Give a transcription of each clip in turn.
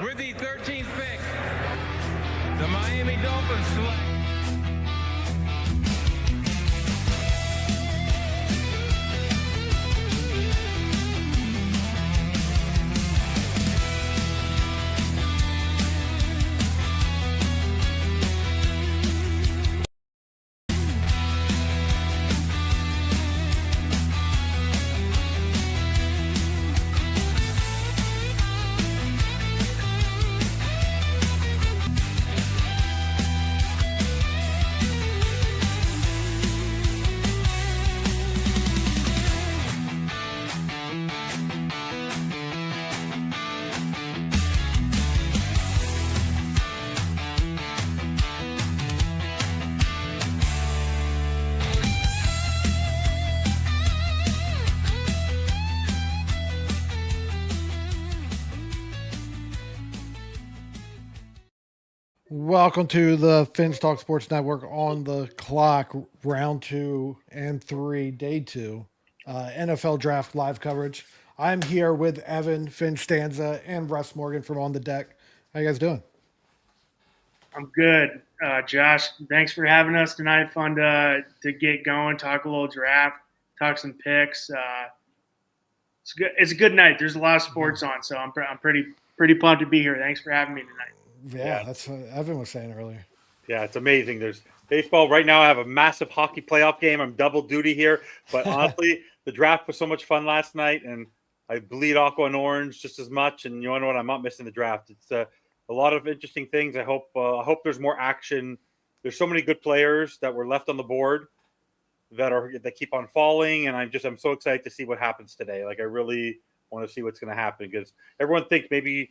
With the 13th pick, the Miami Dolphins select. Welcome to the FinStalk Sports Network on the clock, round 2 and 3, day 2, NFL draft live coverage. I'm here with Evan, FinStanza, and Russ Morgan from On the Deck. How you guys doing? I'm good. Josh, thanks for having us tonight. Fun to get going, talk a little draft, talk some picks. It's good. It's a good night. There's a lot of sports on, so I'm pretty pumped to be here. Thanks for having me tonight. Yeah, that's what Evan was saying earlier. Yeah, it's amazing. There's baseball right now. I have a massive hockey playoff game. I'm double duty here. But honestly, the draft was so much fun last night, and I bleed aqua and orange just as much. And you know what? I'm not missing the draft. It's a lot of interesting things. I hope there's more action. There's so many good players that were left on the board that keep on falling, and I'm so excited to see what happens today. Like I really want to see what's going to happen because everyone thinks maybe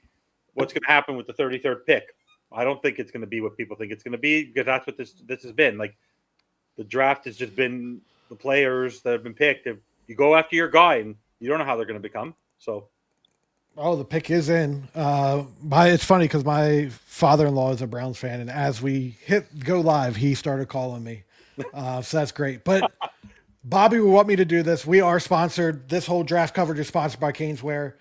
what's going to happen with the 33rd pick. I don't think it's going to be what people think it's going to be because that's what this has been. Like the draft has just been the players that have been picked. If you go after your guy and you don't know how they're going to become. So, the pick is in. It's funny because my father-in-law is a Browns fan, and as we hit go live, he started calling me. So that's great. But Bobby will want me to do this. We are sponsored. This whole draft coverage is sponsored by Caneswear.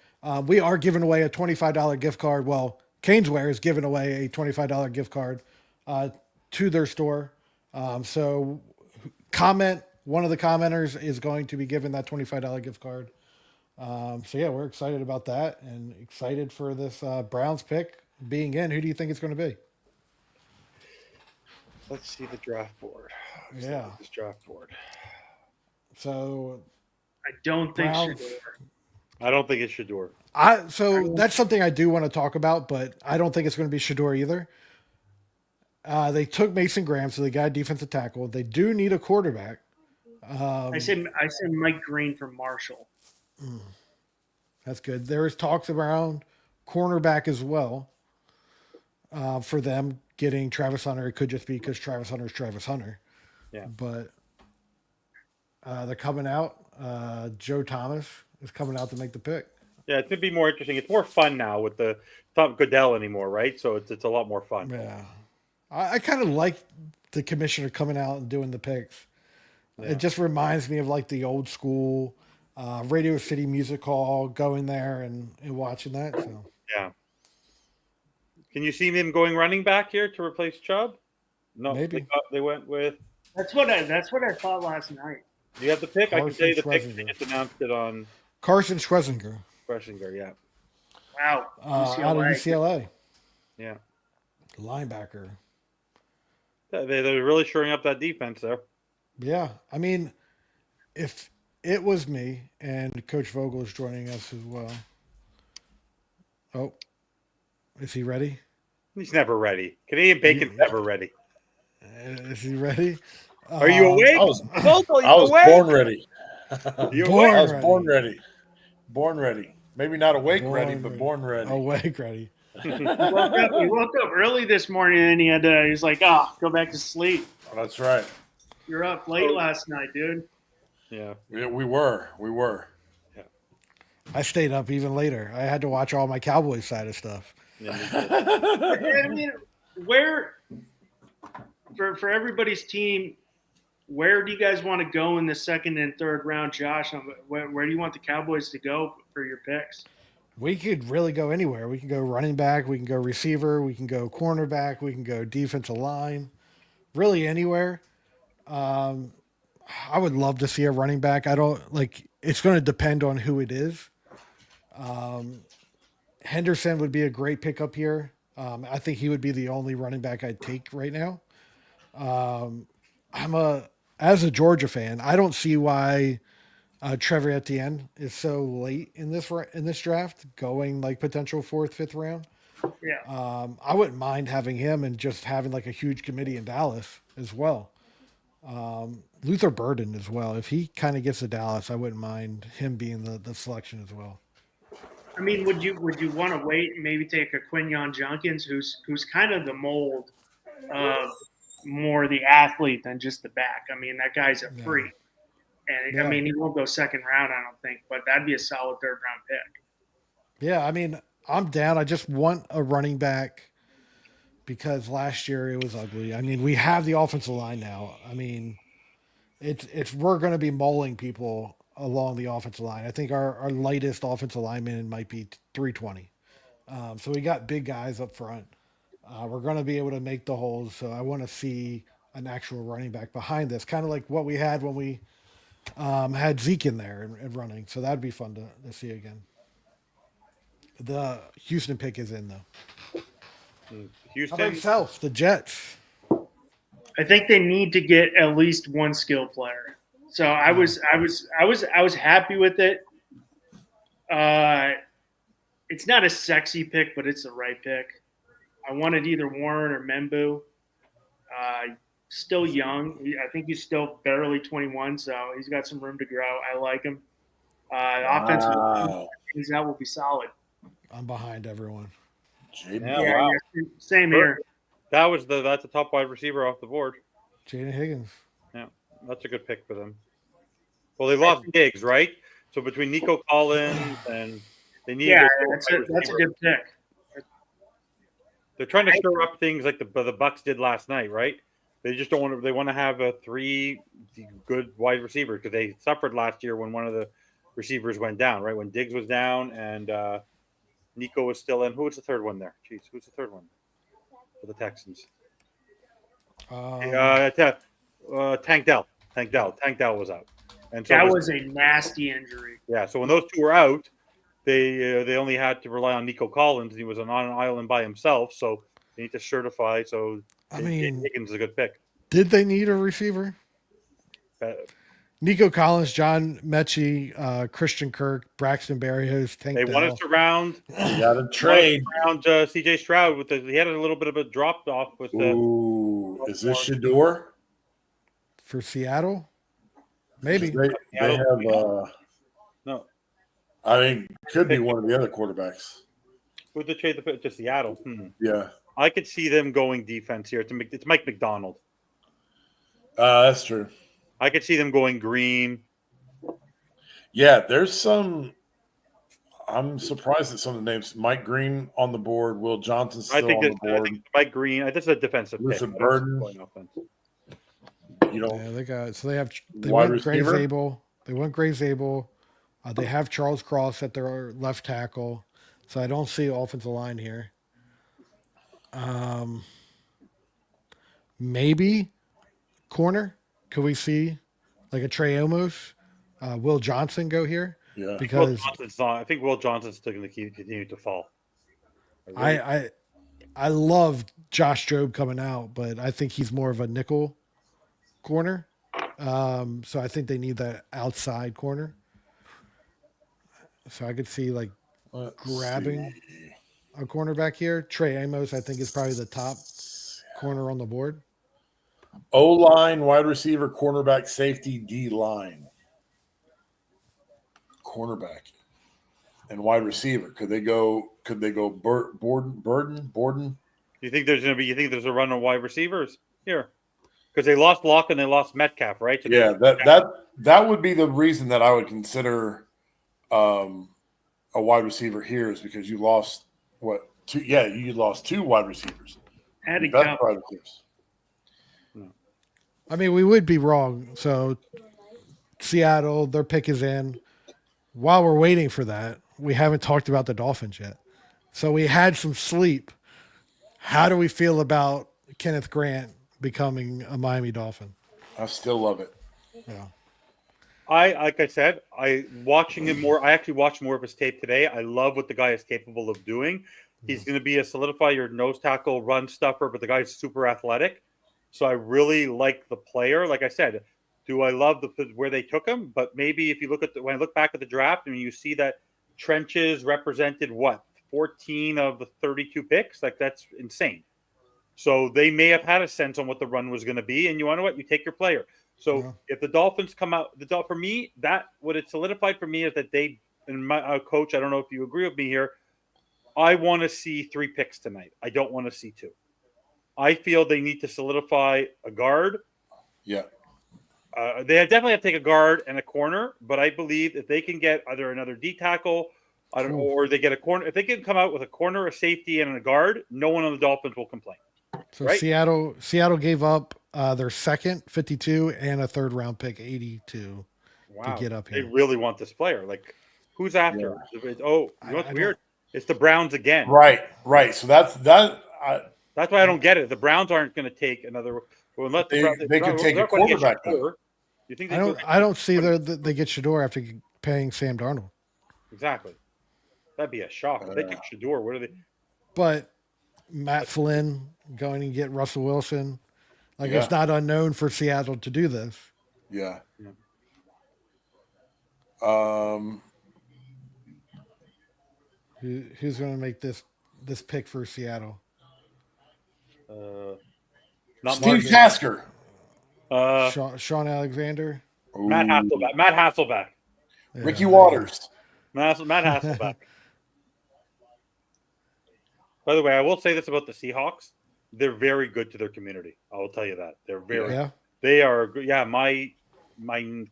We are giving away a $25 gift card. Well, Caneswear is giving away a $25 gift card to their store. So one of the commenters is going to be given that $25 gift card. Yeah, we're excited about that and excited for this Browns pick being in. Who do you think it's going to be? let's see the draft board. Yeah. This draft board. So I don't think Browns- Shedeur. I don't think it's Shedeur. That's something I do want to talk about, but I don't think it's going to be Shedeur either. They took Mason Graham, so they got a defensive tackle. They do need a quarterback. I said Mike Green from Marshall. That's good. There is talks around cornerback as well for them getting Travis Hunter. It could just be because Travis Hunter is Travis Hunter. Yeah. But they're coming out. Joe Thomas is coming out to make the pick. Yeah, it's going to be more interesting. It's more fun now with the Tom Goodell anymore, right? So it's a lot more fun. Yeah. I kind of like the commissioner coming out and doing the picks. Yeah. It just reminds me of like the old school Radio City Music Hall, going there and watching that. So yeah. Can you see them going running back here to replace Chubb? No, maybe they went with. That's what I thought last night. Do you have the pick? Carson I can tell you the pick. Schwarzenegger. They just announced it on Carson Schwarzenegger. Yeah. Wow. Out of UCLA. Yeah. Linebacker. They're really shoring up that defense there. Yeah. I mean, if it was me, and Coach Vogel is joining us as well. Oh, is he ready? He's never ready. Canadian Bacon's never ready. Is he ready? Are you awake? I was born ready. I was born ready. Born ready. Maybe not awake ready, but born ready. Awake ready. He woke up early this morning and he was like, go back to sleep. Oh, that's right. You're up late last night, dude. Yeah. We were. Yeah. I stayed up even later. I had to watch all my Cowboys side of stuff. Yeah, I mean, for everybody's team, where do you guys want to go in the second and third round, Josh? Where do you want the Cowboys to go for your picks? We could really go anywhere. We can go running back. We can go receiver. We can go cornerback. We can go defensive line. Really anywhere. Um, I would love to see a running back. I don't like. It's going to depend on who it is. Um, Henderson would be a great pickup here. I think he would be the only running back I'd take right now. Um, I'm a as a Georgia fan. I don't see why Trevor Etienne is so late in this draft, going like potential fourth, fifth round. Yeah. I wouldn't mind having him and just having like a huge committee in Dallas as well. Luther Burden as well. If he kind of gets to Dallas, I wouldn't mind him being the selection as well. I mean, would you want to wait and maybe take a Quinyon Junkins, who's kind of the mold of more the athlete than just the back? I mean, that guy's a freak, and I mean, he won't go second round, I don't think, but that'd be a solid third round pick. Yeah, I mean, I'm down. I just want a running back because last year it was ugly. I mean, we have the offensive line now. I mean, it's we're going to be mauling people along the offensive line. I think our lightest offensive lineman might be 320. So we got big guys up front. We're going to be able to make the holes. So I want to see an actual running back behind this, kind of like what we had when we had Zeke in there and running. So that'd be fun to see again. The Houston pick is in though. Houston. How about yourself, the Jets? I think they need to get at least one skill player. So I was happy with it. It's not a sexy pick, but it's the right pick. I wanted either Warren or Membu. Still young. I think he's still barely 21, so he's got some room to grow. I like him. Offensive things that will be solid. I'm behind everyone. Wow. Same here. That's a top wide receiver off the board. Jaden Higgins. Yeah, that's a good pick for them. Well, they lost Diggs, right? So between Nico Collins and they need that's a good pick. They're trying to stir up things like the Bucks did last night, right? They just don't want to. They want to have three good wide receivers because they suffered last year when one of the receivers went down, right? When Diggs was down and Nico was still in. Who was the third one there? Jeez, who's the third one for the Texans? Tank Dell. Tank Dell was out, and so that was a nasty injury. Yeah, so when those two were out, they only had to rely on Nico Collins, and he was on an island by himself. So they need to certify. So I mean, Higgins is a good pick. Did they need a receiver? Nico Collins, John Mechie, Christian Kirk, Braxton Berrios, Tank They Dell. want to surround. You got to trade. Around C.J. Stroud he had a little bit of a drop off with the. Ooh, is this Shador for Seattle? Maybe they have. No, I mean, could be one of the other quarterbacks. Who'd they trade to Seattle? Yeah, I could see them going defense here. It's Mike McDonald. that's true. I could see them going green. Yeah, there's some. I'm surprised at some of the names. Mike Green on the board. Will Johnson still on the board. I think Mike Green. This is a defensive pick. Listen, Burden. You know, yeah, they wide went Gray receiver? Zabel. They went Gray Zabel. They have Charles Cross at their left tackle, so I don't see offensive line here. Maybe corner. Could we see like a Trey Omos? Will Johnson go here? yeah. Because I think Will Johnson's still going to continue to fall. I love Josh Jobe coming out, but I think he's more of a nickel corner. So I think they need that outside corner. So I could see like grabbing a cornerback here. Trey Amos, I think, is probably the top corner on the board. O-line, wide receiver, cornerback, safety, D-line. Cornerback and wide receiver. Could they go Borden? You think there's a run on wide receivers here? Because they lost Locke and they lost Metcalf, right? So Yeah, that would be the reason that I would consider a wide receiver here is because you lost two? Yeah, you lost two wide receivers. Had to Best go. wide receivers. I mean, we would be wrong. So Seattle, their pick is in. While we're waiting for that, we haven't talked about the Dolphins yet. So we had some sleep. How do we feel about Kenneth Grant becoming a Miami Dolphin? I still love it. Yeah. Like I said, watching him more. I actually watched more of his tape today. I love what the guy is capable of doing. He's going to be a solidify your nose tackle, run stuffer, but the guy's super athletic. So I really like the player. Like I said, do I love where they took him? But maybe if you look at when I look back at the draft, I mean, you see that Trenches represented 14 of the 32 picks. Like that's insane. So they may have had a sense on what the run was going to be, and you want to know what? You take your player. So if the Dolphins come out, for me, that what it solidified for me is that they and my coach. I don't know if you agree with me here. I want to see 3 picks tonight. I don't want to see 2. I feel they need to solidify a guard. Yeah. They definitely have to take a guard and a corner, but I believe if they can get either another D tackle, or they get a corner, if they can come out with a corner, a safety, and a guard, no one on the Dolphins will complain. So right? Seattle gave up their second 52 and a 3rd round pick 82 to get up here. They really want this player. Like, who's after? Yeah. You know what's weird? It's the Browns again. Right. So that's that. That's why I don't get it. The Browns aren't going to take another. Well, They could take a quarterback. You think I don't see they get Shador after paying Sam Darnold. Exactly. That'd be a shock. If they get Shador, what are they? But Matt Flynn going to get Russell Wilson. Like it's not unknown for Seattle to do this. Yeah. Who's going to make this pick for Seattle? Not Steve Tasker. Sean Alexander. Matt Hasselbeck. Ricky Waters. Matt Hasselbeck. By the way, I will say this about the Seahawks. They're very good to their community. I will tell you that. They're very They are good. Yeah, my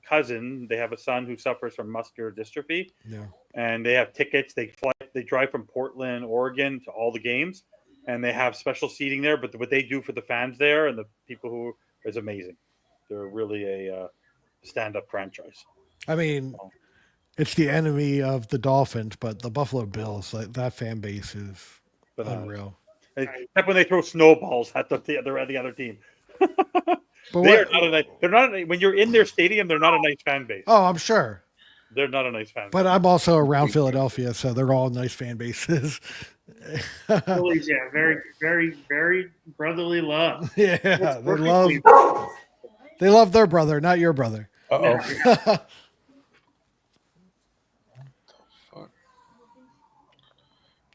cousin, they have a son who suffers from muscular dystrophy. Yeah. And they have tickets. They drive from Portland, Oregon to all the games. And they have special seating there. But what they do for the fans there and the people who is amazing. They're really a stand-up franchise. I mean, it's the enemy of the Dolphins, but the Buffalo Bills, like that fan base is unreal. Except when they throw snowballs at the other team. They're not when you're in their stadium, they're not a nice fan base. Oh, I'm sure. They're not a nice fan base. But I'm also around Philadelphia, so they're all nice fan bases. Phillies, very, very, very brotherly love. Yeah, they love their brother, not your brother. Uh-oh.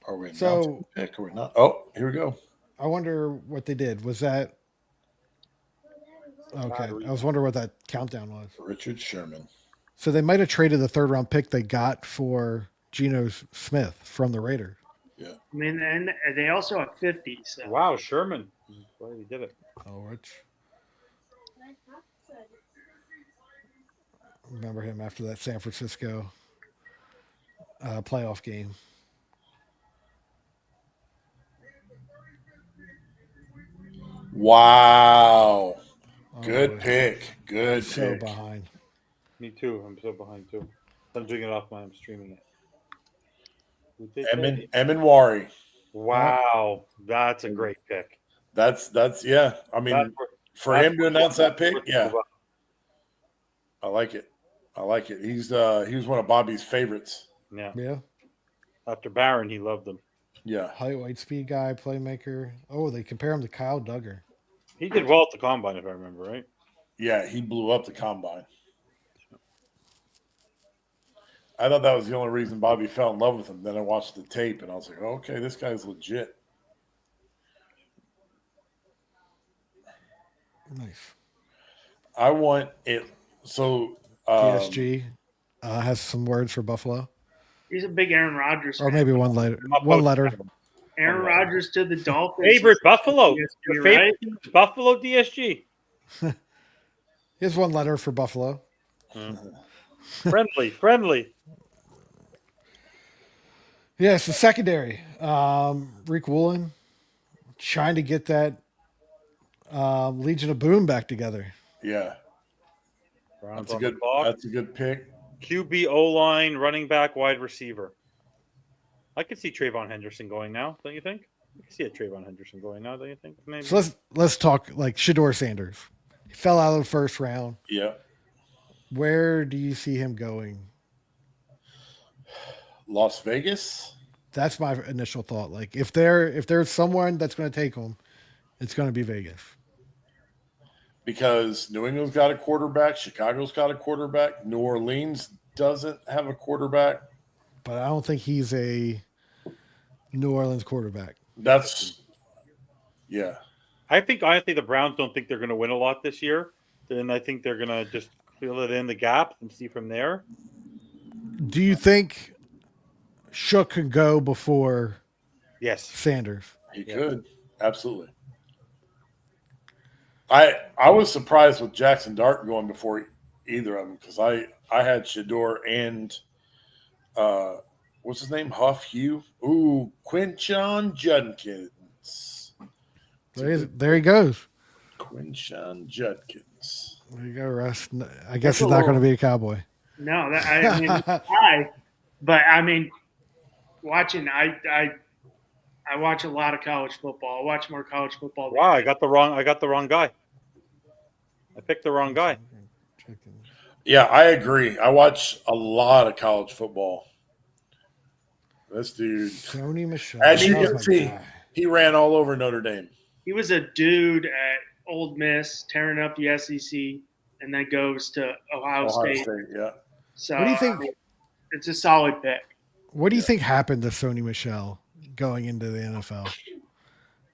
Are we announcing the pick or we're not? Oh, here we go. I wonder what they did. Was that okay? I was wondering what that countdown was. Richard Sherman. So they might have traded the 3rd round pick they got for Geno Smith from the Raiders. Yeah. I mean, and they also have 50. So. Wow, Sherman. Well, he did it. Oh, Rich. Remember him after that San Francisco playoff game. Wow. Good pick. Good so pick. Behind. Me too. I'm so behind too. I'm doing it off I'm streaming it. Emin Wari. Wow, that's a great pick. That's yeah. I mean, for him to announce that pick, yeah. I like it. He was one of Bobby's favorites. Yeah. After Barron, he loved him. Yeah. Height, weight, speed guy, playmaker. Oh, they compare him to Kyle Duggar. He did well at the combine, if I remember right. Yeah, he blew up the combine. I thought that was the only reason Bobby fell in love with him. Then I watched the tape and I was like, oh, okay, this guy's legit. Nice. I want it. So PSG has some words for Buffalo. He's a big Aaron Rodgers fan. Or maybe one letter. Aaron Rodgers to the Dolphins. Favorite Buffalo. DSG, Your favorite right? team is Buffalo DSG. Here's one letter for Buffalo. Friendly. Yeah, it's the secondary. Rick Woolen trying to get that Legion of Boom back together. Yeah. Browns That's a good pick. QB, O-line, running back, wide receiver. I could see Trayvon Henderson going now. Don't you think? I can see a Trayvon Henderson going now. Don't you think? Maybe. So let's talk like Shador Sanders. He fell out of the first round. Yeah. Where do you see him going? Las Vegas. That's my initial thought. Like if there's someone that's going to take him, it's going to be Vegas. Because New England's got a quarterback, Chicago's got a quarterback, New Orleans doesn't have a quarterback. But I don't think he's a New Orleans quarterback. Yeah. I think honestly the Browns don't think they're going to win a lot this year. Then I think they're going to just fill it in the gap and see from there. Do you think Shook can go before Yes. Sanders? He could. Absolutely. I was surprised with Jackson Dart going before either of them because I had Shador and what's his name? Hugh? Ooh, Quinshon Judkins. There he goes. Quinshon Judkins. There you go, Russ. I guess he's not going to be a Cowboy. No, I mean, watching. I watch a lot of college football. I watch more college football. Wow, I got the wrong guy. I picked the wrong guy. Yeah, I agree. I watch a lot of college football. This dude, Sony Michel. as you Oh can my see, God. he ran all over Notre Dame. He was a dude at Ole Miss, tearing up the SEC, and then goes to Ohio State. Yeah. So What do you think? I mean, it's a solid pick. What do you think happened to Sony Michel going into the NFL?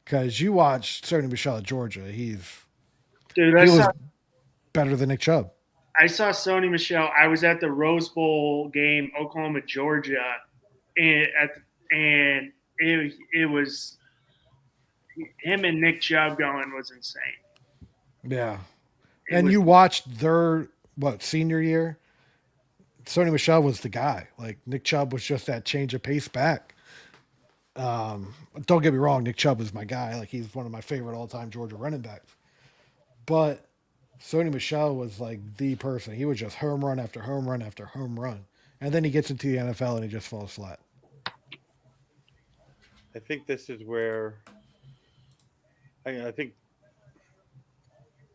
Because you watched Sony Michel at Georgia. He Dude, was better than Nick Chubb. I saw Sony Michel. I was at the Rose Bowl game, Oklahoma, Georgia, and it was him and Nick Chubb going was insane. Yeah. And you watched their senior year? Sony Michel was the guy. Like Nick Chubb was just that change of pace back. Don't get me wrong, Nick Chubb is my guy. Like he's one of my favorite all-time Georgia running backs. But Sony Michel was like the person. He was just home run after home run after home run. And then he gets into the NFL and he just falls flat. I think this is where I think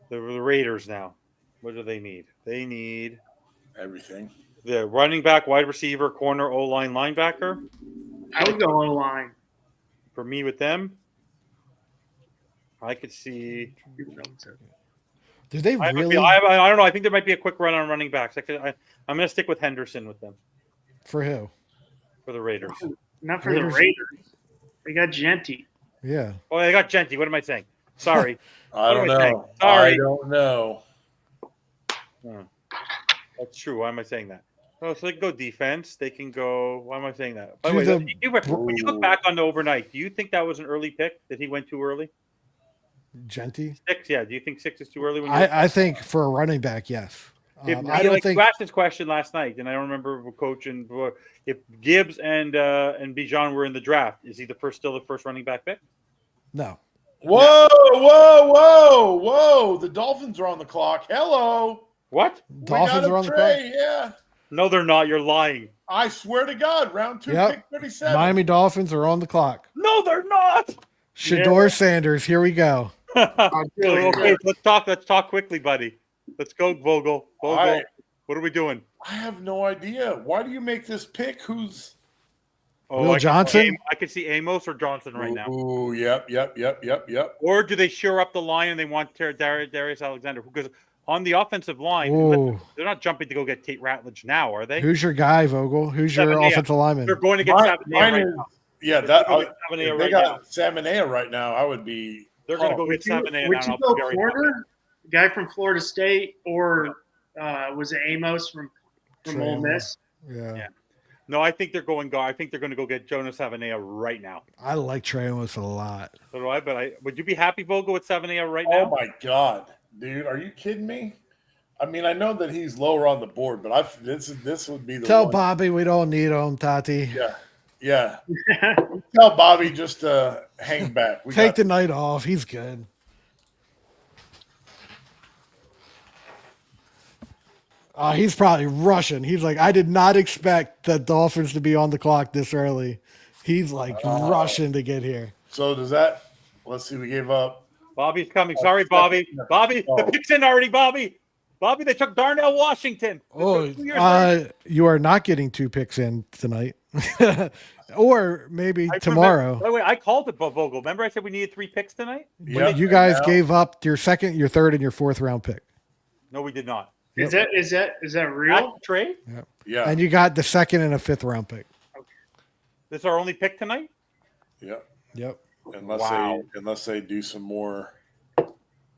the Raiders now. What do they need? They need Everything. the running back, wide receiver, corner, O-line, linebacker. I would go on line. For me with them, I could see. Did they I really? don't know. I think there might be a quick run on running backs. I'm going to stick with Henderson with them For who? for the Raiders. Not for Raiders. the Raiders. They got Genty. Yeah. Oh, I got Genty. What am I saying? Sorry. I don't What am I saying? know. Sorry. I don't know. Oh, that's true. Why am I saying that? Oh, so they can go defense. They can go. Why am I saying that? By the way, when you look back on the overnight, do you think that was an early pick? That he went too early? Genty? 6, yeah. Do you think 6 is too early? When I think for a running back, yes. I don't think you asked this question last night, and I don't remember coaching. If Gibbs and Bijan were in the draft, is he still the first running back pick? no. Whoa, whoa, whoa, whoa. The Dolphins are on the clock. Hello. What? Dolphins are on the clock. Yeah. No, they're not. You're lying. I swear to God, round 2, Yep. pick 37. Miami Dolphins are on the clock. No, they're not. Shador Sanders, here we go. Okay, let's talk quickly, buddy. Letall go, Vogel. Vogel, right. what are we doing? I have no idea. Why do you make this pick? Who's Will Johnson? I could see Amos or Johnson right now. Ooh, yep. Or do they shore up the line and they want Darius Alexander? Because on the offensive line, Ooh. they're not jumping to go get Tate Ratledge now, are they? Who's your guy, Vogel? Who's your Sabanea. offensive lineman? They're going to get Mine Sabanea right is- now. Yeah, They're that going to get if Sabanea they right got now. Sabanea right now, I would be. They're going to go get Would you, Sabanea would now. you and go I'll be very happy. corner? Guy from Florida State, or was it Amos from Ole Miss? Yeah. No, I think they're going guard. I think they're going to go get Jonas Sabanea right now. I like Trey Amos a lot. So do I. But would you be happy, Vogel, with Sabanea right Oh now? my God, dude, are you kidding me? I mean, I know that he's lower on the board, but this would be the Tell one. Bobby we don't need him, Tati. Yeah. Tell Bobby just to hang back. We Take got the night off. He's good. He's probably rushing. He's like, I did not expect the Dolphins to be on the clock this early. He's like rushing to get here. So does that? Let's see. We gave up. Bobby's coming. Sorry, Bobby. Bobby, the pick's in already, Bobby. Bobby, they took Darnell Washington. Oh, you are not getting 2 picks in tonight, or maybe tomorrow. By the way, I called it Vogel. Remember, I said we needed 3 picks tonight. Yep, You guys gave up your second, your third, and your 4th round pick. No, we did not. Is that real? That trade? Yeah. And you got the 2nd and a 5th round pick. This is our only pick tonight. Yep. Unless they do some more.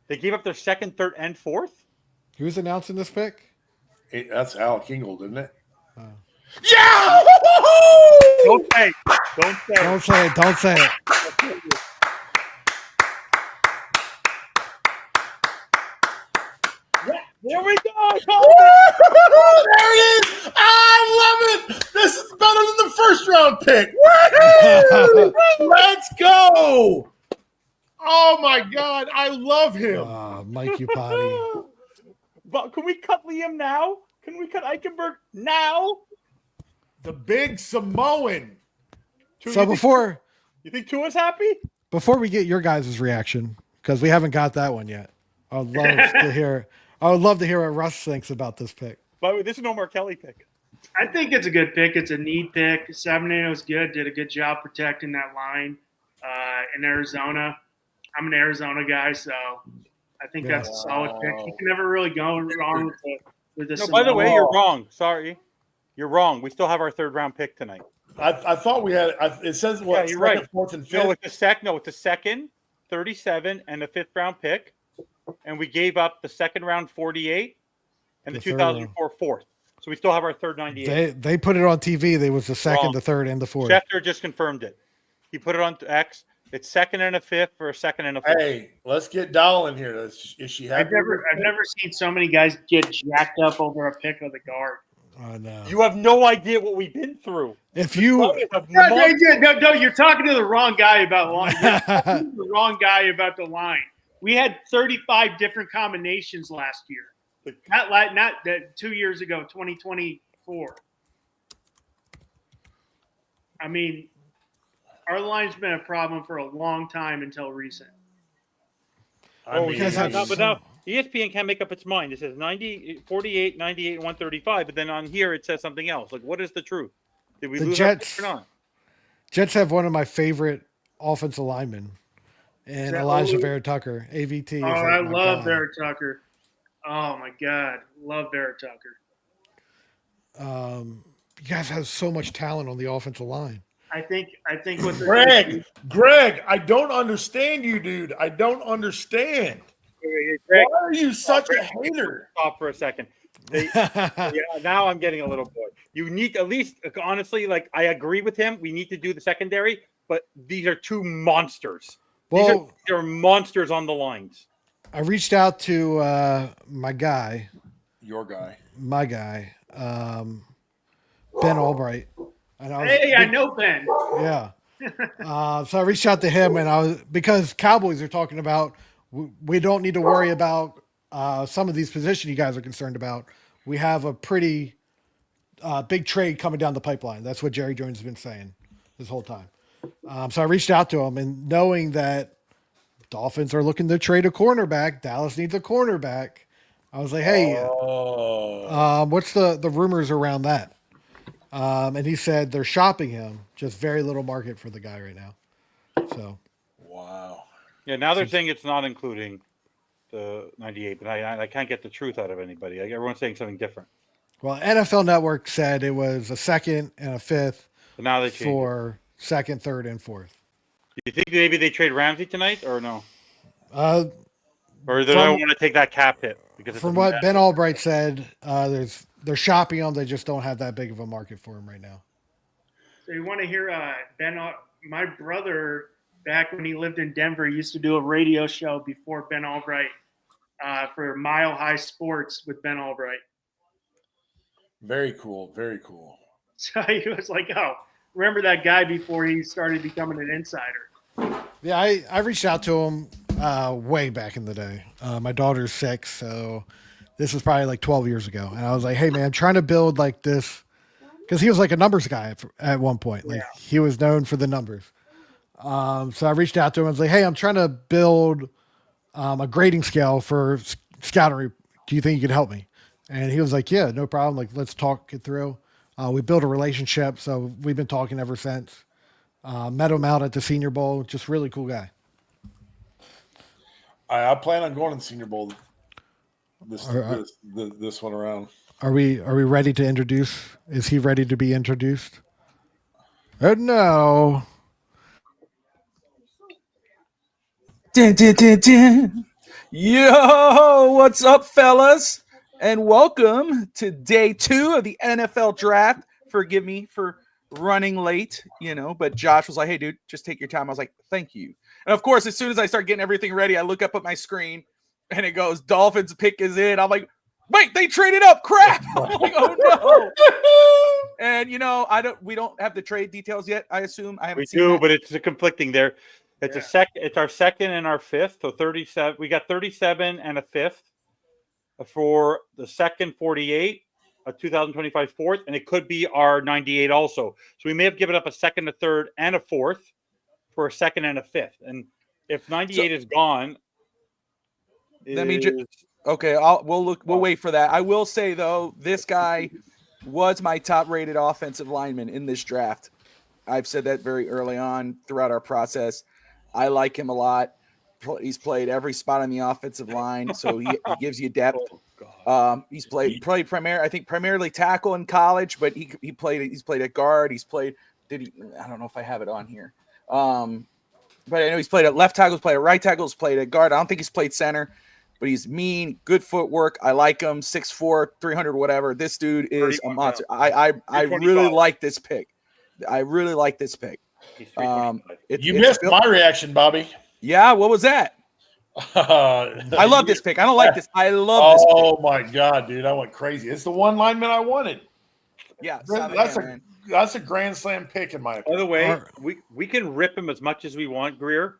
They gave up their 2nd, 3rd, and 4th. Who's announcing this pick? That's Alec Ingold, isn't it? Yeah! Don't say. Don't say. Don't say it. Don't say it. There we go. There it is. I love it. This is better than the 1st round pick. Woo-hoo! Let's go. Oh my God. I love him. Mike, you potty. But can we cut Liam now? Can we cut Eichenberg now? The big Samoan. So You think Tua's happy? before we get your guys' reaction, because we haven't got that one yet, I would love to hear what Russ thinks about this pick. By the way, this is no more Kelly pick. I think it's a good pick. It's a need pick. Sabaneto's good. Did a good job protecting that line in Arizona. I'm an Arizona guy, so I think that's a solid pick. You can never really go wrong with the. No, by the way, you're wrong. Sorry, you're wrong. We still have our 3rd round pick tonight. I thought we had. It says what? Yeah, you're right. 4th and 5th. No, it's a 2nd, 37, and a 5th round pick, and we gave up the 2nd round 48 and the 2004 4th. So we still have our 3rd 98. They put it on TV. There was the 2nd, Wrong. the 3rd, and the 4th. Schefter just confirmed it. He put it on X. It's 2nd and a 5th for a 2nd and a 4th. Hey, let's get Doll in here. Is she happy? I've never seen so many guys get jacked up over a pick of the guard. Oh, no. You have no idea what we've been through. If you No, you're talking to the wrong guy about line. You're talking to the wrong guy about the line. We had 35 different combinations last year. Not that 2 years ago, 2024. I mean, our line's been a problem for a long time until recent. Without ESPN can't make up its mind. It says 90, 48, 98, 135, but then on here it says something else. Like, what is the truth? Did we lose our pick or not? Jets have one of my favorite offensive linemen, and Elijah Vera Tucker, AVT. Oh, I love Vera Tucker. Oh my God, love Vera Tucker. You guys have so much talent on the offensive line. I think with Greg, I don't understand you, dude. I don't understand. Greg, why are you such a hater? Stop for a second. Now I'm getting a little bored. You need at least, honestly, like I agree with him. We need to do the secondary, but these are 2 monsters. Well, these are monsters on the lines. I reached out to my guy, Ben Albright. And I know Ben. Yeah. So I reached out to him, and because Cowboys are talking about we don't need to worry about some of these positions you guys are concerned about. We have a pretty big trade coming down the pipeline. That's what Jerry Jones has been saying this whole time. So I reached out to him, and knowing that Dolphins are looking to trade a cornerback, Dallas needs a cornerback. I was like, hey, what's the rumors around that? And he said they're shopping him, just very little market for the guy right now. So, wow. Yeah, now they're saying it's not including the 98, but I can't get the truth out of anybody. Everyone's saying something different. Well, NFL Network said it was a 2nd and a 5th but now they for 2nd, 3rd, and 4th. Do you think maybe they trade Ramsey tonight or no? Or they don't want to take that cap hit? Because from what Ben Albright said, they're shopping him. They just don't have that big of a market for him right now. So you want to hear Ben? My brother, back when he lived in Denver, used to do a radio show before Ben Albright for Mile High Sports with Ben Albright. Very cool. Very cool. So he was like, oh, remember that guy before he started becoming an insider. Yeah, I reached out to him way back in the day. My daughter's 6, so this was probably like 12 years ago. And I was like, hey, man, I'm trying to build like this because he was like a numbers guy at one point. Like he was known for the numbers. So I reached out to him and was like, "Hey, I'm trying to build a grading scale for scouting. Do you think you could help me?" And he was like, "Yeah, no problem. Like, let's talk it through." We built a relationship, so we've been talking ever since. Met him out at the Senior Bowl. Just really cool guy. I plan on going to the Senior Bowl this one around. Are we ready to introduce? Is he ready to be introduced? No. Dun, dun, dun, dun. Yo, what's up, fellas? And welcome to day 2 of the NFL draft. Forgive me for running late, but Josh was like, "Hey, dude, just take your time." I was like, "Thank you." And of course, as soon as I start getting everything ready, I look up at my screen and it goes, "Dolphins pick is in." I'm like, "Wait, they traded up. Crap." I'm like, "Oh no." And we don't have the trade details yet, I assume. I haven't seen that. But it's conflicting there. It's it's our second and our fifth. So 37. We got 37 and a fifth for the second 48, a 2025 fourth, and it could be our 98 also. So we may have given up a second, a third, and a fourth for a second and a fifth. And if 98 is gone, okay, we'll wait for that. I will say though, this guy was my top-rated offensive lineman in this draft. I've said that very early on throughout our process. I like him a lot. He's played every spot on the offensive line, so he gives you depth. He's played primarily tackle in college, but he's played at guard. I don't know if I have it on here. But I know he's played at left tackle, he's played at right tackle, he's played at guard. I don't think he's played center, but he's mean, good footwork. I like him, 6'4", 300, whatever. This dude is a monster. I really like this pick. You missed my reaction, Bobby. Yeah, what was that? I love this pick. I don't like this. I love this pick. Oh my god, dude, I went crazy. It's the one lineman I wanted. Yeah, that's a grand slam pick in my opinion. By the way, we can rip him as much as we want, Grier.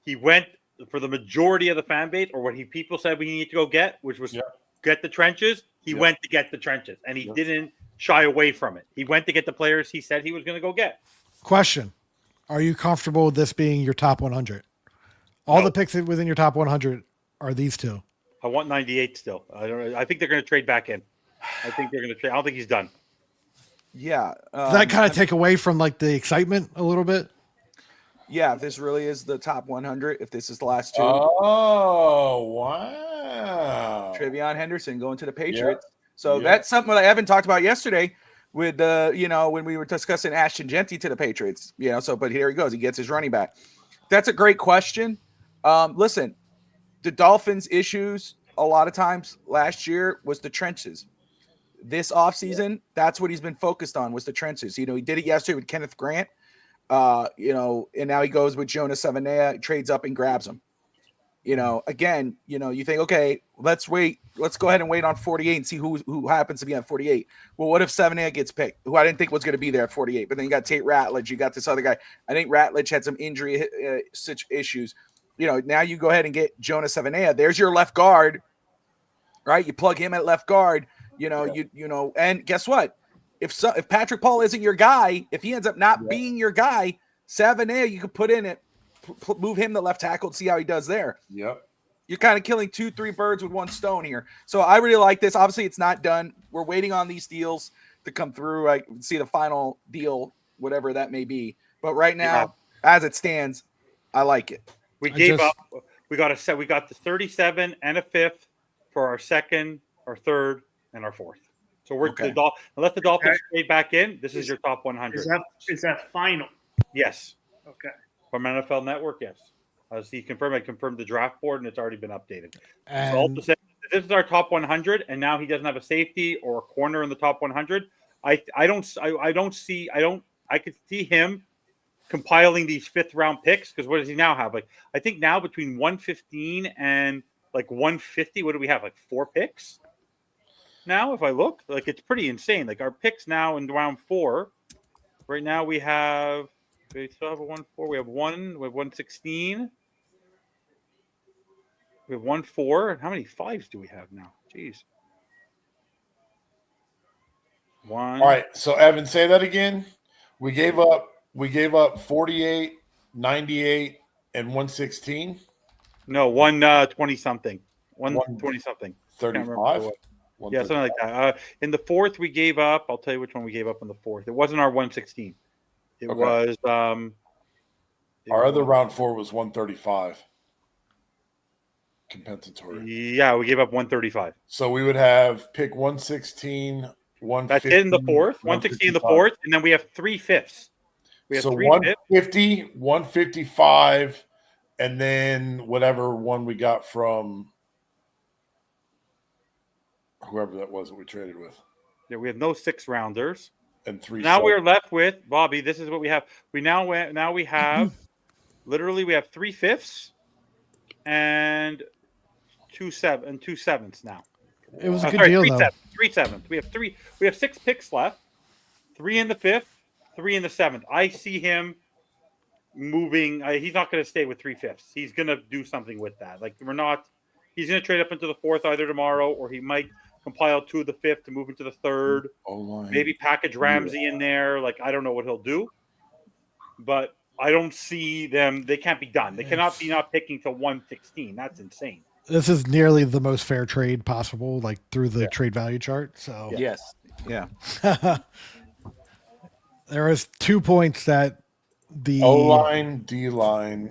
He went for the majority of the fan base, or what people said we need to go get, which was get the trenches. He went to get the trenches, and he didn't shy away from it. He went to get the players he said he was going to go get. Question: are you comfortable with this being your top 100? All the picks within your top 100 are these two. I want 98 still. I think they're going to trade back in. I think they're going to trade. I don't think he's done. Yeah. Does that kind of take away from like the excitement a little bit? Yeah, if this really is the top 100, if this is the last two. Oh, wow. Trevion Henderson going to the Patriots. So that's something that I haven't talked about yesterday with when we were discussing Ashton Genty to the Patriots. But here he goes. He gets his running back. That's a great question. Listen, the Dolphins' issues a lot of times last year was the trenches. This offseason, that's what he's been focused on was the trenches. He did it yesterday with Kenneth Grant, and now he goes with Jonah Savannah, trades up and grabs him. Again, you think, okay, let's wait. Let's go ahead and wait on 48 and see who happens to be on 48. Well, what if Savannah gets picked, who I didn't think was going to be there at 48, but then you got Tate Ratledge, you got this other guy. I think Ratledge had some injury issues. Now you go ahead and get Jonah Savannah. There's your left guard, right? You plug him at left guard, and guess what? If Patrick Paul isn't your guy, if he ends up not being your guy, Savannah, you could put in it, move him to left tackle and see how he does there. Yep. You're kind of killing 2-3 birds with one stone here. So I really like this. Obviously, it's not done. We're waiting on these deals to come through. I can see the final deal, whatever that may be. But right now, as it stands, I like it. We gave up. We got the 37 and a fifth for our second, our third, and our fourth. So we're unless the Dolphins trade back in, this is your top 100. Is that final? Yes. Okay. From NFL Network, yes. As he confirmed, I confirmed the draft board, and it's already been updated. And So this is our top 100, and now he doesn't have a safety or a corner in the top 100. I could see him compiling these fifth round picks because what does he now have? Like I think now between 115 and like 150, what do we have? Like 4 picks now. If I look, like it's pretty insane. Like our picks now in round 4. Right now we have. We still have a 1-4. We have 116. We have 1-4. How many 5s do we have now? Jeez. One. All right. So Evan, say that again. We gave up 48, 98, and 116. No, 120 something. 120 something. Can't remember what it 35. was. Yeah, something like that. In the fourth, we gave up. I'll tell you which one we gave up in the fourth. It wasn't our 116. It Okay. was. Our other round 4 was 135. Compensatory. Yeah, we gave up 135. So we would have pick 116, 150. That's it in the fourth. 160 in the fourth, and then we have 3/5. We have so 3/5. 150, 155, and then whatever one we got from whoever that was that we traded with. Yeah, we have no 6-rounders. And 3. Now we're left with Bobby. This is what we have. We have literally we have 3/5 and 2 7ths now. It was a good deal, though. 3 7ths. We have 6 picks left. 3 in the 5th, 3 in the 7th. I see him moving. He's not going to stay with 3/5. He's going to do something with that. Like he's going to trade up into the 4th either tomorrow, or he might compile 2 of the 5th to move into the 3rd. Maybe package Ramsey in there. Like, I don't know what he'll do, but I don't see them. They can't be done. They cannot be not picking to 116. That's insane. This is nearly the most fair trade possible, like through the trade value chart. So Yes. Yeah. there was 2 points that the O-line, D-line,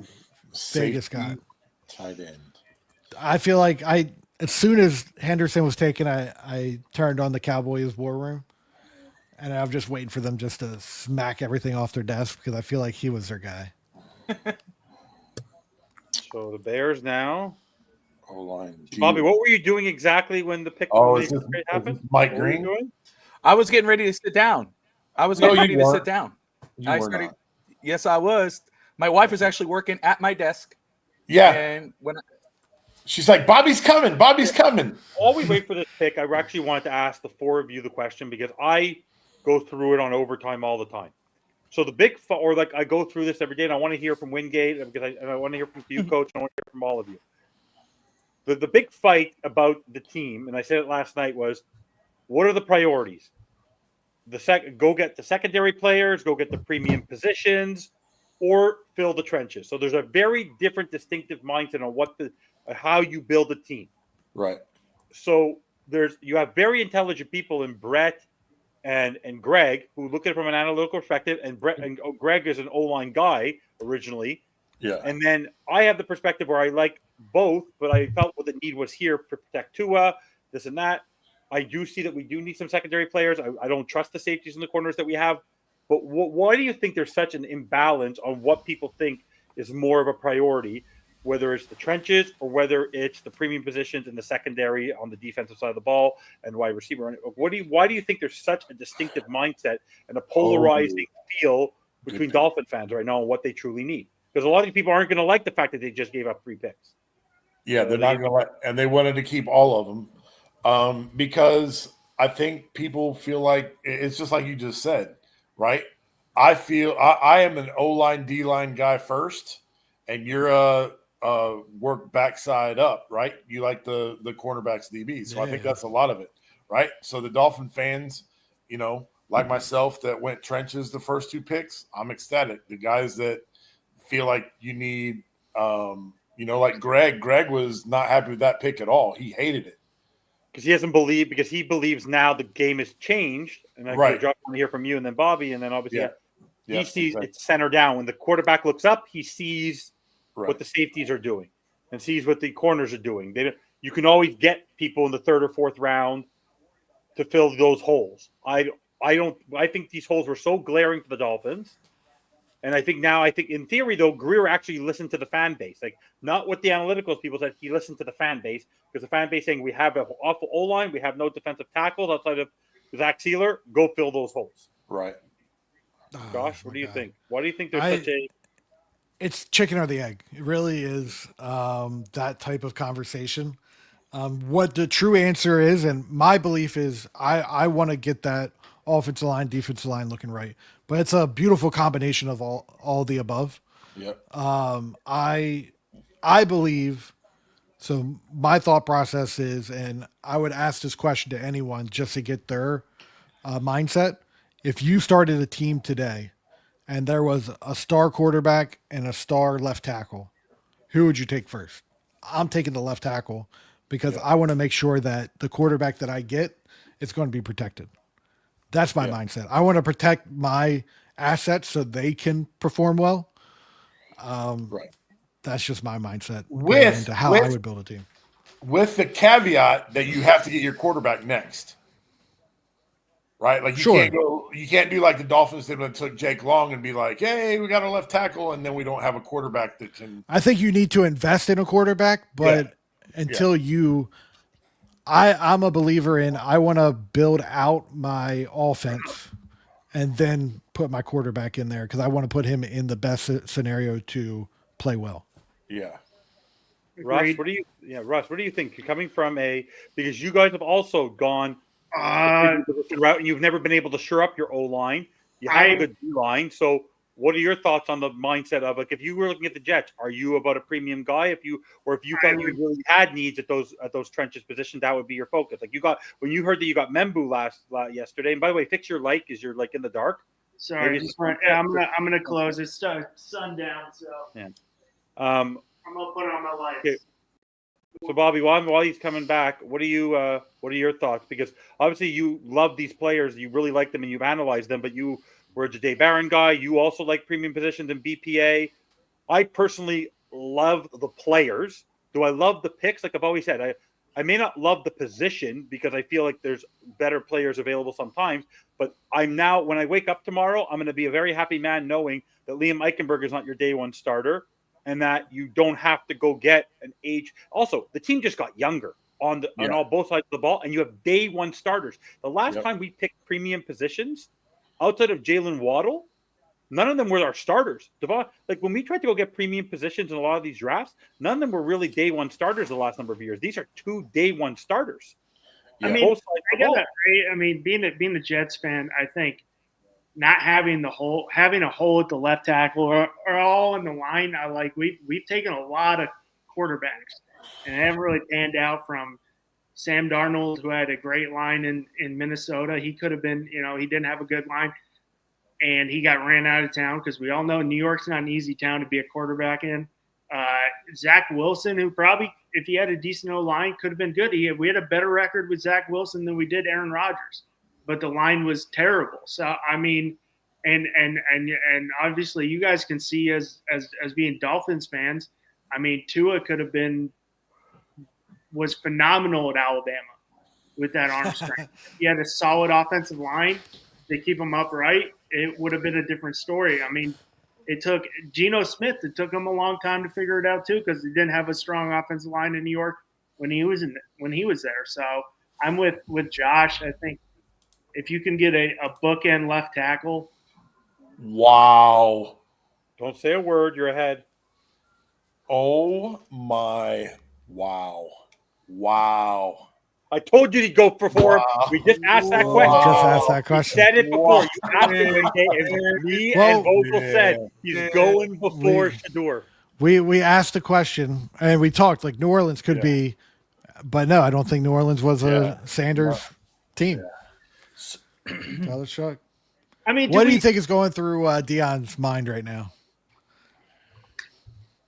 Vegas safety, got. tight end. I feel like as soon as Henderson was taken, I turned on the Cowboys war room, and I'm just waiting for them just to smack everything off their desk because I feel like he was their guy. So the Bears now. O-line, Bobby, what were you doing exactly when the pick happened? Mike Green? I was getting ready to sit down. Sit down. You were not. Yes, I was. My wife was actually working at my desk. Yeah. And when she's like, Bobby's coming. Bobby's coming. While we wait for this pick, I actually wanted to ask the 4 of you the question because I go through it on overtime all the time. So the big I go through this every day, and I want to hear from Wingate because I want to hear from you, Coach, and I want to hear from all of you. The big fight about the team, and I said it last night, was what are the priorities? Go get the secondary players, go get the premium positions, or fill the trenches. So there's a very different, distinctive mindset on how you build a team. Right. So you have very intelligent people in Brett and Greg who look at it from an analytical perspective, and Greg is an O-line guy originally. Yeah. And then I have the perspective where I like both, but I felt what the need was here to protect Tua, this and that. I do see that we do need some secondary players. I don't trust the safeties in the corners that we have. But why do you think there's such an imbalance on what people think is more of a priority, whether it's the trenches or whether it's the premium positions in the secondary on the defensive side of the ball and wide receiver? Why do you think there's such a distinctive mindset and a polarizing feel between Dolphin fans right now on what they truly need? Because a lot of these people aren't going to like the fact that they just gave up 3 picks. Yeah, they're not going to like, and they wanted to keep all of them because I think people feel like it's just like you just said, right? I feel I am an O-line, D-line guy first, and you're a work backside up, right? You like the cornerbacks, DBs. So I think that's a lot of it, right? So the Dolphin fans, like myself that went trenches the first 2 picks, I'm ecstatic. The guys that feel like you need like Greg was not happy with that pick at all. He hated it. Because he believes now the game has changed. And I want to hear from you and then Bobby. And then obviously he sees it center down. When the quarterback looks up, he sees what the safeties are doing and sees what the corners are doing. You can always get people in the 3rd or 4th round to fill those holes. I think these holes were so glaring for the Dolphins. And I think in theory, though, Grier actually listened to the fan base. Like, not what the analytical people said. He listened to the fan base because the fan base saying we have an awful O-line. We have no defensive tackles outside of Zach Sealer. Go fill those holes. Right. Josh, what do you think? Why do you think there's such a... It's chicken or the egg. It really is that type of conversation. What the true answer is, and my belief is I want to get that offensive line, defensive line looking right. But it's a beautiful combination of all the above. Yep. I believe, so my thought process is, and I would ask this question to anyone just to get their mindset. If you started a team today and there was a star quarterback and a star left tackle, who would you take first? I'm taking the left tackle because I want to make sure that the quarterback that I get is going to be protected. That's my mindset. I want to protect my assets so they can perform well. Right. That's just my mindset With how I would build a team. With the caveat that you have to get your quarterback next. Right? Like you can't do like the Dolphins did when it took Jake Long and be like, hey, we got a left tackle, and then we don't have a quarterback that can. I think you need to invest in a quarterback, but until I'm a believer in I want to build out my offense and then put my quarterback in there because I want to put him in the best scenario to play well. Yeah. Russ, what do you think? You're coming from because you guys have also gone route and you've never been able to shore up your O line. You have a good D line. So what are your thoughts on the mindset of like if you were looking at the Jets, are you about a premium guy? If you thought you really had needs at those trenches positions, that would be your focus. Like when you heard that you got Membu yesterday, and by the way, fix your light because you're like in the dark. Sorry, I'm gonna close. It's sundown, so I'm gonna put on my lights. Okay. So Bobby, while he's coming back, what are your thoughts? Because obviously you love these players, you really like them, and you've analyzed them. But you were a Jahdae Barron guy. You also like premium positions in BPA. I personally love the players. Do I love the picks? Like I've always said, I may not love the position because I feel like there's better players available sometimes. But I'm now, when I wake up tomorrow, I'm going to be a very happy man knowing that Liam Eichenberg is not your day one starter. And that you don't have to go get an age. Also, the team just got younger on both sides of the ball, and you have day one starters. The last time we picked premium positions, outside of Jalen Waddle, none of them were our starters. Like when we tried to go get premium positions in a lot of these drafts, none of them were really day one starters the last number of years. These are 2 day one starters. Yeah. I mean, I get that. Right? I mean, being the Jets fan, I think not having a hole at the left tackle or all in the line. We've taken a lot of quarterbacks and haven't really panned out from Sam Darnold, who had a great line in Minnesota. He could have been, he didn't have a good line and he got ran out of town because we all know New York's not an easy town to be a quarterback in. Zach Wilson, who probably, if he had a decent O-line, could have been good. We had a better record with Zach Wilson than we did Aaron Rodgers. But the line was terrible. So I mean, and obviously you guys can see as being Dolphins fans. I mean, Tua was phenomenal at Alabama with that arm strength. He had a solid offensive line to keep him upright. It would have been a different story. I mean, it took Geno Smith. It took him a long time to figure it out too because he didn't have a strong offensive line in New York when he was there. So I'm with Josh. I think. If you can get a bookend left tackle. Wow. Don't say a word. You're ahead. Oh, my. Wow. I told you to go for 4. We just asked that question. Just asked that question. You said it before. You asked it me and Vogel said he's going before Shador. We asked the question, and we talked like New Orleans could be. But no, I don't think New Orleans was a Sanders team. Yeah. Tyler Shuck. I mean, what do you think is going through Dion's mind right now?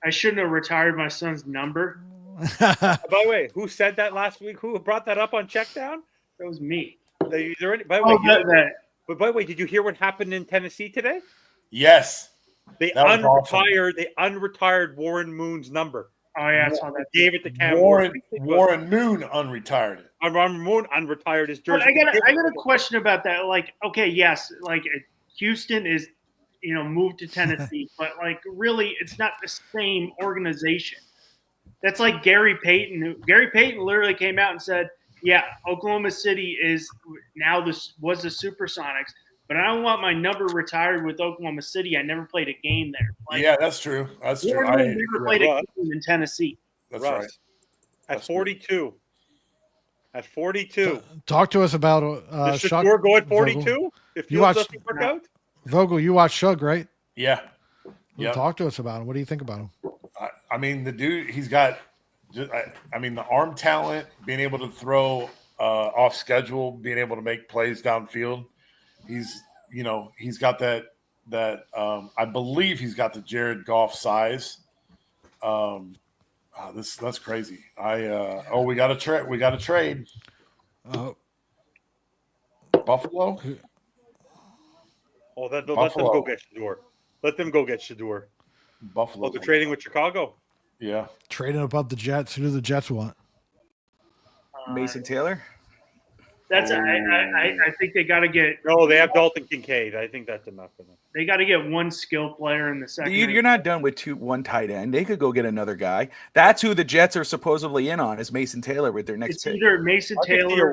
I shouldn't have retired my son's number. By the way, who said that last week? Who brought that up on Checkdown? That was me. By the way, did you hear what happened in Tennessee today? Yes. They unretired Warren Moon's number. Oh yeah, I saw that. Gave it to Cam Warren Moon unretired it. Warren Moon unretired his jersey. But I got a question about that. Like, okay, yes, like Houston is, moved to Tennessee, but like really, it's not the same organization. That's like Gary Payton. Gary Payton literally came out and said, "Yeah, Oklahoma City was the Supersonics." But I don't want my number retired with Oklahoma City. I never played a game there. Like, yeah, that's true. That's true. I never played a game in Tennessee. That's right. At 42. At 42. Talk to us about does Shador go at 42? If you watch work out? Vogel, you watch Shug, right? Yeah. Talk to us about him. What do you think about him? I mean, the dude, he's got the arm talent, being able to throw off schedule, being able to make plays downfield. He's got that I believe he's got the Jared Goff size. That's crazy. We got a trade. Oh, Buffalo. Oh, let them go get Shador. Let them go get Shador. Buffalo. Oh, they're trading with Chicago. Yeah. trading above the Jets. Who do the Jets want? Mason Taylor. That's I think they got to get. No, they have Dalton Kincaid. I think that's enough for them. They got to get one skill player in the second. You're not done with one tight end. They could go get another guy. That's who the Jets are supposedly in on, is Mason Taylor with their next It's pick. either Mason Taylor.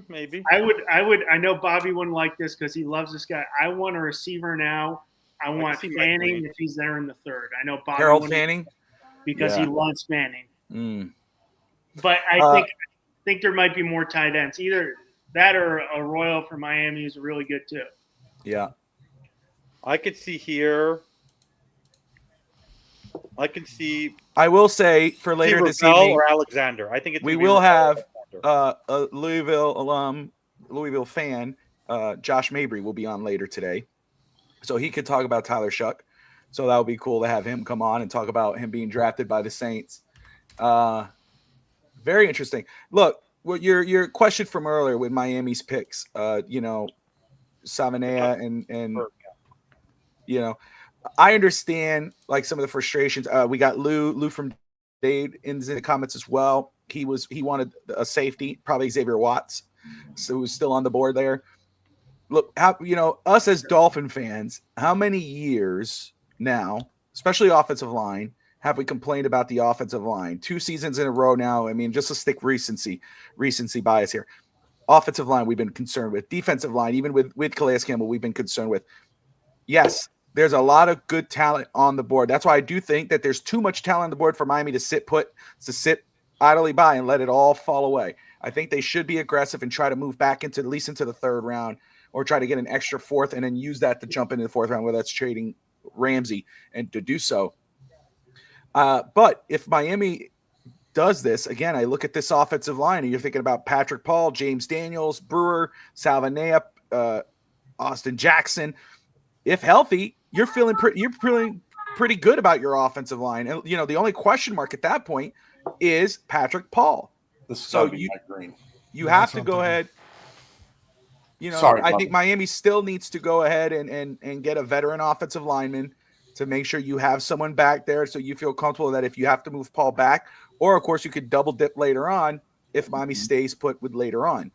Maybe. I would. I know Bobby wouldn't like this because he loves this guy. I want a receiver now. I want Fanning if he's there in the third. I know Bobby. Harold Fanning, because he loves Fanning. Mm. But I think there might be more tight ends. Either that or a Royal from Miami is really good too. Yeah. I could see here. I can see. I will say for later this evening, or Alexander. I think we will have a Louisville alum, Louisville fan, Josh Mabry will be on later today, so he could talk about Tyler Shuck. So that would be cool to have him come on and talk about him being drafted by the Saints. Very interesting. Look, what your question from earlier with Miami's picks, Savanea and I understand like some of the frustrations. We got Lou from Dade in the comments as well. He wanted a safety, probably Xavier Watts, so who's still on the board there. Look, how us as Dolphin fans, how many years now, especially offensive line, have we complained about the offensive line? 2 seasons in a row now. I mean, just to stick recency bias here. Offensive line, we've been concerned with. Defensive line, even with Calais Campbell, we've been concerned with. Yes, there's a lot of good talent on the board. That's why I do think that there's too much talent on the board for Miami to sit idly by and let it all fall away. I think they should be aggressive and try to move back at least into the third round, or try to get an extra fourth and then use that to jump into the fourth round, whether that's trading Ramsey and to do so. But if Miami does this, again, I look at this offensive line and you're thinking about Patrick Paul, James Daniels, Brewer, Salvanea, Austin Jackson. If healthy, you're feeling pretty good about your offensive line. And the only question mark at that point is Patrick Paul. So you have to go ahead. I think Miami still needs to go ahead and get a veteran offensive lineman to make sure you have someone back there so you feel comfortable that if you have to move Paul back, or of course you could double dip later on if Miami stays put with later on.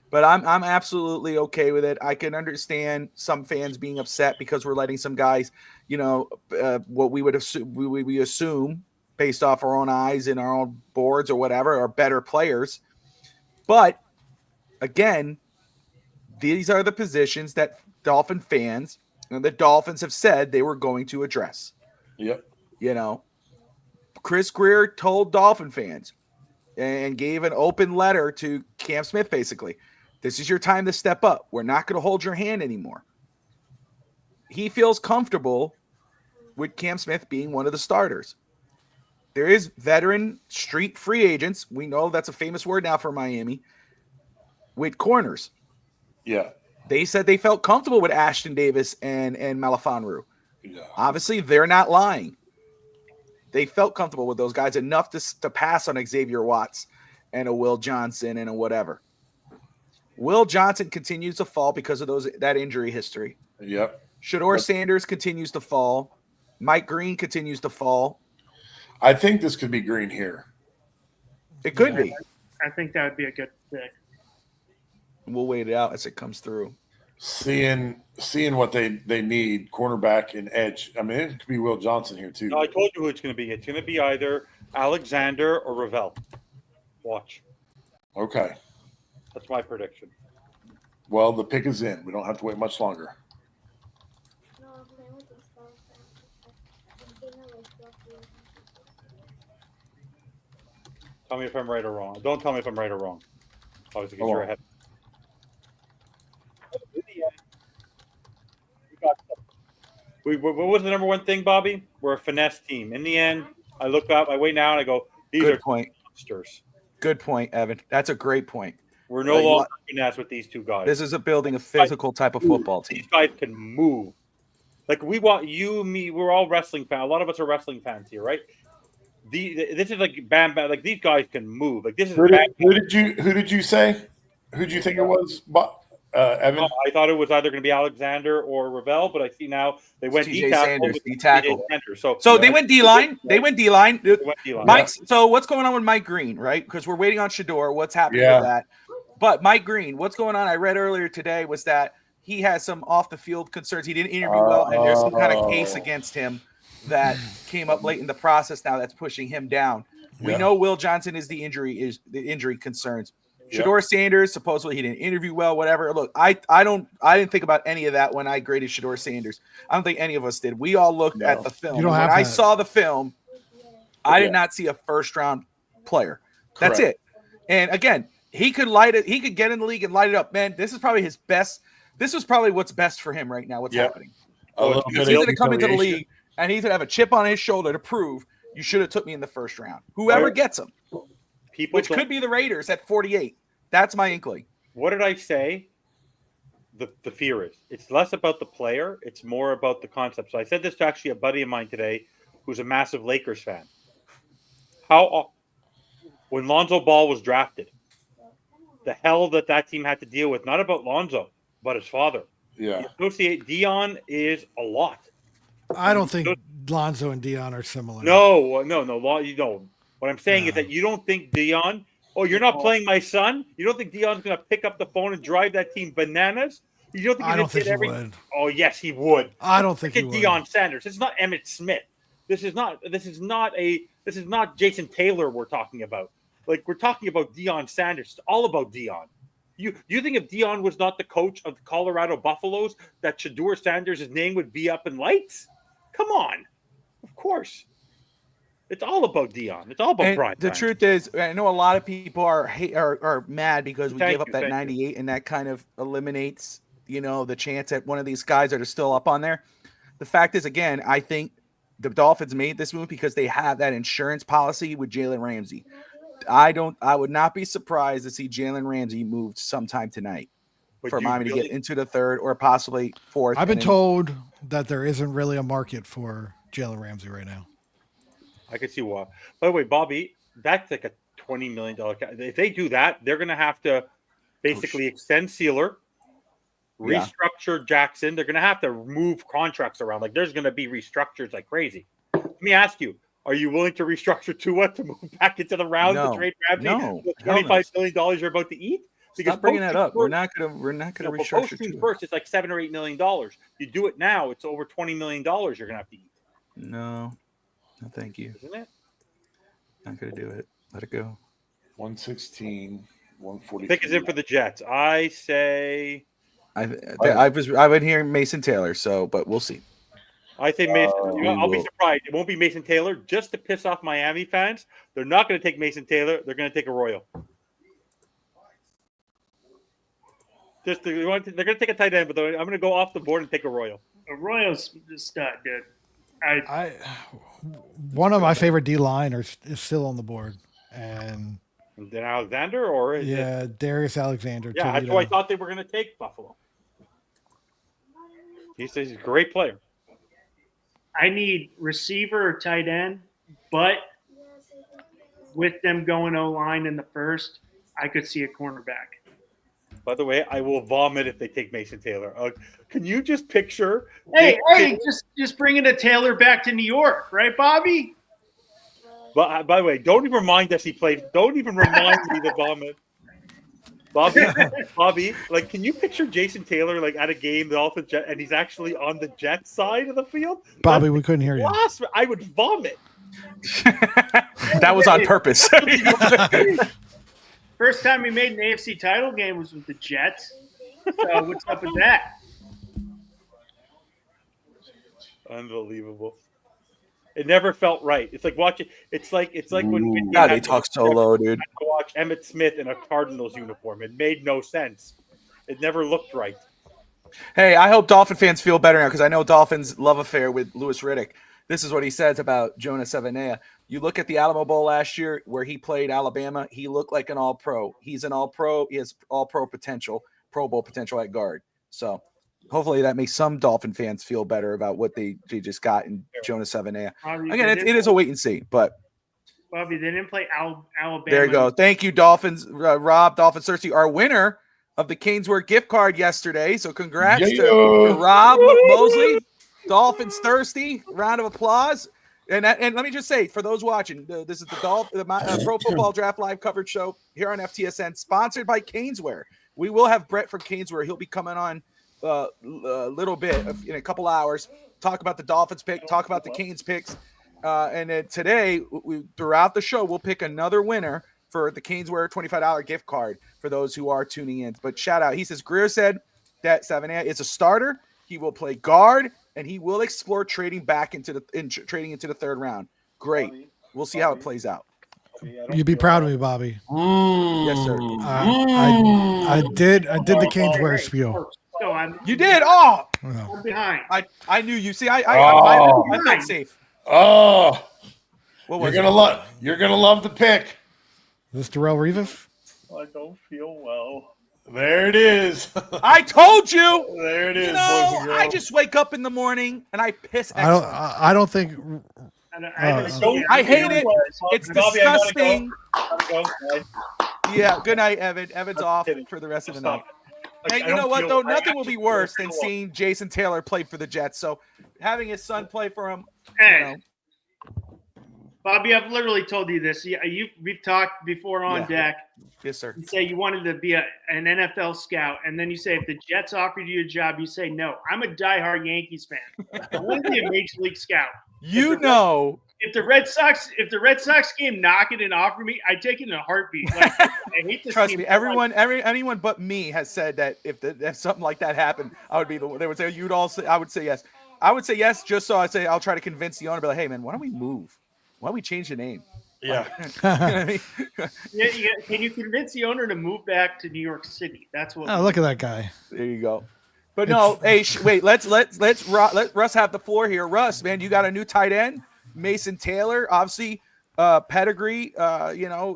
But I'm absolutely okay with it. I can understand some fans being upset because we're letting some guys, what we would assume we assume based off our own eyes and our own boards or whatever are better players. But again, these are the positions that Dolphin fans and the Dolphins have said they were going to address. Yep. Chris Grier told Dolphin fans and gave an open letter to Cam Smith, basically. This is your time to step up. We're not going to hold your hand anymore. He feels comfortable with Cam Smith being one of the starters. There is veteran street free agents. We know that's a famous word now for Miami with corners. Yeah. They said they felt comfortable with Ashton Davis and Malifonwu. Yeah. Obviously, they're not lying. They felt comfortable with those guys enough to pass on Xavier Watts and a Will Johnson and a whatever. Will Johnson continues to fall because of that injury history. Yep. Shador Sanders continues to fall. Mike Green continues to fall. I think this could be Green here. It could be. I think that would be a good pick. We'll wait it out as it comes through. Seeing what they need, cornerback and edge. I mean, it could be Will Johnson here too. No, I told you who it's going to be. It's going to be either Alexander or Ravel. Watch. Okay. That's my prediction. Well, the pick is in. We don't have to wait much longer. Tell me if I'm right or wrong. Don't tell me if I'm right or wrong. Obviously, because you're ahead. What was the number one thing, Bobby? We're a finesse team. In the end, I look up, I wait now, and I go, these Good are point. monsters. Good point, Evan. That's a great point. We're no longer finesse with these two guys. This is a building a physical type of football team. These guys can move. Like we want you, me. We're all wrestling fans. A lot of us are wrestling fans here, right? This is like Bam Bam. Like these guys can move. Like this is. Who did you say? Who did you think it was? Evan. Oh, I thought it was either going to be Alexander or Ravel, but I see now they went TJ Sanders, D tackle. So they went D line. They went D line. Mike. So what's going on with Mike Green, right? Because we're waiting on Shador. What's happening with that? But Mike Green, what's going on? I read earlier today was that he has some off the field concerns. He didn't interview well, and there's some kind of case against him that came up late in the process. Now that's pushing him down. Yeah. We know Will Johnson is the injury concerns. Shador Sanders, supposedly he didn't interview well, whatever. Look, I didn't think about any of that when I graded Shador Sanders. I don't think any of us did. We all looked at the film. When I saw the film, I did not see a first round player. That's it. And again, he could light it. He could get in the league and light it up. Man, this is probably his best. This is probably what's best for him right now. What's happening? He's going to come into the league and he's going to have a chip on his shoulder to prove you should have took me in the first round. Whoever gets him. Which could be the Raiders at 48. That's my inkling. What did I say? The fear is. It's less about the player. It's more about the concept. So I said this to actually a buddy of mine today who's a massive Lakers fan. When Lonzo Ball was drafted, the hell that team had to deal with, not about Lonzo, but his father. Yeah. Associate Dion is a lot. I don't think Lonzo and Dion are similar. No. You don't. What I'm saying is that you don't think Dion, you're not playing my son? You don't think Dion's going to pick up the phone and drive that team bananas? You don't think I don't think he would. Oh, yes, he would. I don't think he would. Deion Sanders. It's not Emmitt Smith. This is not Jason Taylor we're talking about. Like, we're talking about Deion Sanders. It's all about Deion. You think if Deion was not the coach of the Colorado Buffaloes, that Shador Sanders' name would be up in lights? Come on. Of course. It's all about Deion. It's all about Brian. The truth is, I know a lot of people are mad because we gave up that 98, and that kind of eliminates, the chance that one of these guys that are still up on there. The fact is, again, I think the Dolphins made this move because they have that insurance policy with Jalen Ramsey. I would not be surprised to see Jalen Ramsey moved sometime tonight for Miami to get into the third or possibly fourth. I've been told that there isn't really a market for Jalen Ramsey right now. I can see why. By the way, Bobby, that's like a $20 million. If they do that, they're going to have to basically extend Sealer, restructure Jackson. They're going to have to move contracts around. Like, there's going to be restructures like crazy. Let me ask you, are you willing to restructure Tua to move back into the round to trade Ramsey? No. The $25 million you're about to eat? Because stop bringing that up. We're not going to restructure Tua. First, it's like $7 or $8 million. You do it now, it's over $20 million you're going to have to eat. No, thank you. Isn't it? Not going to do it. Let it go. 116, 140. Pick is in for the Jets. I say. I've been hearing Mason Taylor, but we'll see. I think Mason. I'll be surprised. It won't be Mason Taylor just to piss off Miami fans. They're not going to take Mason Taylor. They're going to take Arroyo. They're going to take a tight end, but I'm going to go off the board and take Arroyo. Arroyo's a stud, dude. One of my favorite D liners is still on the board, and then Alexander or Darius Alexander. Yeah, that's why I thought they were going to take Buffalo. He's a great player. I need receiver or tight end, but with them going O-line in the first, I could see a cornerback. By the way, I will vomit if they take Mason Taylor. Can you just picture? Hey, just bringing a Taylor back to New York, right, Bobby? But by the way, don't even remind us he played. Don't even remind me to vomit. Bobby, like, can you picture Jason Taylor like at a game, the Dolphins, and he's actually on the Jets side of the field? Bobby, we couldn't hear you. I would vomit. That was on purpose. First time we made an AFC title game was with the Jets. So what's up with that? Unbelievable. It never felt right. It's like watching. It's like when they talk so low, dude. To watch Emmitt Smith in a Cardinals uniform. It made no sense. It never looked right. Hey, I hope Dolphin fans feel better now because I know Dolphins' love affair with Louis Riddick This is what he says about Jonah Savanea. You look at the Alamo Bowl last year where he played Alabama. He looked like an all-pro. He's an all-pro. He has all-pro potential, Pro Bowl potential at guard. So hopefully that makes some Dolphin fans feel better about what they just got in Jonah Savanea. Again, it is a wait and see, but Bobby, they didn't play Alabama. there you go. Thank you, Dolphins. Rob, Dolphin Cersei, our winner of the Caneswear gift card yesterday. So congrats to Rob Mosley. Dolphins thirsty. Round of applause. And let me just say, for those watching, this is the Pro Football Draft Live coverage show here on FTSN, sponsored by Caneswear. We will have Brett from Caneswear. He'll be coming on a little bit in a couple hours. Talk about the Dolphins pick. Talk about the Canes picks. And then today, throughout the show, we'll pick another winner for the Caneswear $25 gift card for those who are tuning in. But shout out. He says, Grier said that Savanea is a starter. He will play guard, and he will explore trading back into the third round. Great. We'll see how it plays out. You'd be proud of me, Bobby. Yes, sir. I did the Caneswear spiel. So You did? Oh, I'm behind. I knew you. See, I felt safe. Oh, What you're was gonna love. You're gonna love the pick. Is this Darrell Revis? I don't feel well. There it is. I told you. There it is. You boys know, and girls. I just wake up in the morning and I piss. I don't think. I hate it. It's disgusting. Yeah. Good night, Evan. Evan's off for the rest of the night. Hey, you know what though? Nothing will be worse than seeing Jason Taylor play for the Jets. So having his son play for him. Hey, Bobby, I've literally told you this. We've talked before on deck. Yes, sir. You say you wanted to be an NFL scout, and then you say if the Jets offered you a job, you say no. I'm a diehard Yankees fan. I want to be a major league scout. If the Red Sox came knocking and offered me, I'd take it in a heartbeat. Like, I hate this. Trust me, anyone but me has said that if something like that happened, I would be the one. They would say you'd all say. I would say yes. I would say yes, just so I say I'll try to convince the owner. Be like, hey man, why don't we move? Why don't we change the name? Yeah. You know what I mean? Yeah. Can you convince the owner to move back to New York City? That's what. Oh, look at that guy. There you go. But no, hey, wait. Let Russ have the floor here. Russ, man, you got a new tight end, Mason Taylor. Obviously, pedigree.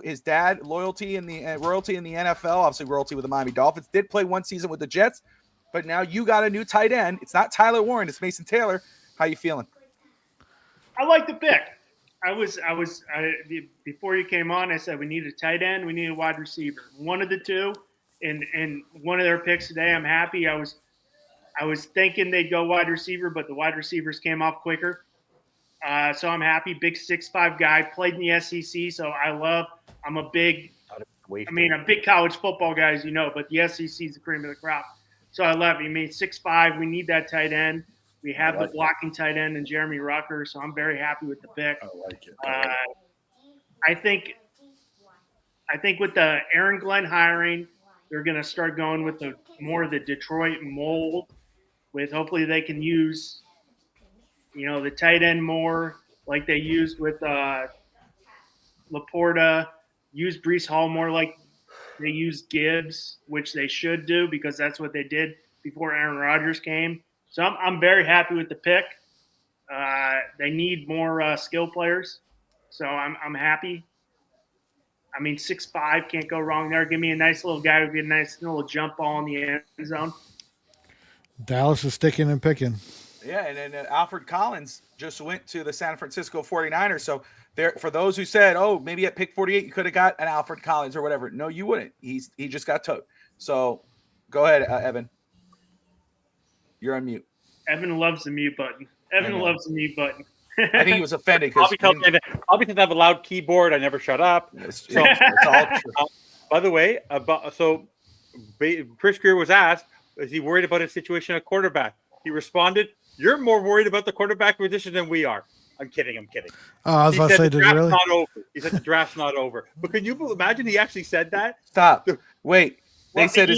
His dad, royalty in the NFL. Obviously, royalty with the Miami Dolphins. Did play one season with the Jets, but now you got a new tight end. It's not Tyler Warren. It's Mason Taylor. How you feeling? I like the pick. Before you came on, I said we need a tight end, we need a wide receiver. One of the two, and one of their picks today. I'm happy. I was thinking they'd go wide receiver, but the wide receivers came off quicker. So I'm happy. Big 6'5" guy, played in the SEC. So I'm a big college football guy, as you know, but the SEC is the cream of the crop. So I love it. 6'5", we need that tight end. We have the blocking tight end and Jeremy Rucker, so I'm very happy with the pick. I like it. I think with the Aaron Glenn hiring, they're going to start going with more of the Detroit mold. With hopefully they can use, the tight end more like they used with Laporta. Use Breece Hall more like they used Gibbs, which they should do because that's what they did before Aaron Rodgers came. So I'm very happy with the pick. They need more skill players, so I'm happy. 6'5" can't go wrong there. Give me a nice little guy who get a nice little jump ball in the end zone. Dallas is sticking and picking. Yeah, and then Alfred Collins just went to the San Francisco 49ers. So there, for those who said, oh, maybe at pick 48 you could have got an Alfred Collins or whatever. No, you wouldn't. He just got towed. So go ahead, Evan. You're on mute. Evan loves the mute button. I think he was offended because Bobby says I have a loud keyboard. I never shut up. It's all true. By the way, Chris Grier was asked, is he worried about his situation at quarterback? He responded, "You're more worried about the quarterback position than we are." I'm kidding. Oh, I was about to say, did really? Not over. He said the draft's not over. But can you imagine he actually said that? Stop. Wait. They said,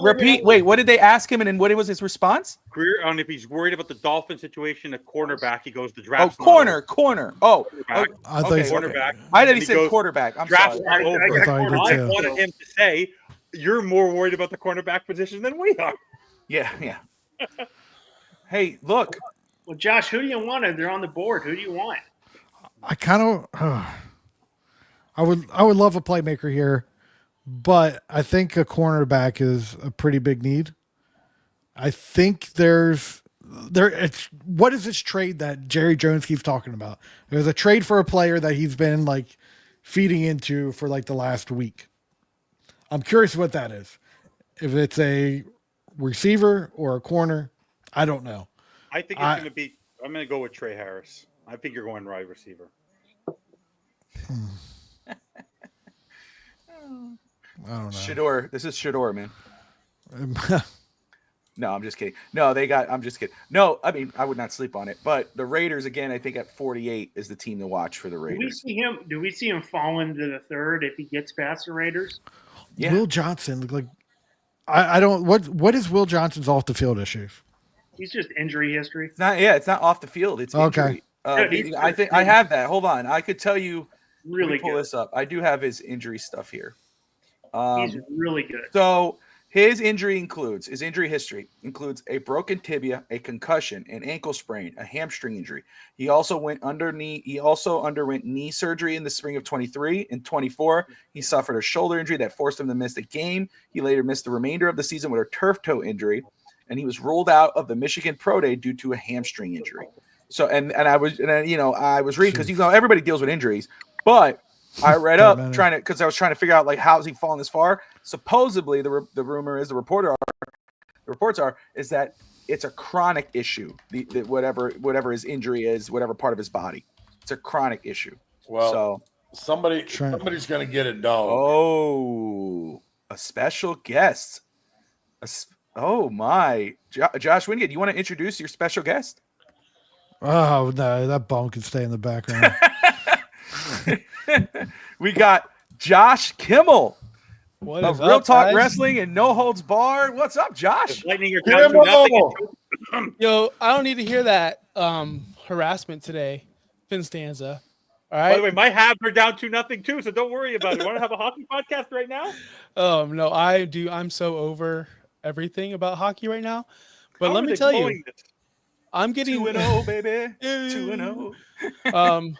repeat. Wait, what did they ask him? And then what was his response? Grier, on if he's worried about the Dolphin situation at cornerback, he goes, the draft's corner. Oh, quarterback. I thought cornerback. I thought he said quarterback. I'm draft's sorry. not over. I wanted him to say, you're more worried about the cornerback position than we are. Yeah. Hey, look, Well, Josh, who do you want if they're on the board? Who do you want? I kind of, I would love a playmaker here, but I think a cornerback is a pretty big need. I think it's what is this trade that Jerry Jones keeps talking about? There's a trade for a player that he's been like feeding into for like the last week. I'm curious what that is. If it's a receiver or a corner, I don't know. I think it's going to be. I'm going to go with Trey Harris. I think you're going wide receiver. I don't know. Shador. This is Shador, man. No, I'm just kidding. I'm just kidding. No, I mean, I would not sleep on it. But the Raiders, again, I think at 48 is the team to watch for the Raiders. Do we see him falling to the third if he gets past the Raiders? Yeah. Will Johnson look like I don't what is Will Johnson's off the field issues? He's just injury history. It's not off the field. It's injury. I think I have that. Hold on. I could tell you. Really pull good. this up. I do have his injury stuff here. He's really good. So his injury history includes a broken tibia, a concussion, an ankle sprain, a hamstring injury. He also underwent knee surgery in the spring of 23 and 24. He suffered a shoulder injury that forced him to miss the game. He later missed the remainder of the season with a turf toe injury, and he was ruled out of the Michigan Pro Day due to a hamstring injury. So I was reading because everybody deals with injuries, but I read up because I was trying to figure out like how is he fallen this far. Supposedly the rumor is the reports are that it's a chronic issue. Whatever his injury is, whatever part of his body, it's a chronic issue. Well, so somebody's going to get it, dog. Oh, a special guest. Oh my, Josh Wingate, do you want to introduce your special guest? Oh no, that bum can stay in the background. We got Josh Kimmel of Real Talk guys? Wrestling and No Holds Barred. What's up, Josh? Lightning your down to nothing. Yo, I don't need to hear that harassment today, FinStanza. All right. By the way, my Habs are down 2-0 too, so don't worry about it. Want to have a hockey podcast right now? No, I do. I'm so over everything about hockey right now. But How let are me they tell you, blowing this? I'm getting 2-0, baby. 2-0.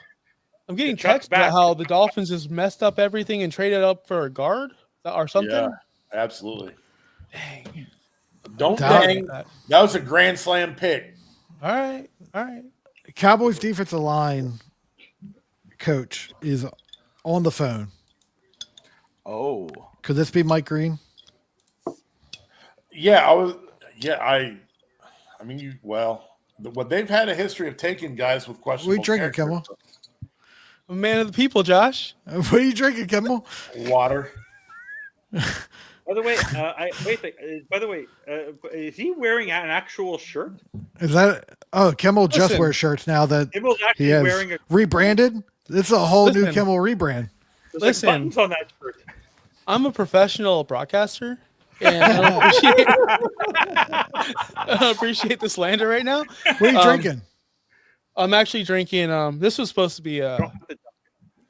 I'm getting Chuck's texts about back. how the Dolphins just messed up everything and traded up for a guard or something. Yeah, absolutely. Dang. Don't Dang. dang. That was a grand slam pick. All right. Cowboys defensive line coach is on the phone. Oh, Could this be Mike Green? Yeah, I mean, what they've had a history of taking guys with questionable. What are you drinking, character. Kimmel? A man of the people, Josh. What are you drinking, Kimmel? Water. By the way, is he wearing an actual shirt? Is that Kimmel just Listen. wears shirts now that Kimmel's he actually has wearing a rebranded? This is a whole new Listen. Kimmel rebrand. there's Listen. like buttons on that shirt. I'm a professional broadcaster, and I don't appreciate the slander right now. What are you drinking? I'm actually drinking. This was supposed to be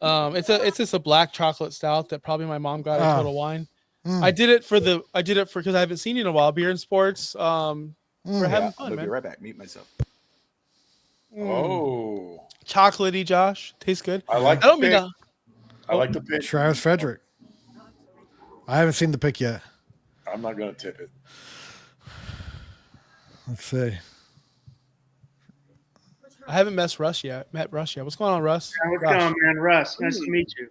it's just a black chocolate stout that probably my mom got at Total Wine. I did it because I haven't seen you in a while. Beer and sports. We're having fun, I'll man. be right back. Mute myself. Oh, Chocolatey, Josh. Tastes good. I like. I don't mean the to. pick. I like the pick. Travis Frederick. I haven't seen the pick yet. I'm not going to tip it. Let's see. I haven't met Russ yet. What's going on, Russ? What's Josh, going, man? Russ, nice to meet you.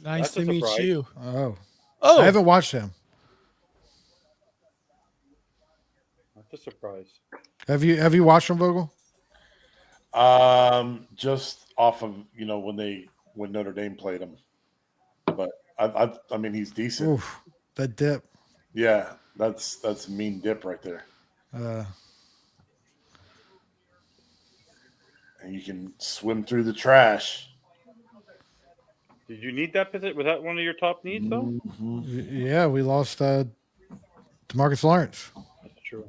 nice That's to a meet surprise. you. Oh, Oh, I haven't watched him. That's a surprise. Have you watched him, Vogel? Just off of when Notre Dame played him, but I mean he's decent. Oof, that dip. Yeah, that's a mean dip right there, and you can swim through the trash. Did you need that position? Was that one of your top needs, though? Yeah, we lost DeMarcus Lawrence. That's true.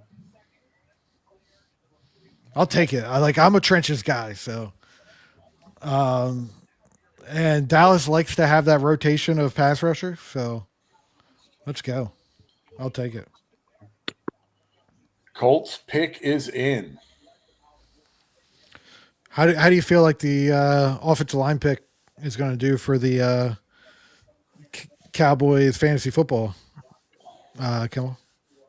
I'll take it. I'm a trenches guy, so. And Dallas likes to have that rotation of pass rushers, so let's go. I'll take it. Colts pick is in. How do you feel like the offensive line pick is going to do for the Cowboys fantasy football? Kimmel?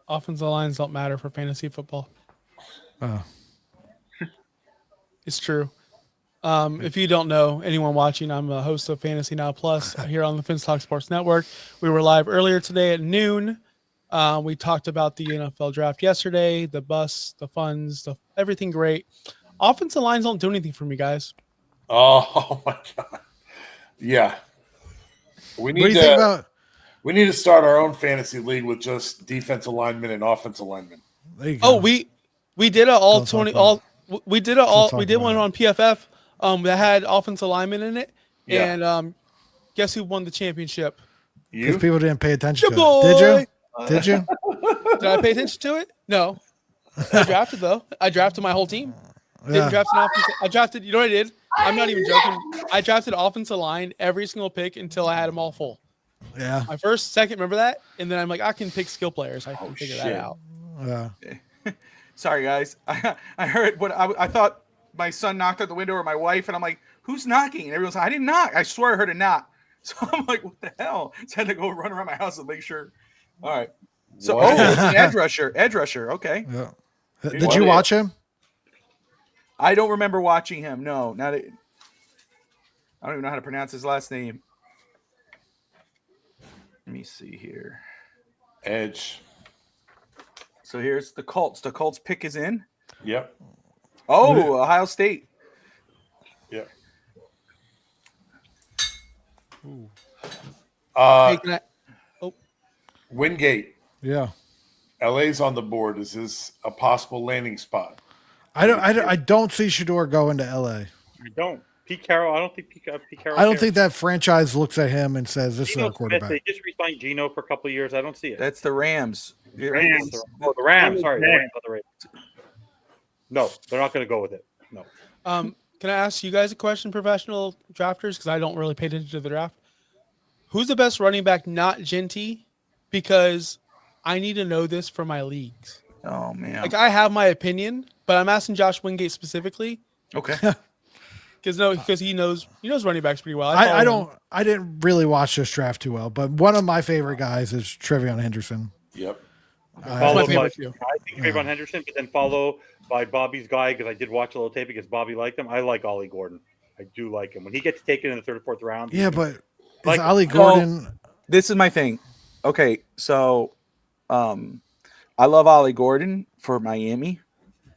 Offensive lines don't matter for fantasy football. Oh. It's true. If you don't know, anyone watching, I'm a host of Fantasy Now Plus here on the FinStanza Sports Network. We were live earlier today at noon. We talked about the NFL draft yesterday, the busts, the funds, everything great. Offensive lines don't do anything for me, guys. Oh my God. Yeah. What do you think about? We need to start our own fantasy league with just defensive linemen and offensive linemen. There you go. Oh, we did a all 20 all we did a all we did one on PFF that had offensive linemen in it, Yeah. and guess who won the championship? Because You? people didn't pay attention Your to boy! it. Did you? Did I pay attention to it? No. I drafted though. I drafted my whole team. Didn't Yeah. draft an offensive. I drafted. You know what I did? I'm not even joking. I drafted offensive line every single pick until I had them all full. Yeah. My first, second, remember that? And then I'm like, I can pick skill players. I can figure shit. that out. Yeah. Sorry, guys. I heard what I thought my son knocked at the window or my wife, and I'm like, who's knocking? And everyone's like, I didn't knock. I swear I heard a knock. So I'm like, what the hell? So I had to go run around my house and make sure. All right. So, Whoa. it's an edge rusher. Edge rusher. Okay. Yeah. Did you watch him? I don't remember watching him. No, not. I don't even know how to pronounce his last name. Let me see here. Edge. So here's the Colts. The Colts pick is in. Yep. Oh, Ohio State. Yep. Hey, can I, Wingate. Yeah. LA's on the board. Is this a possible landing spot? I don't see Shador going to LA. I don't. Pete Carroll. I don't think Pete Carroll. I don't cares. think that franchise looks at him and says, "This is Geno our quarterback." Smith, they just re-signed Geno for a couple of years. I don't see it. That's the Rams. Rams. Oh, the Rams. Sorry, the Yeah. Rams, not the Ravens. No, they're not going to go with it. No. can I ask you guys a question, professional drafters? Because I don't really pay attention to the draft. Who's the best running back, not Genty? Because I need to know this for my leagues. Oh man. Like, I have my opinion, but I'm asking Josh Wingate specifically Okay. because he knows running backs pretty well. I didn't really watch this draft too well, but one of my favorite guys is Trevion Henderson. Yep. That's my Followed by, favorite too. I think Trayvon Henderson, but then follow by Bobby's guy because I did watch a little tape because Bobby liked him. I like Ollie Gordon. I do like him when he gets taken in the third or fourth round. Yeah, but Like- is Ollie Gordon? This is my thing. Okay, so I love Ollie Gordon for Miami.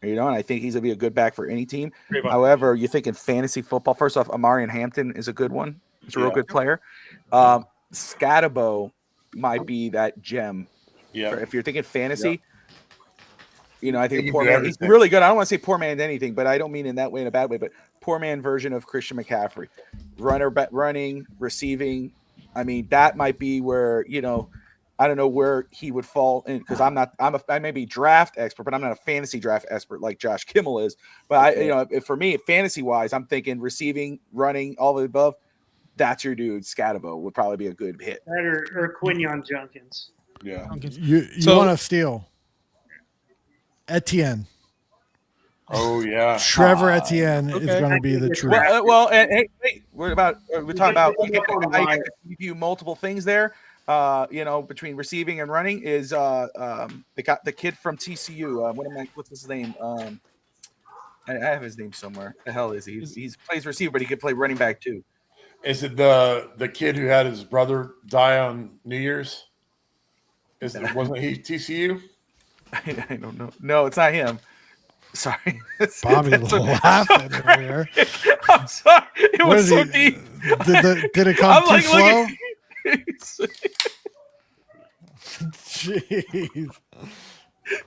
And I think he's gonna be a good back for any team. Trayvon. However, you're thinking fantasy football. First off, Amarian Hampton is a good one. He's a real Yeah. good player. Scatabo might be that gem. Yeah. If you're thinking fantasy, I He think can poor do man, he's everything. really good. I don't want to say poor man's anything, but I don't mean in that way, in a bad way, but poor man version of Christian McCaffrey. Running, receiving. I mean, that might be where, I don't know where he would fall in because I may be draft expert, but I'm not a fantasy draft expert like Josh Kimmel is. But for me, fantasy wise, I'm thinking receiving, running, all of the above. That's your dude. Scatabo would probably be a good hit. That or Quinion Junkins. Yeah. You So- want to steal Etienne? Oh yeah. Trevor Etienne is okay. going to be the true. And hey, we're talking about I give you multiple things there. Between receiving and running is the kid from TCU. What's his name? I have his name somewhere. The hell is he? He plays receiver, but he could play running back too. Is it the kid who had his brother die on New Year's? Wasn't he TCU? I don't know. No, it's not him. Sorry, Bobby laughing over here. I'm sorry. It What was is so he- deep. Did it come I'm too like, slow? Jeez.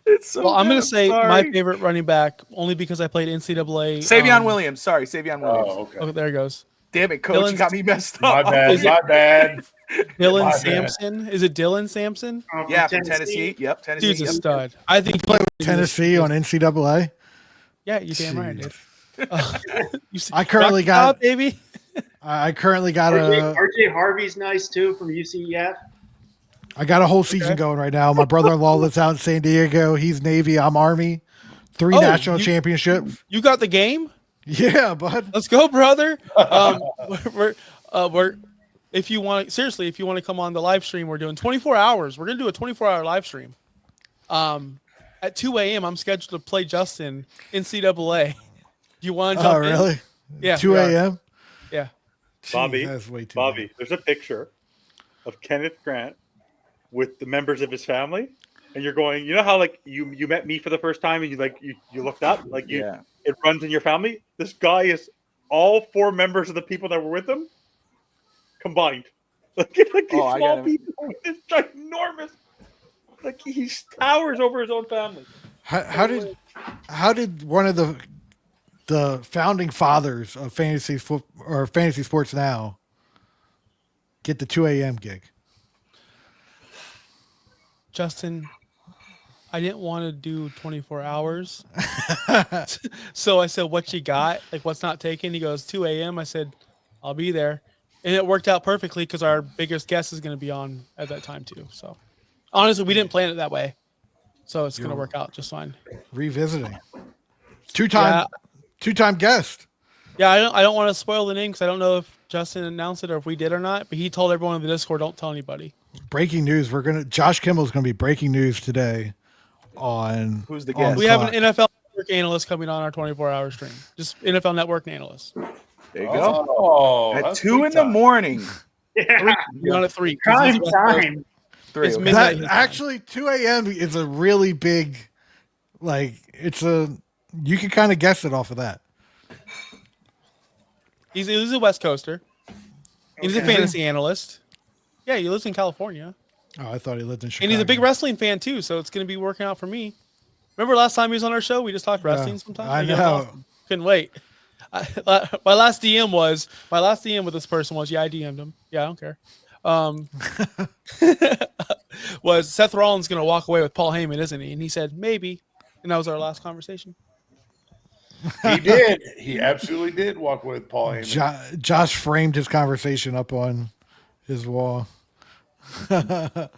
It's so Well, I'm going good. to say Sorry. my favorite running back only because I played NCAA. Savion Williams. Sorry, Savion Williams. Oh, okay. Oh, there it goes. Damn it, coach, you Dylan's- got me messed My up. bad. My bad. Dylan My bad. Sampson. Is it Dylan Sampson? Yeah, from Tennessee. Yep, Tennessee. Dude's a Yep. stud. I think Tennessee on NCAA. Yeah, you damn right, dude. You see- I currently Rock got- Top, baby. I currently got RJ Harvey's nice too from UCF. I got a whole season going right now. My brother-in-law lives out in San Diego. He's Navy. I'm Army. 3 Oh, national you- championships. You got the game? Yeah, bud. Let's go, brother. We're if you want to come on the live stream, we're doing 24 hours. We're gonna do a 24-hour live stream. At 2 a.m. I'm scheduled to play Justin NCAA. Do you want to jump in? Really? Yeah. 2 we are. a.m. Yeah. Bobby, That's way too Bobby, late. there's a picture of Kenneth Grant with the members of his family, and you're going. You know how like you met me for the first time, and you looked up like it runs in your family. This guy is all 4 members of the people that were with him combined. Like these small people with this ginormous. Like he towers over his own family. How did one of the founding fathers of fantasy sports now get the 2 a.m. gig? Justin, I didn't want to do 24 hours. So I said, what you got? Like, what's not taken? He goes, 2 a.m. I said, I'll be there. And it worked out perfectly because our biggest guest is going to be on at that time, too. So, honestly, we didn't plan it that way. So, it's going to work out just fine. Revisiting. Two-time guest. Yeah, I don't want to spoil the name because I don't know if Justin announced it or if we did or not. But he told everyone in the Discord, don't tell anybody. Breaking news. Josh Kimmel's going to be breaking news today on Who's the guest? We have an NFL Network analyst coming on our 24-hour stream. Just NFL Network analyst. There you go. Oh, At that's 2 big in the time. morning. Yeah. You're on at 3. Prime time. 3. It's okay. midnight. Actually, 2 a.m. is a really big, you can kind of guess it off of that. He's a West Coaster. He's a fantasy analyst. Yeah, he lives in California. Oh, I thought he lived in Chicago. And he's a big wrestling fan, too, so it's going to be working out for me. Remember last time he was on our show? We just talked wrestling sometime? I Yeah, know. awesome. Couldn't wait. My last DM with this person was, I DM'd him. Yeah, I don't care. Was Seth Rollins going to walk away with Paul Heyman, isn't he? And he said, maybe. And that was our last conversation. He did. He absolutely did walk away with Paul Heyman. Josh framed his conversation up on his wall. So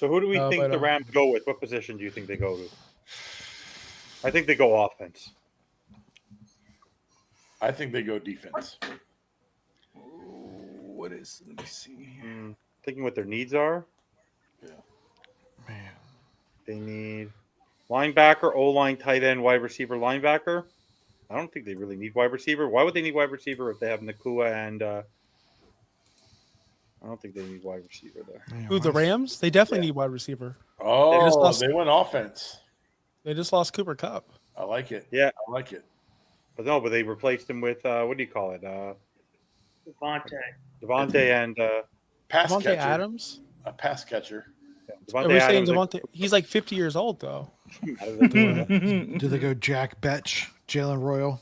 who do we think the Rams go with? What position do you think they go to? I think they go offense. I think they go defense. Let me see. Thinking what their needs are. Yeah. Man. They need linebacker, O-line, tight end, wide receiver, linebacker. I don't think they really need wide receiver. Why would they need wide receiver if they have Nakua and I don't think they need wide receiver there. Who, the Rams? They definitely need wide receiver. Oh, they went offense. They just lost Cooper Kupp. I like it. Yeah. I like it. But they replaced him with what do you call it? Devontae. And Pass Devontae catcher. Adams? A pass catcher. Are we saying Devontae? He's like 50 years old, though. Do they go Jack Betch, Jalen Royal?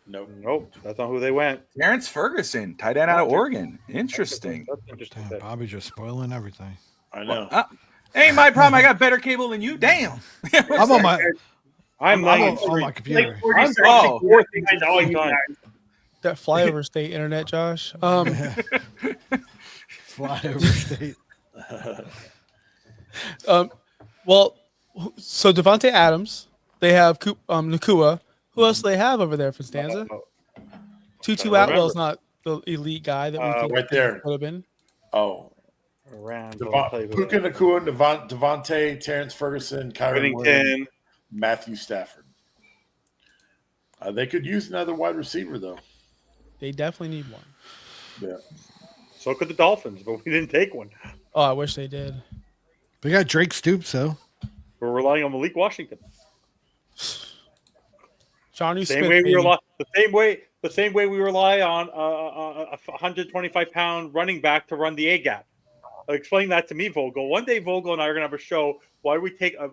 Nope, that's not who they went. Terrence Ferguson, tight end out of Oregon. Interesting. That's interesting. Damn, Bobby's just spoiling everything. I know. Ain't my problem. I got better cable than you. Damn. I'm on my I'm on my computer. Like 40 seconds. Oh. Fourth behind all you guys. That flyover state internet, Josh. Flyover state. Well, so Devontae Adams, they have Nakua. Who else do they have over there for Stanza? Tutu Atwell's not the elite guy that we think right there. could have been. Oh. Puka Nakua, Devontae, Terrence Ferguson, Kyron Williams, Whittington, Matthew Stafford. They could use another wide receiver, though. They definitely need one. Yeah. So could the Dolphins, but we didn't take one. Oh, I wish they did. They got Drake Stoops, though. We're relying on Malik Washington. Johnny The Smith. same way we rely on a 125-pound running back to run the A gap. Explain that to me, Vogel. One day, Vogel and I are going to have a show. Why we take a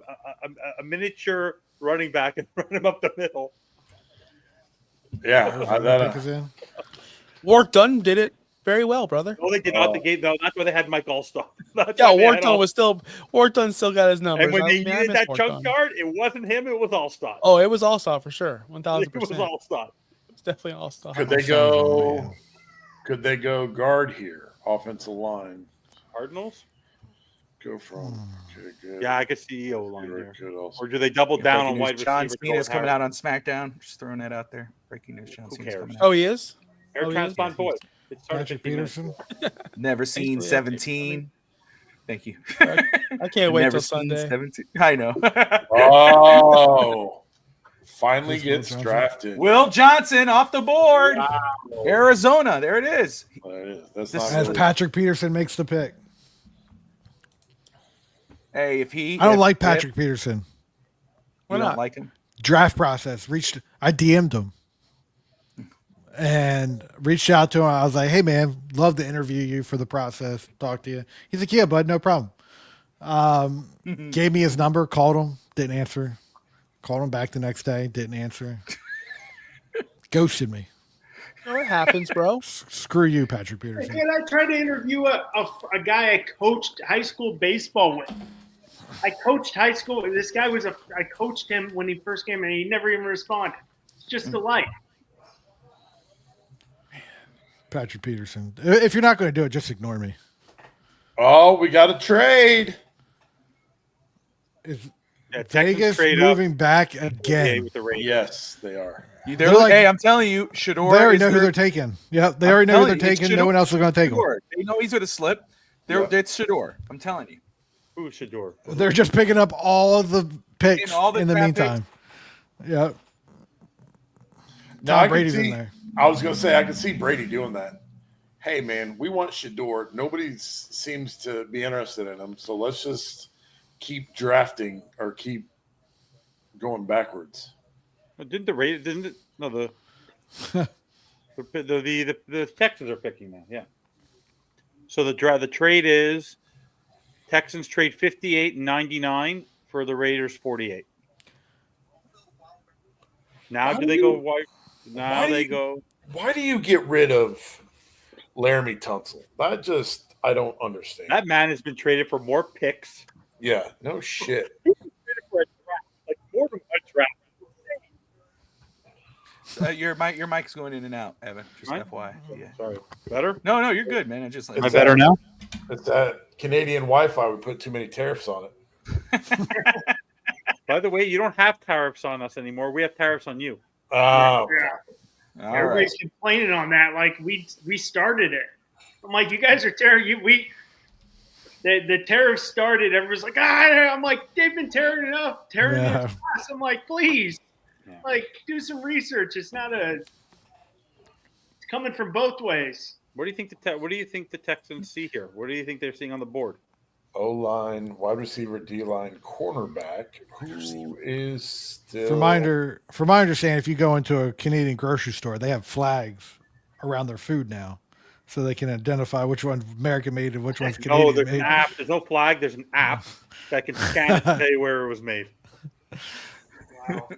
miniature running back and run him up the middle? Yeah. Wark Dunn did it very well, brother. No, they did not. The game, though. That's why they had Mike Allstott. Yeah, Wark Dunn still got his numbers. And when they I needed miss that Wark chunk Dunn. yard, it wasn't him. It was Allstott. Oh, it was Allstott for sure. 1,000%. It was Allstott. It's definitely Allstott. Could they go guard here? Offensive line. Cardinals? Go from. Okay, good. Yeah, I could see O line Very there. good also. Or do they double down Breaking on news, wide John receiver? Cena is coming out on SmackDown. Just throwing that out there. Breaking news. John Who Cena's cares? coming out. Oh, he is. Hair Oh, he is? transplant boy. It started Patrick 15 minutes Peterson. ago. Never seen Thanks for the update. 17. Thank you. I can't wait Never till seen Sunday. 17. I know. Oh, finally Who's Will gets Johnson? drafted. Will Johnson off the board. Arizona. There it is. That's This not is As really- Patrick Peterson makes the pick. Hey, if he. I don't if- like Patrick Peterson. Why You don't not? like him? Draft process. I DM'd him and reached out to him. I was like, "Hey man, love to interview you for the process. Talk to you." He's like, "Yeah, bud, no problem." Gave me his number, called him, didn't answer. Called him back the next day, didn't answer. Ghosted me. Oh, it happens, bro. Screw you, Patrick Peterson. Again, I tried to interview a guy I coached high school baseball with. I coached high school. This guy I coached him when he first came in, and he never even responded. It's just a life. Patrick Peterson. If you're not going to do it, just ignore me. Oh, we got a trade. Is Yeah, Texans Vegas trade moving back up again? with the Raiders. Yes, they are. They're like- hey, I'm telling you, Shador. They already is know who their- they're taking. Yeah, they I'm already know who telling they're you, it's taking. No one else is going to take them. Shador. They know he's going to slip. It's Shador. I'm telling you. Who's Shador? They're just picking up all of the picks In all the in the draft meantime. Yeah. Now, Tom I can Brady's in see. there. I was going to say I can see Brady doing that. Hey man, we want Shador. Nobody seems to be interested in him, so let's just keep drafting or keep going backwards. Didn't the Raiders? Didn't it? No, the Texans are picking now. Yeah. So the trade is Texans trade 58 and 99 for the Raiders 48. Now How do do they you- go wide? Now why do they you- go. Why do you get rid of Laramie Tunsil? I don't understand. That man has been traded for more picks. Yeah, no shit. For a draft, like more than one draft. Your mic's going in and out, Evan. Just Mine? FYI. Yeah. Sorry, better. No, you're good, man. I just Am I better now? It's that Canadian Wi-Fi. We put too many tariffs on it. By the way, you don't have tariffs on us anymore. We have tariffs on you. Oh, Yeah. All Everybody's right. complaining on that. Like we started it. I'm like, you guys are tearing. The tariffs started. Everyone's like, I'm like, they've been tearing Yeah. it up. I'm like, please, Yeah. like, do some research. It's coming from both ways. What do you think the Texans see here? What do you think they're seeing on the board? O-line, wide receiver, D-line, cornerback. Who is still? For my understanding, if you go into a Canadian grocery store, they have flags around their food now, so they can identify which one's American made and which one's No, Canadian there's made. an app. There's no flag. There's an app that can scan it and tell you where it was made. Wow.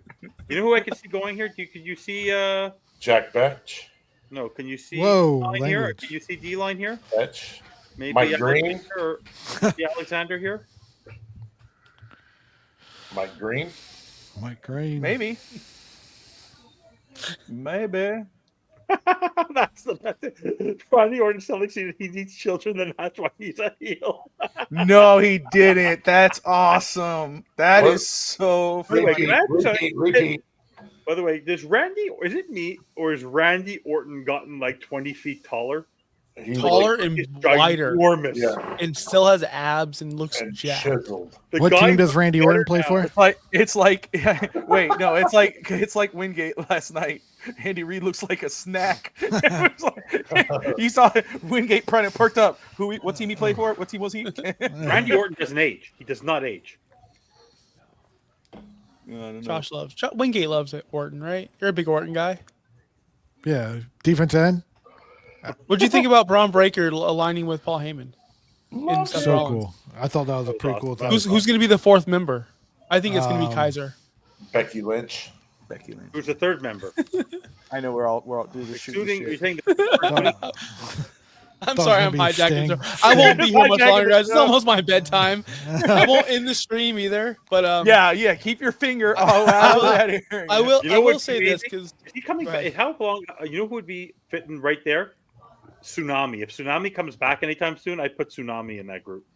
You know who I can see going here? Can you see? Jack Betch. No. Can you see? Whoa, D-line here? language. Can you see D line here? Betch. Maybe Mike Green? Alexander or see Alexander here. Mike Green. Mike Green. Maybe. That's the best. Ronnie Orton selling he needs children, and that's why he's a heel. No, he didn't. That's awesome. That What? is so By the way, freaking. can I- Ricky. By the way, is it Randy Orton gotten like 20 feet taller? He Taller was- and He's wider, ginormous. Yeah, and still has abs and looks and jacked. chiseled. The What guy team does Randy better Orton play now. for? It's like wait, no, it's like Wingate last night. Andy Reid looks like a snack. It was like- you saw Wingate perked up. What team he played for? What team was he? Randy Orton doesn't age. He does not age. Josh loves. Wingate loves it. Orton, right? You're a big Orton guy. Yeah, defense end. What'd you think about Braun Breaker aligning with Paul Heyman? In Seth So Rollins? cool. I thought that was a pretty cool thing. Who's going to be the fourth member? I think it's going to be Um, Kaiser. Becky Lynch. Becky Lynch. Who's the third member? I know we're all doing the Shooting, you're shit. saying I'm thought sorry, it I'm was gonna be hijacking. Sting. the- I won't be here much Hijacking longer, the guys. It's show. almost my bedtime. I won't end the stream either. But Yeah. Keep your finger out of that area. I will. You know I will what's say this amazing? because is he coming Go back? ahead. How long? You know who would be fitting right there? Tsunami. If Tsunami comes back anytime soon, I'd put Tsunami in that group.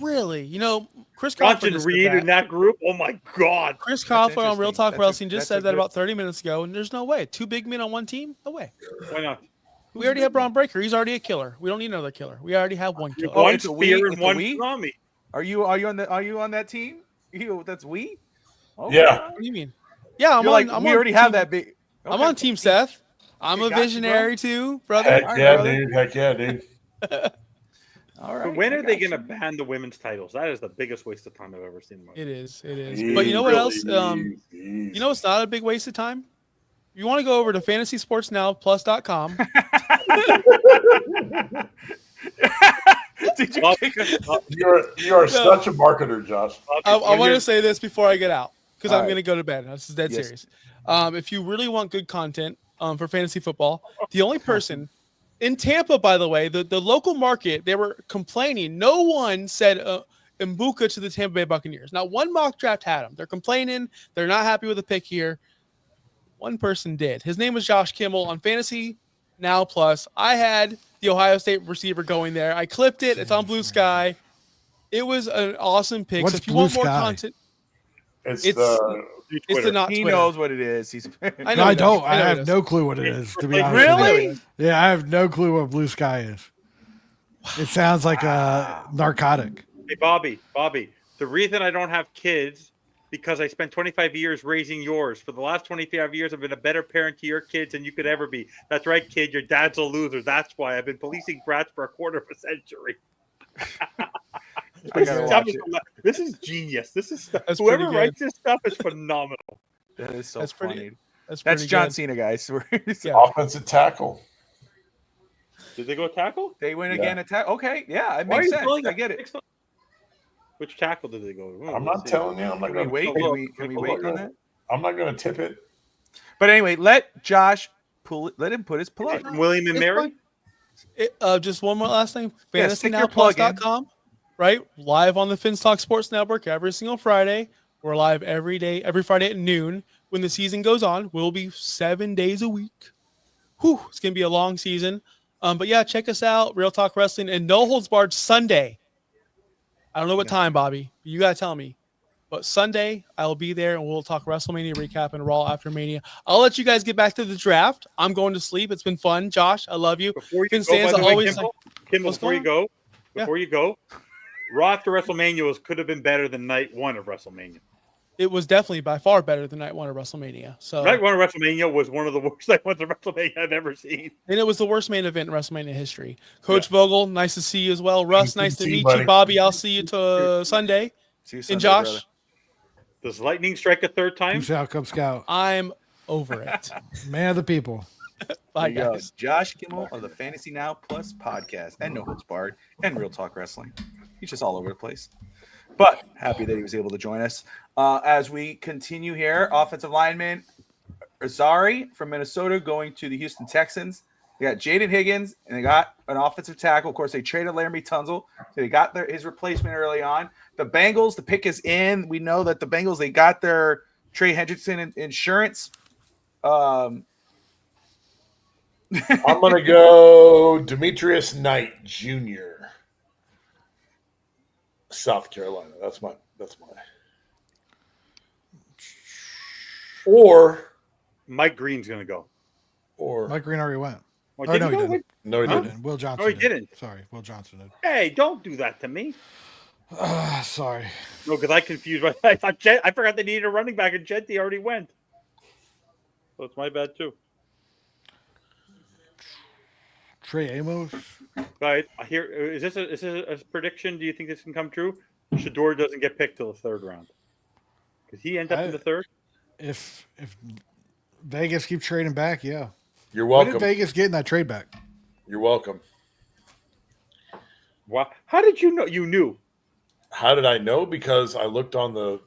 Really? You know, Chris Johnson Crawford just Reed said in that. that group. Oh my God. Chris Crawford on Real interesting. Talk That's Wrestling just a said that good- about 30 minutes ago, and there's no way. 2 big men on one team? No way. Why not? We already have Braun Breaker. He's already a killer. We don't need another killer. We already have one killer. One it's a spear we? and It's a one we? tsunami. Are you on that team? That's we? Okay. Yeah. What do you mean? Yeah, I'm You're on. like, I'm we on already team, have that big. I'm Okay. on Team Seth. I'm Okay, a got you, visionary too, brother. Heck All right, yeah, brother. dude. Heck yeah, dude. All right. But when I are they got going to you. ban the women's titles? That is the biggest waste of time I've ever seen. It is. It is. But you know what else? You know what's not a big waste of time? You want to go over to fantasysportsnowplus.com. Did you Well, kick us? You are such a marketer, Josh. I want to say this before I get out because All I'm right. going to go to bed. This is dead Yes. serious. If you really want good content for fantasy football, the only person in Tampa, by the way, the local market, they were complaining. No one said Mbuka to the Tampa Bay Buccaneers. Not one mock draft had him. They're complaining. They're not happy with the pick here. One person did. His name was Josh Kimmel on Fantasy Now Plus. I had the Ohio State receiver going there. I clipped it. It's on Blue Sky. It was an awesome pick. What's So if you Blue want more Sky? content, It's it's the it's the not He Twitter. knows what it is. He's I No, know I he does. don't. I know he have does. no clue what it is, to be Really? honest. with you. Really? Yeah, I have no clue what Blue Sky is. It sounds like a narcotic. Hey, Bobby, the reason I don't have kids because I spent 25 years raising yours. For the last 25 years, I've been a better parent to your kids than you could ever be. That's right, kid. Your dad's a loser. That's why I've been policing brats for a quarter of a century. I gotta watch it. This is genius. This is That's whoever pretty good. writes this stuff is phenomenal. That is so That's funny. pretty- That's pretty John good. Cena, guys. Yeah. offensive tackle. Did they go tackle? They win Yeah. again. Attack. Okay, yeah, it Why are makes you sense. telling I us? get it. Which tackle did they go? I'm not telling you. I'm not Can we going wait? to. Can we wait on that? I'm not going to tip it. But anyway, let Josh pull it. Let him put his plug. From William and It's Mary? fine. Just one more last thing. Yeah, stick your plug in. FantasyNowPlus.com, right? Live on the FinStalk Sports Network every single Friday. We're live every day, every Friday at noon. When the season goes on, we'll be 7 days a week. Whew, it's going to be a long season. But yeah, check us out. Real Talk Wrestling and No Holds Barred Sunday. I don't know what time, Bobby. You got to tell me. But Sunday, I'll be there and we'll talk WrestleMania recap and Raw after Mania. I'll let you guys get back to the draft. I'm going to sleep. It's been fun. Josh, I love you. Before you FinStanza go, by the way, always Kimball, What's before you going go, before you go, Raw after WrestleMania could have been better than night one of WrestleMania. It was definitely by far better than night one of WrestleMania. So Night one of WrestleMania was one of the worst night ones of WrestleMania I've ever seen. and it was the worst main event in WrestleMania history. Coach Vogel, nice to see you as well. Russ, Good nice to to see you, meet buddy. you. Bobby, I'll see you to Sunday. See you And Sunday, Josh, brother. Does lightning strike a third time? Peace out, Cub Scout. I'm over it. Man of the people. Bye, There you go. guys. Josh Kimmel of the Fantasy Now Plus podcast and No Holds Barred and Real Talk Wrestling. He's just all over the place. But happy that he was able to join us. As we continue here, offensive lineman Azari from Minnesota going to the Houston Texans. They got Jaden Higgins and they got an offensive tackle. Of course, they traded Laramie Tunzel. So they got his replacement early on. The Bengals, the pick is in. We know that the Bengals, they got their Trey Hendrickson insurance. I'm going to go Demetrius Knight Jr. South Carolina. That's my. Or Mike Green's going to go. Mike Green already went. Oh, Oh, did no, he he go? didn't. no, he He didn't. didn't. Will Johnson. No, he did. didn't. Sorry, Will Johnson did. Hey, don't do that to me. Sorry. No, because I confused. I forgot they needed a running back, and Genty already went. So it's my bad too. Trey Amos. Guys, I hear. Is this a prediction? Do you think this can come true? Shador doesn't get picked till the third round. Does he end up in the third? If Vegas keep trading back, yeah. You're When did welcome. Vegas get in that trade back? You're welcome. Wow. How did you know? You knew. How did I know? Because I looked on the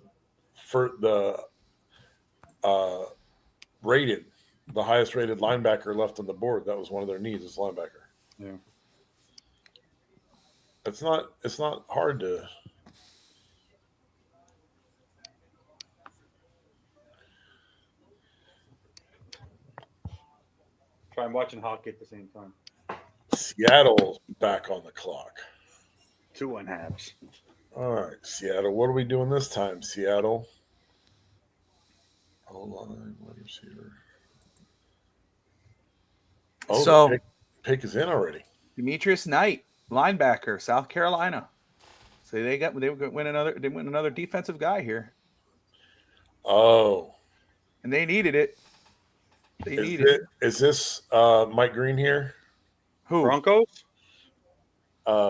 rated, the highest rated linebacker left on the board. That was one of their needs as linebacker. Yeah. It's not hard to. Try and watching hockey at the same time. Seattle's back on the clock. 2 1/2. All right, Seattle. What are we doing this time, Seattle? Hold on, wide receiver. Oh, So- the pick is in already. Demetrius Knight, linebacker, South Carolina. So they win another defensive guy here, Oh, and they needed it. Is this Mike Green here? Who? Broncos?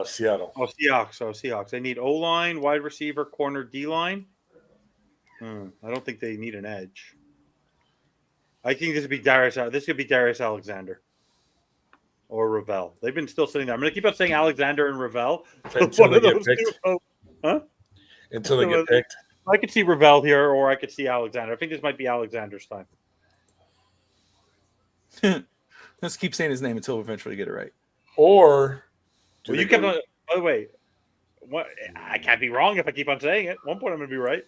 Seattle. Oh, Seahawks. Seahawks. They need O-line, wide receiver, corner, D-line. I don't think they need an edge. I think this would be Darius. This could be Darius Alexander or Ravel. They've been still sitting there. I'm going to keep on saying Alexander and Ravel. Until they get picked. Huh? Until they get picked. I could see Ravel here, or I could see Alexander. I think this might be Alexander's time. Let's keep saying his name until we eventually get it right. Or Well, you kept on. By the way, I can't be wrong if I keep on saying it. At one point, I'm going to be right.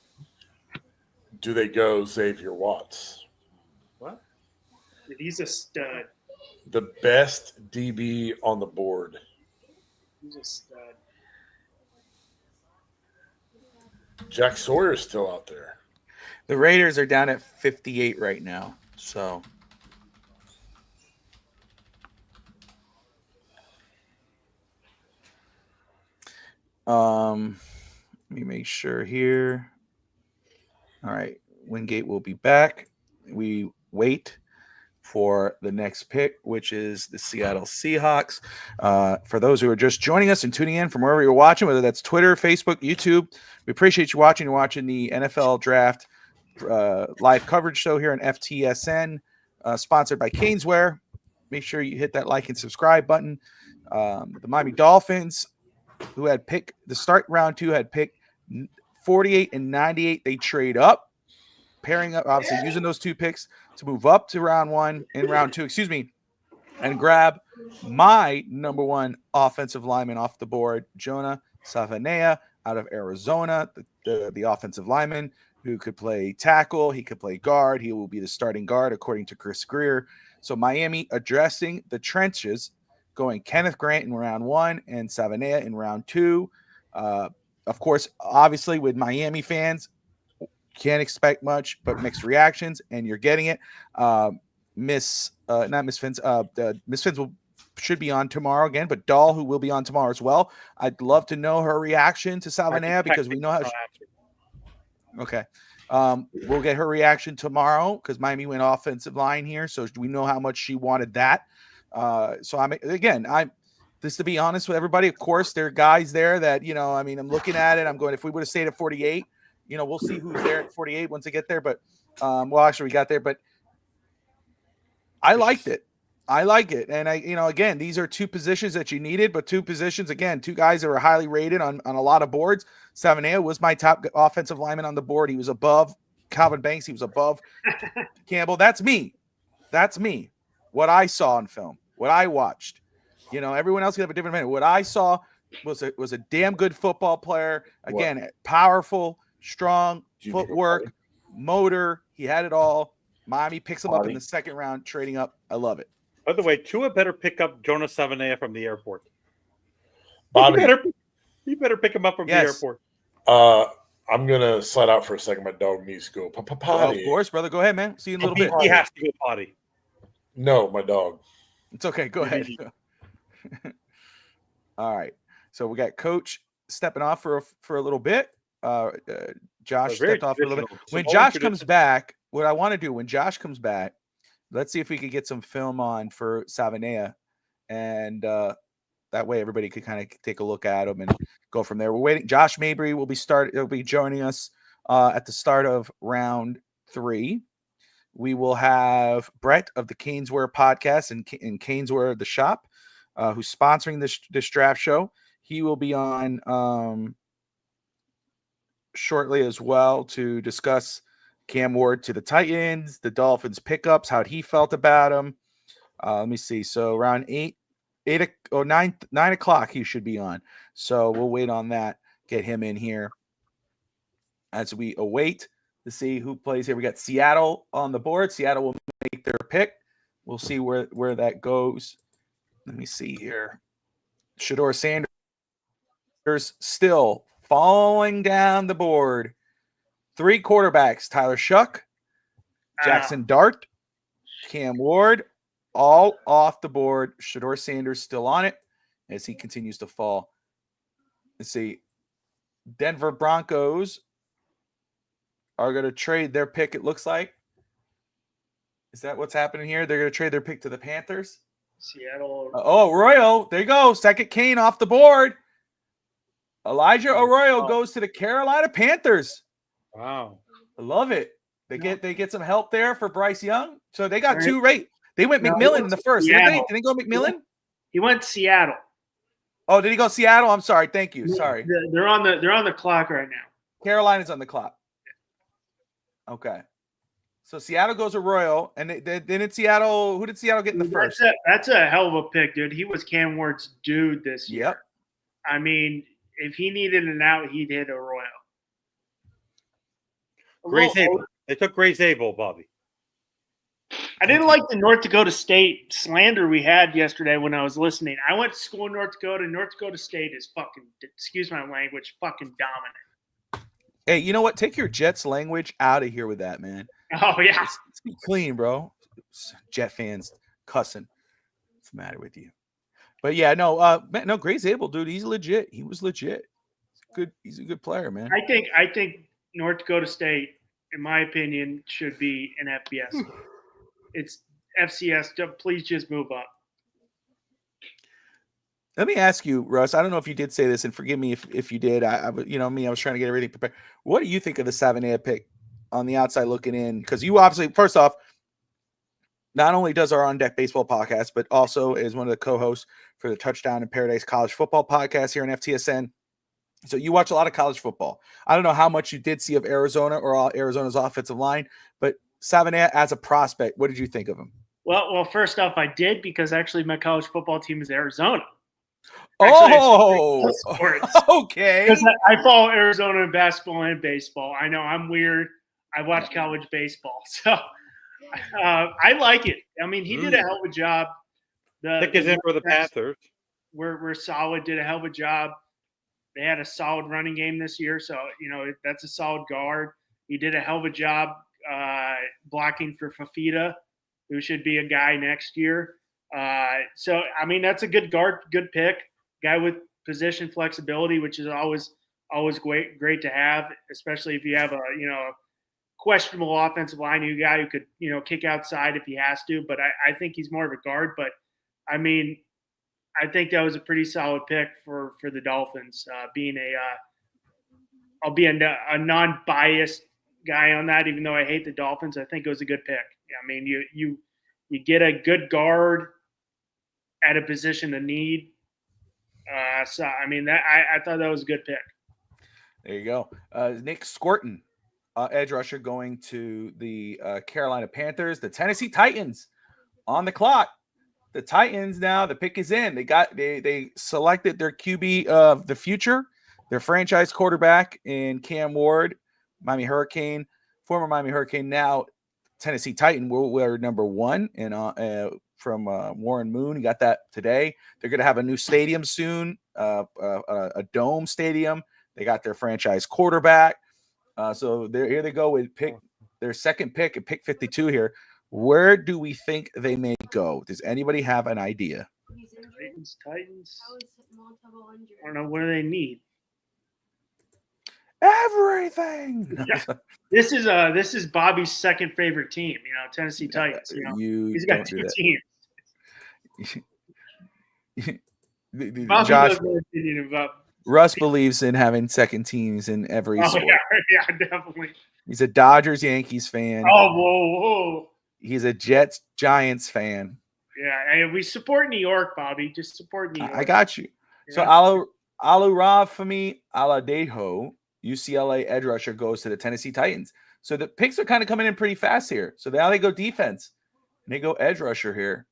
Do they go Xavier Watts? What? He's a stud. The best DB on the board. He's a stud. Jack Sawyer's still out there. The Raiders are down at 58 right now. So let me make sure here. All right. Wingate will be back. We wait for the next pick, which is the Seattle Seahawks. For those who are just joining us and tuning in from wherever you're watching, whether that's Twitter, Facebook, YouTube, we appreciate you watching. You're watching the NFL Draft live coverage show here on FTSN, sponsored by Caneswear. Make sure you hit that like and subscribe button. The Miami Dolphins, who had pick the start round 2, had pick 48 and 98. They trade up, pairing up, obviously using those 2 picks to move up to round 1 and round 2, and grab my number 1 offensive lineman off the board, Jonah Savanea out of Arizona, the offensive lineman who could play tackle. He could play guard. He will be the starting guard, according to Chris Grier. So Miami addressing the trenches, going Kenneth Grant in round 1 and Savanea in round 2. Of course, obviously, with Miami fans, can't expect much but mixed reactions, and you're getting it. Miss Fins should be on tomorrow again, but Dahl, who will be on tomorrow as well. I'd love to know her reaction to Savanea because we know how. Okay. We'll get her reaction tomorrow because Miami went offensive line here, so we know how much she wanted that. Just to be honest with everybody, of course, there are guys there that, I'm looking at it. I'm going, if we would have stayed at 48, we'll see who's there at 48 once they get there. But, actually, we got there. But I liked it. I like it. And, again, these are 2 positions that you needed, but 2 positions, again, 2 guys that were highly rated on a lot of boards. Savanea was my top offensive lineman on the board. He was above Calvin Banks. He was above Campbell. That's me. What I saw on film, what I watched. Everyone else can have a different opinion. What I saw was a damn good football player. Again, powerful, strong footwork, motor. He had it all. Miami picks him up in the second round, trading up. I love it. By the way, Tua better pick up Jonas Savanea from the airport. Bobby, you better pick him up from the airport. I'm gonna slide out for a second. My dog needs to go potty. Of course, brother. Go ahead, man. See you in a little bit. He has to go potty. No, my dog. It's okay. Go ahead. All right. So we got Coach stepping off for a little bit. Josh stepped off for a little bit. When Josh comes back, what I want to do when Josh comes back, let's see if we could get some film on for Savanea, and that way everybody could kind of take a look at him and go from there. We're waiting. Josh Mabry will be joining us at the start of round 3. We will have Brett of the Caneswear podcast and Caneswear the shop, who's sponsoring this draft show. He will be on shortly as well to discuss Cam Ward to the Titans, the Dolphins pickups, how he felt about him. Let me see. So around 9 o'clock he should be on. So we'll wait on that, get him in here as we await to see who plays here. We got Seattle on the board. Seattle will make their pick. We'll see where that goes. Let me see here. Shador Sanders still falling down the board. 3 quarterbacks: Tyler Shuck, Jackson Dart, Cam Ward, all off the board. Shador Sanders still on it as he continues to fall. Let's see. Denver Broncos are going to trade their pick, it looks like. Is that what's happening here? They're going to trade their pick to the Panthers. Seattle. Arroyo. There you go. Second Kane off the board. Elijah Arroyo goes to the Carolina Panthers. Wow. I love it. They get some help there for Bryce Young. So they got 2 rate. They went McMillan in the first. Did they go McMillan? He went Seattle. Oh, did he go Seattle? I'm sorry. Thank you. Sorry. They're on the clock right now. Carolina's on the clock. Okay. So Seattle goes Arroyo, and then in Seattle, who did Seattle get in the first? That's a hell of a pick, dude. He was Cam Ward's dude this year. Yep. I mean, if he needed an out, he'd hit Arroyo. Gray Zabel. They took Gray Zabel, Bobby. I didn't like the North Dakota State slander we had yesterday when I was listening. I went to school in North Dakota. North Dakota State is fucking, excuse my language, fucking dominant. Hey, you know what? Take your Jets language out of here with that, man. Oh, yeah. Let's be clean, bro. Jet fans cussing. What's the matter with you? But yeah, no, Gray Zabel, dude, he's legit. He was legit. He's a good player, man. I think North Dakota State, in my opinion, should be an FBS. It's FCS. Please just move up. Let me ask you, Russ. I don't know if you did say this, and forgive me if you did. I was trying to get everything prepared. What do you think of the Savannah pick on the outside looking in? Because you obviously, first off, not only does our On Deck Baseball podcast, but also is one of the co-hosts for the Touchdown in Paradise College Football podcast here on FTSN. So you watch a lot of college football. I don't know how much you did see of Arizona or Arizona's offensive line, but Savannah as a prospect, what did you think of him? Well, first off, I did because actually my college football team is Arizona. Okay. Because I follow Arizona in basketball and baseball. I know I'm weird. I watch college baseball, so I like it. I mean, he did a hell of a job. Pick is in for the Panthers. We're solid. Did a hell of a job. They had a solid running game this year, so that's a solid guard. He did a hell of a job blocking for Fafita, who should be a guy next year. So I mean, that's a good guard, good pick, guy with position flexibility, which is always great to have, especially if you have a questionable offensive line, guy who could kick outside if he has to. But I think he's more of a guard. But I mean, I think that was a pretty solid pick for the Dolphins. I'll be a non-biased guy on that, even though I hate the Dolphins. I think it was a good pick. I mean, you get a good guard at a position of need. So I mean, that I thought that was a good pick. There you go. Nick Scorton, edge rusher, going to the Carolina Panthers. The Tennessee Titans on the clock. The Titans now, the pick is in. They selected their QB of the future, their franchise quarterback in Cam Ward, Miami Hurricane, former Miami Hurricane, now Tennessee Titan. We're number 1 and from Warren Moon. He got that today. They're going to have a new stadium soon, a dome stadium. They got their franchise quarterback. So here they go with their second pick at pick 52 here. Where do we think they may go? Does anybody have an idea? Titans. I don't know. What do they need? Everything. Yeah. This is Bobby's second favorite team. Tennessee Titans. He's got 2 teams. Josh, Russ believes in having second teams in every sport. Yeah, definitely. He's a Dodgers Yankees fan. Oh, whoa. He's a Jets Giants fan. Yeah, and we support New York, Bobby. Just support New York. I got you. Yeah. So Alurafemi Aladejo, UCLA edge rusher, goes to the Tennessee Titans. So the picks are kind of coming in pretty fast here. So now they go defense. And they go edge rusher here.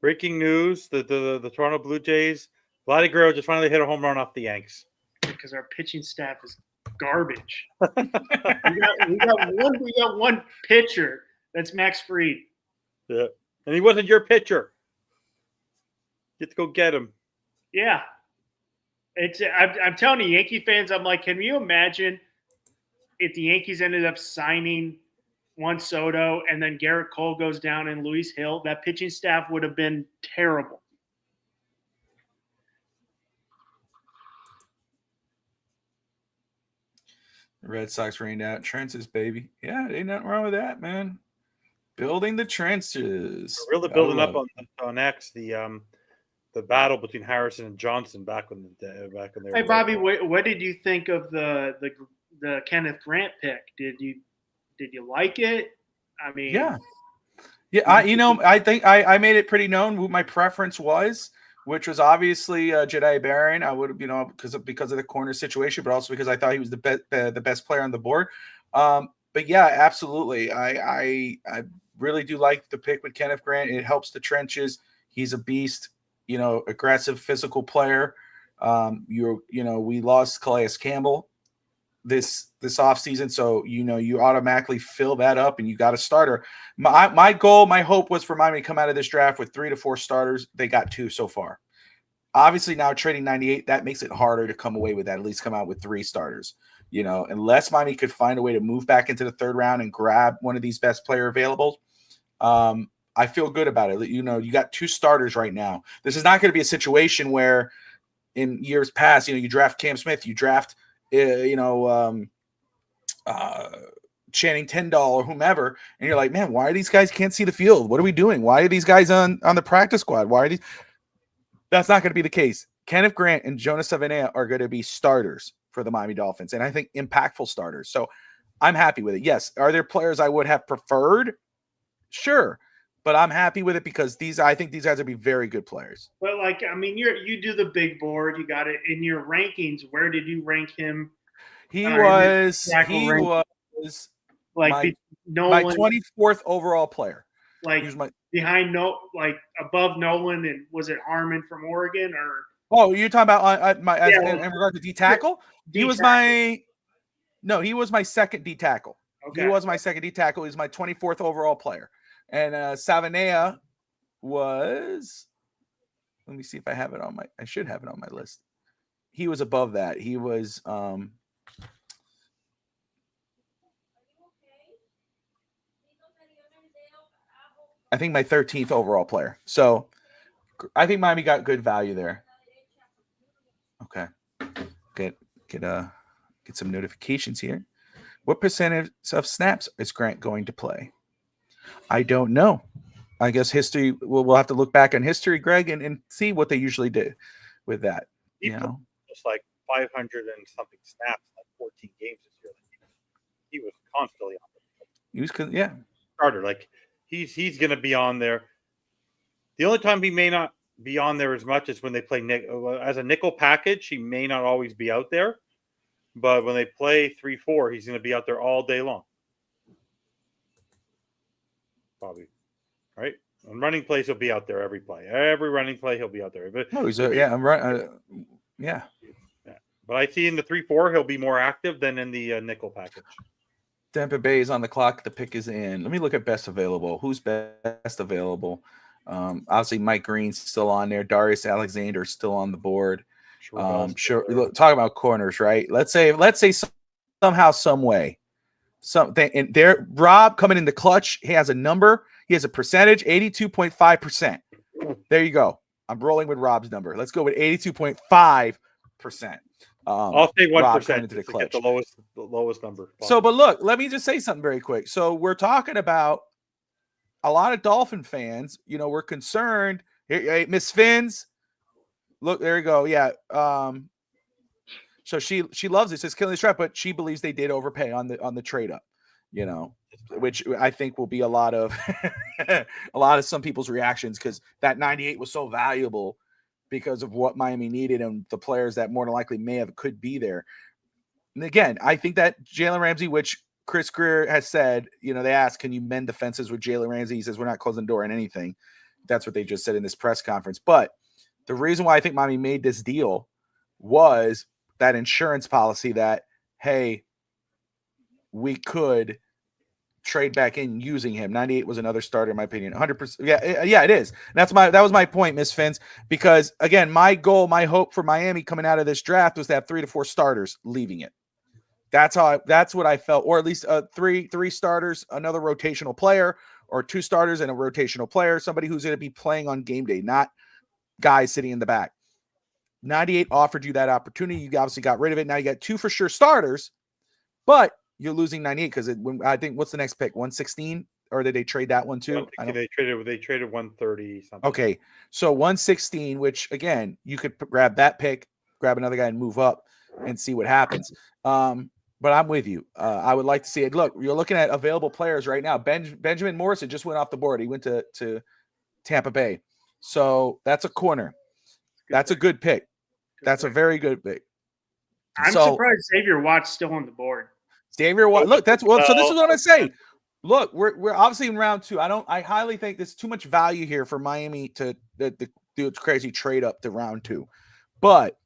Breaking news: the Toronto Blue Jays, Vladdy Guerrero just finally hit a home run off the Yanks. Because our pitching staff is garbage. we got one pitcher. That's Max Fried. Yeah, and he wasn't your pitcher. You have to go get him. Yeah. I'm telling you, Yankee fans, I'm like, can you imagine if the Yankees ended up signing Juan Soto and then Garrett Cole goes down and Luis Hill? That pitching staff would have been terrible. The Red Sox rained out trenches, baby. Yeah, ain't nothing wrong with that, man. Building the trenches. We're really building up on X the battle between Harrison and Johnson back when they were. Hey, Bobby, what did you think of the Kenneth Grant pick? Did you like it? I mean, yeah. I think I made it pretty known who my preference was, which was obviously Jedi Barron. I would, because of the corner situation, but also because I thought he was the best player on the board. But yeah, absolutely. I really do like the pick with Kenneth Grant. It helps the trenches. He's a beast. Aggressive, physical player. We lost Calais Campbell this offseason, so you automatically fill that up, and you got a starter. My goal, my hope was for Miami to come out of this draft with 3 to 4 starters. They got 2 so far. Obviously, now trading 98, that makes it harder to come away with that. At least come out with 3 starters. Unless Miami could find a way to move back into the 3rd round and grab one of these best player available. I feel good about it. You got 2 starters right now. This is not going to be a situation where in years past, you draft Cam Smith, you draft, Channing Tindall or whomever, and you're like, man, why are these guys can't see the field? What are we doing? Why are these guys on the practice squad? Why are these? That's not going to be the case. Kenneth Grant and Jonas Savannah are going to be starters for the Miami Dolphins, and I think impactful starters. So I'm happy with it. Yes. Are there players I would have preferred? Sure. But I'm happy with it because I think these guys would be very good players. But you do the big board. You got it in your rankings. Where did you rank him? He was like my 24th overall player. Like behind above Nolan, and was it Harmon from Oregon or? Oh, you're talking about in regard to D tackle? He was my second D tackle. Okay. He was my second D tackle. He's my 24th overall player. And Savannah was, let me see if I have it I should have it on my list. He was above that. He was, I think my 13th overall player. So I think Miami got good value there. Okay. Get some notifications here. What percentage of snaps is Grant going to play? I don't know. I guess history. We'll have to look back on history, Greg, and see what they usually do with that. Just like 500 and something snaps, like 14 games this year. He was constantly on there. He was, starter. Like he's going to be on there. The only time he may not be on there as much is when they play as a nickel package. He may not always be out there, but when they play 3-4, he's going to be out there all day long. Probably, right? On running plays, he'll be out there every play. Every running play, he'll be out there. But I'm right. Yeah. But I see in the 3-4, he'll be more active than in the nickel package. Tampa Bay is on the clock. The pick is in. Let me look at best available. Who's best available? Obviously, Mike Green's still on there. Darius Alexander still on the board. Sure. Look, talk about corners, right? Let's say somehow, some way. Something and there, Rob coming in the clutch. He has a number. He has a percentage, 82.5%. There you go. I'm rolling with Rob's number. Let's go with 82.5%. I'll say 1% into the clutch. Get the lowest number. So, but look, let me just say something very quick. So we're talking about a lot of Dolphin fans. We're concerned. Hey, Miss Fins. Look, there you go. Yeah. So she loves it. Says killing the trap, but she believes they did overpay on the trade up, which I think will be a lot of some people's reactions because that 98 was so valuable because of what Miami needed and the players that more than likely could be there. And again, I think that Jalen Ramsey, which Chris Grier has said, they asked, can you mend the fences with Jalen Ramsey? He says, we're not closing the door on anything. That's what they just said in this press conference. But the reason why I think Miami made this deal was that insurance policy that, hey, we could trade back in using him. 98 was another starter, in my opinion. 100%. Yeah, it is. That was my point, Miss Fins, because again, my goal, my hope for Miami coming out of this draft was to have 3 to 4 starters leaving it. That's what I felt, or at least three starters, another rotational player, or 2 starters and a rotational player, somebody who's going to be playing on game day, not guys sitting in the back. 98 offered you that opportunity. You obviously got rid of it. Now you got 2 for sure starters, but you're losing 98 because I think what's the next pick? 116, or did they trade that one too? They traded 130 something. Okay, so 116, which again you could grab that pick, grab another guy and move up and see what happens. But I'm with you. I would like to see it. Look, you're looking at available players right now. Benjamin Morrison just went off the board. He went to Tampa Bay, so that's a corner. That's a good pick. That's a very good pick. I'm surprised Xavier Watt's still on the board. Xavier Watt. Look, so this is what I say. Look, we're obviously in round 2. I highly think there's too much value here for Miami to do a crazy trade up to round 2. But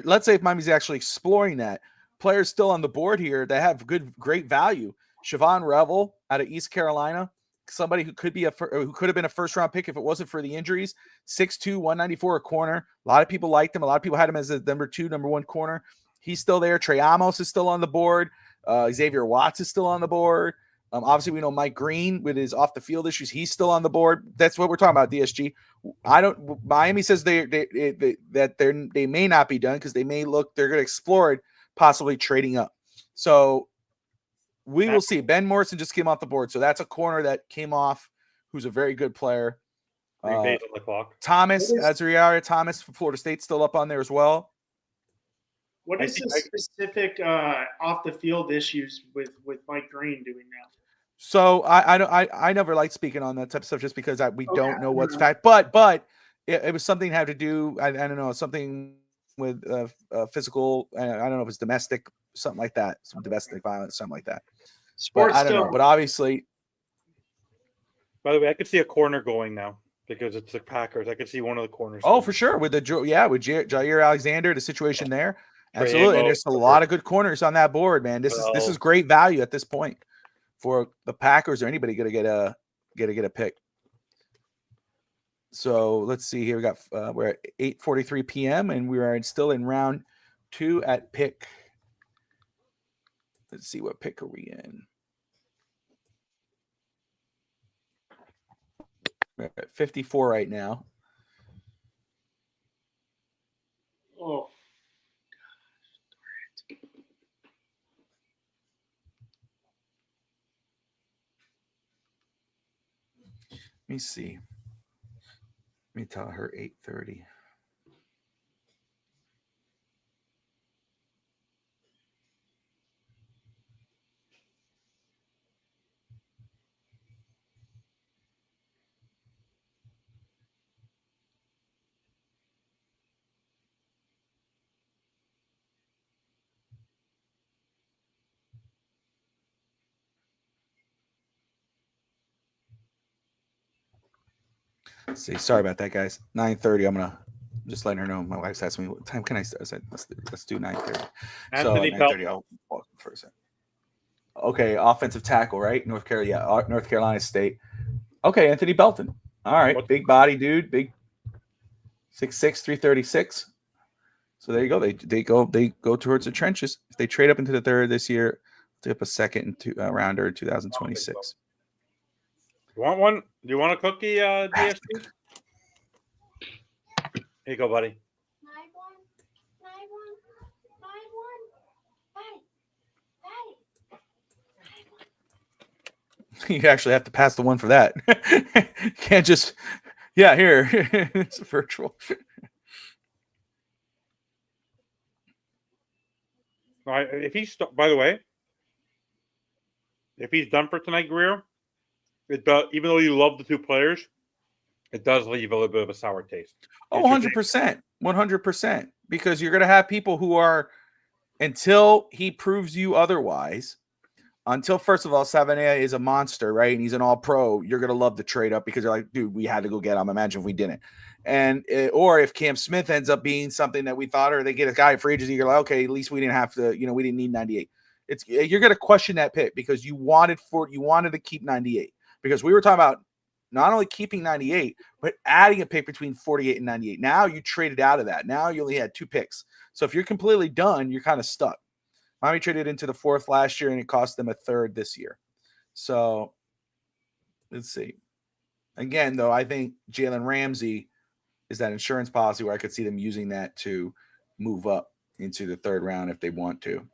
let's say if Miami's actually exploring that, players still on the board here that have great value. Siobhan Revel out of East Carolina, somebody who could have been a first round pick if it wasn't for the injuries. 6'2", 194 a corner. A lot of people liked him. A lot of people had him as a number 1 corner. He's still there. Trey Amos is still on the board. Xavier Watts is still on the board. Obviously, we know Mike Green with his off the field issues. He's still on the board. That's what we're talking about. DSG. Miami says they may not be done because they're going to explore it, possibly trading up. So we will see. Ben Morrison just came off the board, so that's a corner that came off, who's a very good player. On the clock. Azariah Thomas from Florida State still up on there as well. What is the specific off the field issues with Mike Green doing now? So I never like speaking on that type of stuff just because we don't know what's fact. But it was something that had to do. I don't know, something with physical. I don't know if it's domestic, something like that, some domestic violence, something like that. Sports. I don't know. But obviously, by the way, I could see a corner going now because it's the Packers. I could see one of the corners. Oh, for sure. With Jair Alexander, the situation there. Absolutely. And there's a lot of good corners on that board, man. This is great value at this point for the Packers or anybody going to get a pick. So let's see here. We got we're at 8:43 p.m. and we are still in round 2 at pick. Let's see, what pick are we in? We're at 54 right now. Oh. Let me see. Let me tell her 8:30. Let's see. Sorry about that, guys. 9:30. I'm just letting her know. My wife's asking me what time can I start. I said let's do 9:30. Anthony so 9:30. I'll walk for a second. Okay, offensive tackle, right? North Carolina State. Okay, Anthony Belton. All right, big body dude, big 6'6", 336. So there you go. They go towards the trenches. If they trade up into the 3rd this year, take up a second and rounder in 2026. You want one? Do you want a cookie, DSG? Here you go, buddy. You actually have to pass the one for that. Can't just, here. It's virtual. If he's, by the way, if he's done for tonight, Grier, it does, even though you love the 2 players, it does leave a little bit of a sour taste. Oh, 100%. 100%. Because you're going to have people who are, until he proves you otherwise, until, first of all, Savannah is a monster, right? And he's an all-pro, you're going to love the trade up because you're like, dude, we had to go get him. Imagine if we didn't. And or if Cam Smith ends up being something that we thought, or they get a guy for agency, you're like, okay, at least we didn't have to, we didn't need 98. you're going to question that pick because you wanted to keep 98 because we were talking about not only keeping 98 but adding a pick between 48 and 98. Now you traded out of that. Now you only had 2 picks. So if you're completely done, you're kind of stuck. Miami traded into the 4th last year and it cost them a 3rd this year. So let's see. Again, though, I think Jalen Ramsey is that insurance policy where I could see them using that to move up into the 3rd round if they want to.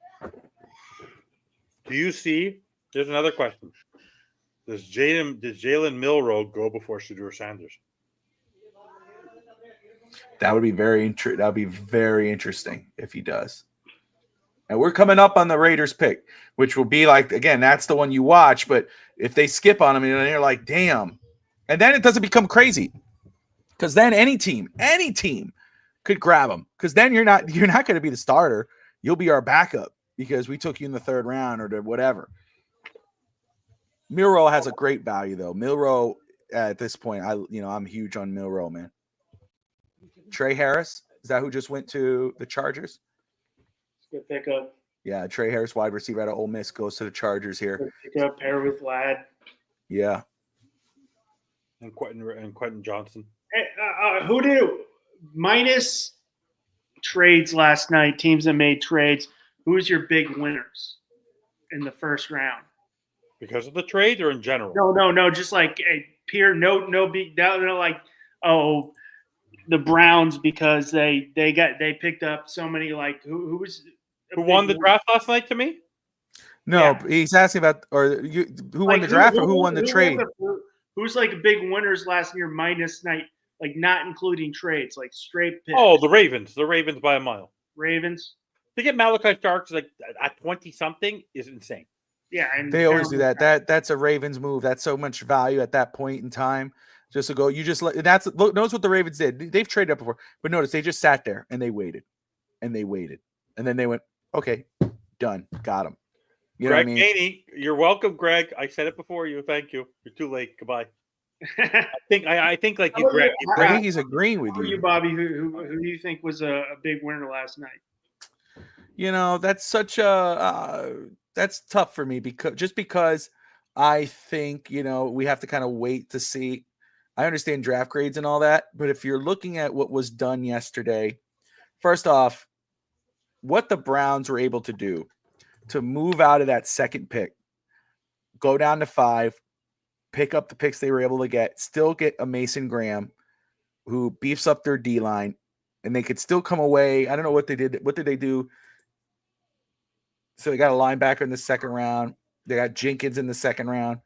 Do you see? There's another question. Does Jalen Milroe go before Shedeur Sanders? That would be very interesting if he does. And we're coming up on the Raiders pick, which will be like, again, that's the one you watch. But if they skip on him, and you're like, damn. And then it doesn't become crazy. Because then any team could grab him. Because then you're not going to be the starter. You'll be our backup because we took you in the 3rd round or whatever. Milroe has a great value, though. Milroe, at this point, I'm huge on Milroe, man. Trey Harris, is that who just went to the Chargers? Good pickup. Yeah, Trey Harris, wide receiver out of Ole Miss, goes to the Chargers here. Good pickup, pair with Ladd. Yeah. And Quentin Johnson. Hey, who do minus trades last night? Teams that made trades. Who's your big winners in the 1st round? Because of the trade or in general? No. Just like a peer. No big. They're like, oh, the Browns because they picked up so many. Like who won the draft last night? To me, no. Yeah. He's asking about who won the draft or who won the trade. Who's like big winners last year minus night, like not including trades, like straight picks. Oh, the Ravens. The Ravens by a mile. Ravens. To get Malachi Starks like at 20 something is insane. Yeah, and they always do that. That's a Ravens move. That's so much value at that point in time. Just to go, notice what the Ravens did. They've traded up before, but notice they just sat there and they waited, and then they went, okay, done, got him. You Greg know what I mean? Ganey, you're welcome, Greg. I said it before you. Thank you. You're too late. Goodbye. I think like you, Greg. I think he's agreeing with you, Bobby. Who do you think was a big winner last night? That's such that's tough for me because I think we have to kind of wait to see. I understand draft grades and all that, but if you're looking at what was done yesterday, first off, what the Browns were able to do to move out of that 2nd pick, go down to 5, pick up the picks they were able to get, still get a Mason Graham who beefs up their D-line, and they could still come away. I don't know what they did. What did they do? So they got a linebacker in the 2nd round. They got Jenkins in the 2nd round.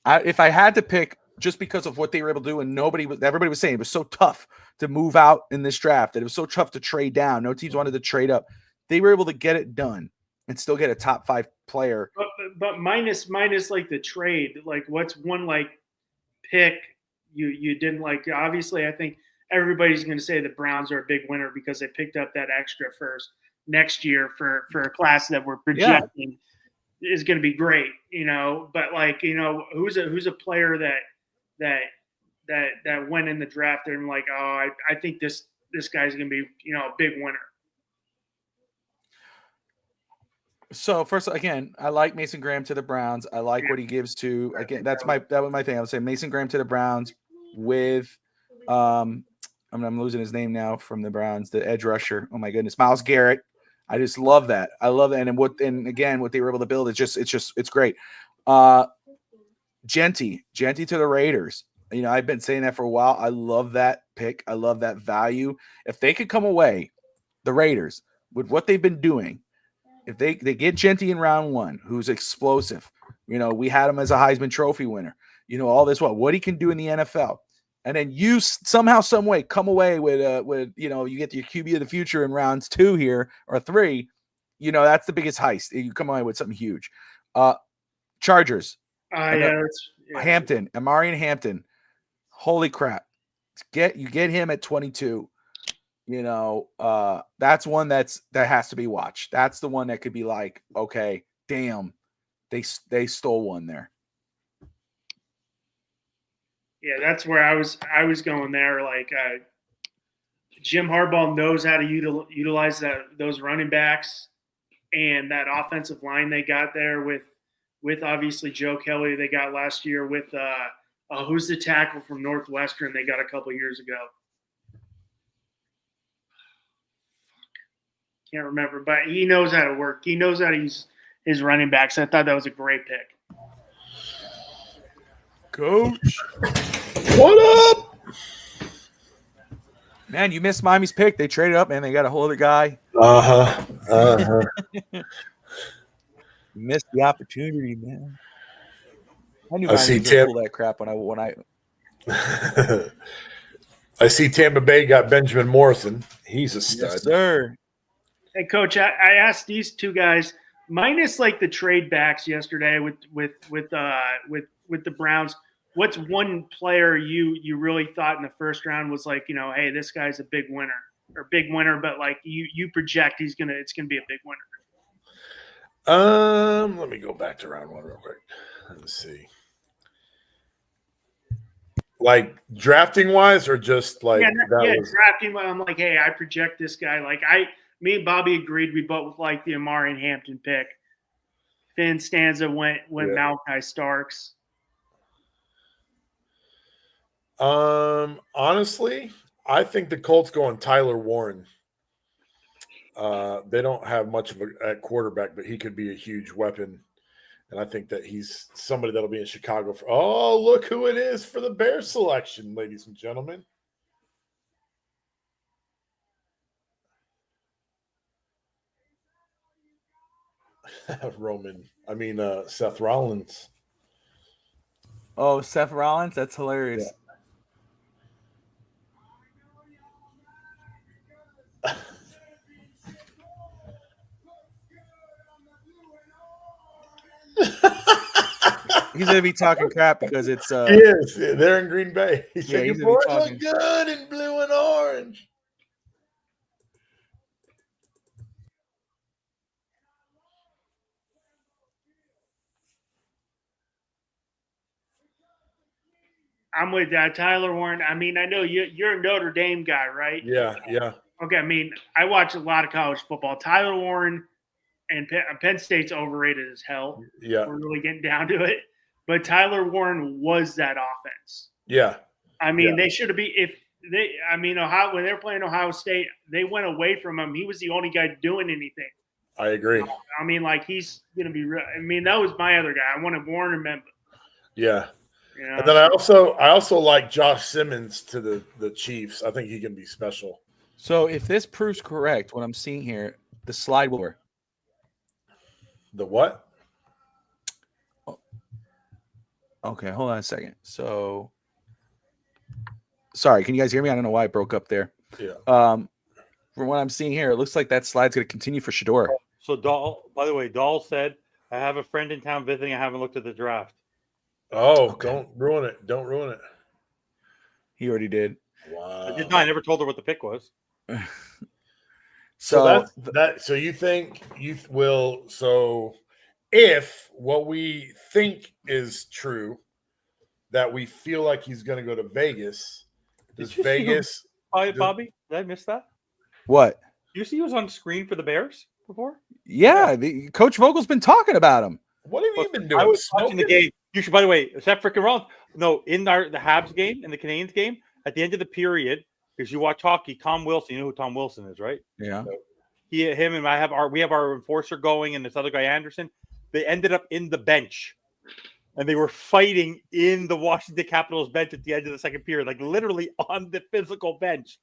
If I had to pick, just because of what they were able to do, and everybody was saying it was so tough to move out in this draft, that it was so tough to trade down. No teams wanted to trade up. They were able to get it done and still get a top 5 player. But minus like the trade, like what's one like pick you didn't like? Obviously, I think everybody's going to say the Browns are a big winner because they picked up that extra first next year for a class that we're projecting is going to be great, But like, who's a player that went in the draft and like, oh, I think this guy's going to be, a big winner. So first, again, I like Mason Graham to the Browns. I like what he gives to, again, that was my thing. I would say Mason Graham to the Browns with, I'm losing his name now from the Browns, the edge rusher. Oh my goodness. Myles Garrett. I just love that. I love that. And again, what they were able to build, it's great. Genty to the Raiders. I've been saying that for a while. I love that pick. I love that value. If they could come away, the Raiders, with what they've been doing, if they get Genty in round 1, who's explosive, we had him as a Heisman Trophy winner, all this, what he can do in the NFL. And then you somehow, some way come away with you get your QB of the future in rounds 2 here or 3, that's the biggest heist. You come away with something huge. Chargers. Hampton, Amari and Hampton. Holy crap. You get him at 22. That's one that has to be watched. That's the one that could be like, okay, damn, they stole one there. Yeah, that's where I was going there. Like Jim Harbaugh knows how to utilize those running backs, and that offensive line they got there with obviously Joe Kelly they got last year with who's the tackle from Northwestern they got a couple years ago. Can't remember, but he knows how to work. He knows how to use his running backs. I thought that was a great pick. Coach. What up? Man, you missed Miami's pick. They traded up, man. They got a whole other guy. Missed the opportunity, man. I knew I see Miami was gonna pull that crap when I I see Tampa Bay got Benjamin Morrison. He's a stud. Yes, sir. Hey, Coach, I asked these two guys, minus like the trade backs yesterday with the Browns. What's one player you really thought in the first round was like, hey, this guy's a big winner, but like you project it's gonna be a big winner. Let me go back to round one real quick. Let's see. Like drafting wise, or just like drafting. I'm like, hey, I project this guy. Like me and Bobby agreed. We both like the Amari and Hampton pick. FinStanza went Malachi Starks. Honestly, I think the Colts go on Tyler Warren. They don't have much of a quarterback, but he could be a huge weapon. And I think that he's somebody that'll be in Chicago for. Oh, look who it is for the Bears selection, ladies and gentlemen. Seth Rollins. Oh, Seth Rollins? That's hilarious. Yeah. He's gonna be talking crap because it's he is. They're in Green Bay. He said, he's your boys gonna be look good in blue and orange. I'm with that. Tyler Warren. I mean, I know you're a Notre Dame guy, right? Yeah. Okay, I mean, I watch a lot of college football. Tyler Warren and Penn State's overrated as hell. Yeah. We're really getting down to it. But Tyler Warren was that offense. Yeah. I mean, they should have Ohio, when they were playing Ohio State, they went away from him. He was the only guy doing anything. I agree. I mean, like, he's going to be real. I mean, that was my other guy. I wanted Warren and Memphis. Yeah. And then I also like Josh Simmons to the Chiefs. I think he can be special. So if this proves correct, what I'm seeing here, the slide will work. The what? Okay, hold on a second. So, sorry, can you guys hear me? I don't know why it broke up there. Yeah. From what I'm seeing here, it looks like that slide's going to continue for Shador. So, by the way, Dahl said, I have a friend in town visiting. I haven't looked at the draft. Oh, okay. Don't ruin it. Don't ruin it. He already did. Wow. I did not. I never told her what the pick was. So you think you will? So if what we think is true, that we feel like he's going to go to Vegas, does Vegas? Bobby, did I miss that? What? You see, he was on screen for the Bears before. Yeah, Coach Vogel's been talking about him. What have you been doing? I was watching the game. You should, by the way, is that freaking wrong? No, in the Habs game and the Canadiens game, at the end of the period, because you watch hockey, Tom Wilson, you know who Tom Wilson is, right? Yeah. Him and we have our enforcer going and this other guy, Anderson. They ended up in the bench. And they were fighting in the Washington Capitals bench at the end of the second period, like literally on the physical bench.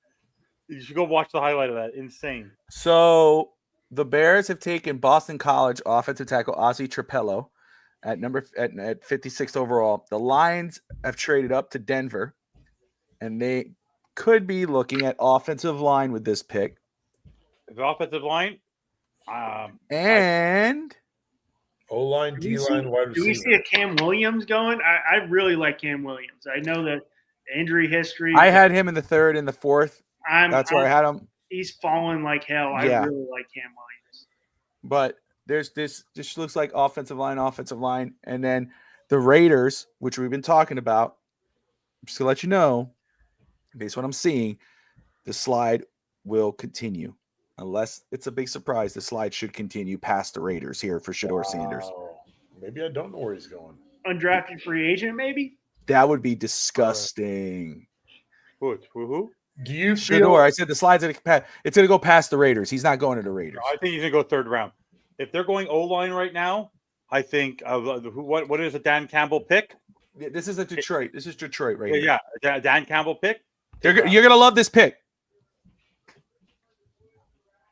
You should go watch the highlight of that. Insane. So the Bears have taken Boston College offensive tackle Ozzie Trapello at 56th overall. The Lions have traded up to Denver, and they could be looking at offensive line with this pick. The offensive line, and O-line, D-line, wide receiver. Do we see a Cam Williams going? I really like Cam Williams. I know the injury history. I had him in the third and the fourth. That's where I had him. He's fallen like hell. Yeah. I really like Cam Williams. But there's this just looks like offensive line. And then the Raiders, which we've been talking about, just to let you know, based on what I'm seeing, the slide will continue. Unless it's a big surprise, the slide should continue past the Raiders here for Shedeur Sanders. Wow. Maybe I don't know where he's going. Undrafted free agent, maybe? That would be disgusting. Who? Do you Shedeur, feel I said the slide's it's going to go past the Raiders. He's not going to the Raiders. I think he's gonna go third round. If they're going O-line right now, I think what is a Dan Campbell pick? This is a Detroit. This is Detroit right here. Yeah, Dan Campbell pick. You're going to love this pick.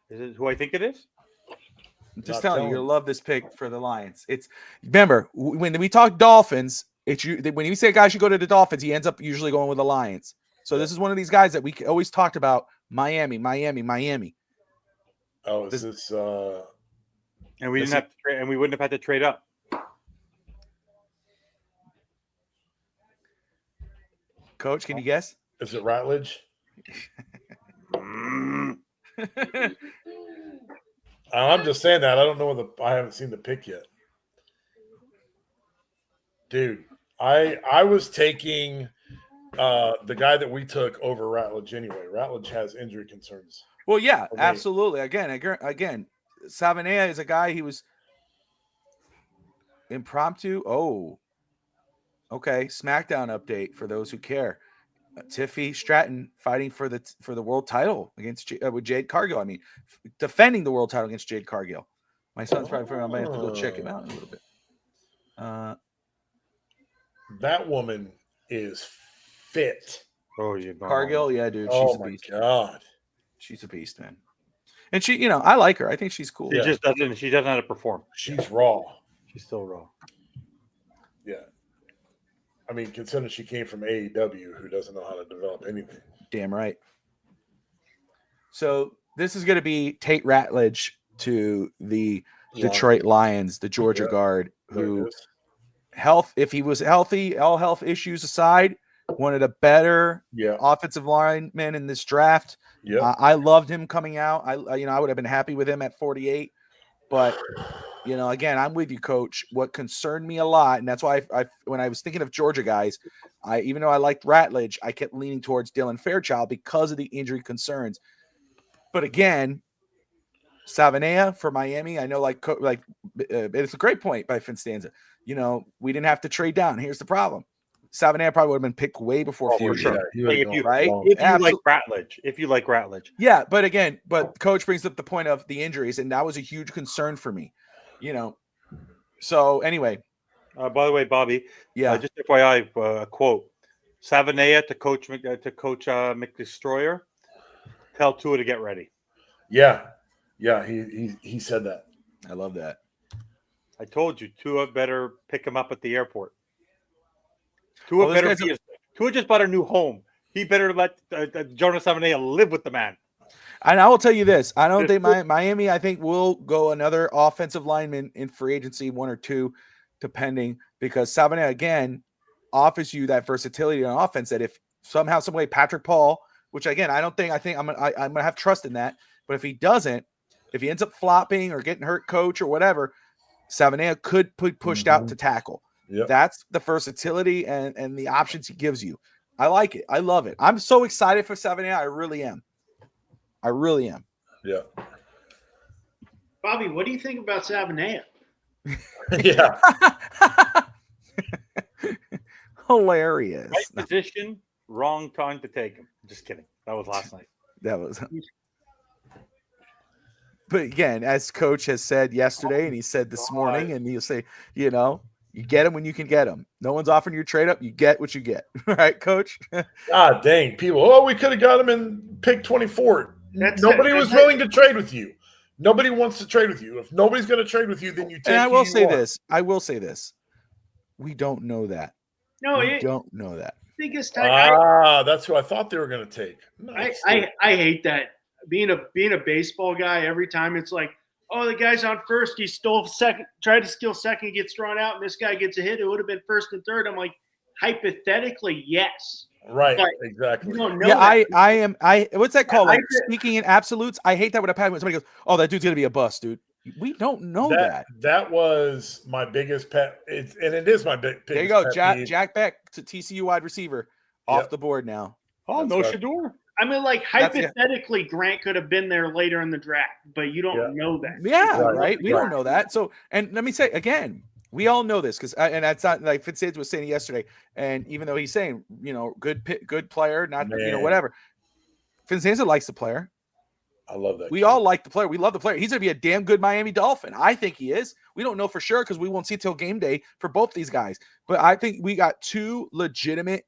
Is it who I think it is? I'm just telling you, you're going to love this pick for the Lions. Remember, when we talk Dolphins, when you say a guy should go to the Dolphins, he ends up usually going with the Lions. So this is one of these guys that we always talked about, Miami. Oh, is this And we didn't have to trade, and we wouldn't have had to trade up. Coach, can you guess? is it Ratledge? I'm just saying that. I don't know I haven't seen the pick yet. Dude, I was taking the guy that we took over Ratledge anyway. Ratledge has injury concerns. Well, yeah, absolutely. Again, Savanea is a guy. He was impromptu. Oh, okay. SmackDown update for those who care. Tiffy Stratton fighting for the world title against with Jade Cargill. I mean, defending the world title against Jade Cargill. My son's probably I might have to go check him out in a little bit. That woman is fit. Oh, you know. Cargill, yeah, dude. She's Oh a my beast. god. She's a beast, man. And she, I like her. I think she's cool. She just doesn't. She doesn't know how to perform. She's raw. She's still raw. Yeah. I mean, considering she came from AEW, who doesn't know how to develop anything. Damn right. So this is going to be Tate Ratledge to the Detroit Lions, the Georgia guard, who if he was healthy, all health issues aside, wanted a better offensive lineman in this draft. Yeah. I loved him coming out. I would have been happy with him at 48, but again, I'm with you, Coach. What concerned me a lot, and that's why when I was thinking of Georgia guys, even though I liked Ratledge, I kept leaning towards Dylan Fairchild because of the injury concerns. But again, Savanea for Miami, I know it's a great point by FinStanza. We didn't have to trade down. Here's the problem. Savanea probably would have been picked way before Fairchild. If you like Ratledge. Yeah, but Coach brings up the point of the injuries, and that was a huge concern for me. So anyway. By the way, Bobby. Yeah. Just FYI, quote: Savanea to Coach McDestroyer. Tell Tua to get ready. Yeah. He said that. I love that. I told you, Tua better pick him up at the airport. Tua just bought a new home. He better let Jonas Savanea live with the man. And I will tell you this: I don't think Miami. I think will go another offensive lineman in free agency, one or two, depending, because Savanea again offers you that versatility on offense. That if somehow, some way, Patrick Paul, which again I think I'm gonna have trust in that. But if he doesn't, if he ends up flopping or getting hurt, coach or whatever, Savanea could be pushed out to tackle. Yep. That's the versatility and the options he gives you. I like it. I love it. I'm so excited for Savanea. I really am. Yeah. Bobby, what do you think about Savanea? Yeah. Hilarious. Right position, wrong time to take him. Just kidding. That was last night. That was. But again, as Coach has said yesterday, and he said this morning, and he'll say, you get them when you can get them. No one's offering you a trade up. You get what you get. Right, Coach? God dang, people. We could have got him in pick 24. Nobody was willing to trade with you. Nobody wants to trade with you. If nobody's going to trade with you, then you take. And I will say this. We don't know that. No, we don't know that. Biggest time. That's who I thought they were going to take. Nice. I hate that. Being a baseball guy, every time it's like, oh, the guy's on first, he stole second, tried to steal second, gets thrown out, and this guy gets a hit. It would have been first and third. I'm like, hypothetically, yes. Right, but exactly. You don't know what's that called? Speaking in absolutes, I hate that when somebody goes, oh, that dude's going to be a bust, dude. We don't know that. That was my biggest pet. It is my biggest There you go. Jack Beck to TCU wide receiver off the board now. Oh, no Shedeur. I mean, like That's it. hypothetically, Grant could have been there later in the draft, but you don't know that. Yeah, Right, right. We don't know that. So, and let me say again, we all know this because, and that's not like FinStanza was saying yesterday. And even though he's saying, good player, not whatever. FinStanza likes the player. I love that. We all like the player. We love the player. He's going to be a damn good Miami Dolphin. I think he is. We don't know for sure because we won't see till game day for both these guys. But I think we got two legitimate,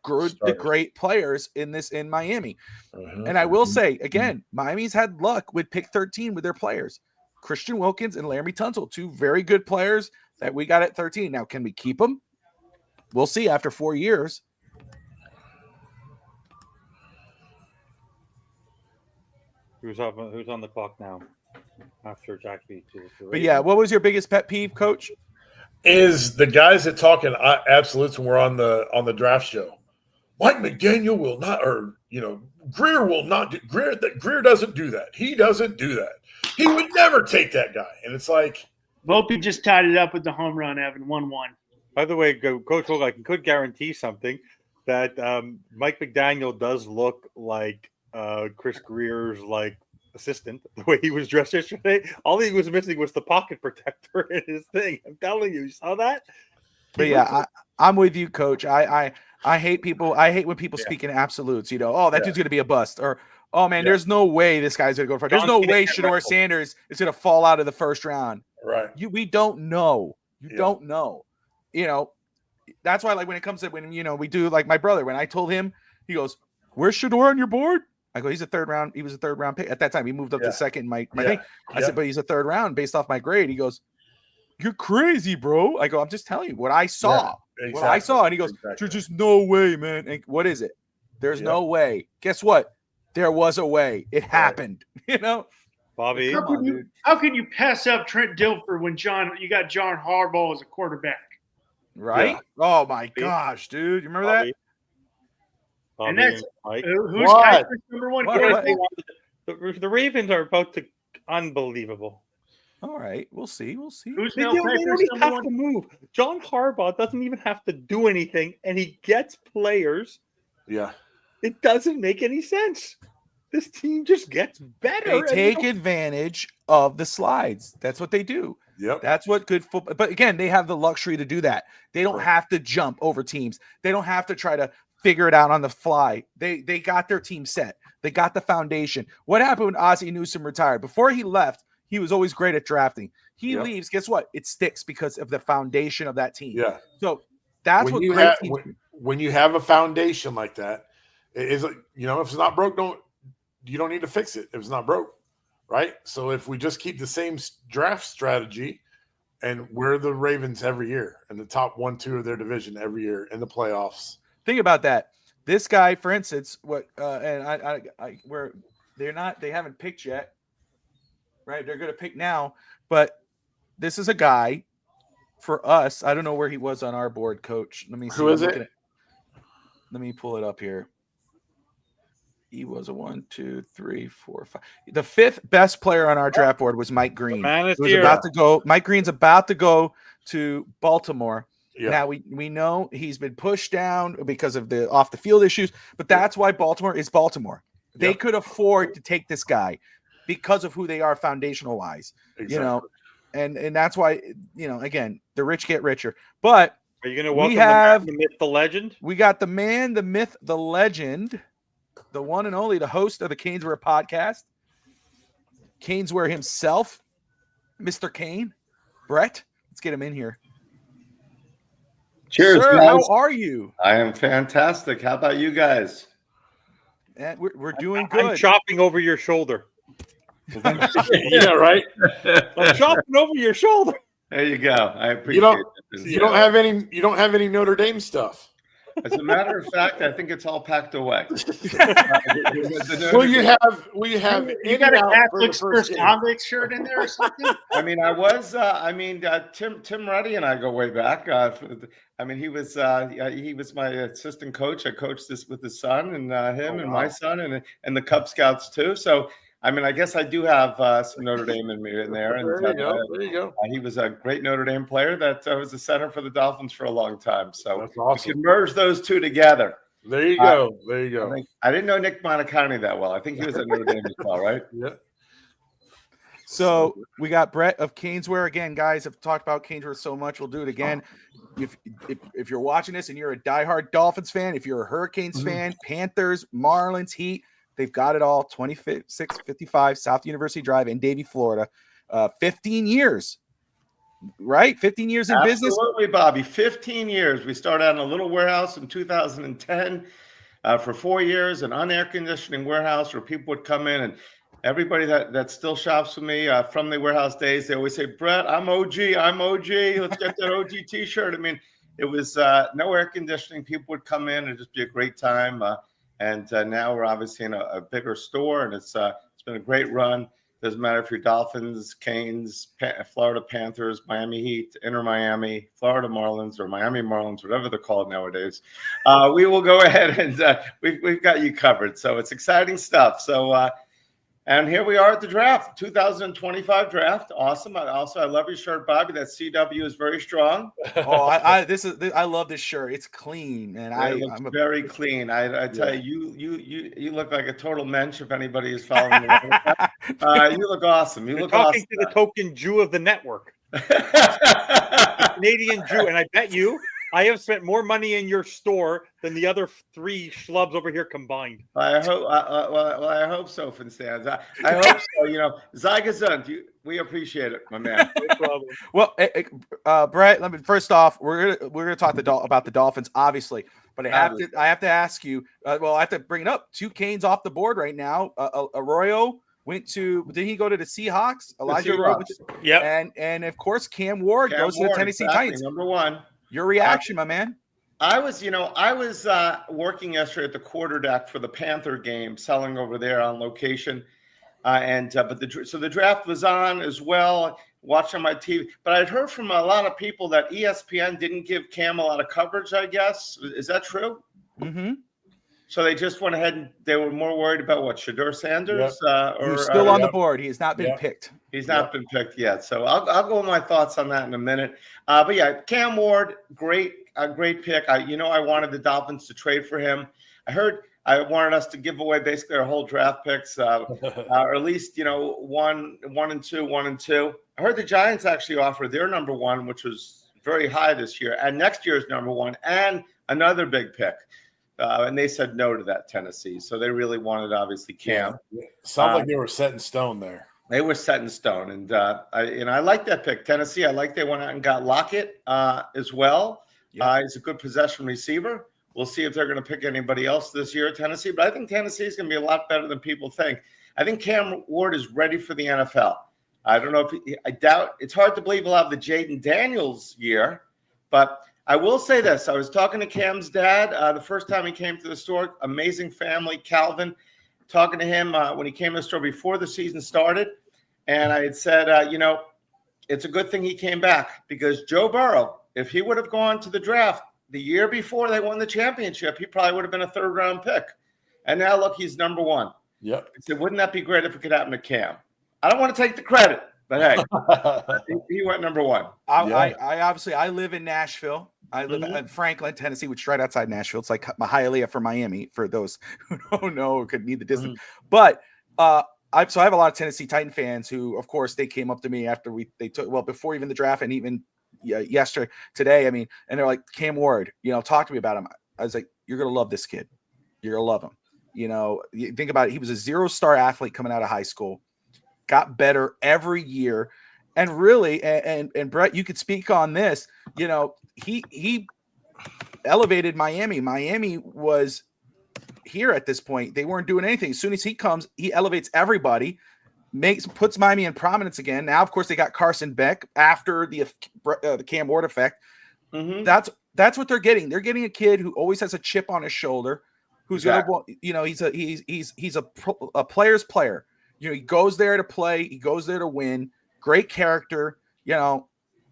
good to great players in Miami. And I will say again, Miami's had luck with pick 13 with their players, Christian Wilkins and Laremy Tunsil, two very good players that we got at 13. Now, can we keep them? We'll see after 4 years. Who's on the clock now? After Jack beat you. But yeah, what was your biggest pet peeve, Coach? Is the guys that talking absolutes when we're on the draft show. Mike McDaniel will not, or Grier will not do. Grier doesn't do that. He doesn't do that. He would never take that guy. And it's like Volpe just tied it up with the home run, Evan, 1-1. By the way, Coach Vogel, I could guarantee something that Mike McDaniel does look like Chris Grier's assistant, the way he was dressed yesterday. All he was missing was the pocket protector in his thing. I'm telling you saw that? But yeah, I'm with you, Coach. I hate people. I hate when people speak in absolutes. That dude's going to be a bust. Or, oh, man, there's no way this guy's going to go for it. There's no way Shedeur Sanders is going to fall out of the first round. Right. We don't know. You don't know. That's why, when it comes to when we do my brother, when I told him, he goes, "Where's Shedeur on your board?" I go, he's a third round. He was a third round pick at that time. He moved up to second. My thing. I said, but he's a third round based off my grade. He goes, "You're crazy, bro." I go, "I'm just telling you what I saw." Yeah, exactly. What I saw. And he goes, "There's just no way, man." And what is it? There's no way. Guess what? There was a way. It happened. Bobby. How can you pass up Trent Dilfer when you got John Harbaugh as a quarterback? Right? Yeah. Oh my gosh, dude. You remember that? Bobby and that's Mike. Who's Kaiser's number one? The Ravens are about to unbelievable. All right, we'll see. Who's They now don't Kaiser's even number have one? to move. John Harbaugh doesn't even have to do anything, and he gets players. Yeah. It doesn't make any sense. This team just gets better. They take advantage of the slides. That's what they do. Yep. That's what good football. But again, they have the luxury to do that. They don't have to jump over teams. They don't have to try to figure it out on the fly. They got their team set. They got the foundation. What happened when Ozzie Newsome retired? Before he left, he was always great at drafting. He leaves. Guess what? It sticks because of the foundation of that team. Yeah. So that's when what you great have teams when you have a foundation like that, if it's not broke, you don't need to fix it if it's not broke, right? So if we just keep the same draft strategy, and we're the Ravens every year in the top 1-2 of their division every year in the playoffs. Think about that. This guy, for instance, they haven't picked yet, right? They're going to pick now, but this is a guy for us. I don't know where he was on our board, Coach. Let me see. Who is it? Let me pull it up here. He was a 1, 2, 3, 4, 5. The fifth best player on our draft board was Mike Green. Man is here. Mike Green's about to go to Baltimore. Yeah. Now we know he's been pushed down because of the off the field issues, but that's why Baltimore is Baltimore. They could afford to take this guy because of who they are foundational wise. Exactly. And that's why again, the rich get richer. But are you going to welcome the myth, the legend? We got the man, the myth, the legend, the one and only, the host of the Caneswear podcast, Caneswear himself, Mr. Kane, Brett. Let's get him in here. Cheers, sir. guys. How are you? I am fantastic. How about you guys? And we're doing good. I'm chopping over your shoulder. Yeah, right. I'm chopping over your shoulder. There you go. I appreciate it. You don't have any Notre Dame stuff. As a matter of fact, I think it's all packed away. Will you have You got a Catholic First Convict shirt in there or something? I mean, I was. Tim Ruddy and I go way back. He was my assistant coach. I coached this with his son and him and my son and the Cub Scouts too. So. I mean, I guess I do have some Notre Dame in me in there. And there you go. He was a great Notre Dame player that was the center for the Dolphins for a long time. So that's awesome. We can merge those two together. There you go. There you go. I didn't know Nick Monicani that well. I think he was at Notre Dame as well, right? Yeah. So we got Brett of Caneswear again, guys. I've talked about Caneswear so much. We'll do it again. If you're watching this and you're a diehard Dolphins fan, if you're a Hurricanes fan, Panthers, Marlins, Heat, they've got it all. 2655 South University Drive in Davie, Florida. 15 years, right? 15 years in business. Absolutely, Bobby. 15 years. We started out in a little warehouse in 2010 for 4 years, an un-air conditioning warehouse where people would come in, and everybody that still shops with me from the warehouse days, they always say, Brett, I'm OG. Let's get that OG t-shirt. I mean, it was no air conditioning. People would come in and just be a great time. And now we're obviously in a bigger store, and it's been a great run. Doesn't matter if you're Dolphins, Canes, Florida Panthers, Miami Heat, Inter Miami, Florida Marlins, or Miami Marlins, whatever they're called nowadays. We will go ahead and we've got you covered. So it's exciting stuff. So and here we are at the draft, 2025 draft. Awesome. I love your shirt, Bobby. That CW is very strong. I love this shirt. It's clean, and I'm very clean. I tell you look like a total mensch if anybody is following me. You look awesome. You're talking to the token Jew of the network, Canadian Jew, and I bet you I have spent more money in your store than the other three schlubs over here combined. I hope. I hope so, FinStanza. I hope so. You know, Zygazund, we appreciate it, my man. No problem. Well, Brett, first off, we're gonna talk about the Dolphins, obviously, but I have to ask you. I have to bring it up. 2 Canes off the board right now. Arroyo went to. Did he go to the Seahawks? Elijah Arroyo. Yeah. And of course Cam Ward goes to the Tennessee Titans. Number 1. Your reaction, my man? I was working yesterday at the quarterdeck for the Panther game, selling over there on location, but the draft was on as well. Watching my TV, but I'd heard from a lot of people that ESPN didn't give Cam a lot of coverage. I guess is that true? Mm-hmm. So they just went ahead and they were more worried about what Shedeur Sanders who's still on the board. He has not been picked. He's not been picked yet. So I'll go with my thoughts on that in a minute. But yeah, Cam Ward, great pick. I wanted the Dolphins to trade for him. I wanted us to give away basically our whole draft picks, or at least 1 and 2. I heard the Giants actually offer their number 1, which was very high this year, and next year's number 1, and another big pick. And they said no to that, Tennessee. So they really wanted, obviously, Cam. Yeah. Sounds like they were set in stone there. They were set in stone. And I like that pick. Tennessee, I like they went out and got Lockett as well. Yeah. He's a good possession receiver. We'll see if they're going to pick anybody else this year at Tennessee. But I think Tennessee is going to be a lot better than people think. I think Cam Ward is ready for the NFL. I don't know I doubt – it's hard to believe he'll have the Jaden Daniels year, but – I will say this. I was talking to Cam's dad the first time he came to the store. Amazing family, Calvin. Talking to him when he came to the store before the season started. And I had said, it's a good thing he came back because Joe Burrow, if he would have gone to the draft the year before they won the championship, he probably would have been a 3rd-round pick. And now, look, he's number 1. Yep. I said, wouldn't that be great if it could happen to Cam? I don't want to take the credit, but hey, he went number 1. I live in Nashville. I live in Franklin, Tennessee, which is right outside Nashville. It's like Hialeah for Miami, for those who don't know or could need the distance. But I have a lot of Tennessee Titan fans who, of course, they came up to me after before even the draft and even today. I mean, and they're like, Cam Ward, talk to me about him. I was like, you're going to love this kid. You're going to love him. You think about it. He was a 0-star athlete coming out of high school, got better every year. And really, and Brett, you could speak on this, he elevated Miami. Miami was here at this point. They weren't doing anything. As soon as he comes, he elevates everybody, puts Miami in prominence again. Now, of course, they got Carson Beck after the Cam Ward effect. Mm-hmm. That's what they're getting. They're getting a kid who always has a chip on his shoulder, who's he's a player's player. He goes there to play. He goes there to win. Great character,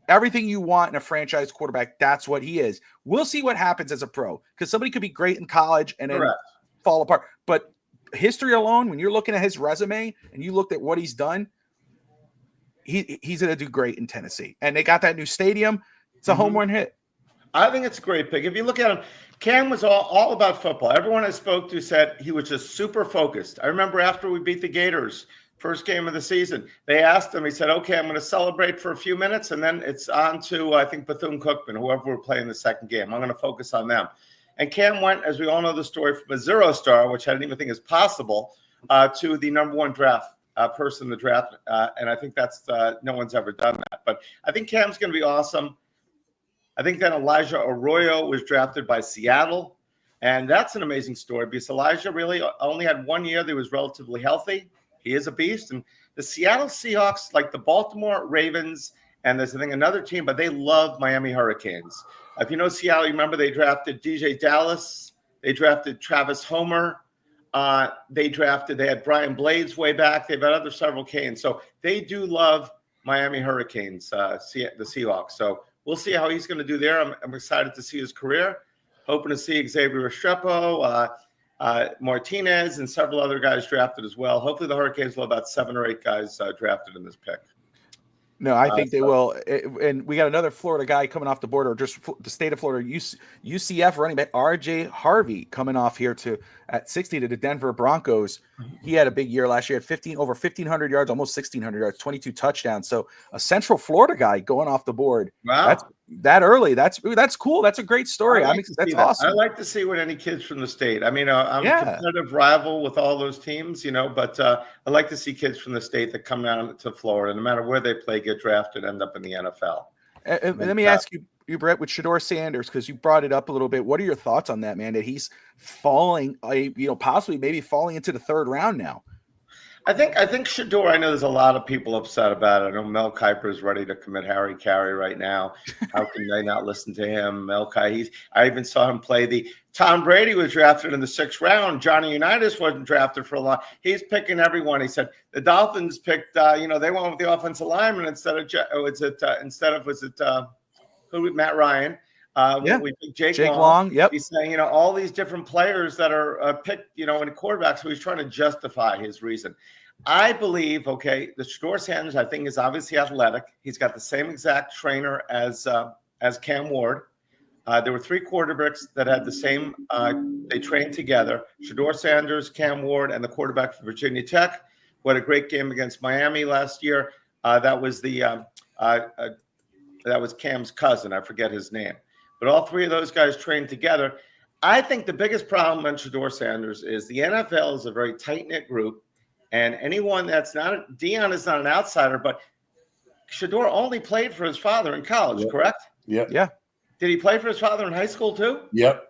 everything you want in a franchise quarterback. That's what he is. We'll see what happens as a pro because somebody could be great in college and then fall apart. But history alone, when you're looking at his resume and you looked at what he's done, he's going to do great in Tennessee. And they got that new stadium. It's a home run hit. I think it's a great pick. If you look at him, Cam was all about football. Everyone I spoke to said he was just super focused. I remember after we beat the Gators, first game of the season, they asked him, he said, okay, I'm going to celebrate for a few minutes, and then it's on to, I think, Bethune-Cookman, whoever we're playing the second game. I'm going to focus on them. And Cam went, as we all know the story, from a 0-star, which I didn't even think is possible, to the number one draft person in the draft. And I think that's no one's ever done that. But I think Cam's going to be awesome. I think then Elijah Arroyo was drafted by Seattle. And that's an amazing story because Elijah really only had 1 year that he was relatively healthy. He is a beast. And the Seattle Seahawks, like the Baltimore Ravens, and there's, I think, another team, but they love Miami Hurricanes. If you know Seattle, you remember they drafted DJ Dallas. They drafted Travis Homer. They had Brian Blades way back. They've had several Canes. So they do love Miami Hurricanes, the Seahawks. So we'll see how he's going to do there. I'm excited to see his career. Hoping to see Xavier Restrepo, Martinez, and several other guys drafted as well. Hopefully the Hurricanes will have about 7 or 8 guys drafted in this pick. No, I think they will. And we got another Florida guy coming off the board, or just the state of Florida, UCF running back RJ Harvey coming off here at 60 to the Denver Broncos. He had a big year last year at over 1,500 yards, almost 1,600 yards, 22 touchdowns. So a Central Florida guy going off the board. Wow. That's that early. That's cool. That's a great story. That's awesome. I like to see what any kids from the state. I mean, I'm a competitive rival with all those teams, but I like to see kids from the state that come down to Florida, no matter where they play, get drafted, end up in the NFL. And let me ask you, Brett, with Shedeur Sanders, because you brought it up a little bit. What are your thoughts on that, man? That he's falling, possibly maybe falling into the 3rd round now. I think Shedeur, I know there's a lot of people upset about it. I know Mel Kiper is ready to commit Harry Carey right now. How can they not listen to him? Mel Kiper, I even saw him play Tom Brady was drafted in the 6th round. Johnny Unitas wasn't drafted for a lot. He's picking everyone. He said the Dolphins picked, they went with the offensive lineman instead of Matt Ryan. We picked Jake Long. Yep. He's saying, all these different players that are picked, in quarterbacks. So he's trying to justify his reason. I believe, the Shedeur Sanders, I think, is obviously athletic. He's got the same exact trainer as Cam Ward. There were 3 quarterbacks that had the same, they trained together. Shedeur Sanders, Cam Ward, and the quarterback for Virginia Tech, who had a great game against Miami last year. That was Cam's cousin. I forget his name. But all 3 of those guys trained together. I think the biggest problem on Shedeur Sanders is the NFL is a very tight-knit group. And anyone that's not – Deion is not an outsider, but Shedeur only played for his father in college, correct? Yeah. Yeah. Did he play for his father in high school too? Yep.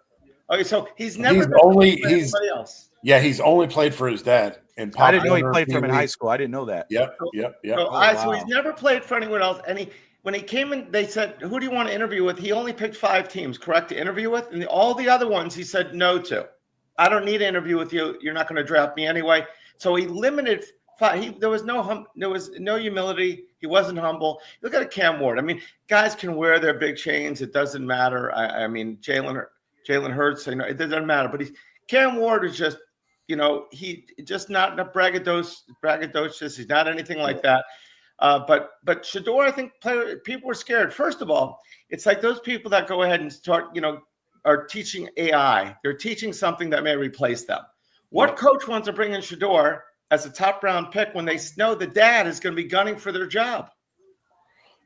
Okay, so he's never anybody else. Yeah, he's only played for his dad. And I didn't know he played for him in high school. I didn't know that. Yep. So he's never played for anyone else. And when he came in, they said, who do you want to interview with? He only picked 5 teams, correct, to interview with? And all the other ones he said no to. I don't need to interview with you. You're not going to draft me anyway. So he limited 5. There was no humility. He wasn't humble. Look at Cam Ward. I mean, guys can wear their big chains. It doesn't matter. I mean, Jalen Hurts, it doesn't matter. But Cam Ward is just, he just not braggadocious. He's not anything like that. But Shedeur, I think people were scared. First of all, it's like those people that go ahead and start, are teaching AI. They're teaching something that may replace them. What coach wants to bring in Shedeur as a top round pick when they know the dad is going to be gunning for their job?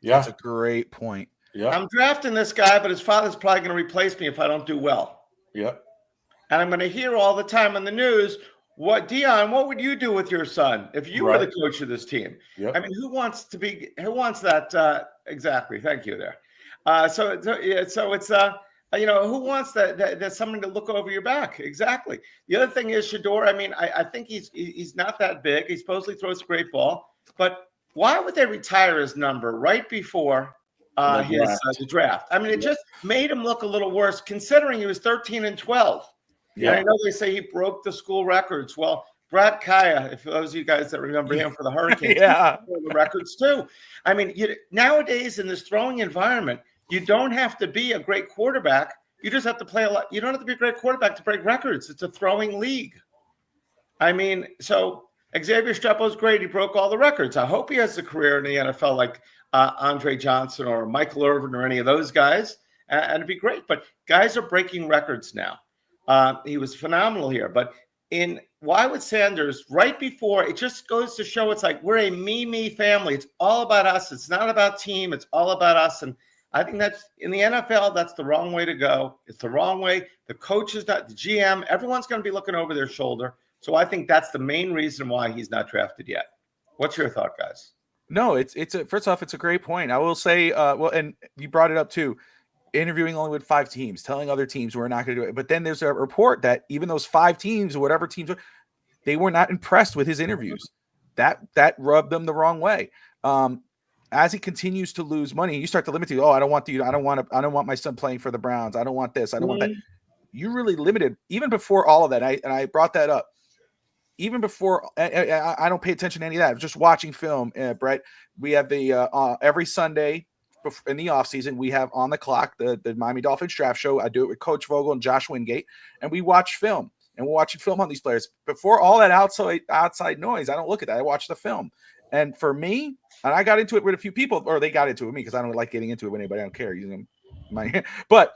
Yeah. That's a great point. Yeah. I'm drafting this guy, but his father's probably going to replace me if I don't do well. Yeah. And I'm going to hear all the time on the news, Deion, what would you do with your son if you were the coach of this team? Yep. I mean, who wants that? Exactly. Thank you there. So it's who wants that someone to look over your back? Exactly. The other thing is Shedeur. I mean, I think he's not that big. He supposedly throws a great ball, but why would they retire his number right before the draft? I mean, it just made him look a little worse considering he was 13-12. Yeah, and I know they say he broke the school records. Well, Brad Kaya, if those of you guys that remember him for the Hurricanes, the records too. I mean, nowadays in this throwing environment, you don't have to be a great quarterback. You just have to play a lot. You don't have to be a great quarterback to break records. It's a throwing league. I mean, so Xavier Restrepo's great. He broke all the records. I hope he has a career in the NFL like Andre Johnson or Michael Irvin or any of those guys. and it'd be great. But guys are breaking records now. He was phenomenal here, but why would Sanders right before, it just goes to show it's like we're a me family. It's all about us. It's not about team. It's all about us. And I think that's in the NFL, that's the wrong way to go. It's the wrong way. The coaches, not the GM, everyone's going to be looking over their shoulder. So I think that's the main reason why he's not drafted yet. What's your thought, guys? No, first off, it's a great point. I will say, and you brought it up too, interviewing only with 5 teams, telling other teams we're not going to do it. But then there's a report that even those 5 teams or whatever teams, they were not impressed with his interviews. That rubbed them the wrong way. As he continues to lose money, you start to limit to, I don't want my son playing for the Browns. I don't want this. I don't want that. You really limited even before all of that. I brought that up. Even before, I don't pay attention to any of that. I was just watching film, Brett. We have the every Sunday in the offseason, we have on the clock the Miami Dolphins draft show. I do it with Coach Vogel and Josh Wingate, and we watch film. And we're watching film on these players. Before all that outside noise, I don't look at that. I watch the film. And for me, and I got into it with a few people, or they got into it with me because I don't like getting into it with anybody. I don't care. But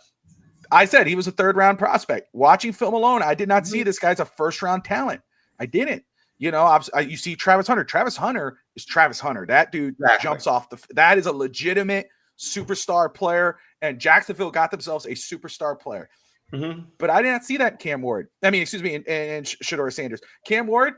I said he was a 3rd-round prospect. Watching film alone, I did not see this guy's a 1st-round talent. I didn't. You see Travis Hunter. Travis Hunter is Travis Hunter. That dude jumps off that is a legitimate superstar player, and Jacksonville got themselves a superstar player. Mm-hmm. But I did not see that Cam Ward. I mean, excuse me, and Shedeur Sanders. Cam Ward,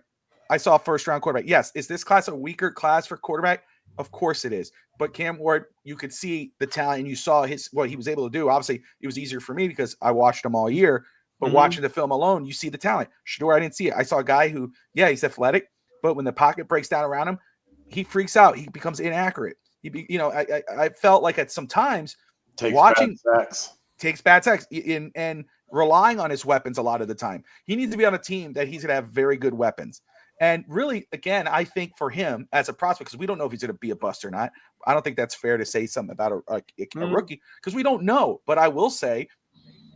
I saw 1st-round quarterback. Yes, is this class a weaker class for quarterback? Of course it is. But Cam Ward, you could see the talent, and you saw what he was able to do. Obviously, it was easier for me because I watched him all year. But watching the film alone, you see the talent. Shedeur, I didn't see it. I saw a guy who, he's athletic, but when the pocket breaks down around him, he freaks out. He becomes inaccurate. I felt like at some times takes bad sacks and relying on his weapons a lot of the time. He needs to be on a team that he's going to have very good weapons. And really, again, I think for him as a prospect, because we don't know if he's going to be a bust or not. I don't think that's fair to say something about a rookie because we don't know. But I will say,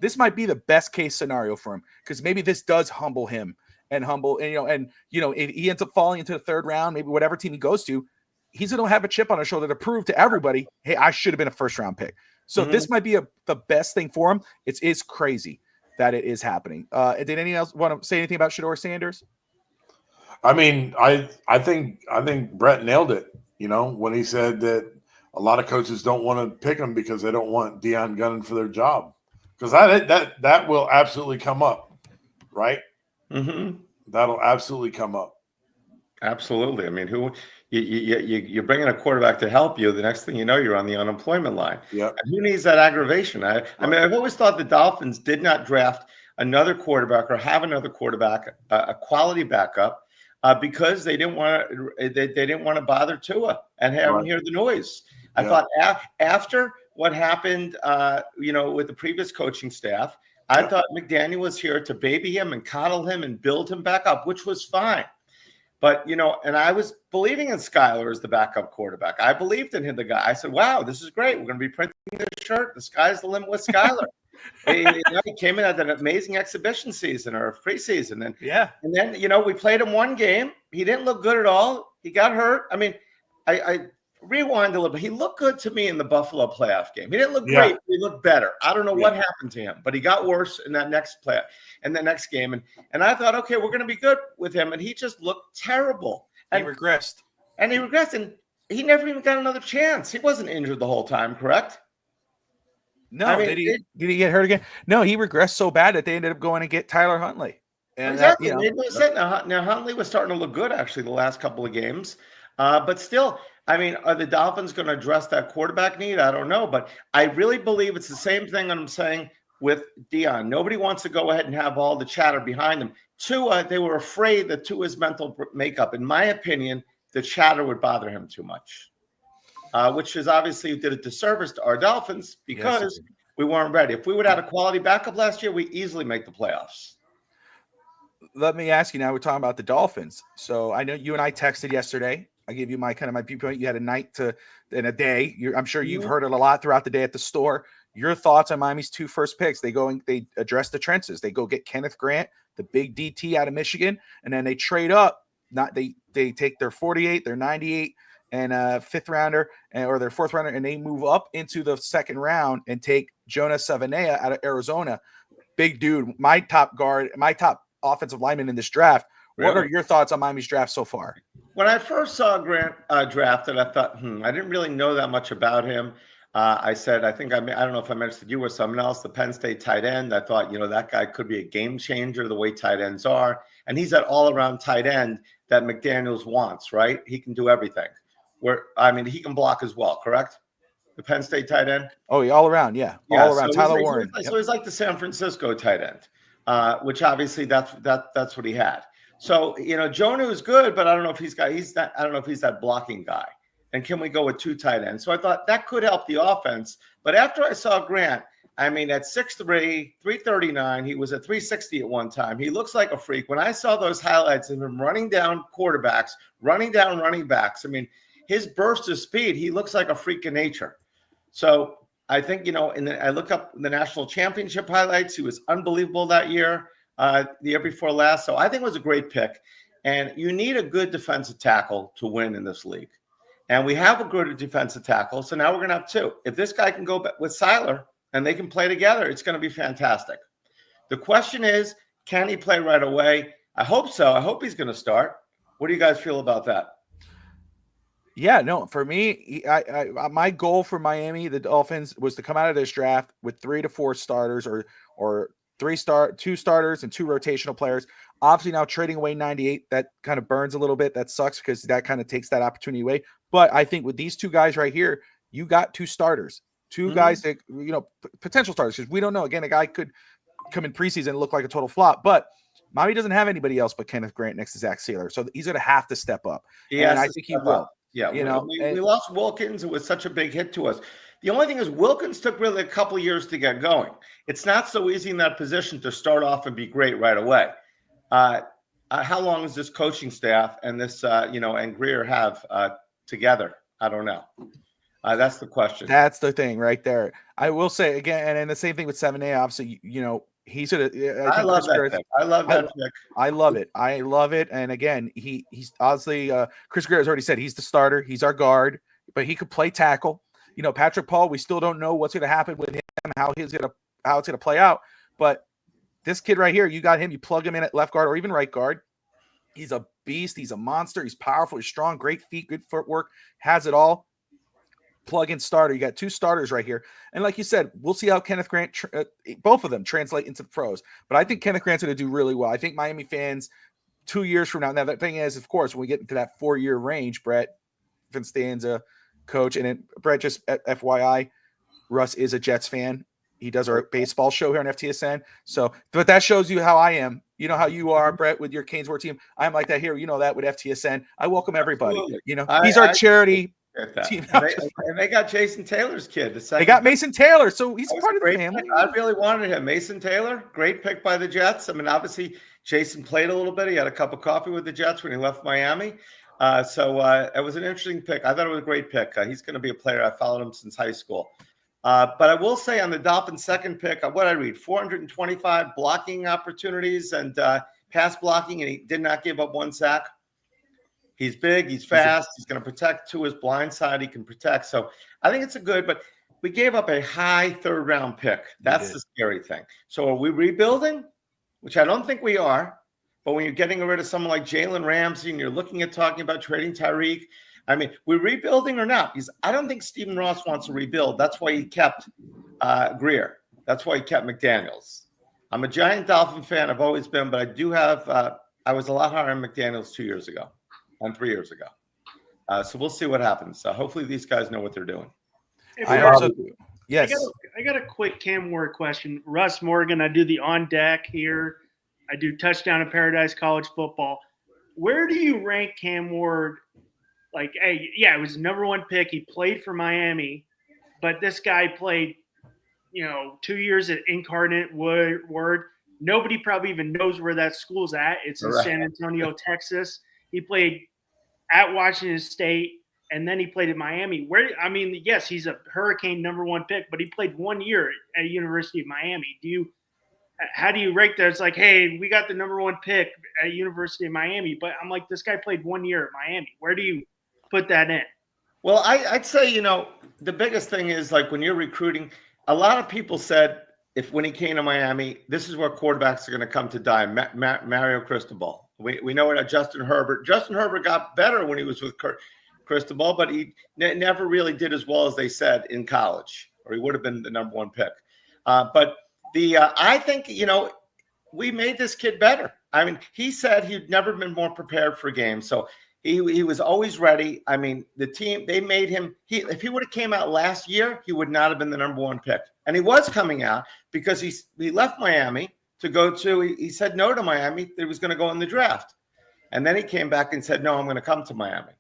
this might be the best case scenario for him because maybe this does humble him and if he ends up falling into the 3rd round, maybe whatever team he goes to, he's going to have a chip on his shoulder to prove to everybody, hey, I should have been a 1st-round pick. So this might be the best thing for him. It's crazy that it is happening. Did anyone else want to say anything about Shedeur Sanders? I mean, I think Brett nailed it, when he said that a lot of coaches don't want to pick him because they don't want Deion gunning for their job. Because that will absolutely come up, right? Mm-hmm. That'll absolutely come up. Absolutely. I mean, you're bringing a quarterback to help you. The next thing you know, you're on the unemployment line. Yeah. Who needs that aggravation? I mean, I've always thought the Dolphins did not draft another quarterback or have another quarterback, a quality backup, because they didn't want to bother Tua and have him hear the noise. I thought after what happened, with the previous coaching staff, I thought McDaniel was here to baby him and coddle him and build him back up, which was fine. But, and I was believing in Skyler as the backup quarterback. I believed in him, the guy. I said, wow, this is great. We're going to be printing this shirt. The sky's the limit with Skyler. He came in at an amazing exhibition season or preseason. And then, we played him one game. He didn't look good at all. He got hurt. I mean, I rewind a little bit. He looked good to me in the Buffalo playoff game. He didn't look great. He looked better. I don't know what happened to him, but he got worse in that next play and the next game. And I thought, okay, we're going to be good with him. And he just looked terrible. And he regressed. And he never even got another chance. He wasn't injured the whole time, correct? No. Did he get hurt again? No, he regressed so bad that they ended up going and get Tyler Huntley. And exactly. Now Huntley was starting to look good actually the last couple of games. But still, I mean, are the Dolphins going to address that quarterback need? I don't know. But I really believe it's the same thing I'm saying with Deion. Nobody wants to go ahead and have all the chatter behind them. Tua, they were afraid that Tua's mental makeup, in my opinion, the chatter would bother him too much, which is obviously did a disservice to our Dolphins because we weren't ready. If we would have had a quality backup last year, we easily make the playoffs. Let me ask you now, we're talking about the Dolphins. So I know you and I texted yesterday. I gave you my viewpoint. You had a night and a day. I'm sure you've heard it a lot throughout the day at the store. Your thoughts on Miami's 2 first picks? They address the trenches. They go get Kenneth Grant, the big DT out of Michigan, and then they trade up. They take their 48, their 98, and a 5th rounder or their 4th rounder, and they move up into the 2nd round and take Jonah Savanea out of Arizona. Big dude, my top guard, my top offensive lineman in this draft. What Really? are your thoughts on Miami's draft so far? When I first saw Grant drafted, I thought, I didn't really know that much about him. I said, I don't know if I mentioned you or someone else, the Penn State tight end. I thought, that guy could be a game changer the way tight ends are. And he's that all-around tight end that McDaniels wants, right? He can do everything. He can block as well, correct? The Penn State tight end? Oh, yeah, all around, yeah. All around. So Tyler Warren. So he's like the San Francisco tight end, which obviously that's what he had. So, Jonah is good, but I don't know if I don't know if he's that blocking guy. And can we go with 2 tight ends? So I thought that could help the offense. But after I saw Grant, at 6'3", 339, he was at 360 at one time. He looks like a freak. When I saw those highlights of him running down quarterbacks, running down running backs, his burst of speed, he looks like a freak of nature. So I think, I look up the national championship highlights. He was unbelievable that year, the year before last. So I think it was a great pick. And you need a good defensive tackle to win in this league. And we have a good defensive tackle. So now we're going to have 2. If this guy can go with Seiler and they can play together, it's going to be fantastic. The question is, can he play right away? I hope so. I hope he's going to start. What do you guys feel about that? Yeah, no, for me, my goal for Miami, the Dolphins, was to come out of this draft with 3 to 4 starters or 2 starters and 2 rotational players. Obviously now trading away 98, that kind of burns a little bit. That sucks because that kind of takes that opportunity away. But I think with these 2 guys right here, you got 2 starters, 2 guys that, potential starters, because we don't know. Again, a guy could come in preseason and look like a total flop, but Miami doesn't have anybody else but Kenneth Grant next to Zach Sealer. So he's going to have to step up. And I think he will. Yeah, we lost Wilkins. It was such a big hit to us. The only thing is Wilkins took really a couple of years to get going. It's not so easy in that position to start off and be great right away. How long is this coaching staff and this, and Grier have together? I don't know. That's the question. That's the thing right there. I will say again, and the same thing with 7A. Obviously, he's gonna. I love that pick. I love that pick. I love it. I love it. And again, he's obviously Chris Grier has already said he's the starter. He's our guard, but he could play tackle. Patrick Paul, we still don't know what's going to happen with him, how it's going to play out. But this kid right here, you got him. You plug him in at left guard or even right guard. He's a beast. He's a monster. He's powerful. He's strong. Great feet. Good footwork. Has it all. Plug-in starter. You got 2 starters right here. And like you said, we'll see how Kenneth Grant, both of them translate into the pros. But I think Kenneth Grant's going to do really well. I think Miami fans 2 years from now, the thing is, of course, when we get into that 4-year range, Brett, FinStanza, coach, and then Brett, just FYI, Russ is a Jets fan. He does our baseball show here on FTSN. So, but that shows you how I am. You know how you are, Brett, with your Canesworth team. I'm like that here. You know that with FTSN. I welcome everybody. Absolutely. He's our charity team. And they got Jason Taylor's kid. They got Mason Taylor, so he's part of the family. Pick. I really wanted him. Mason Taylor, great pick by the Jets. Obviously, Jason played a little bit. He had a cup of coffee with the Jets when he left Miami. So it was an interesting pick. I thought it was a great pick. He's going to be a player. I followed him since high school. But I will say on the Dolphins' second pick, what I read, 425 blocking opportunities and pass blocking, and he did not give up 1 sack. He's big. He's fast. He's going to protect to his blind side. He can protect. So I think it's a good, but we gave up a high 3rd round pick. That's the scary thing. So are we rebuilding? Which I don't think we are. But when you're getting rid of someone like Jalen Ramsey and you're looking at talking about trading Tyreek, we're rebuilding or not? Because I don't think Stephen Ross wants to rebuild. That's why he kept Grier. That's why he kept McDaniels. I'm a giant Dolphin fan. I've always been, but I do have I was a lot higher on McDaniels 2 years ago and 3 years ago. So we'll see what happens. Hopefully these guys know what they're doing. Yes. I got a quick Cam Ward question. Russ Morgan, I do the on deck here. I do Touchdown in Paradise College Football. Where do you rank Cam Ward? Like, hey, yeah, it was the #1 pick. He played for Miami, but this guy played, 2 years at Incarnate Word. Nobody probably even knows where that school's at. It's in San Antonio, Texas. He played at Washington State, and then he played at Miami. Yes, he's a Hurricane #1 pick, but he played 1 year at University of Miami. How do you rank that? It's like, hey, we got the #1 pick at University of Miami, but I'm like, this guy played 1 year at Miami. Where do you put that in? Well, I'd say, the biggest thing is like when you're recruiting, a lot of people said when he came to Miami, this is where quarterbacks are going to come to die. Mario Cristobal. We know it. Justin Herbert. Justin Herbert got better when he was with Cristobal, but he never really did as well as they said in college, or he would have been the number one pick. But I think, we made this kid better. I mean, he said he'd never been more prepared for a game. So he was always ready. I mean, the team, they made him, if he would have came out last year, he would not have been the number one pick. And he was coming out because he left Miami to go to, he said no to Miami. He was going to go in the draft. And then he came back and said, no, I'm going to come to Miami.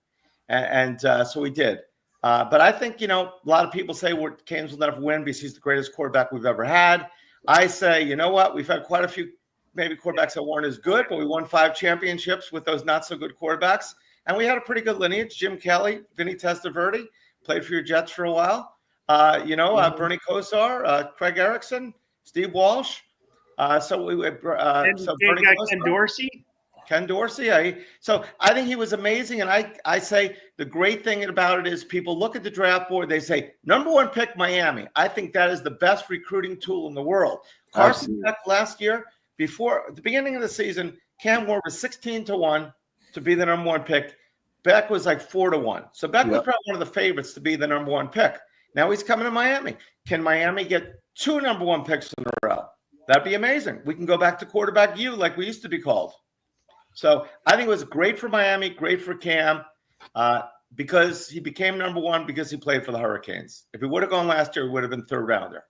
And so he did. But I think, a lot of people say Canes will never win because he's the greatest quarterback we've ever had. I say, you know what? We've had quite a few maybe quarterbacks that weren't as good, but we won 5 championships with those not so good quarterbacks. And we had a pretty good lineage. Jim Kelly, Vinny Testaverde, played for your Jets for a while. Bernie Kosar, Craig Erickson, Steve Walsh. So Bernie Kosar, Ken Dorsey. Ken Dorsey. So I think he was amazing. And I say the great thing about it is people look at the draft board. They say, number one pick, Miami. I think that is the best recruiting tool in the world. Carson Beck last year, before the beginning of the season, Cam Ward was 16-1 to be the number one pick. Beck was like 4-1. So Beck was probably one of the favorites to be the number one pick. Now he's coming to Miami. Can Miami get 2 number one picks in a row? That'd be amazing. We can go back to quarterback U like we used to be called. So I think it was great for Miami, great for Cam, because he became number one because he played for the Hurricanes. If he would have gone last year, he would have been third rounder.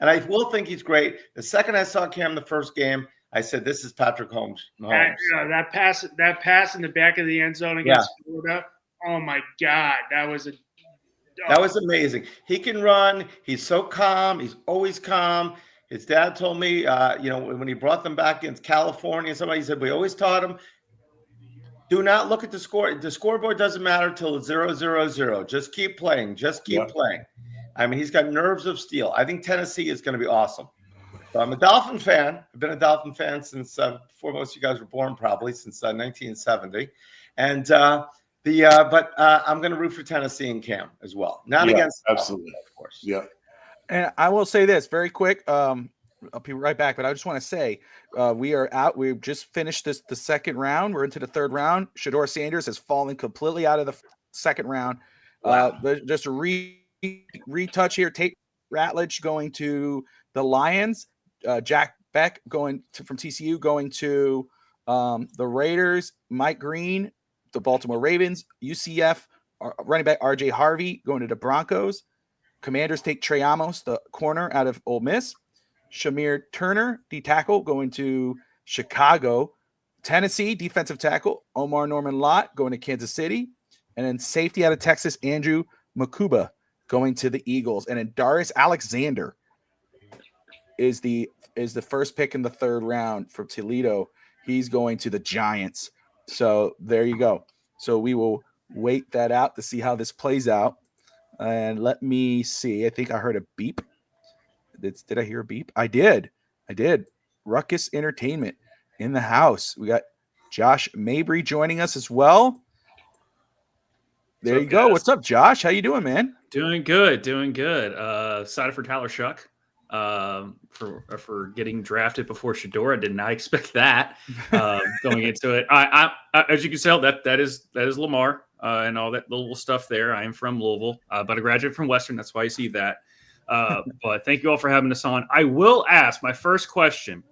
And I will think he's great. The second I saw Cam the first game, I said, "This is Patrick Mahomes." That pass in the back of the end zone against Florida. Oh my God, that was amazing. He can run. He's so calm. He's always calm. His dad told me, when he brought them back against California, somebody said we always taught him, do not look at the score. The scoreboard doesn't matter till it's 0-0-0. Just keep playing. Just keep playing. I mean, he's got nerves of steel. I think Tennessee is going to be awesome. So I'm a Dolphin fan. I've been a Dolphin fan since before most of you guys were born, probably since 1970. And but I'm going to root for Tennessee and Cam as well. Not against absolutely, Dolphins, of course. Yeah. And I will say this very quick. I'll be right back, but I just want to say we are out. We've just finished the second round. We're into the third round. Shedeur Sanders has fallen completely out of the second round. Wow. Just a retouch here. Tate Ratledge going to the Lions. Jack Beck from TCU going to the Raiders. Mike Green, the Baltimore Ravens. UCF running back RJ Harvey going to the Broncos. Commanders take Trey Amos, the corner out of Ole Miss. Shamir Turner, D tackle, going to Chicago. Tennessee, defensive tackle, Omar Norman Lott, going to Kansas City. And then safety out of Texas, Andrew Makuba, going to the Eagles. And then Darius Alexander is the first pick in the third round from Toledo. He's going to the Giants. So there you go. So we will wait that out to see how this plays out. And let me see. I think I heard a beep. Did I hear a beep? I did. Ruckus Entertainment in the house. We got Josh Mabry joining us as well. There you go. What's up, Josh? How you doing, man? Doing good. Excited for Tyler Shuck for getting drafted before Shedeur. I did not expect that going into it. I as you can tell, that is Lamar and all that little stuff there. I am from Louisville, but I graduated from Western. That's why you see that. But thank you all for having us on. I will ask my first question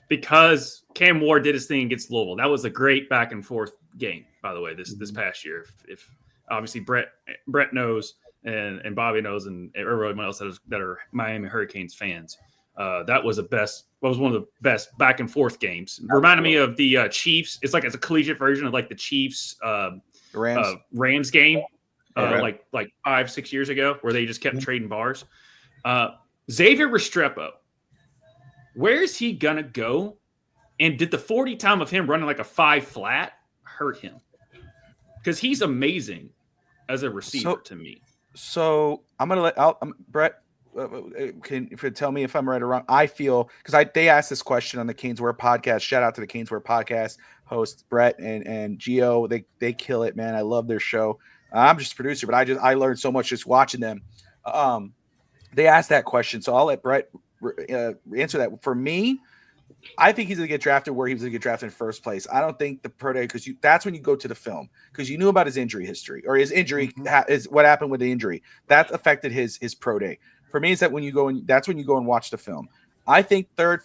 because Cam Ward did his thing against Louisville. That was a great back and forth game, by the way, this past year. If obviously Brett knows and Bobby knows and everyone else that are Miami Hurricanes fans, that was one of the best back and forth games. Reminded me of the Chiefs. It's a collegiate version of like the Chiefs Rams game, like 5-6 years ago, where they just kept trading bars. Xavier Restrepo, where is he gonna go? And did the 40 time of him running like a 5 flat hurt him? Because he's amazing as a receiver to me. So I'm gonna let Brett. Can you tell me if I'm right or wrong? I feel because they asked this question on the Caneswear podcast. Shout out to the Caneswear podcast hosts Brett and Gio. They kill it, man. I love their show. I'm just a producer, but I learned so much just watching them. They asked that question, so I'll let Brett answer that. For me, I think he's going to get drafted where he was going to get drafted in first place. I don't think the pro day, because that's when you go to the film, because you knew about his injury history, or his injury is what happened with the injury that affected his pro day. For me, is that that's when you go and watch the film. I think the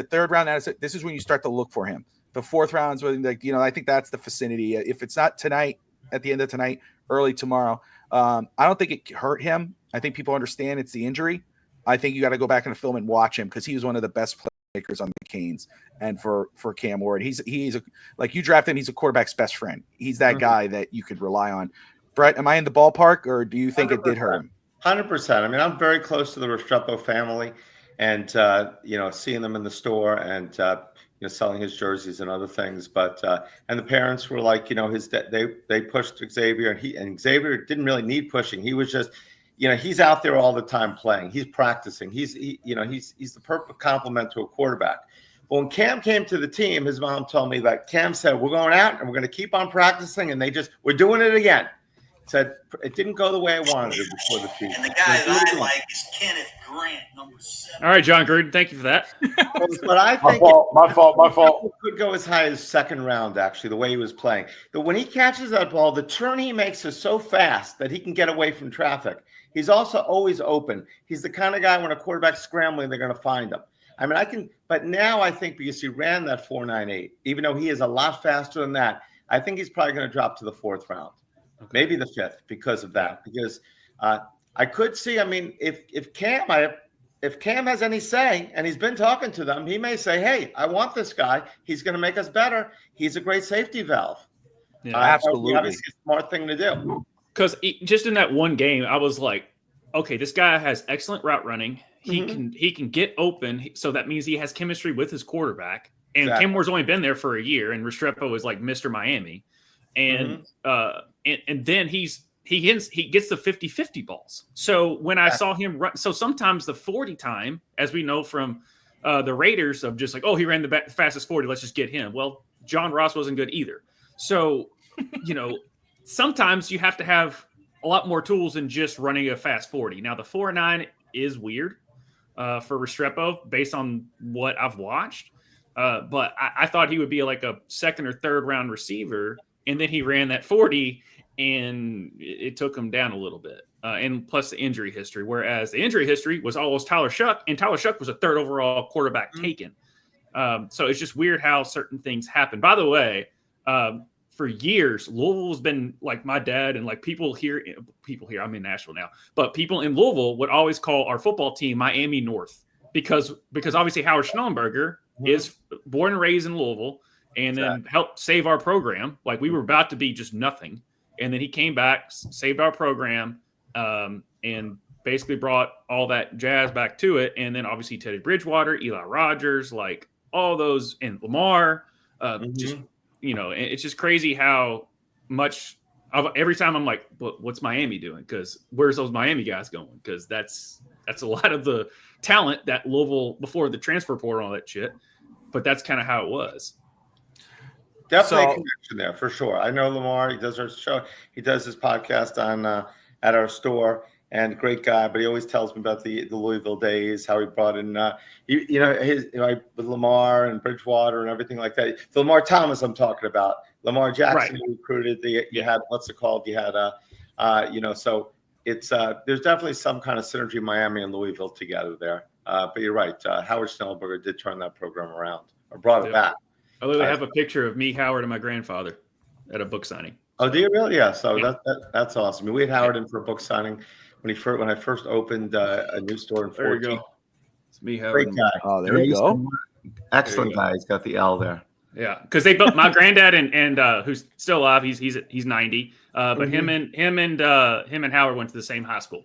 third round, this is when you start to look for him. The fourth round is when, I think that's the vicinity. If it's not tonight, at the end of tonight, early tomorrow, I don't think it hurt him. I think people understand it's the injury. I think you got to go back in the film and watch him, because he was one of the best playmakers on the Canes. And for Cam Ward, he's like, you draft him, he's a quarterback's best friend. He's that guy that you could rely on. Brett, am I in the ballpark, or do you think 100%. It did hurt him? 100%. I mean, I'm very close to the Restrepo family, and seeing them in the store, and selling his jerseys and other things. But and the parents were like, they pushed Xavier, and Xavier didn't really need pushing. He was just, he's out there all the time playing. He's practicing. He's the perfect complement to a quarterback. But when Cam came to the team, his mom told me that Cam said, "We're going out and we're going to keep on practicing," and we're doing it again. Said it didn't go the way I wanted it before the season. And the guy that I like is Kenneth Grant, number 7. All right, John Gruden, thank you for that. But I think my fault. Could go as high as second round, actually, the way he was playing. But when he catches that ball, the turn he makes is so fast that he can get away from traffic. He's also always open. He's the kind of guy, when a quarterback's scrambling, they're going to find him. I mean, but now I think, because he ran that 4.98, even though he is a lot faster than that, I think he's probably going to drop to the 4th round. Okay. Maybe the 5th, because of that. Because I could see, I mean, if Cam has any say, and he's been talking to them, he may say, "Hey, I want this guy. He's going to make us better. He's a great safety valve." Yeah, absolutely. Obviously, a smart thing to do. Because just in that one game, I was like, okay, this guy has excellent route running. He can get open, so that means he has chemistry with his quarterback. And exactly. Cam Moore's only been there for a year, and Restrepo is like Mr. Miami. And and then he gets the 50-50 balls. So when I saw him run, so sometimes the 40 time, as we know from the Raiders, of just like, oh, he ran the fastest 40, let's just get him. Well, John Ross wasn't good either. So, sometimes you have to have a lot more tools than just running a fast 40. Now, the 4.9 is weird for Restrepo based on what I've watched. But I thought he would be like a second or third round receiver. And then he ran that 40, and it took him down a little bit. And plus the injury history, whereas the injury history was always Tyler Shuck, and Tyler Shuck was a 3rd overall quarterback taken. So it's just weird how certain things happen. By the way, for years, Louisville's been like, my dad and like people here, I'm in Nashville now, but people in Louisville would always call our football team Miami North because obviously Howard Schnellenberger is born and raised in Louisville, and then helped save our program. Like, we were about to be just nothing. And then he came back, saved our program, and basically brought all that jazz back to it. And then obviously Teddy Bridgewater, Eli Rogers, like all those, and Lamar, just, it's just crazy how much every time I'm like, what's Miami doing? Because where's those Miami guys going? Because that's a lot of the talent that Louisville, before the transfer portal and all that shit. But that's kind of how it was. Definitely a connection there, for sure. I know Lamar. He does our show. He does his podcast on at our store, and great guy. But he always tells me about the Louisville days, how he brought in, with Lamar and Bridgewater and everything like that. The Lamar Thomas I'm talking about. Lamar Jackson recruited. You had, what's it called? You had, so it's there's definitely some kind of synergy, Miami and Louisville together there. But you're right. Howard Schnellenberger did turn that program around, or brought it back. I literally have a picture of me, Howard, and my grandfather at a book signing. Oh, do you really? Yeah. So that's awesome. I mean, we had Howard in for a book signing when I first opened a new store in 14. There you go. It's me, Howard. Great guy. Oh, there you go. Excellent guy. He's got the L there. Yeah, because they both, my granddad and who's still alive, he's 90. But him and Howard went to the same high school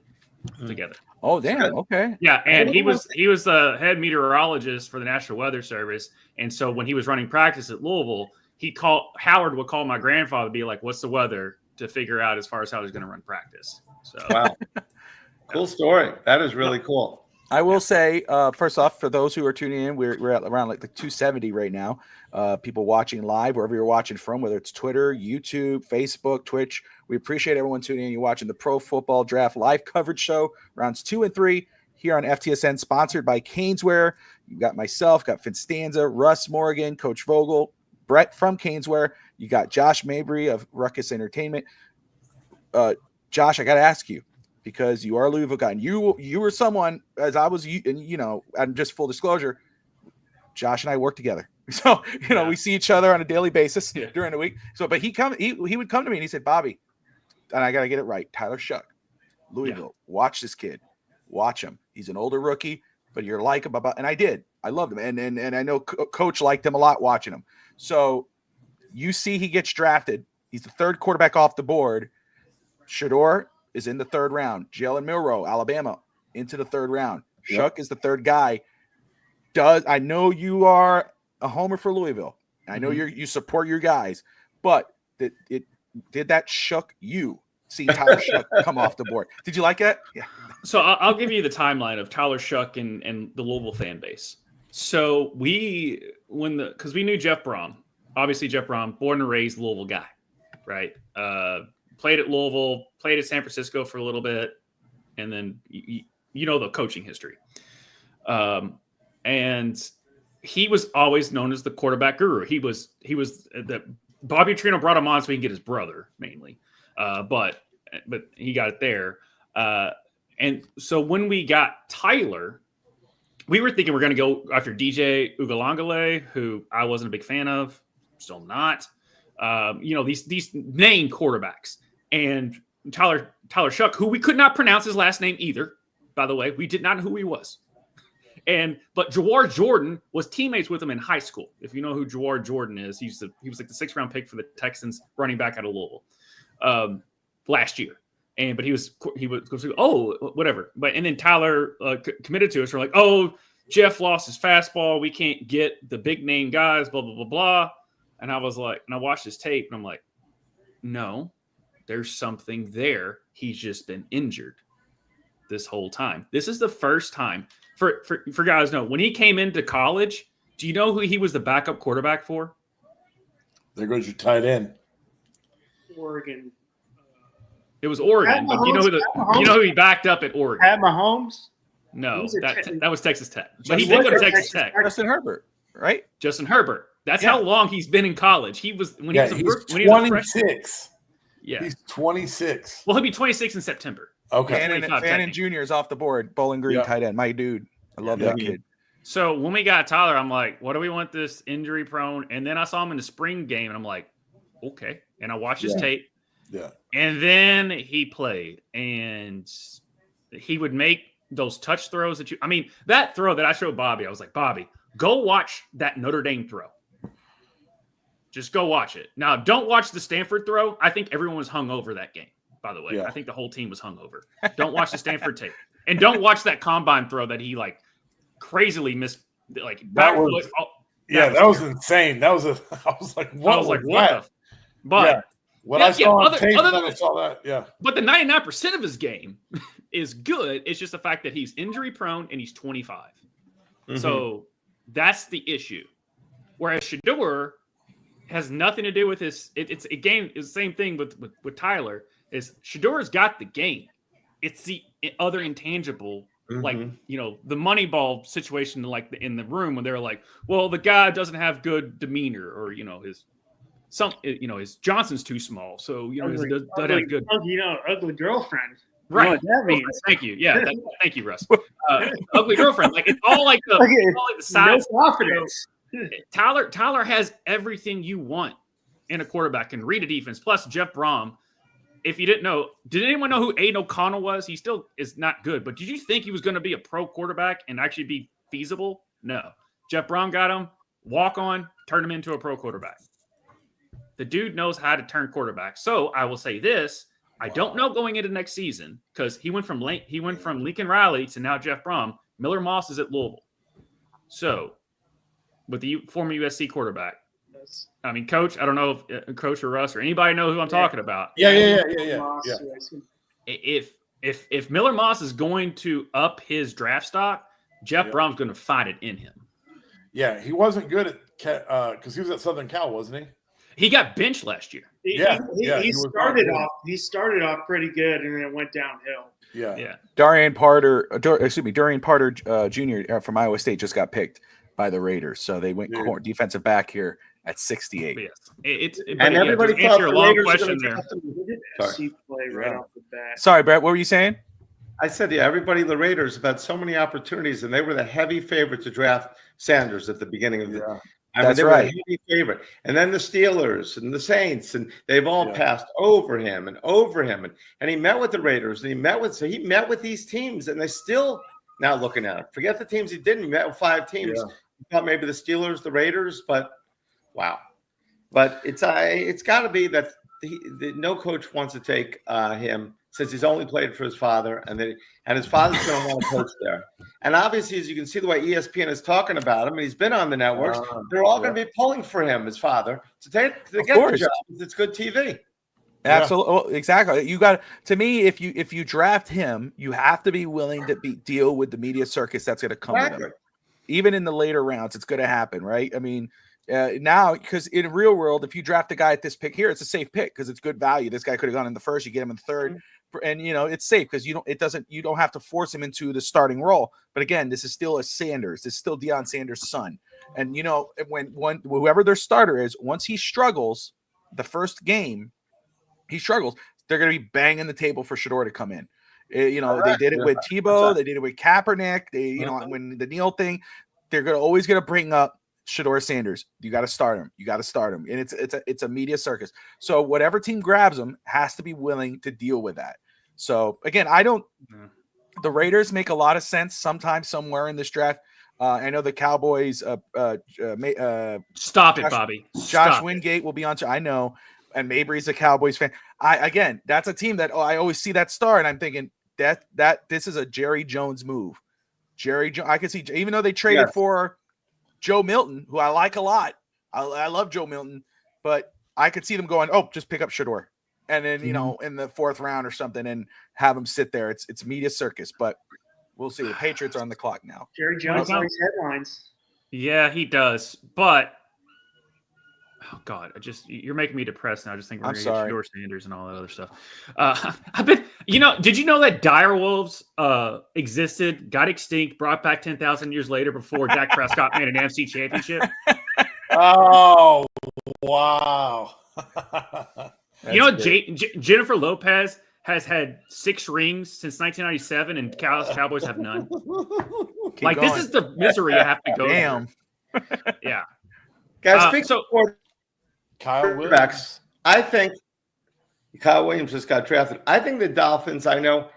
together. Oh, damn. Okay. Yeah, and he was the head meteorologist for the National Weather Service, and so when he was running practice at Louisville, Howard would call my grandfather, be like, "What's the weather?" to figure out as far as how he's going to run practice. So wow, cool story. That is really cool. I will say, first off, for those who are tuning in, we're at around like 270 right now. People watching live, wherever you're watching from, whether it's Twitter, YouTube, Facebook, Twitch. We appreciate everyone tuning in. You're watching the Pro Football Draft live coverage show, rounds 2 and 3 here on FTSN, sponsored by Caneswear. You got myself, got FinStanza, Russ Morgan, Coach Vogel, Brett from Caneswear. You got Josh Mabry of Ruckus Entertainment. Josh, I got to ask you, because you are a Louisville guy, and you were someone, as I was, and and just full disclosure, Josh and I work together. So, we see each other on a daily basis during the week. So, but he would come to me and he said, Bobby, and I got to get it right, Tyler Shuck, Louisville, watch this kid. Watch him. He's an older rookie, but you're like him about, and I did. I loved him. And I know Coach liked him a lot watching him. So you see he gets drafted. He's the third quarterback off the board. Shador is in the third round. Jalen Milroe, Alabama, into the third round. Yep. Shuck is the third guy. I know you are a homer for Louisville. I know you support your guys, but did that shock you seeing Tyler Shuck come off the board? Did you like that? Yeah. So I'll give you the timeline of Tyler Shuck and the Louisville fan base. So because we knew Jeff Brom, obviously Jeff Brom, born and raised Louisville guy, right? Played at Louisville, played at San Francisco for a little bit, and then the coaching history. And he was always known as the quarterback guru. He was the Bobby Trino brought him on so he can get his brother mainly, but he got it there. And so when we got Tyler, we were thinking we're going to go after DJ Ugalangale, who I wasn't a big fan of, still not. These named quarterbacks, and Tyler Shuck, who we could not pronounce his last name either. By the way, we did not know who he was. But Jawar Jordan was teammates with him in high school. If you know who Jawar Jordan is, he was like the 6th round pick for the Texans, running back out of Louisville last year. But he was whatever. And then Tyler committed to us. We're like, oh, Jeff lost his fastball. We can't get the big name guys. Blah blah blah blah. And I was like, and I watched his tape, and I'm like, no, there's something there. He's just been injured this whole time. This is the first time for guys know when he came into college. Do you know who he was the backup quarterback for? There goes your tight end. Oregon. It was Oregon, but you know who he backed up at Oregon? Pat Mahomes? No, that was Texas Tech. But he did go to Texas Tech. Justin Herbert, right? Justin Herbert. That's how long he's been in college. He was when he was 26. Yeah, he's 26. Well, he'll be 26 in September. Okay. Fannin Jr. is off the board. Bowling Green tight end. My dude. I love that kid. So when we got Tyler, I'm like, what do we want this injury prone? And then I saw him in the spring game, and I'm like, okay. And I watched his tape. Yeah. And then he played, and he would make those touch throws that throw that I showed Bobby, I was like, Bobby, go watch that Notre Dame throw. Just go watch it. Now, don't watch the Stanford throw. I think everyone was hung over that game, by the way. Yeah. I think the whole team was hung over. Don't watch the Stanford tape. And don't watch that combine throw that he, crazily missed. That was insane. I was like, what the? But when I saw on tape, I saw that. Yeah. But the 99% of his game is good. It's just the fact that he's injury prone and he's 25. Mm-hmm. So that's the issue. Whereas Shador has nothing to do with his. It's the same thing with Tyler. Is Shador's got the game. It's the other intangible, the Moneyball situation, in the room when they're like, well, the guy doesn't have good demeanor, or his Johnson's too small, so doesn't have good. Ugly girlfriend. Right. You know what that means. Thank you. Yeah. Thank you, Russ. Ugly girlfriend. It's all like the size. No confidence. Tyler has everything you want in a quarterback, and read a defense. Plus, Jeff Brom. If you didn't know, did anyone know who Aiden O'Connell was? He still is not good, but did you think he was going to be a pro quarterback and actually be feasible? No. Jeff Brom got him, walk on, turn him into a pro quarterback. The dude knows how to turn quarterback. So I will say this: I don't know going into next season, because he went from Lincoln Riley to now Jeff Brom. Miller Moss is at Louisville. So with the former USC quarterback. Coach, I don't know if Coach or Russ or anybody know who I'm talking about. Yeah. If if Miller Moss is going to up his draft stock, Jeff Brom's going to find it in him. Yeah, he wasn't good at because he was at Southern Cal, wasn't he? He got benched last year. He was started not good. off. He started off pretty good, and then it went downhill. Yeah. Darian Parter Jr. From Iowa State just got picked by the Raiders, so they went defensive back here at 68. Yes. And everybody just thought answer a the long Raiders were question gonna there. draft him. He did Sorry. SC play right off the bat. Sorry, Brett, what were you saying? I said, everybody, the Raiders have had so many opportunities, and they were the heavy favorite to draft Sanders at the beginning of the. That's they right. were the heavy favorite, and then the Steelers and the Saints, and they've all passed over him, and he met with the Raiders, and he met with these teams, and they still now looking at it. Forget the teams he didn't. He met with 5 teams. He thought maybe the Steelers, the Raiders, but wow. But it's got to be that no coach wants to take him, since he's only played for his father, and his father's going to want to coach there. And obviously, as you can see the way ESPN is talking about him, and he's been on the networks, they're all going to be pulling for him, his father, to get the job. It's good TV. Absolutely, exactly. You got to me. If you draft him, you have to be willing to deal with the media circus that's going to come with him. Even in the later rounds, it's going to happen, right? I mean, now, because in real world, if you draft a guy at this pick here, it's a safe pick because it's good value. This guy could have gone in the first. You get him in the third, and it's safe because you don't have to force him into the starting role. But again, this is still a Sanders. This is still Deion Sanders' son, and when whoever their starter is, once he struggles, the first game he struggles, they're going to be banging the table for Shedeur to come in. They did it with Tebow, they did it with Kaepernick. When the Neal thing, they're always going to bring up Shedeur Sanders. You got to start him. And it's a media circus. So whatever team grabs him has to be willing to deal with that. So again, the Raiders make a lot of sense sometimes somewhere in this draft. I know the Cowboys. Stop it, Bobby. Josh Wingate will be on. I know, and Mabry's a Cowboys fan. That's a team that I always see that star, and I'm thinking that this is a Jerry Jones move. I can see, even though they traded for Joe Milton, who I like a lot. I love Joe Milton, but I could see them going, just pick up Shedeur. And then, in the 4th round or something and have him sit there. It's media circus, but we'll see. The Patriots are on the clock now. Jerry Jones likes headlines. Yeah, he does. But, oh, God, you're making me depressed now. I just think we're going to get Shedeur Sanders and all that other stuff. Did you know that direwolves existed, got extinct, brought back 10,000 years later before Dak Prescott made an NFC championship? Oh, wow. Jennifer Lopez has had 6 rings since 1997, and Cowboys have none. This is the misery I have to go through. Yeah. Guys, for Kyle Williams. I think Kyle Williams just got drafted. I think the Dolphins, I know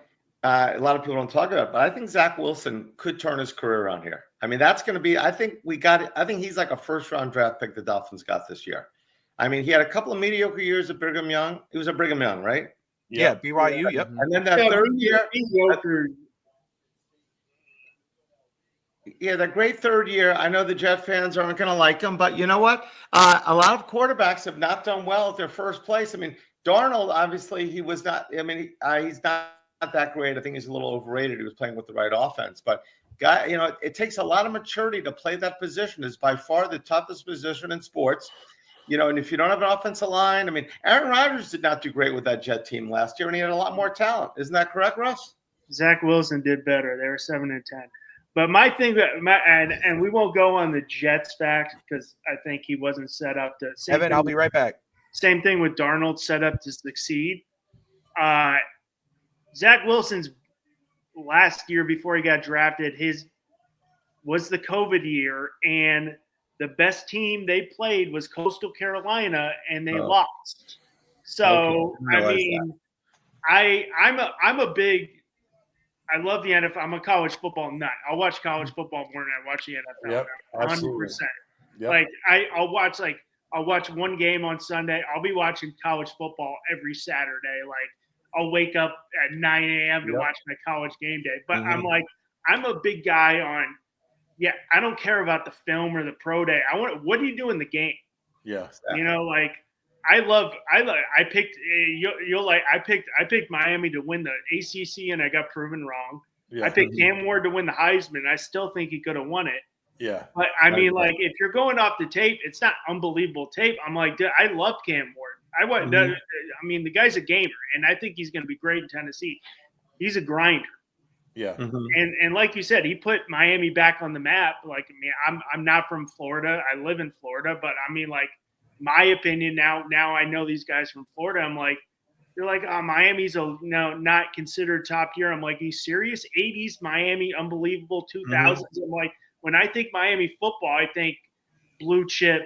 a lot of people don't talk about it, but I think Zach Wilson could turn his career around here. I mean, that's going to be, I think he's like a 1st-round draft pick the Dolphins got this year. I mean, he had a couple of mediocre years at Brigham Young. He was at Brigham Young, right? Yeah, BYU, yep. And then that 3rd year. Yeah, that great 3rd year. I know the Jet fans aren't going to like him, but you know what? A lot of quarterbacks have not done well at their first place. I mean, Darnold, obviously, he was not. I mean, he's not that great. I think he's a little overrated. He was playing with the right offense, but it takes a lot of maturity to play that position. It's by far the toughest position in sports. And if you don't have an offensive line, I mean, Aaron Rodgers did not do great with that Jet team last year, and he had a lot more talent. Isn't that correct, Russ? Zach Wilson did better. They were 7-10. But my thing and we won't go on the Jets fact because I think he wasn't set up to. Evan, I'll be right back. Same thing with Darnold, set up to succeed. Zach Wilson's last year before he got drafted, was the COVID year, and the best team they played was Coastal Carolina, and they lost. So I love the NFL. I'm a college football nut. I'll watch college football more than I watch the NFL. Yep, 100%. Yep. I'll watch one game on Sunday. I'll be watching college football every Saturday. I'll wake up at 9 a.m. to watch my college game day. But I'm a big guy on. Yeah, I don't care about the film or the pro day. What do you do in the game? Yeah. I picked I picked Miami to win the ACC and I got proven wrong. Yeah. I picked Cam Ward to win the Heisman. I still think he could have won it. Yeah. But I mean, like, if you're going off the tape, it's not unbelievable tape. I'm like, dude, I love Cam Ward. I mean, the guy's a gamer, and I think he's going to be great in Tennessee. He's a grinder. Yeah. And like you said, he put Miami back on the map. Like, I mean, I'm not from Florida. I live in Florida, but I mean, like, my opinion now I know these guys from Florida. I'm like, they're like, oh, Miami's not considered top tier. I'm like, are you serious? 80s Miami, unbelievable. 2000s. I'm like, when I think Miami football, I think blue chip,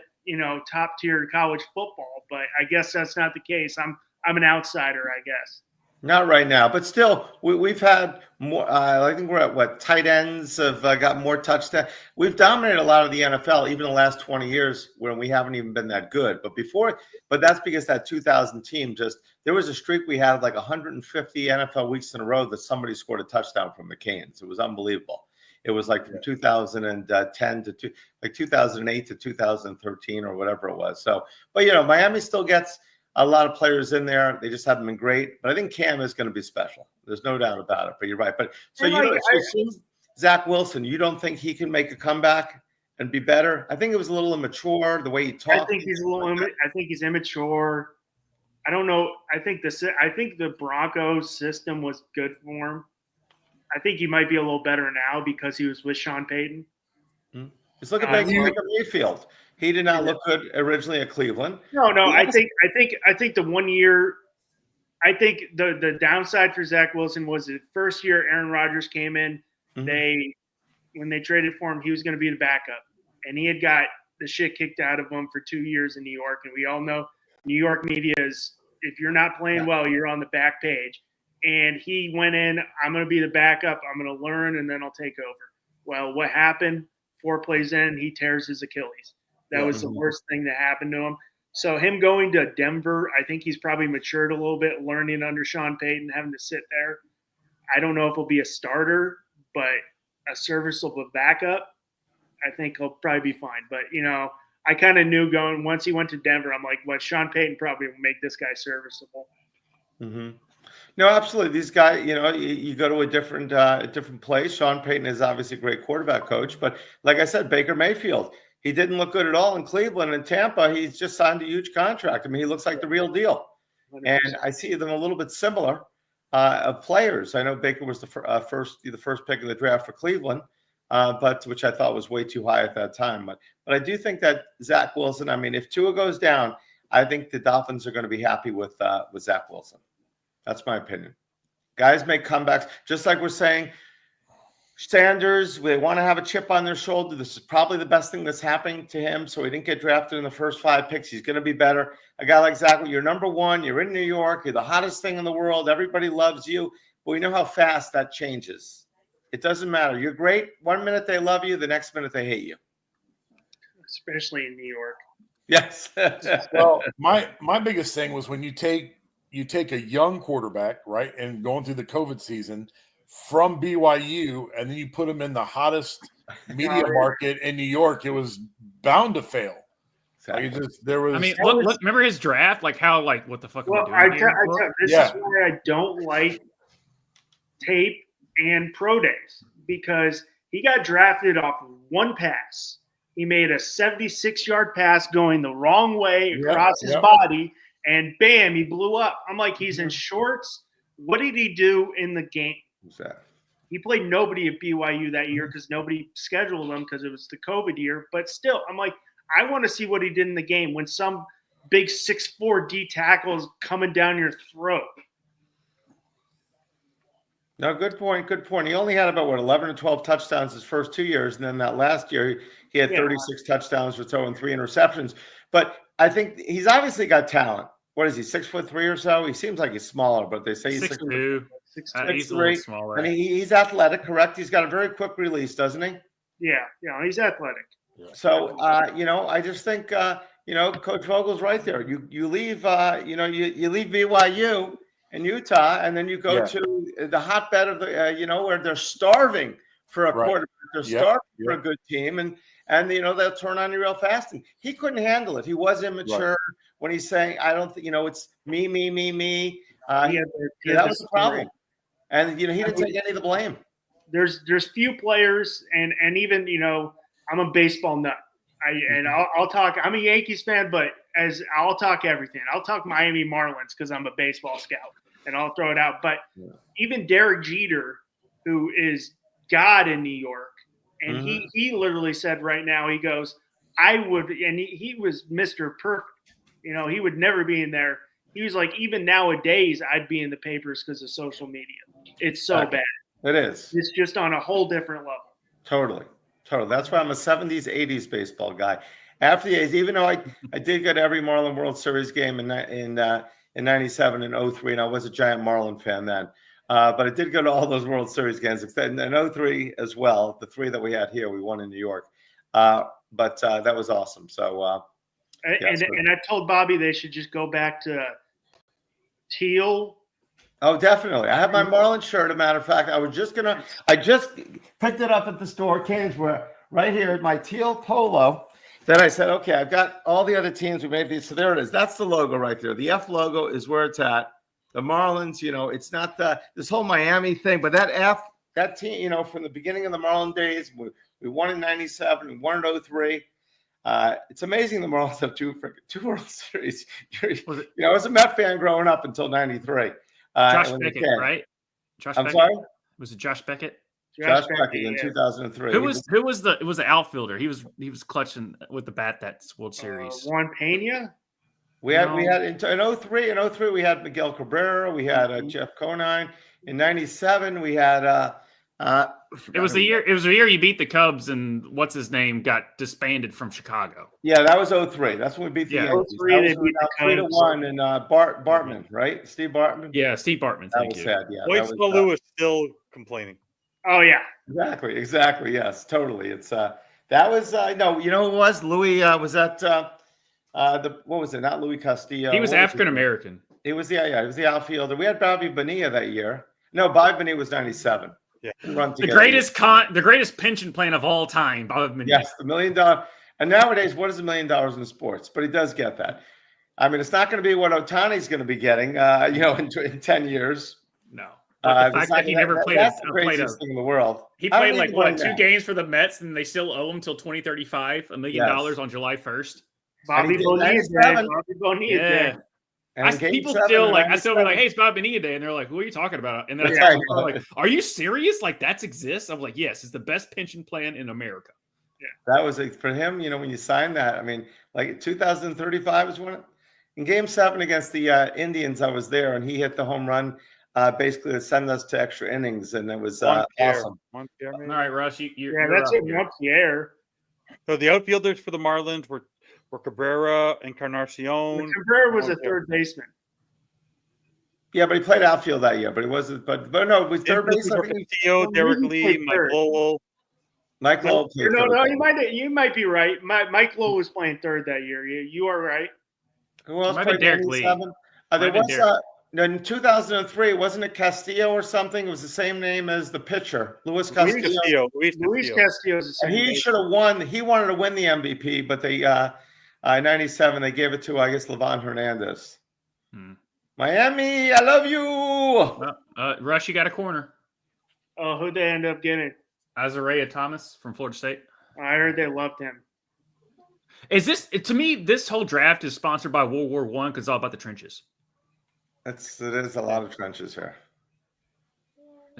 top tier college football. But I guess that's not the case. I'm an outsider, I guess. Not right now, but still, we've had more. I think we're at what tight ends have got more touchdowns. We've dominated a lot of the NFL, even the last 20 years, when we haven't even been that good. But that's because that 2000 team there was a streak we had like 150 NFL weeks in a row that somebody scored a touchdown from the Canes. It was unbelievable. It was like from 2010 to 2008 to 2013 or whatever it was. So, but Miami still gets a lot of players in there. They just haven't been great. But I think Cam is going to be special. There's no doubt about it. But you're right. But so Zach Wilson, you don't think he can make a comeback and be better? I think it was a little immature the way he talked. I think he's immature. I don't know. I think the Broncos system was good for him. I think he might be a little better now because he was with Sean Payton. Just look at Baker Mayfield. He did not look good originally at Cleveland. No. I think the 1 year. I think the downside for Zach Wilson was the first year Aaron Rodgers came in. When they traded for him, he was going to be the backup, and he had got the shit kicked out of him for 2 years in New York. And we all know New York media is, if you're not playing well, you're on the back page. And he went in, I'm going to be the backup. I'm going to learn, and then I'll take over. Well, what happened? 4 plays in, he tears his Achilles. That was the worst thing that happened to him. So him going to Denver, I think he's probably matured a little bit, learning under Sean Payton, having to sit there. I don't know if he'll be a starter, but a serviceable backup, I think he'll probably be fine. But, I kind of knew once he went to Denver, I'm like, well, Sean Payton probably will make this guy serviceable. No, absolutely. These guys, you go to a different place. Sean Payton is obviously a great quarterback coach, but like I said, Baker Mayfield, he didn't look good at all in Cleveland and Tampa. He's just signed a huge contract. I mean, he looks like the real deal. 100%. And I see them a little bit similar of players. I know Baker was the first pick of the draft for Cleveland, but which I thought was way too high at that time. But I do think that Zach Wilson. I mean, if Tua goes down, I think the Dolphins are going to be happy with Zach Wilson. That's my opinion. Guys make comebacks, just like we're saying. Sanders, they want to have a chip on their shoulder. This is probably the best thing that's happening to him. So he didn't get drafted in the first 5 picks. He's going to be better. A guy like Zach, you're number one. You're in New York. You're the hottest thing in the world. Everybody loves you. But we know how fast that changes. It doesn't matter. You're great. 1 minute they love you. The next minute they hate you. Especially in New York. Yes. Well, my biggest thing was when you take a young quarterback, right, and going through the COVID season from BYU, and then you put him in the hottest media market in New York, it was bound to fail. Exactly. Look, remember his draft? Like how, what the fuck? Well, am I doing this is why I don't like tape and pro days, because he got drafted off one pass. He made a 76-yard pass going the wrong way across his body, and bam, he blew up. I'm like, he's in shorts. What did he do in the game? He played nobody at BYU that year because nobody scheduled him because it was the COVID year. But still, I'm like, I want to see what he did in the game when some big 6'4" D tackle is coming down your throat. No, good point. Good point. He only had about 11 or 12 touchdowns his first 2 years, and then that last year he had 36 touchdowns for throwing 3 interceptions. But I think he's obviously got talent. What is he, 6'3" or so? He seems like he's smaller, but they say he's 6'2". 6'3". He's a little smaller. And he's athletic, correct? He's got a very quick release, doesn't he? Yeah, he's athletic. So, I just think, Coach Vogel's right there. You leave, you leave BYU and Utah, and then you go to the hotbed of the, where they're starving for a quarterback. They're starving for a good team, and they'll turn on you real fast. And he couldn't handle it. He was immature. when he's saying, I don't think, it's me. He had That was the story. problem. And, he didn't take any of the blame. There's few players, and even, I'm a baseball nut. I'll talk. I'm a Yankees fan, but I'll talk everything. I'll talk Miami Marlins because I'm a baseball scout, and I'll throw it out. But even Derek Jeter, who is God in New York, and he literally said right now, he goes, I would, and he was Mr. Perfect. He would never be in there. He was like, even nowadays, I'd be in the papers because of social media. It's so bad. It is. It's just on a whole different level. Totally. That's why I'm a 70s, 80s baseball guy. After the 80s, even though I did go to every Marlin World Series game in 97 and 03, and I was a giant Marlin fan then. But I did go to all those World Series games, except in 03 as well. The 3 that we had here, we won in New York. But that was awesome. So, and I told Bobby they should just go back to teal. Oh, definitely. I have my Marlin shirt. As a matter of fact, I just picked it up at the store, Kingsware, right here, my teal polo. Then I said, okay, I've got all the other teams who made these. So there it is. That's the logo right there. The F logo is where it's at. The Marlins, it's not this whole Miami thing, but that F, that team, from the beginning of the Marlin days, we won in 97, we won in 03. It's amazing the Marlins have two World Series. I was a Met fan growing up until 93. Josh Beckett, right? I'm sorry? Was it Josh Beckett? Josh Beckett in 2003. Who was the outfielder? He was clutching with the bat that World Series. Juan Pena? We had in 03. In 03 we had Miguel Cabrera, we had Jeff Conine. In 97 we had it was the year you beat the Cubs and what's his name got disbanded from Chicago. Yeah, that was 03. That's when we beat the Yankees. 03 they beat the Cubs. 3-1 and Bartman, right? Steve Bartman. Yeah, Steve Bartman. That was sad. Yeah, Boyce Lewis still complaining. Oh yeah, exactly. Yes, totally. It's that was no. You know who it was? Louis was that what was it? Not Louis Castillo. He was African American. It was it was the outfielder. We had Bobby Bonilla that year. No, Bobby Bonilla was 97. Yeah, the greatest pension plan of all time, Bobby Bonilla. Yes, the $1 million. And nowadays, what is $1 million in sports? But he does get that. I mean, it's not going to be what Ohtani's going to be getting, in 10 years. No. But the fact that he never played that's the craziest thing in the world. He played like 2 games for the Mets, and they still owe him till 2035, $1 million on July 1st. Bobby Bonilla did. People still I still be like, hey, it's Bobby Bonilla Day, and they're like, who are you talking about? And then I'm like, are you serious? Like that exists? I'm like, yes, it's the best pension plan in America. Yeah, that was for him. When you signed that, I mean, like 2035 is when in Game 7 against the Indians, I was there, and he hit the home run, basically to send us to extra innings, and it was awesome. All right, Russ, you're that's it, Montpierre. So the outfielders for the Marlins were Cabrera, Encarnacion. Cabrera was a third baseman. Yeah, but he played outfield that year. But he wasn't. But no, it was third base. Castillo, Derek Lee, Mike Lowell. Mike Lowell. No, you might be right. Mike Lowell was playing third that year. You are right. Who else played Derek Lee? There was in 2003. Wasn't it Castillo or something? It was the same name as the pitcher, Luis Castillo. Luis Castillo is the same. He should have won. He wanted to win the MVP, but they. 97, they gave it to, I guess, Livan Hernandez. Miami, I love you. Rush, you got a corner. Oh, who'd they end up getting? Azariah Thomas from Florida State. I heard they loved him. Is this, to me, this whole draft is sponsored by World War I because it's all about the trenches. It is a lot of trenches here.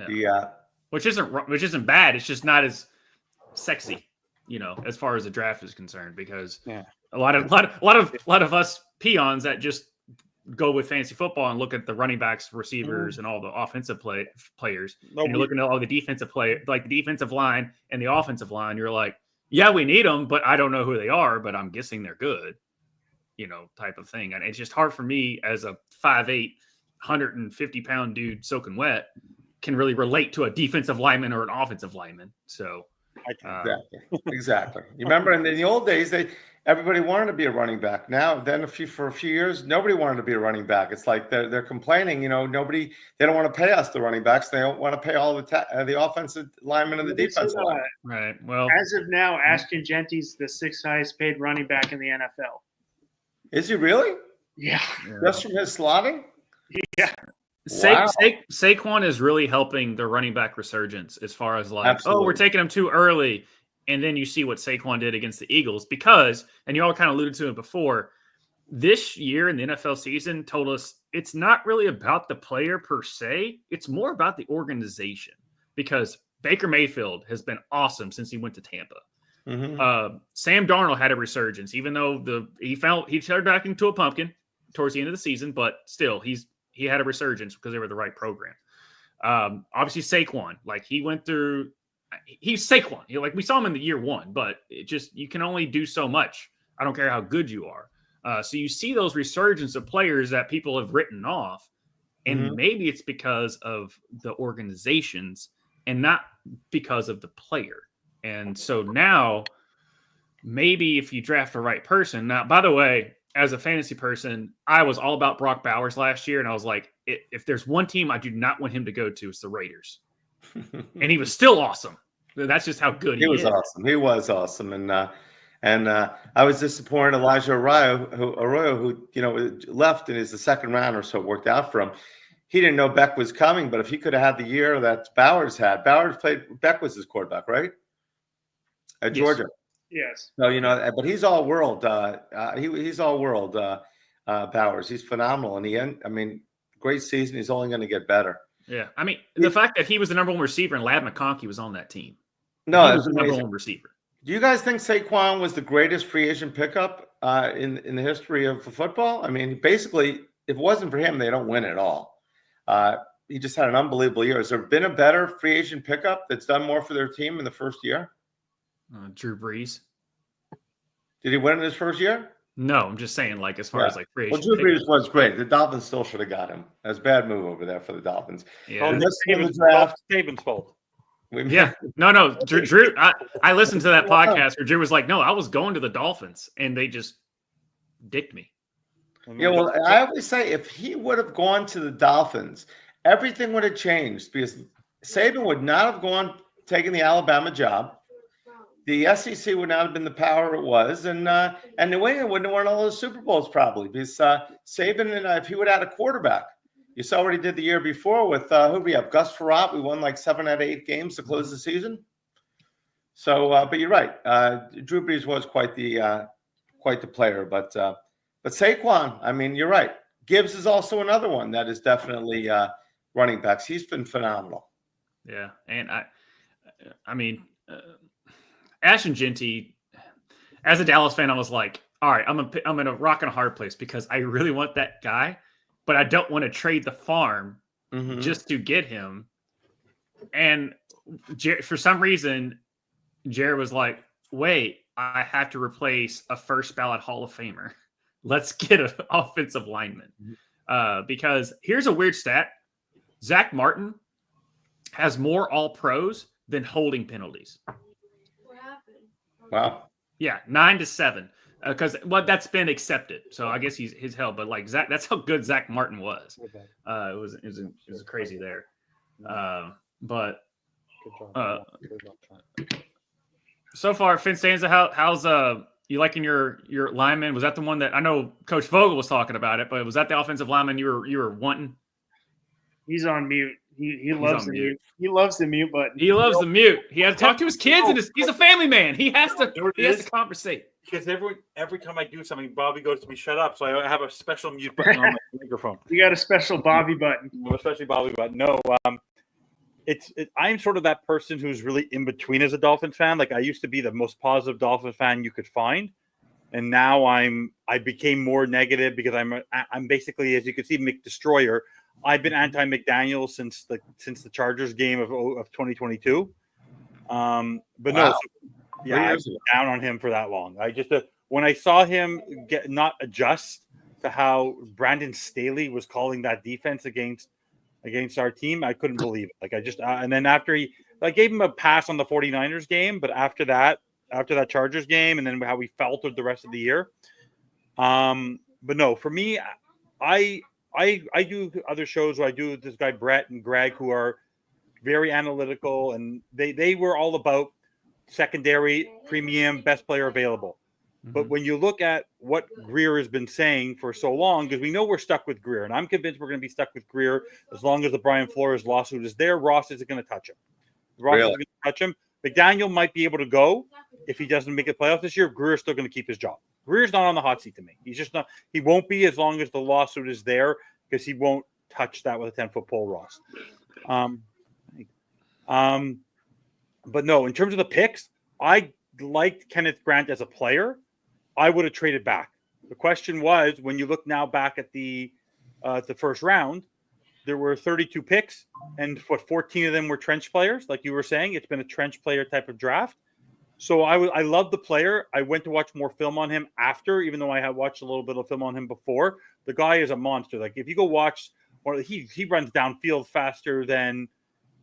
Yeah. Which isn't bad. It's just not as sexy, as far as the draft is concerned, because a lot of us peons that just go with fantasy football and look at the running backs, receivers, and all the offensive players. And you're looking at all the defensive like the defensive line and the offensive line. You're like, yeah, we need them, but I don't know who they are, but I'm guessing they're good, type of thing. And it's just hard for me as a 5'8", 150-pound dude soaking wet can really relate to a defensive lineman or an offensive lineman. So exactly. You remember in the old days, everybody wanted to be a running back. Now, for a few years, nobody wanted to be a running back. It's like they're complaining. They don't want to pay us the running backs. They don't want to pay all the offensive linemen and the defensive linemen. Right. Well, as of now, Ashton Genty's the 6th highest paid running back in the NFL. Is he really? Yeah. Just from his slotting? Yeah. Wow. Saquon is really helping the running back resurgence as far as like, Absolutely. oh, we're taking him too early. And then you see what Saquon did against the Eagles because, and you all kind of alluded to it before, this year in the NFL season told us it's not really about the player per se. It's more about the organization because Baker Mayfield has been awesome since he went to Tampa. Mm-hmm. Sam Darnold had a resurgence, even though he turned back into a pumpkin towards the end of the season, but still he had a resurgence because they were the right program. Obviously Saquon, like he's Saquon. Like we saw him in the year one, but you can only do so much. I don't care how good you are. So you see those resurgence of players that people have written off, and maybe it's because of the organizations and not because of the player. And so now maybe if you draft the right person. Now, by the way, as a fantasy person, I was all about Brock Bowers last year, and I was like, if there's one team I do not want him to go to, it's the Raiders. And he was still awesome. That's just how good he was is. awesome. He was awesome. And I was disappointed Elijah Arroyo, who left and is the second rounder, so it worked out for him. He didn't know Beck was coming, but if he could have had the year that Bowers had, Beck was his quarterback, right? At Georgia. Yes. So, but he's all world. He's all world, Bowers. He's phenomenal. And great season. He's only going to get better. Yeah. I mean, the fact that he was the number one receiver and Ladd McConkey was on that team. No, he was the number one receiver. Do you guys think Saquon was the greatest free agent pickup in the history of football? I mean, basically, if it wasn't for him, they don't win at all. He just had an unbelievable year. Has there been a better free agent pickup that's done more for their team in the first year? Drew Brees. Did he win in his first year? No, I'm just saying, like, as far as like free agent. Well, Drew Brees was great. The Dolphins still should have got him. That was a bad move over there for the Dolphins. Yeah. Saban's fault. Yeah. No. Drew, I listened to that podcast where Drew was like, no, I was going to the Dolphins, and they just dicked me. Yeah, well, I always say if he would have gone to the Dolphins, everything would have changed because Saban would not have taken the Alabama job. The SEC would not have been the power it was, and New England wouldn't have won all those Super Bowls probably because Saban and if he would have had a quarterback. You saw what he did the year before with who we have? Gus Frerotte. We won like 7 out of 8 games to close the season. So, but you're right. Drew Brees was quite the player, but Saquon. I mean, you're right. Gibbs is also another one that is definitely running backs. He's been phenomenal. Yeah, and I mean. Ashton Genty, as a Dallas fan, I was like, all right, I'm in a rock and a hard place because I really want that guy, but I don't want to trade the farm just to get him. And for some reason, Jared was like, wait, I have to replace a first ballot Hall of Famer. Let's get an offensive lineman. Because here's a weird stat. Zach Martin has more all-pros than holding penalties. Wow. Yeah, 9-7. Because that's been accepted. So I guess he's held. But like Zach, that's how good Zach Martin was. It was crazy there. But so far, FinStanza, how's you liking your lineman? Was that the one that I know Coach Vogel was talking about it? But was that the offensive lineman you were wanting? He's on mute. He loves the mute. He loves the mute button. He loves the mute. He has to talk to his kids, and he's a family man. He has to conversate. Because every time I do something, Bobby goes to be shut up. So I have a special mute button on my microphone. You got a special Bobby button. Especially Bobby button. No, I'm sort of that person who's really in between as a Dolphins fan. Like I used to be the most positive Dolphins fan you could find, and now I became more negative because I'm basically, as you can see, McDestroyer. I've been anti-McDaniel since the Chargers game of 2022. But wow. No, I was down on him for that long. I just when I saw him not adjust to how Brandon Staley was calling that defense against our team, I couldn't believe it. Like I just and then after I gave him a pass on the 49ers game, but after that Chargers game and then how we faltered the rest of the year. But no, for me, I do other shows where I do with this guy Brett and Greg who are very analytical, and they were all about secondary, premium, best player available. But when you look at what Grier has been saying for so long, because we know we're stuck with Grier, and I'm convinced we're going to be stuck with Grier as long as the Brian Flores lawsuit is there. Ross isn't going to touch him. Ross isn't going to touch him. McDaniel might be able to go if he doesn't make a playoff this year. Grier's still going to keep his job. Grier's not on the hot seat to me. He's just not. He won't be as long as the lawsuit is there because he won't touch that with a 10-foot pole, Ross. But no, in terms of the picks, I liked Kenneth Grant as a player. I would have traded back. The question was, when you look now back at the first round, there were 32 picks, and 14 of them were trench players. Like you were saying, it's been a trench player type of draft. So I love the player. I went to watch more film on him after, even though I had watched a little bit of film on him before. The guy is a monster. Like if you go watch, or he runs downfield faster than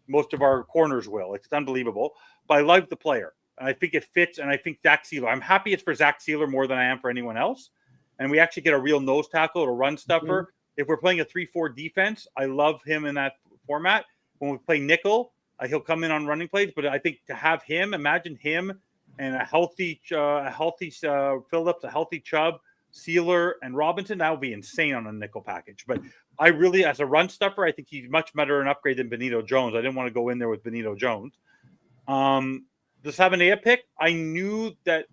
most of our corners will. It's unbelievable. But I like the player. And I think it fits, and I think Zach Sealer. I'm happy it's for Zach Sealer more than I am for anyone else. And we actually get a real nose tackle, a run stuffer. Mm-hmm. If we're playing a 3-4 defense, I love him in that format. When we play nickel, he'll come in on running plays. But I think to have him, imagine him and a healthy Phillips, a healthy Chubb, Sealer, and Robinson, that would be insane on a nickel package. But I really, as a run stuffer, I think he's much better an upgrade than Benito Jones. I didn't want to go in there with Benito Jones. The Sabanea pick, I knew that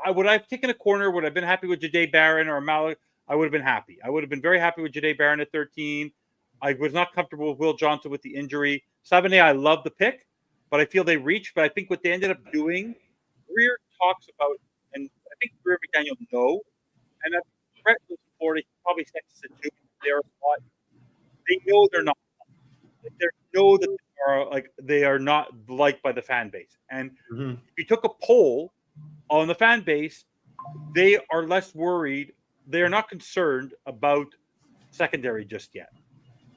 I would have taken a corner. Would have been happy with Jahdae Barron or Malik. I would have been happy. I would have been very happy with Jahdae Barron at 13. I was not comfortable with Will Johnson with the injury. Sabanea, I love the pick, but I feel they reached. But I think what they ended up doing, Grier talks about, and I think Grier and McDaniel know, and that Brett was in Florida, he probably senses it too. They know they're not. They know that they are not liked by the fan base. And if you took a poll on the fan base, they are less worried. They are not concerned about secondary just yet.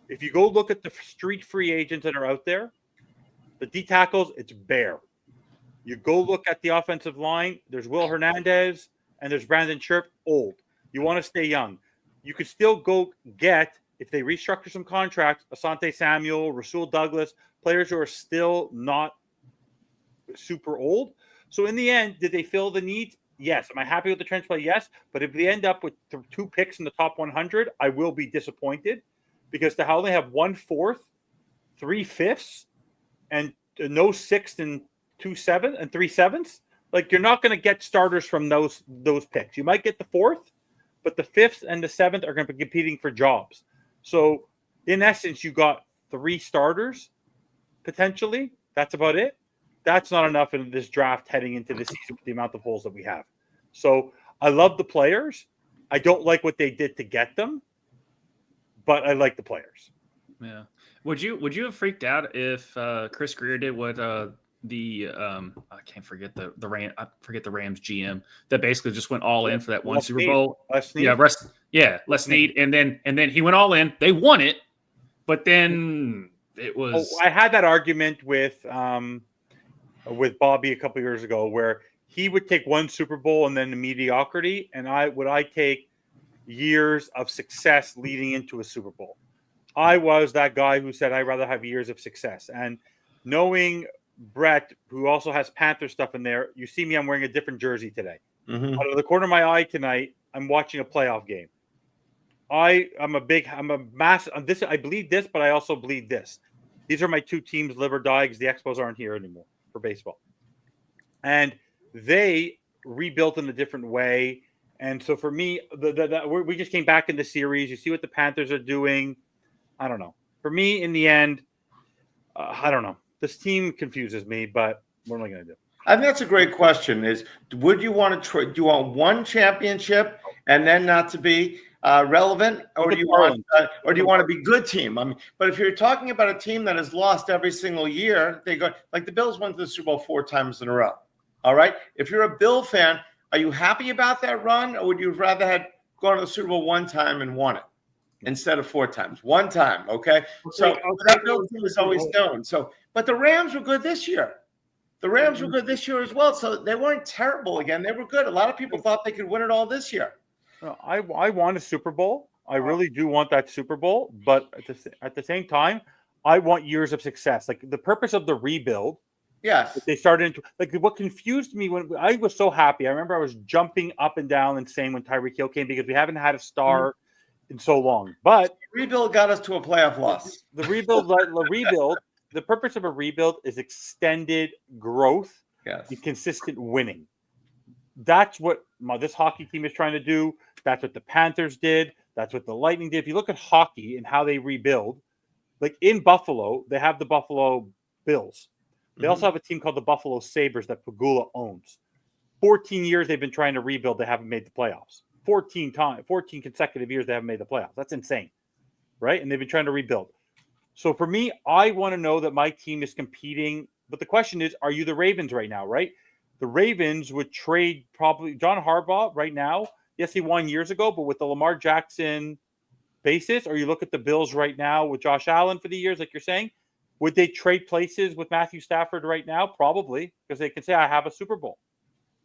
If you go look at the street free agents that are out there, the D tackles, it's bare. You go look at the offensive line, there's Will Hernandez and there's Brandon Scherf, old. You want to stay young. You could still go get, if they restructure some contracts, Asante Samuel, Rasul Douglas, players who are still not super old. So in the end, did they fill the needs? Yes. Am I happy with the trench play? Yes. But if they end up with 2 picks in the top 100, I will be disappointed because to only have 1/4, 3/5, and no 6th and 2 7 and 3 7ths, like you're not going to get starters from those picks. You might get the 4th, but the 5th and the 7th are going to be competing for jobs. So in essence, you got 3 starters potentially. That's about it. That's not enough in this draft heading into the season with the amount of holes that we have. So I love the players. I don't like what they did to get them, but I like the players. Yeah. Would you have freaked out if Chris Grier did what I can't forget the Rams GM that basically just went all in for that one Super Bowl. Les Snead, and then he went all in. They won it, but then it was. I had that argument with Bobby a couple years ago where he would take one Super Bowl and then the mediocrity, and I take years of success leading into a Super Bowl. I was that guy who said I'd rather have years of success. And knowing Brett, who also has Panther stuff in there, you see me, I'm wearing a different jersey today. Out of the corner of my eye tonight, I'm watching a playoff game. I'm a massive, this, I bleed this, but I also bleed this. These are my 2 teams, live or die, because the Expos aren't here anymore for baseball. And they rebuilt in a different way. And so for me, we just came back in the series. You see what the Panthers are doing. I don't know. For me, in the end, I don't know. This team confuses me, but what am I going to do? I think that's a great question. Is would you want to do you want one championship and then not to be relevant, or do you want to be good team? I mean, but if you're talking about a team that has lost every single year, they go like the Bills went to the Super Bowl 4 times in a row. All right. If you're a Bill fan, are you happy about that run, or would you rather had gone to the Super Bowl 1 time and won it instead of 4 times? 1 time, okay? So that Bill team is always known. So, but the Rams were good this year. The Rams were good this year as well. So they weren't terrible again. They were good. A lot of people thought they could win it all this year. I want a Super Bowl. I really do want that Super Bowl. But at the same time, I want years of success. Like the purpose of the rebuild Yes. They started into like what confused me when I was so happy. I remember I was jumping up and down and saying when Tyreek Hill came because we haven't had a star in so long. But Rebuild got us to a playoff loss. the rebuild, the purpose of a rebuild is extended growth and consistent winning. That's what this hockey team is trying to do. That's what the Panthers did. That's what the Lightning did. If you look at hockey and how they rebuild, like in Buffalo, they have the Buffalo Bills. They also have a team called the Buffalo Sabres that Pagula owns. 14 years they've been trying to rebuild. They haven't made the playoffs. 14 consecutive years they haven't made the playoffs. That's insane, right? And they've been trying to rebuild. So for me, I want to know that my team is competing. But the question is, are you the Ravens right now, right? The Ravens would trade probably John Harbaugh right now. Yes, he won years ago, but with the Lamar Jackson basis, or you look at the Bills right now with Josh Allen for the years, like you're saying, would they trade places with Matthew Stafford right now? Probably, because they can say, I have a Super Bowl,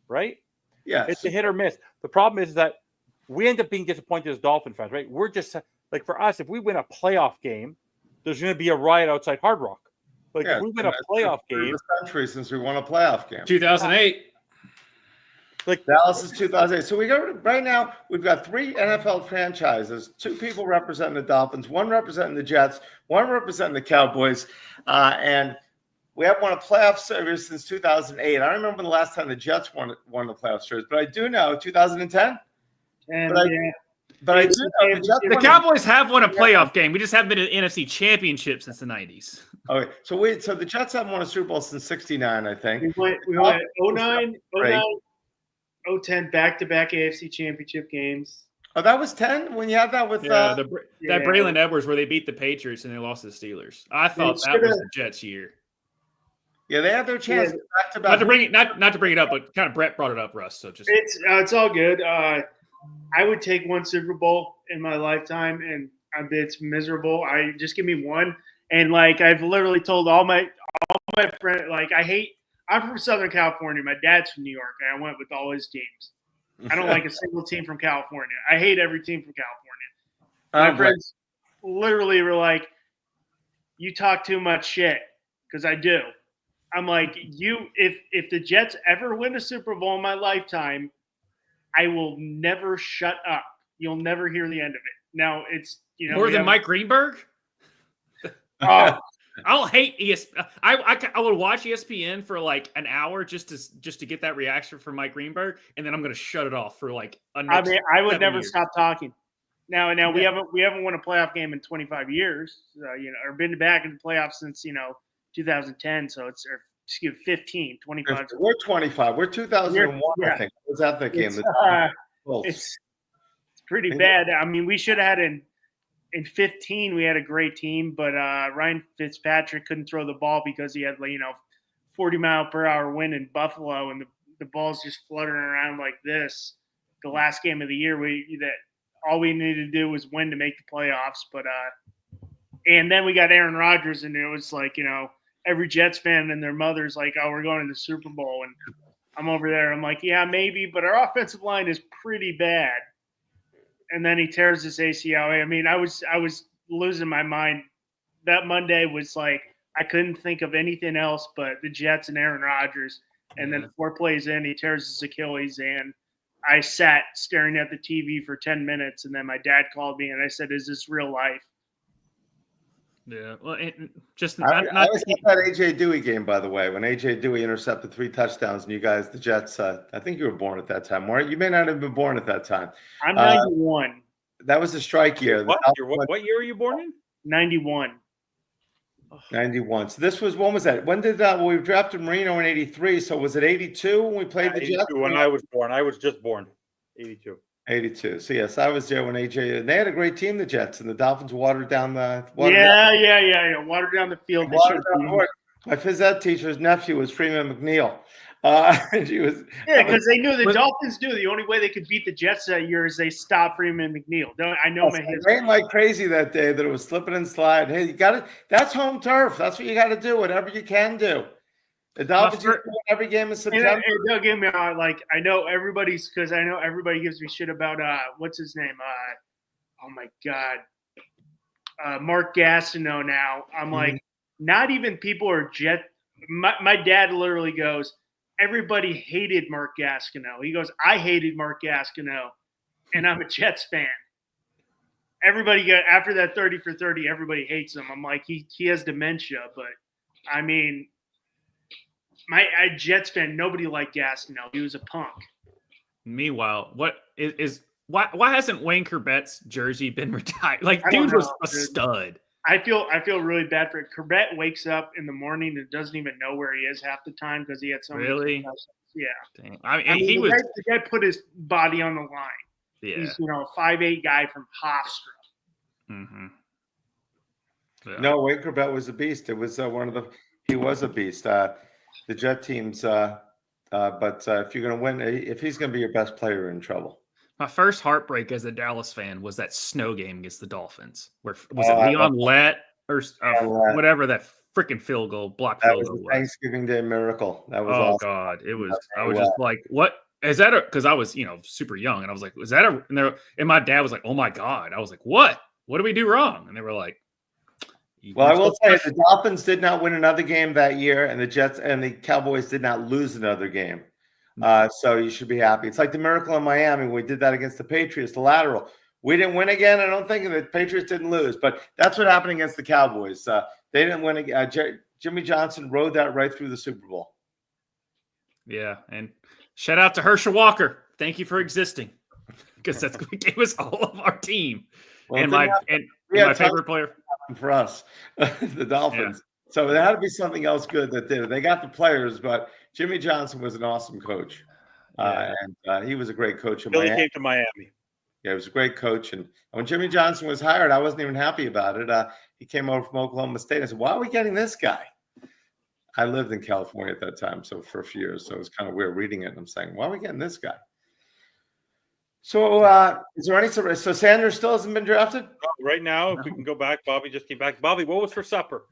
right? Yeah. It's a hit or miss. The problem is that we end up being disappointed as Dolphin fans, right? We're just like, for us, if we win a playoff game, there's going to be a riot outside Hard Rock. Like, if we win a playoff game. Century since we won a playoff game. 2008. Like Dallas is 2008. So we got right now, we've got 3 NFL franchises, 2 people representing the Dolphins, 1 representing the Jets, 1 representing the Cowboys. And we haven't won a playoff series since 2008. I don't remember the last time the Jets won the playoff series, but I do know 2010. But I do know the Cowboys have won a playoff game. We just haven't been in an NFC championship since the 90s. Okay, so the Jets haven't won a Super Bowl since '69, I think. We went 09, 010 back-to-back AFC championship games. Oh, that was 10 when you had that with that Braylon Edwards where they beat the Patriots and they lost to the Steelers. I thought that was the Jets' year. Yeah, they had their chance back-to-back. Not to bring it up, but kind of Brett brought it up, Russ. So just it's all good. I would take 1 Super Bowl in my lifetime, and it's miserable. Just give me 1. And like I've literally told all my friends, like I'm from Southern California. My dad's from New York, and I went with all his teams. I don't like a single team from California. I hate every team from California. My friends literally were like, "You talk too much shit," because I do. I'm like, if the Jets ever win a Super Bowl in my lifetime, I will never shut up. You'll never hear the end of it. Now it's more than Mike Greenberg. Oh, I don't hate ESPN. I would watch ESPN for like an hour just to get that reaction from Mike Greenberg, and then I'm going to shut it off for like. I would never stop talking. Now we haven't won a playoff game in 25 years, or been back in the playoffs since 2010. So it's 15, 25. We're 25. We're 2001. I think was that the game? It's pretty bad. I mean, we should have had in 15, we had a great team, but Ryan Fitzpatrick couldn't throw the ball because he had 40-mile-per-hour wind in Buffalo, and the ball's just fluttering around like this. The last game of the year, all we needed to do was win to make the playoffs. But and then we got Aaron Rodgers, and it was like every Jets fan and their mother's like, "Oh, we're going to the Super Bowl," and I'm over there. I'm like, "Yeah, maybe," but our offensive line is pretty bad. And then he tears his ACL. I mean, I was losing my mind. That Monday was like I couldn't think of anything else but the Jets and Aaron Rodgers. And then 4 plays in, he tears his Achilles, and I sat staring at the TV for 10 minutes. And then my dad called me, and I said, "Is this real life?" Yeah, well, I was at that AJ Dewey game, by the way, when AJ Dewey intercepted 3 touchdowns, and you guys, the Jets. I think you were born at that time, weren't you? You may not have been born at that time. I'm 91. That was the strike year. What year were you born in? 91. 91. So this was, when was that? When did that? Well, we drafted Marino in '83. So was it '82 when we played the Jets? When I was born, I was just born. '82. 82. So yes, I was there when AJ. And they had a great team, the Jets, and the Dolphins watered down the. Watered down the field. My phys ed teacher's nephew was Freeman McNeil. Because they knew the Dolphins knew the only way they could beat the Jets that year is they stopped Freeman McNeil. I know my history. It rained like crazy that day that it was slipping and sliding. Hey, you got it. That's home turf. That's what you got to do. Whatever you can do. The Dolphins win every game in September. Don't give me I know everybody gives me shit about what's his name? Oh my God, Mark Gastineau. Now I'm like, not even people are my dad literally goes, everybody hated Mark Gastineau. He goes, I hated Mark Gastineau, and I'm a Jets fan. Everybody got after that 30 for 30, everybody hates him. I'm like, he has dementia, but I mean, my Jets fan, nobody liked Gastineau. He was a punk. Meanwhile, why hasn't Wayne Corbett's jersey been retired? Like, dude was a stud. I feel really bad for it. Corbett wakes up in the morning and doesn't even know where he is half the time because he had so many concussions. Yeah. Dang. I mean, the guy put his body on the line. Yeah. He's a 5'8" guy from Hofstra. Mm-hmm. Yeah. No, Wayne Corbett was a beast. It was he was a beast. The Jet teams, but if you're going to win, if he's going to be your best player, you're in trouble. My first heartbreak as a Dallas fan was that snow game against the Dolphins. Where was it Leon Lett or whatever that freaking field goal block That field was goal the was. Thanksgiving Day miracle. That was Oh awesome. God, it was. I was just like, what is that? Because I was super young, and I was like, is that a? And my dad was like, oh my God. I was like, what? What do we do wrong? And they were like, well, I will tell you, the Dolphins did not win another game that year, and the Jets and the Cowboys did not lose another game. So you should be happy. It's like the miracle in Miami when we did that against the Patriots, the lateral. We didn't win again. I don't think the Patriots didn't lose, but that's what happened against the Cowboys. They didn't win again. Jimmy Johnson rode that right through the Super Bowl. Yeah, and shout out to Herschel Walker. Thank you for existing, because that's what gave us all of our team. Well, and my favorite player for us, the Dolphins. Yeah. So there had to be something else good that did it. They got the players, but Jimmy Johnson was an awesome coach, and he was a great coach in Billy Miami. Came to Miami. Yeah, he was a great coach. And when Jimmy Johnson was hired, I wasn't even happy about it. He came over from Oklahoma State. I said, why are we getting this guy? I lived in California at that time, so for a few years. So it was kind of weird reading it. And I'm saying, why are we getting this guy? So is there any – so Sanders still hasn't been drafted? Right now, if we can go back, Bobby just came back. Bobby, what was for supper?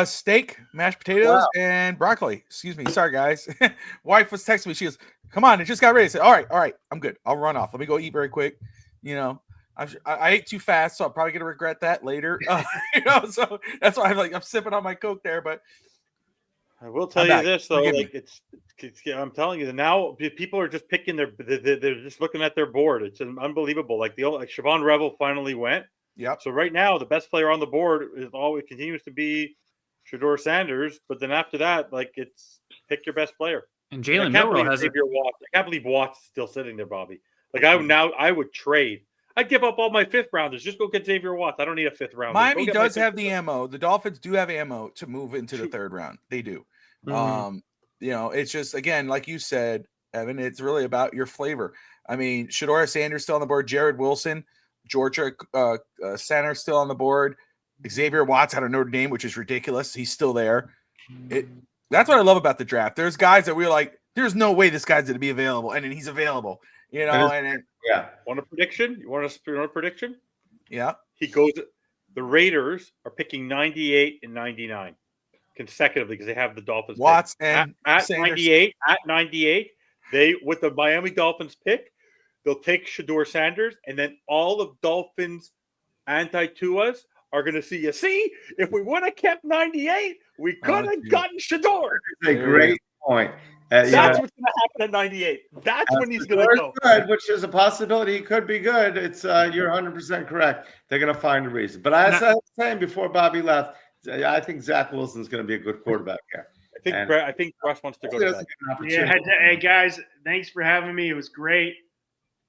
Steak, mashed potatoes, and broccoli. Excuse me. Sorry, guys. Wife was texting me. She goes, come on, it just got ready. I said, all right, I'm good. I'll run off. Let me go eat very quick. I ate too fast, so I'm probably gonna regret that later. So that's why I'm sipping on my Coke there. But I will tell you this though, I'm telling you that now people are just picking they're just looking at their board. It's unbelievable. Like Siobhan Revel finally went. Yep. So right now the best player on the board continues to be Shedeur Sanders, but then after that, it's pick your best player. And Jalen Milroe has Xavier Watts. I can't believe Watts is still sitting there, Bobby. I would trade. I'd give up all my fifth rounders. Just go get Xavier Watts. I don't need a fifth rounder. Miami does have the ammo. The Dolphins do have ammo to move into the third round. They do. Mm-hmm. It's just, again, like you said, Evan, it's really about your flavor. I mean, Shedeur Sanders still on the board. Jared Wilson, Georgia center still on the board. Xavier Watts out of Notre Dame, which is ridiculous. He's still there. That's what I love about the draft. There's guys that we're like, there's no way this guy's going to be available, and then he's available. Yeah. Want a prediction? You want a prediction? Yeah. He goes. The Raiders are picking 98 and 99 consecutively because they have the Dolphins. Watts pick. and at 98. At 98, they with the Miami Dolphins pick, they'll take Shedeur Sanders, and then all of Dolphins anti-Tuas are going to see. You see, if we would have kept 98, we could have gotten Shedeur. That's a great point. That's what's going to happen at 98. That's when he's going to go. Good, which is a possibility. He could be good. It's you're 100% correct. They're going to find a reason. But as I was saying before Bobby left, I think Zach Wilson's going to be a good quarterback here. I think Russ wants to go to bed. Yeah, hey guys, thanks for having me. It was great.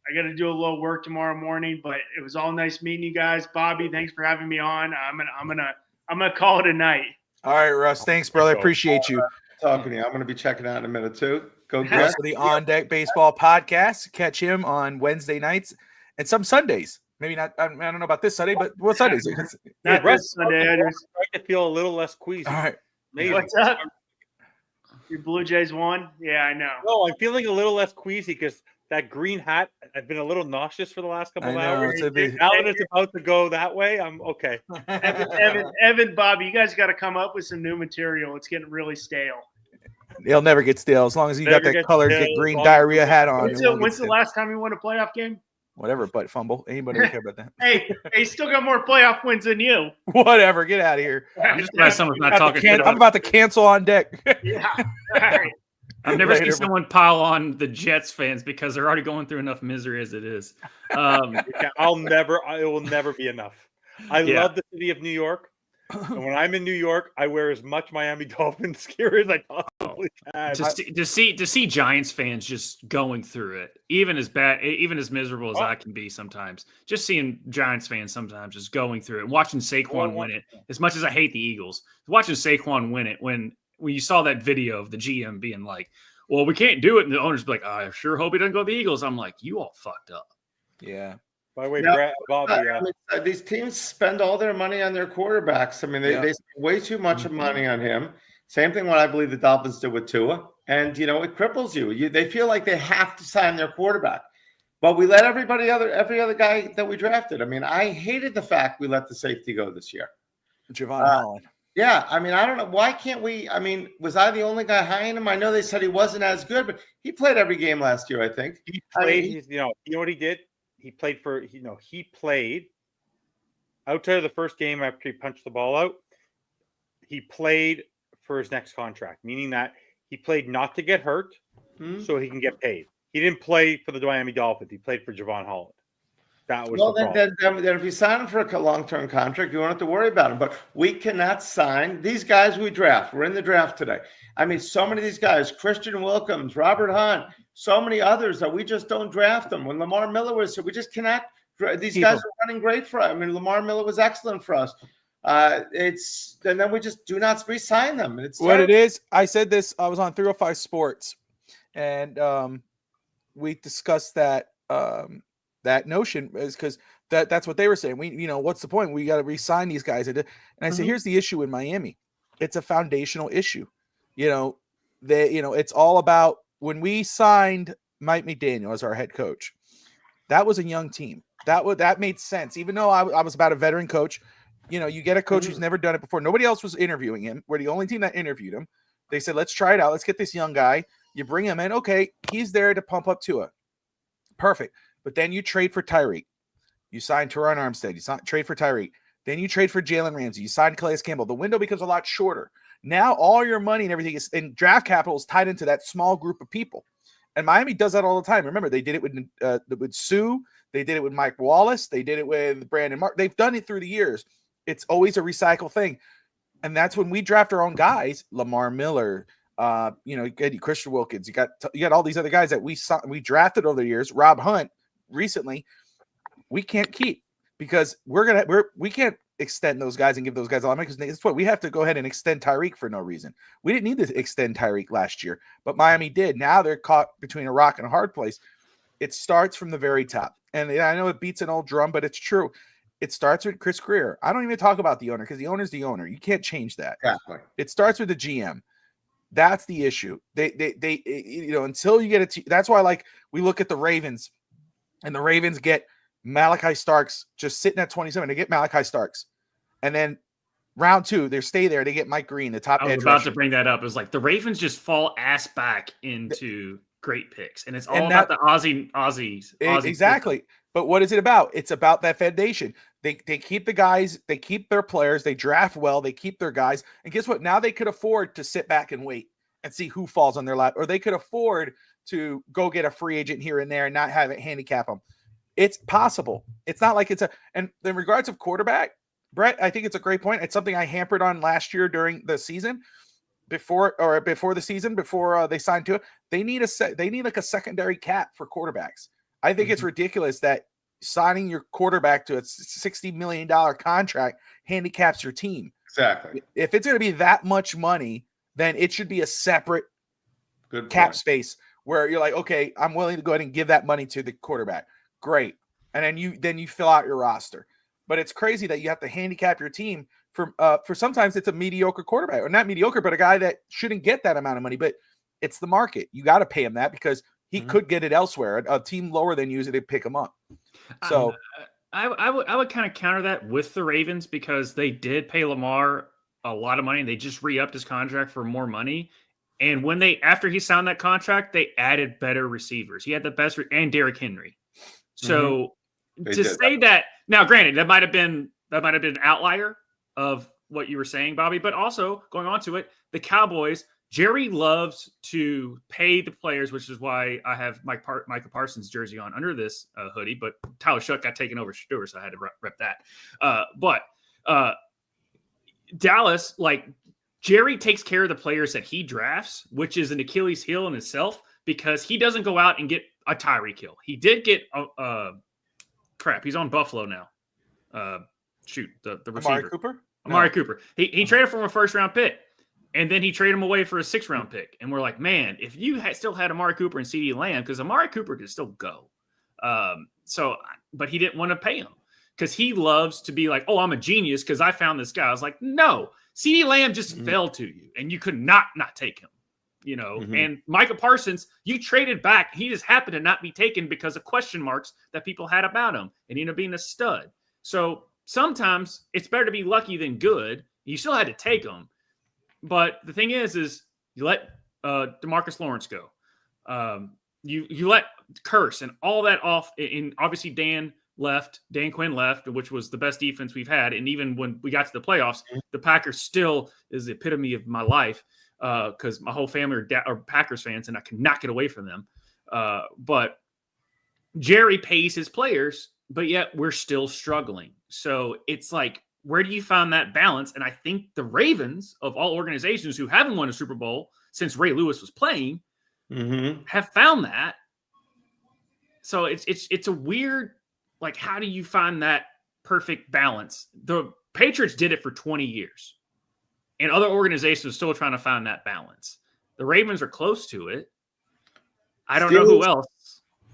I got to do a little work tomorrow morning, but it was all nice meeting you guys. Bobby, thanks for having me on. I'm gonna call it a night. All right, Russ. Thanks, brother. Appreciate you. Talking to you. I'm going to be checking out in a minute too. Go Russ for the On Deck Baseball podcast. Catch him on Wednesday nights and some Sundays. Maybe not. I don't know about this Sunday, but what Sundays? Not this Sunday. I to feel a little less queasy. All right. Maybe. What's up? Your Blue Jays won? Yeah, I know. No, I'm feeling a little less queasy because that green hat, I've been a little nauseous for the last couple of hours. Now that it's about to go that way, I'm okay. Evan, Bobby, you guys got to come up with some new material. It's getting really stale. He'll never get stale as long as you got that colored green diarrhea hat on. When's the last time you won a playoff game? Whatever, butt fumble. Anybody care about that? Hey, he still got more playoff wins than you. Whatever. Get out of here. I'm just glad someone's not talking shit I'm about to cancel on deck. Yeah. All right. I've never Later, seen someone pile on the Jets fans because they're already going through enough misery as it is. It will never be enough. I love the city of New York. And when I'm in New York, I wear as much Miami Dolphins gear as I possibly can. To see Giants fans just going through it, even as miserable as I can be sometimes. Just seeing Giants fans sometimes just going through it, and watching Saquon win it. As much as I hate the Eagles, watching Saquon win it when you saw that video of the GM being like, "Well, we can't do it," and the owners be like, "I sure hope he doesn't go to the Eagles." I'm like, "You all fucked up." Yeah. By the way, No, Brett, Bobby, I mean, these teams spend all their money on their quarterbacks. I mean, they spend way too much of money on him. Same thing what I believe the Dolphins did with Tua. And, it cripples you. They feel like they have to sign their quarterback. But we let every other guy that we drafted. I mean, I hated the fact we let the safety go this year. Javon Holland. Yeah, I mean, I don't know. Why can't we? I mean, was I the only guy high in him? I know they said he wasn't as good, but he played every game last year, I think. he played, you know what he did? He played he played outside of the first game after he punched the ball out. He played for his next contract, meaning that he played not to get hurt so he can get paid. He didn't play for the Miami Dolphins. He played for Javon Holland. That was the problem. Then if you sign him for a long-term contract, you won't have to worry about him. But we cannot sign these guys we draft. We're in the draft today. I mean, so many of these guys, Christian Wilkins, Robert Hunt, so many others that we just don't draft them. When Lamar Miller was here, we just cannot. These guys are running great for us. I mean, Lamar Miller was excellent for us. And then we just do not re-sign them. And it's what terrible. It is. I said this. I was on 305 Sports, and we discussed that that notion is because that's what they were saying. What's the point? We got to re-sign these guys. And I said, here's the issue in Miami. It's a foundational issue. It's all about when we signed Mike McDaniel as our head coach. That was a young team. That made sense. Even though I was about a veteran coach, you get a coach who's never done it before. Nobody else was interviewing him. We're the only team that interviewed him. They said, let's try it out. Let's get this young guy. You bring him in. Okay, he's there to pump up Tua. Perfect. But then you trade for Tyreek. You sign Teron Armstead. You trade for Tyreek. Then you trade for Jalen Ramsey. You sign Calais Campbell. The window becomes a lot shorter. Now all your money and everything is in draft capital is tied into that small group of people. And Miami does that all the time. Remember, they did it with Sue. They did it with Mike Wallace. They did it with Brandon Mark. They've done it through the years. It's always a recycle thing. And that's when we draft our own guys, Lamar Miller, Christian Wilkins. You got all these other guys that we drafted over the years. Rob Hunt recently. We can't keep because we can't extend those guys and give those guys a lot of money because that's what we have to go ahead and extend Tyreek for no reason. We didn't need to extend Tyreek last year, but Miami did. Now they're caught between a rock and a hard place. It starts from the very top. And I know it beats an old drum, but it's true. It starts with Chris Grier. I don't even talk about the owner because the owner's the owner. You can't change that. Exactly. It starts with the GM. That's the issue. They until you get it. That's why we look at the Ravens, and the Ravens get Malachi Starks just sitting at 27. They get Malachi Starks, and then round 2 they stay there. They get Mike Green, the top edge rusher. I was about to bring that up. It was like the Ravens just fall ass back into great picks, and it's all about the Aussies. Exactly. But what is it about? It's about that foundation. They keep the guys, they keep their players, they draft well, they keep their guys. And guess what? Now they could afford to sit back and wait and see who falls on their lap, or they could afford to go get a free agent here and there and not have it handicap them. It's possible. It's not like and in regards of quarterback, Brett, I think it's a great point. It's something I hampered on last year during the season before the season, before they signed to it. They need like a secondary cap for quarterbacks. I think it's ridiculous that signing your quarterback to a $60 million contract handicaps your team. Exactly. If it's going to be that much money, then it should be a separate cap space where you're like, okay, I'm willing to go ahead and give that money to the quarterback. Great. And then you fill out your roster. But it's crazy that you have to handicap your team for sometimes it's a mediocre quarterback, or not mediocre, but a guy that shouldn't get that amount of money. But it's the market. You got to pay him that because he could get it elsewhere. A team lower than you, they pick him up. So I would kind of counter that with the Ravens because they did pay Lamar a lot of money and they just re-upped his contract for more money. And when after he signed that contract, they added better receivers. He had the best and Derrick Henry. So They to did say that now, granted, that might have been an outlier of what you were saying, Bobby, but also going on to it, the Cowboys, Jerry loves to pay the players, which is why I have Micah Parsons jersey on under this hoodie, but Tyler Shuck got taken over Shador, so I had to rep that. But Dallas, like, Jerry takes care of the players that he drafts, which is an Achilles heel in itself, because he doesn't go out and get a Tyreek Hill. He did get he's on Buffalo now. The receiver. Amari Cooper? Amari Cooper. He traded for him a first-round pick, and then he traded him away for a sixth-round pick. And we're like, man, if you still had Amari Cooper and CeeDee Lamb, because Amari Cooper could still go. But he didn't want to pay him because he loves to be like, oh, I'm a genius because I found this guy. I was like, no, CeeDee Lamb just fell to you, and you could not take him. And Micah Parsons, you traded back. He just happened to not be taken because of question marks that people had about him, and he ended up being a stud. So sometimes it's better to be lucky than good. You still had to take him. But the thing is you let DeMarcus Lawrence go. You let Curse and all that off. And obviously Dan Quinn left, which was the best defense we've had. And even when we got to the playoffs, the Packers still is the epitome of my life. Because my whole family are Packers fans, and I cannot get away from them. But Jerry pays his players, but yet we're still struggling. So it's like, where do you find that balance? And I think the Ravens, of all organizations who haven't won a Super Bowl since Ray Lewis was playing, have found that. So it's a weird, like, how do you find that perfect balance? The Patriots did it for 20 years. And other organizations are still trying to find that balance. The Ravens are close to it. I don't know who else.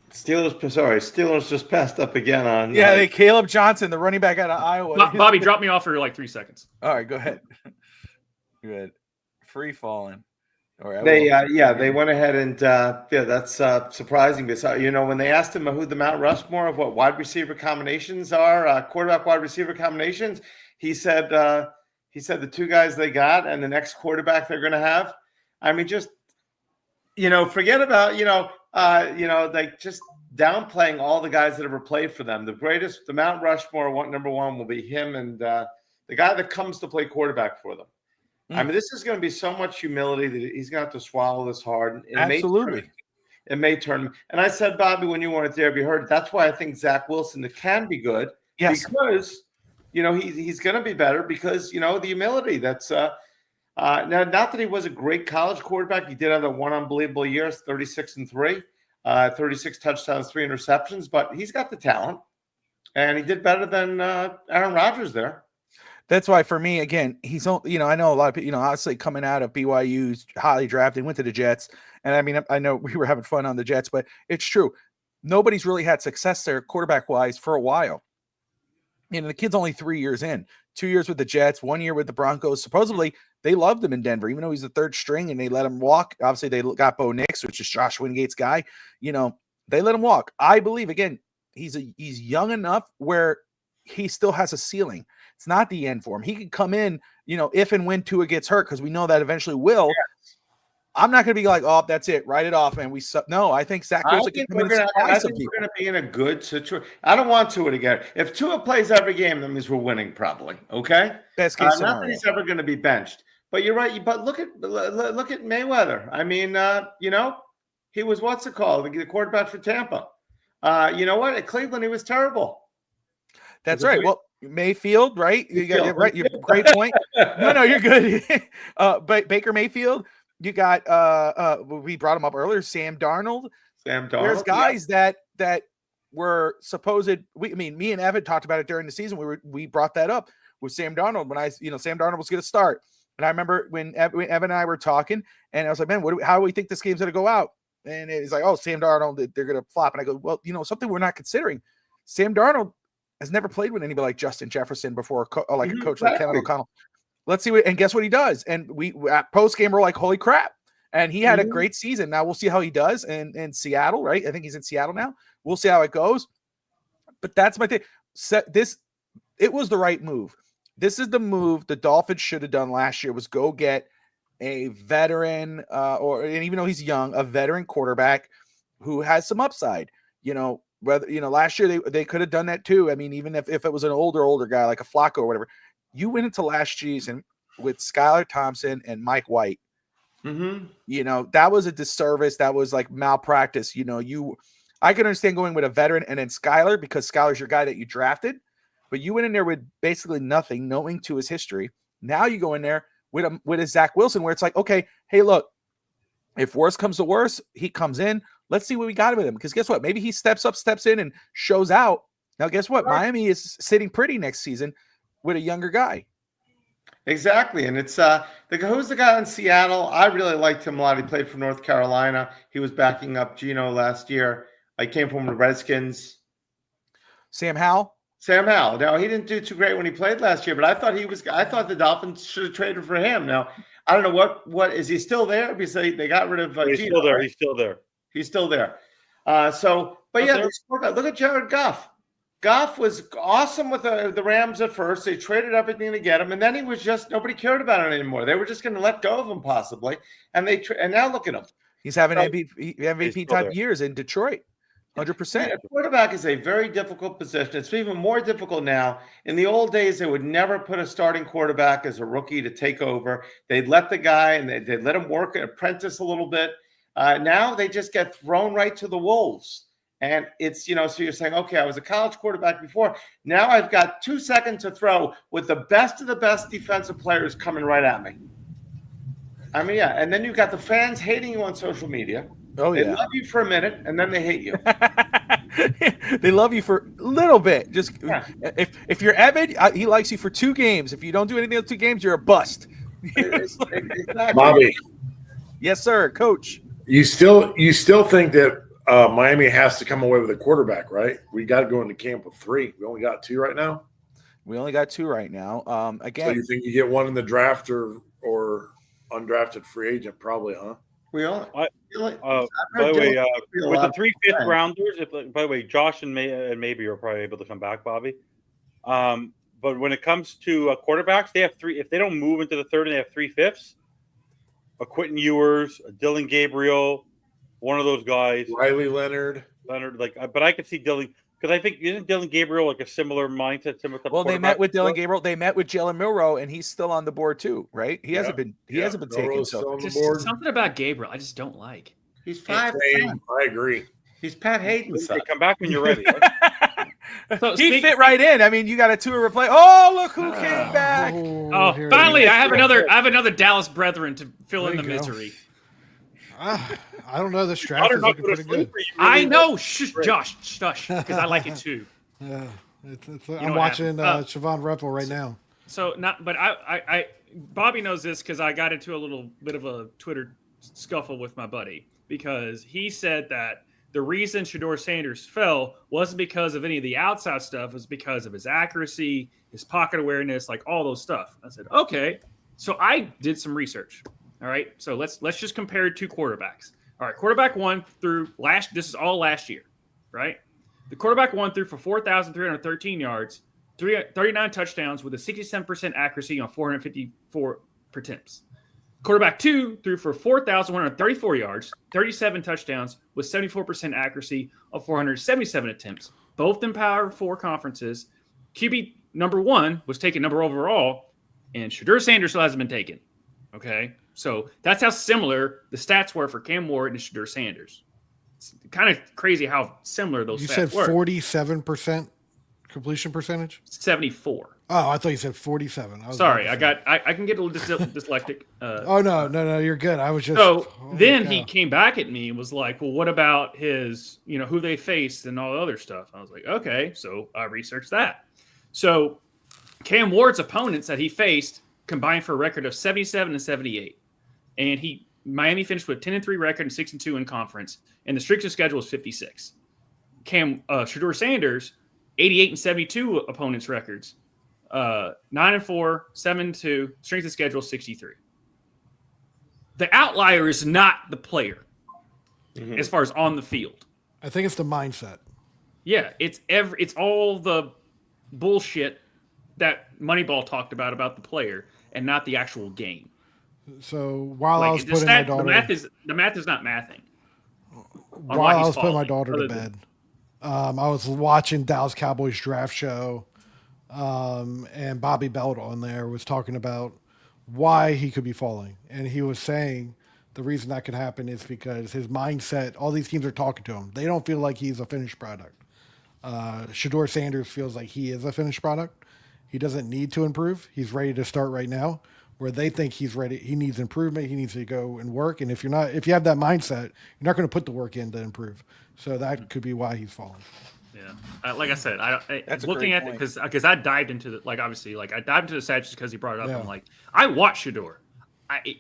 Steelers just passed up again on. Yeah, Caleb Johnson, the running back out of Iowa. Bobby, drop me off for like 3 seconds. All right, go ahead. Good. Free falling. They went ahead and that's surprising. Because when they asked him who the Mount Rushmore of what wide receiver combinations are, quarterback wide receiver combinations, he said the two guys they got and the next quarterback they're going to have. I mean, just forget about like just downplaying all the guys that ever played for them. The Mount Rushmore number one will be him and the guy that comes to play quarterback for them. I mean, this is going to be so much humility that he's going to have to swallow this hard. Absolutely. It may turn. And I said, Bobby, when you weren't there, you heard. That's why I think Zach Wilson can be good. Yes. Because, he's going to be better because, the humility. That's now, not that he was a great college quarterback. He did have that one unbelievable year, 36-3, 36 touchdowns, 3 interceptions. But he's got the talent. And he did better than Aaron Rodgers there. That's why for me, again, he's, I know a lot of people, obviously coming out of BYU's highly drafted, went to the Jets. And I mean, I know we were having fun on the Jets, but it's true. Nobody's really had success there quarterback wise for a while. The kid's only 3 years in, 2 years with the Jets, 1 year with the Broncos. Supposedly they loved him in Denver, even though he's the third string and they let him walk. Obviously they got Bo Nix, which is Josh Wingate's guy. They let him walk. I believe, again, he's young enough where he still has a ceiling. It's not the end for him. He could come in, if and when Tua gets hurt, because we know that eventually will. Yes. I'm not going to be like, oh, that's it, write it off, and no. I think Zach Wilson can come in and surprise some people. We're going to be in a good situation. I don't want Tua to get it. If Tua plays every game, that means we're winning probably. Okay, best case scenario. Not that he's ever going to be benched, but you're right. But look at Mayweather. I mean, he was the quarterback for Tampa. You know what? At Cleveland, he was terrible. That's right. Well, Mayfield, right? You got it right. Great point. No, you're good. But Baker Mayfield, you got we brought him up earlier. Sam Darnold. There's guys that were supposed. Me and Evan talked about it during the season. We brought that up with Sam Darnold when Sam Darnold was going to start. And I remember when Evan and I were talking, and I was like, man, how do we think this game's going to go out? And it's like, oh, Sam Darnold, they're going to flop. And I go, well, something we're not considering. Sam Darnold has never played with anybody like Justin Jefferson before, like a coach like Kevin O'Connell. Let's see and guess what he does. And we at post game we're like, holy crap! And he had a great season. Now we'll see how he does in Seattle, right? I think he's in Seattle now. We'll see how it goes. But that's my thing. It was the right move. This is the move the Dolphins should have done last year. Was go get a veteran, and even though he's young, a veteran quarterback who has some upside. whether last year they could have done that too. I mean, even if it was an older guy like a Flacco or whatever, you went into last season with Skylar Thompson and Mike White. That was a disservice. That was like malpractice. I can understand going with a veteran and then Skylar because Skylar's your guy that you drafted, but you went in there with basically nothing, knowing to his history. Now you go in there with a Zach Wilson where it's like, okay, hey, look, if worse comes to worse, he comes in. Let's see what we got with him. Because guess what? Maybe he steps in and shows out. Now, guess what? Miami is sitting pretty next season with a younger guy. Exactly. And it's who's the guy in Seattle? I really liked him a lot. He played for North Carolina. He was backing up Geno last year. I came from the Redskins. Sam Howell. Now, he didn't do too great when he played last year, but I thought the Dolphins should have traded for him. Now, I don't know what is he still there? Because they got rid of He's Geno, still there. right? He's still there. Look at Jared Goff. Goff was awesome with the Rams at first. They traded everything to get him, and then he was just nobody cared about it anymore. They were just going to let go of him possibly, and now look at him. He's having MVP type years in Detroit. 100%. Quarterback is a very difficult position. It's even more difficult now. In the old days, they would never put a starting quarterback as a rookie to take over. They'd let the guy and they'd let him work and apprentice a little bit. Now they just get thrown right to the wolves. And it's, so you're saying, okay, I was a college quarterback before. Now I've got 2 seconds to throw with the best of the best defensive players coming right at me. I mean, yeah. And then you've got the fans hating you on social media. Oh, yeah. They love you for a minute, and then they hate you. They love you for a little bit. Just if you're Evan, he likes you for 2 games. If you don't do anything else 2 games, you're a bust. Exactly. Bobby. Yes, sir, Coach. You still think that Miami has to come away with a quarterback, right? We got to go into camp with 3. We only got 2 right now. We only got 2 right now. Again, so you think you get one in the draft or undrafted free agent? Probably, huh? By the way, with the 3 fifth rounders, by the way, Josh and maybe you're probably able to come back, Bobby. But when it comes to quarterbacks, they have 3. If they don't move into the third, and they have 3 fifths. A Quentin Ewers, a Dylan Gabriel, one of those guys. Riley Leonard, but I could see Dylan because I think isn't Dylan Gabriel like a similar mindset? Well, they met with Dylan Gabriel. They met with Jalen Milroe, and he's still on the board too, right? He hasn't been taken. So just something about Gabriel I just don't like. He's 5'10". I agree. He's Pat Hayden's son. Come back when you're ready. So he fit right in. I mean, you got a 2 replay. Oh, look who came back! Oh, finally, I have another Dallas brethren to fill in the misery. I don't know. This draft is looking pretty good. I know. Shh, Josh, shush, because I like it too. Yeah, I'm watching Siobhan Reppel right now. So but I Bobby knows this because I got into a little bit of a Twitter scuffle with my buddy because he said that the reason Shedeur Sanders fell wasn't because of any of the outside stuff. It was because of his accuracy, his pocket awareness, like all those stuff. I said, okay. So I did some research. All right. So let's just compare 2 quarterbacks. All right. Quarterback 1 threw this is all last year, right? The quarterback 1 threw for 4,313 yards, 39 touchdowns with a 67% accuracy on 454 attempts. Quarterback 2 threw for 4,134 yards, 37 touchdowns with 74% accuracy of 477 attempts, both in Power 4 conferences. QB number 1 was taken number overall, and Shedeur Sanders still hasn't been taken. Okay, so that's how similar the stats were for Cam Ward and Shedeur Sanders. It's kind of crazy how similar those stats were. You said 47% completion percentage? 74. Oh, I thought you said 47. Sorry, I can get a little dyslexic. Oh, no, you're good. I was just. So then he came back at me and was like, well, what about his, who they faced and all the other stuff? I was like, okay. So I researched that. So Cam Ward's opponents that he faced combined for a record of 77 and 78. And Miami finished with 10-3 record and 6-2 in conference. And the strength of schedule was 56. Shedeur Sanders, 88 and 72 opponents records. 9-4, 7-2, strength of schedule 63. The outlier is not the player as far as on the field. I think it's the mindset. Yeah, it's all the bullshit that Moneyball talked about the player and not the actual game. So while I was putting my daughter, the math is not mathing. While I was putting my daughter to bed, I was watching Dallas Cowboys draft show, and Bobby Belt on there was talking about why he could be falling. And he was saying the reason that could happen is because his mindset, all these teams are talking to him. They don't feel like he's a finished product. Shador Sanders feels like he is a finished product. He doesn't need to improve. He's ready to start right now. Where they think he's ready, he needs improvement. He needs to go and work. And if you have that mindset, you're not going to put the work in to improve. So that could be why he's falling. Yeah, like I said, That's a looking great at it point. because I dived into the obviously I dived into the stats just because he brought it up. Yeah. I'm like, I watched Shador.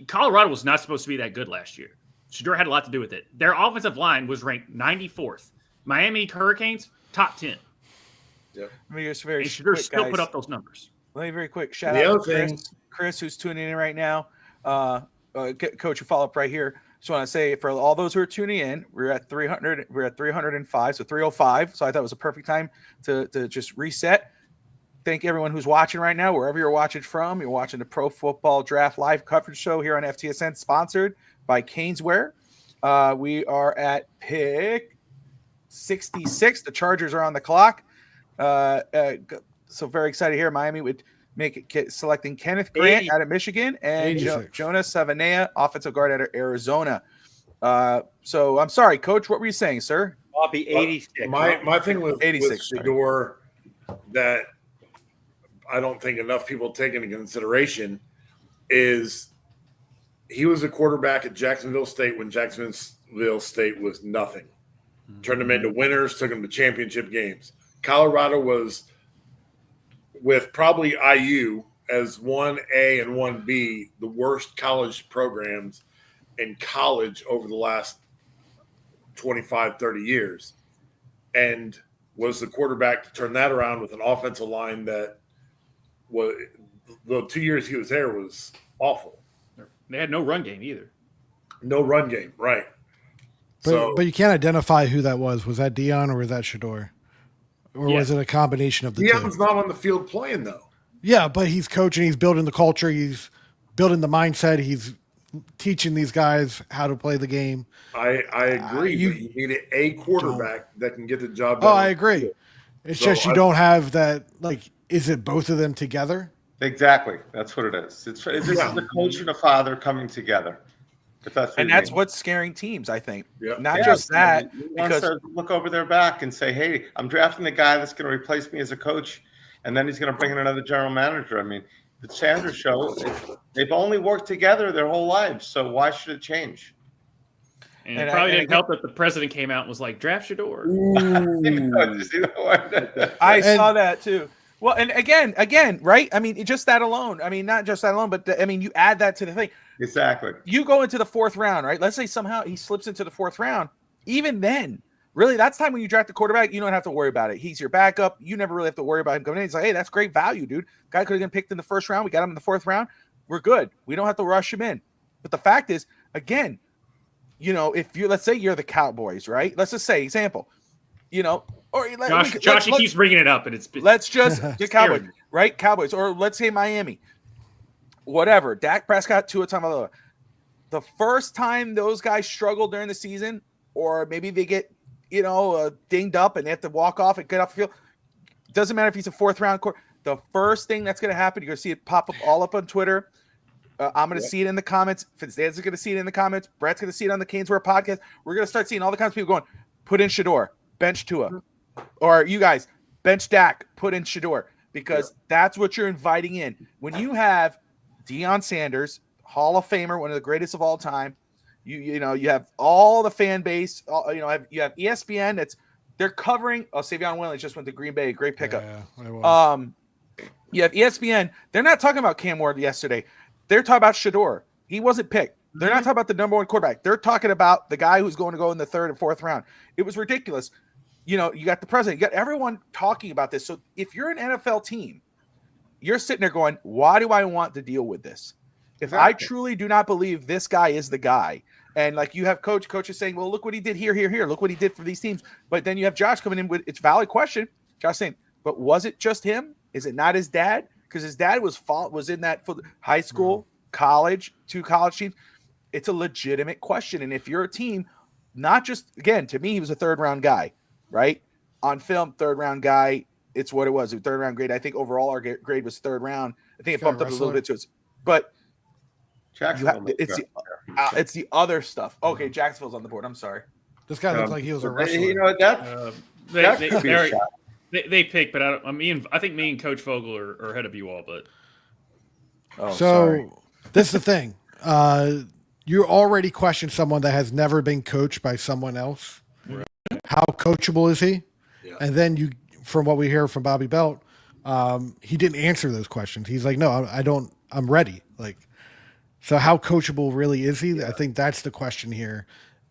Colorado was not supposed to be that good last year. Shador had a lot to do with it. Their offensive line was ranked 94th. Miami Hurricanes top 10. Yep. Let me just very And Shador quick, still guys. put up those numbers. Let me very quick shout The out other to thing- Chris, who's tuning in right now. Coach, you follow up right here. Just want to say for all those who are tuning in, we're at 300. We're at 305, so 305. So I thought it was a perfect time to just reset. Thank everyone who's watching right now, wherever you're watching from. You're watching the Pro Football Draft live coverage show here on FTSN, sponsored by Caneswear. We are at pick 66. The Chargers are on the clock. So very excited here. Miami would make it selecting Kenneth Grant 80. out of Michigan and 86. Jonas Savanea, offensive guard out of Arizona. So I'm sorry, Coach. What were you saying, sir? Bobby 86. My thing with 86, sorry. Shador that I don't think enough people take into consideration is he was a quarterback at Jacksonville State when Jacksonville State was nothing. Turned them into winners, took them to championship games. Colorado was with probably IU as 1A and 1B, the worst college programs in college over the last 25, 30 years. And was the quarterback to turn that around with an offensive line that was the 2 years he was there was awful. They had no run game either. No run game, right. But you can't identify who that was. Was that Dion or was that Shador? Or was it a combination of the Dion's two? not on the field playing though. Yeah, but he's coaching. He's building the culture. He's building the mindset. He's teaching these guys how to play the game. I agree. But you need a quarterback that can get the job Oh, done. I agree. It's So just you don't have that. Like, is it both of them together? Exactly. That's what it is. This is the coach and the father coming together. If that's what And you that's mean. what's scaring teams, I think. Yeah. Not Yes, just that, he wants because to look over their back and say, "Hey, I'm drafting the guy that's going to replace me as a coach," and then he's going to bring in another general manager. I mean, the Sanders show, they've only worked together their whole lives, so why should it change? And And it probably I- didn't help that the president came out and was like, draft Shador. I saw that too. Well, and again, right? I mean, just that alone. I mean, not just that alone, but I mean, you add that to the thing. Exactly. You go into the fourth round, right? Let's say somehow he slips into the fourth round. Even then, really, that's time when you draft the quarterback, you don't have to worry about it. He's your backup. You never really have to worry about him coming in. It's like, hey, that's great value, dude. Guy could have been picked in the first round. We got him in the fourth round. We're good. We don't have to rush him in. But the fact is, again, you know, if you let's say you're the Cowboys, right? Let's just say, example, you know, or Josh, he keeps bringing it up, and it's let's just the Cowboys, scary. right? Cowboys, or let's say Miami, whatever. Dak Prescott, Tua Tagovailoa. The first time those guys struggle during the season, or maybe they get, you know, dinged up and they have to walk off and get off the field. Doesn't matter if he's a fourth round court. The first thing that's going to happen, you're going to see it pop up all up on Twitter. I'm going to see it in the comments. FinStanza's going to see it in the comments. Brett's going to see it on the Caneswear podcast. We're going to start seeing all the kinds of people going, put in Shador, bench Tua. Or you guys, bench Dak, put in Shador. Because that's what you're inviting in. When you have Deion Sanders, Hall of Famer, one of the greatest of all time, you know, you have all the fan base, you know, you have ESPN they're covering. Oh, Savion Williams just went to Green Bay. Great pickup. Yeah, it was. You have ESPN. They're not talking about Cam Ward yesterday. They're talking about Shador. He wasn't picked. They're not talking about the number one quarterback. They're talking about the guy who's going to go in the third and fourth round. It was ridiculous. You know, you got the president, you got everyone talking about this. So if you're an NFL team, you're sitting there going, why do I want to deal with this? If I truly do not believe this guy is the guy, and like you have coaches saying, well, look what he did here. Look what he did for these teams. But then you have Josh coming in with it's a valid question. Josh saying, but was it just him? Is it not his dad? Because his dad was in that for high school, college, 2 college teams. It's a legitimate question. And if you're a team, not just, again, to me, he was a third round guy, right? on film, 3rd round guy. It's what it was. A 3rd round grade. I think overall our grade was 3rd round. I think it bumped up a little bit to it, but it's the other stuff. Okay, Jacksonville's on the board. I'm sorry. This guy looked like he was a wrestler. You know that could be a shot. They pick, but I think me and Coach Vogel are ahead of you all. But so this is the thing. You already question someone that has never been coached by someone else. Right. How coachable is he? Yeah. And then from what we hear from Bobby Belt, he didn't answer those questions. He's like, no, I don't. I'm ready. Like, so how coachable really is he? I think that's the question here.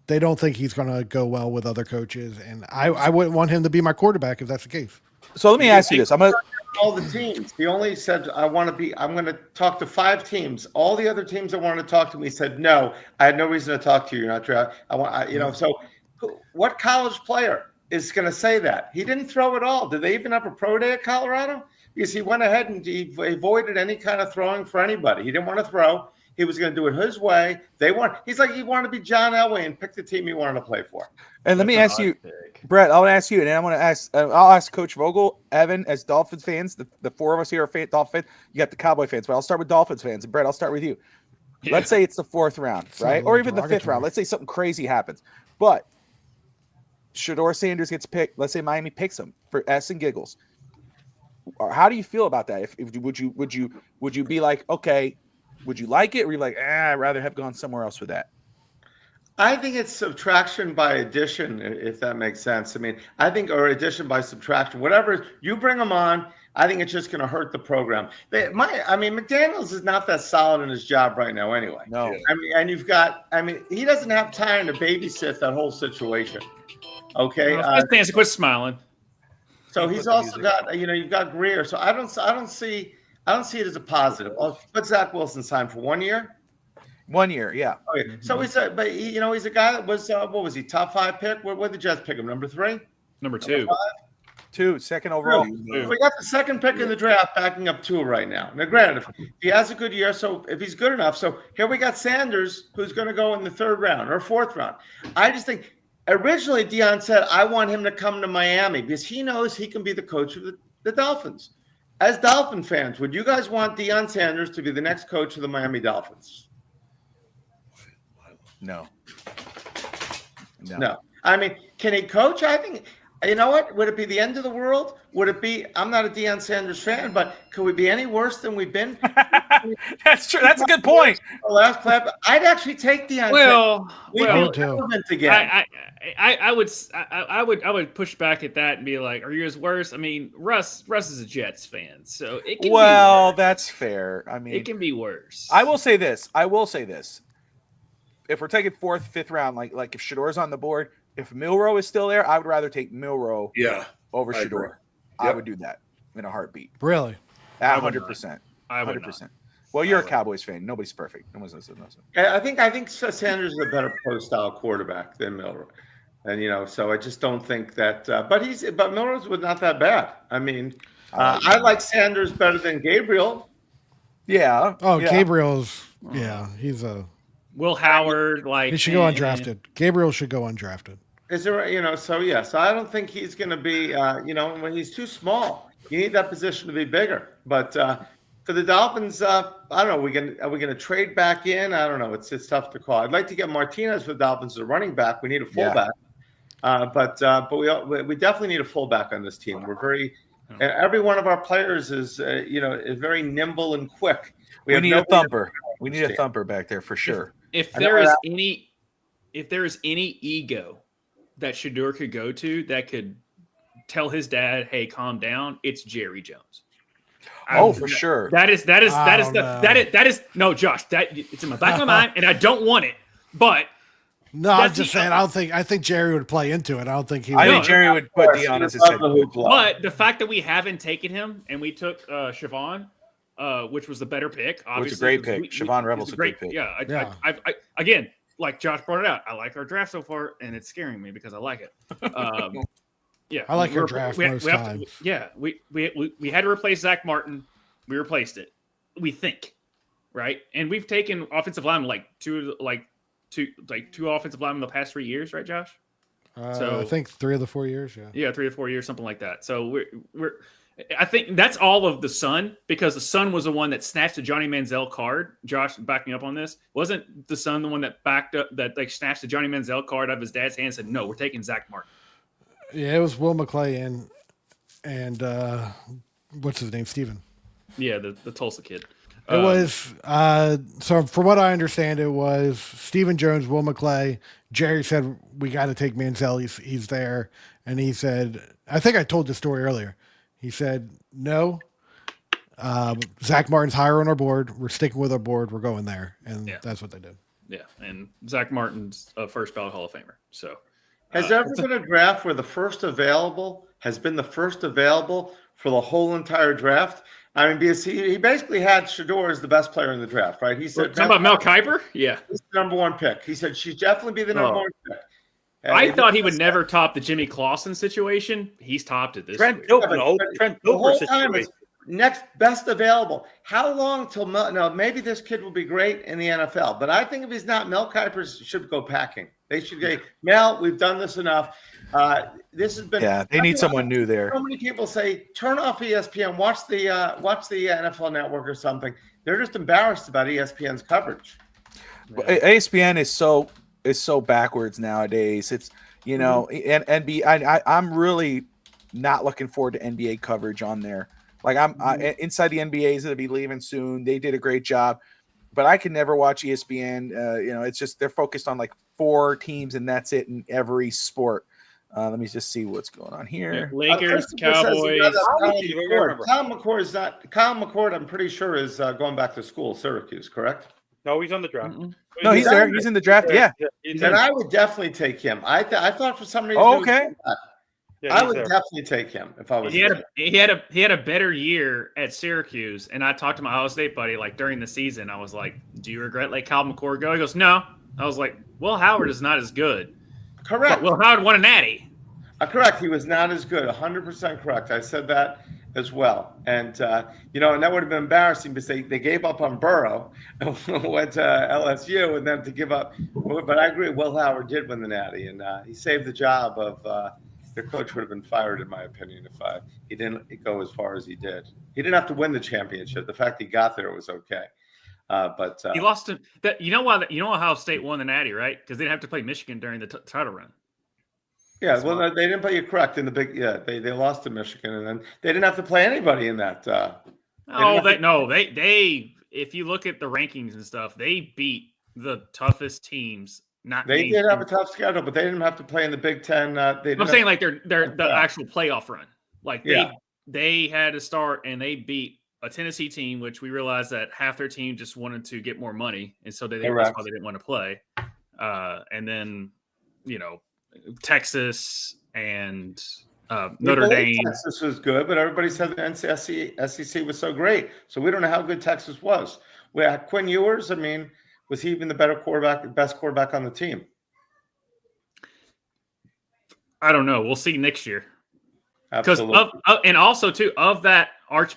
They don't think he's going to go well with other coaches, and I wouldn't want him to be my quarterback if that's the case. So let me ask you this: I'm gonna all the teams. He only said, I'm going to talk to 5 teams. All the other teams that wanted to talk to me said, no, I had no reason to talk to you. You're not drafted. So what college player is going to say that? He didn't throw at all. Did they even have a pro day at Colorado? Because he went ahead and he avoided any kind of throwing for anybody. He didn't want to throw. He was going to do it his way. He's like, he wanted to be John Elway and pick the team he wanted to play for. And let me ask you, Brett, I want to ask you, and I'm going to ask, I'll ask Coach Vogel, Evan, as Dolphins fans, the 4 of us here are Dolphins fans. You got the Cowboy fans, but I'll start with Dolphins fans. And Brett, I'll start with you. Yeah. Let's say it's the 4th round, right? Or even the 5th round. Let's say something crazy happens. But Shedeur Sanders gets picked. Let's say Miami picks him for S and giggles. How do you feel about that? Would you be like, okay, would you like it? Or are you like, I'd rather have gone somewhere else with that? I think it's subtraction by addition, if that makes sense. I mean, or addition by subtraction. Whatever you bring them on, I think it's just going to hurt the program. McDaniels is not that solid in his job right now anyway. No. And he doesn't have time to babysit that whole situation. Okay. Fancy, quit smiling. So he's also got, you've got Grier. So I don't see it as a positive. But Zach Wilson signed for 1 year. 1 year, yeah. Okay. So he's a guy that was what was he, top 5 pick? Where did the Jets pick him? Number 3? Number 2. 2, second overall. We got the 2nd pick in the draft, backing up 2 right now. Now, granted, if he has a good year, so if he's good enough, so here we got Sanders, who's going to go in the 3rd round or 4th round. I just think originally Deion said, I want him to come to Miami because he knows he can be the coach of the Dolphins. As Dolphin fans, would you guys want Deion Sanders to be the next coach of the Miami Dolphins? No. I mean, can he coach? I think, you know what? Would it be the end of the world? Would it be, I'm not a Deion Sanders fan, but could we be any worse than we've been? That's true. That's a good point. Last play, I'd actually take Deion. I would push back at that and be like, are you as worse? I mean, Russ is a Jets fan, so it can be worse. That's fair. I mean, it can be worse. I will say this. If we're taking 4th, 5th round, like if Shedeur's on the board, if Milroe is still there, I would rather take Milroe over Shedeur. I would do that in a heartbeat. Really? 100%. 100%. Well, you're a Cowboys fan. Nobody's perfect. Nobody's listening. I think Sanders is a better pro-style quarterback than Milroe. And, so I just don't think that but Milroe's was not that bad. I mean, I like Sanders better than Gabriel. Yeah. Oh, yeah. Gabriel's he's a Will Howard, he should go undrafted. Gabriel should go undrafted. Is there, so I don't think he's going to be, when he's too small. You need that position to be bigger. But for the Dolphins, I don't know. Are we going to trade back in? I don't know. It's tough to call. I'd like to get Martinez for the Dolphins as a running back. We need a fullback. But we definitely need a fullback on this team. We're every one of our players is very nimble and quick. We need a thumper. We need a thumper back there for sure. If there is any ego that Shedeur could go to that could tell his dad, "Hey, calm down," it's Jerry Jones. For sure. That is no, Josh. It's in my back of my mind, and I don't want it. But no, I'm just saying. I think Jerry would play into it. I don't think he would. I think Jerry would put Deion as his head coach. But the fact that we haven't taken him and we took Siobhan, which was the better pick. Obviously, it's a great pick. Siobhan Rebel's a great pick. Yeah, I again, like Josh brought it out. I like our draft so far, and it's scaring me because I like it. Yeah, I like our draft most times. We had to replace Zach Martin. We replaced it. We think, right? And we've taken offensive linemen two offensive linemen in the past 3 years, right, Josh? So I think 3 of the 4 years. Yeah. Yeah, 3 or 4 years, something like that. So I think that's all of the Sun, because the Sun was the one that snatched the Johnny Manziel card. Josh, back me up on this. Wasn't the Sun the one that backed up, that like snatched the Johnny Manziel card out of his dad's hand and said, "No, we're taking Zach Martin"? Yeah, it was Will McClay and what's his name, Steven. Yeah, the Tulsa kid. It was so from what I understand, it was Stephen Jones, Will McClay. Jerry said we got to take Manziel. He's there, and he said, I think I told the story earlier. He said no. Zach Martin's higher on our board. We're sticking with our board. We're going there, and that's what they did. Yeah, and Zach Martin's a first ballot Hall of Famer. So has there ever been a draft where the first available has been the first available for the whole entire draft? I mean, because he basically had Shedeur as the best player in the draft, right? He said, talking about Mel Kiper? Yeah. He's the number 1 pick. He said, she'd definitely be the number 1 pick. I thought he would never top the Jimmy Clausen situation. He's topped it this Trent week. Dilfer situation. Next best available. How long till Mel? No, maybe this kid will be great in the NFL, but I think if he's not, Mel Kiper should go packing. They should go, Mel, we've done this enough. This has been. Yeah, they need someone new there. So many people say, turn off ESPN, watch the NFL Network or something. They're just embarrassed about ESPN's coverage. ESPN is so backwards nowadays. It's and NBA. I'm really not looking forward to NBA coverage on there. Like inside the NBA is going to be leaving soon. They did a great job, but I can never watch ESPN. It's just they're focused on like 4 teams and that's it in every sport. Let me just see what's going on here. Lakers, Cowboys. Kyle McCord, I'm pretty sure is going back to school, Syracuse, correct? No, he's on the draft. Mm-hmm. No, he's there. He's in the draft. Yeah. Then I would definitely take him. I thought for some reason. Oh, okay. I would definitely take him if I was. He had a better year at Syracuse, and I talked to my Ohio State buddy like during the season. I was like, "Do you regret letting Kyle McCord go?" He goes, "No." I was like, "Will Howard is not as good." Correct. Will Howard won a natty. Correct. He was not as good. 100% correct. I said that as well. And and that would have been embarrassing because they gave up on Burrow and went to LSU, and then to give up. But I agree. Will Howard did win the natty, and he saved the job of. Their coach would have been fired, in my opinion, if he didn't go as far as he did. He didn't have to win the championship. The fact he got there was okay. But he lost to that. You know why? Ohio State won the natty, right? Because they didn't have to play Michigan during the title run. Yeah, well, they didn't play you correct in the big. Yeah, they lost to Michigan, and then they didn't have to play anybody in that. They. If you look at the rankings and stuff, they beat the toughest teams. They did have a tough schedule, but they didn't have to play in the Big Ten. I'm saying like they're the actual playoff run. Like they had to start and they beat a Tennessee team, which we realized that half their team just wanted to get more money, and so that's why they didn't want to play. And then Texas and Notre Dame. Texas was good, but everybody said the SEC was so great, so we don't know how good Texas was. We had Quinn Ewers. I mean. Was he even the best quarterback on the team? I don't know. We'll see next year. Absolutely. And also too of that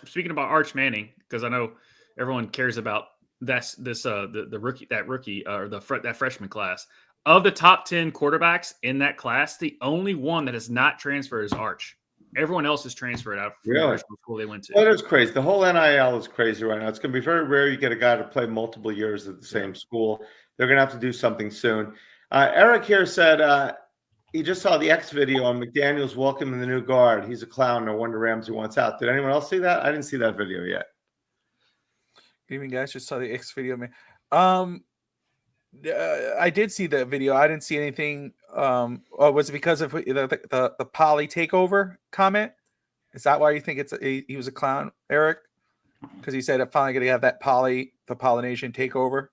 Speaking about Arch Manning, because I know everyone cares about the rookie or that freshman class. Of the top 10 quarterbacks in that class, the only one that has not transferred is Arch. Everyone else is transferred out from the school they went to. That is crazy. The whole NIL is crazy right now. It's going to be very rare you get a guy to play multiple years at the same school. They're going to have to do something soon. Eric here said he just saw the X video on McDaniels welcoming the new guard. He's a clown. No wonder Ramsey wants out. Did anyone else see that? I didn't see that video yet. Good evening, guys. Just saw the X video, man. I did see the video. I didn't see anything. Was it because of the poly takeover comment? Is that why you think he was a clown, Eric? Because he said I'm finally going to have that the Polynesian takeover.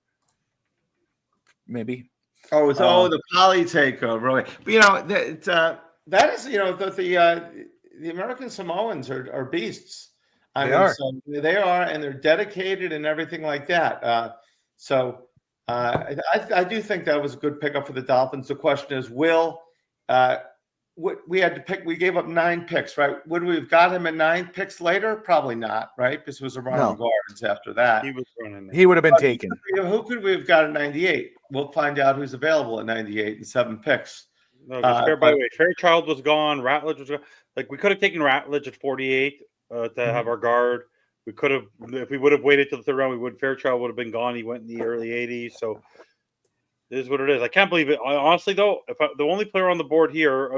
Maybe. Oh, it's the poly takeover. But that is the American Samoans are beasts. They are, and they're dedicated and everything like that. I do think that was a good pickup for the Dolphins. The question is, we had to pick? We gave up 9 picks, right? Would we have got him at 9 picks later? Probably not, right? Because it was a run on guards after that. He would have been taken. Who could we have got at 98? We'll find out who's available at 98 and 7 picks. No, by the way, Fairchild was gone. Ratledge was gone. Like, we could have taken Ratledge at 48 to have our guard. We could have, if we would have waited till the third round, Fairchild would have been gone. He went in the early 80s. So it is what it is. I can't believe it. Honestly, though, the only player on the board here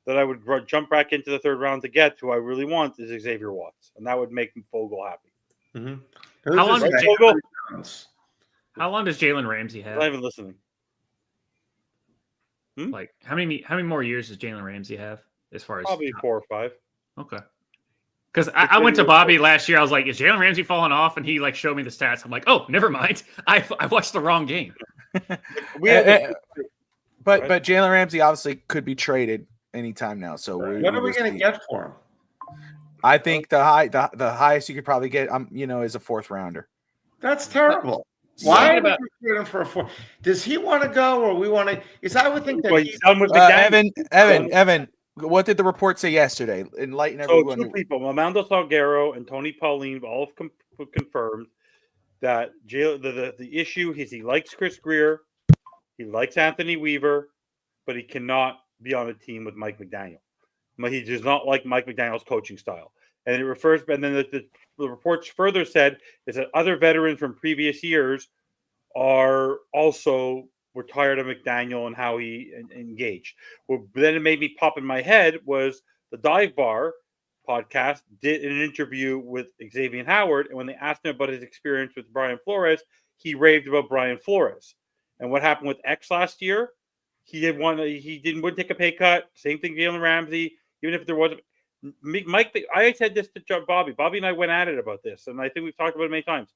that I would jump back into the third round to get, who I really want, is Xavier Watts, and that would make Vogel happy. Mm-hmm. How long Right, does Vogel? How long does Jalen Ramsey I'm have? not even listening. Like, how many more years does Jalen Ramsey have as far as Probably 4 or 5. Okay. Because I went to Bobby last year. I was like, is Jalen Ramsey falling off? And he like showed me the stats. I'm like, oh, never mind. I watched the wrong game. But Jalen Ramsey obviously could be traded anytime now. So what are we going to get for him? I think the highest you could probably get, is a 4th rounder. That's terrible. Why would we trade him for a 4? Does he want to go, or we want to? Because I would think that he's done with Evan. What did the report say yesterday? Enlighten everyone. 2 people, Mamando Salguero and Tony Pauline, all have confirmed that the issue is he likes Chris Grier, he likes Anthony Weaver, but he cannot be on a team with Mike McDaniel. He does not like Mike McDaniel's coaching style. And it refers, and then the reports further said is that other veterans from previous years are also were tired of McDaniel and how he engaged. Well, then it made me pop in my head was the Dive Bar podcast did an interview with Xavier Howard, and when they asked him about his experience with Brian Flores, he raved about Brian Flores. And what happened with X last year? He wouldn't take a pay cut. Same thing, Jalen Ramsey. Even if there wasn't Mike, I said this to Bobby. Bobby and I went at it about this, and I think we've talked about it many times.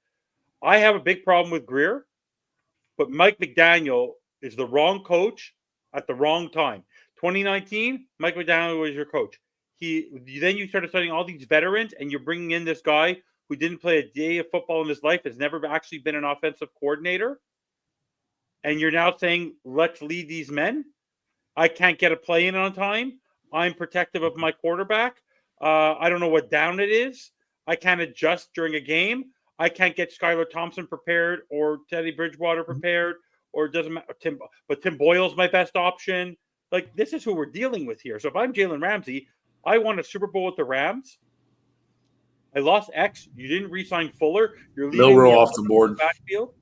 I have a big problem with Grier, but Mike McDaniel is the wrong coach at the wrong time. 2019, Mike McDaniel was your coach. Then you started studying all these veterans, and you're bringing in this guy who didn't play a day of football in his life, has never actually been an offensive coordinator, and you're now saying, let's lead these men. I can't get a play in on time. I'm protective of my quarterback. I don't know what down it is. I can't adjust during a game. I can't get Skylar Thompson prepared or Teddy Bridgewater prepared, or it doesn't matter. Tim Boyle's my best option. Like, this is who we're dealing with here. So if I'm Jalen Ramsey, I won a Super Bowl with the Rams. I lost X. You didn't re-sign Fuller. You're leaving Milrow off the board. Backfield.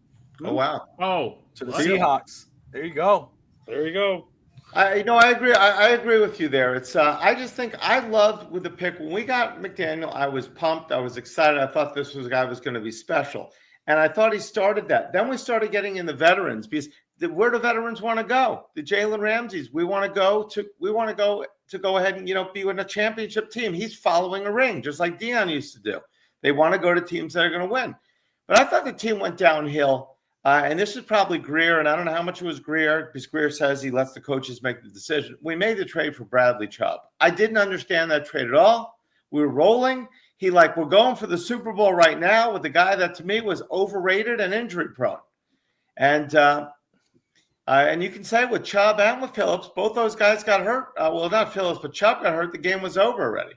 Oh wow! Oh, to the Seahawks. There you go. There you go. I agree. I agree with you there. It's I just think I loved with the pick when we got McDaniel. I was pumped. I was excited. I thought this was a guy who was going to be special, and I thought he started that. Then we started getting in the veterans because where do veterans want to go? The Jalen Ramseys. We want to go to go ahead and be in a championship team. He's following a ring just like Dion used to do. They want to go to teams that are going to win. But I thought the team went downhill. And this is probably Grier, and I don't know how much it was Grier, because Grier says he lets the coaches make the decision. We made the trade for Bradley Chubb. I didn't understand that trade at all. We were rolling. We're going for the Super Bowl right now with the guy that to me was overrated and injury prone. And you can say with Chubb and with Phillips, both those guys got hurt. Well, not Phillips, but Chubb got hurt. The game was over already.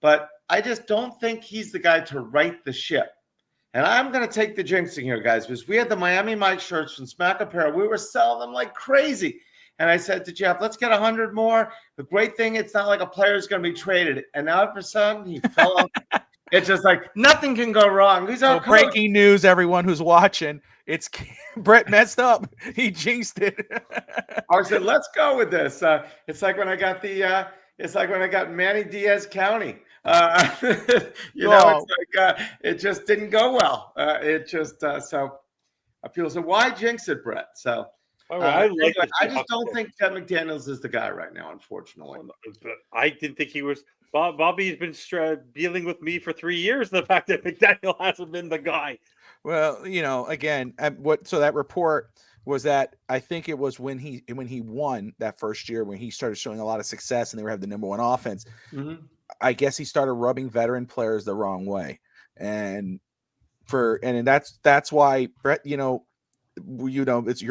But I just don't think he's the guy to right the ship. And I'm going to take the jinxing here, guys, because we had the Miami Mike shirts from Smack Apparel. We were selling them like crazy. And I said to Jeff, let's get 100 more. The great thing, it's not like a player is going to be traded. And now all of a sudden, he fell off. It's just like nothing can go wrong. He's our coach. Breaking news, everyone who's watching. It's Brett messed up. He jinxed it. I said, let's go with this. It's like when I got Manny Diaz County. It's like it just didn't go well. So people say, why jinx it, Brett? So I just don't think that McDaniels is the guy right now, unfortunately. I didn't think he was. Bobby's been dealing with me for 3 years. The fact that McDaniel hasn't been the guy. Well, again, so that report was that I think it was when he won that first year, when he started showing a lot of success and they were having the number one offense. Mm-hmm. I guess he started rubbing veteran players the wrong way. And that's why Brett, you're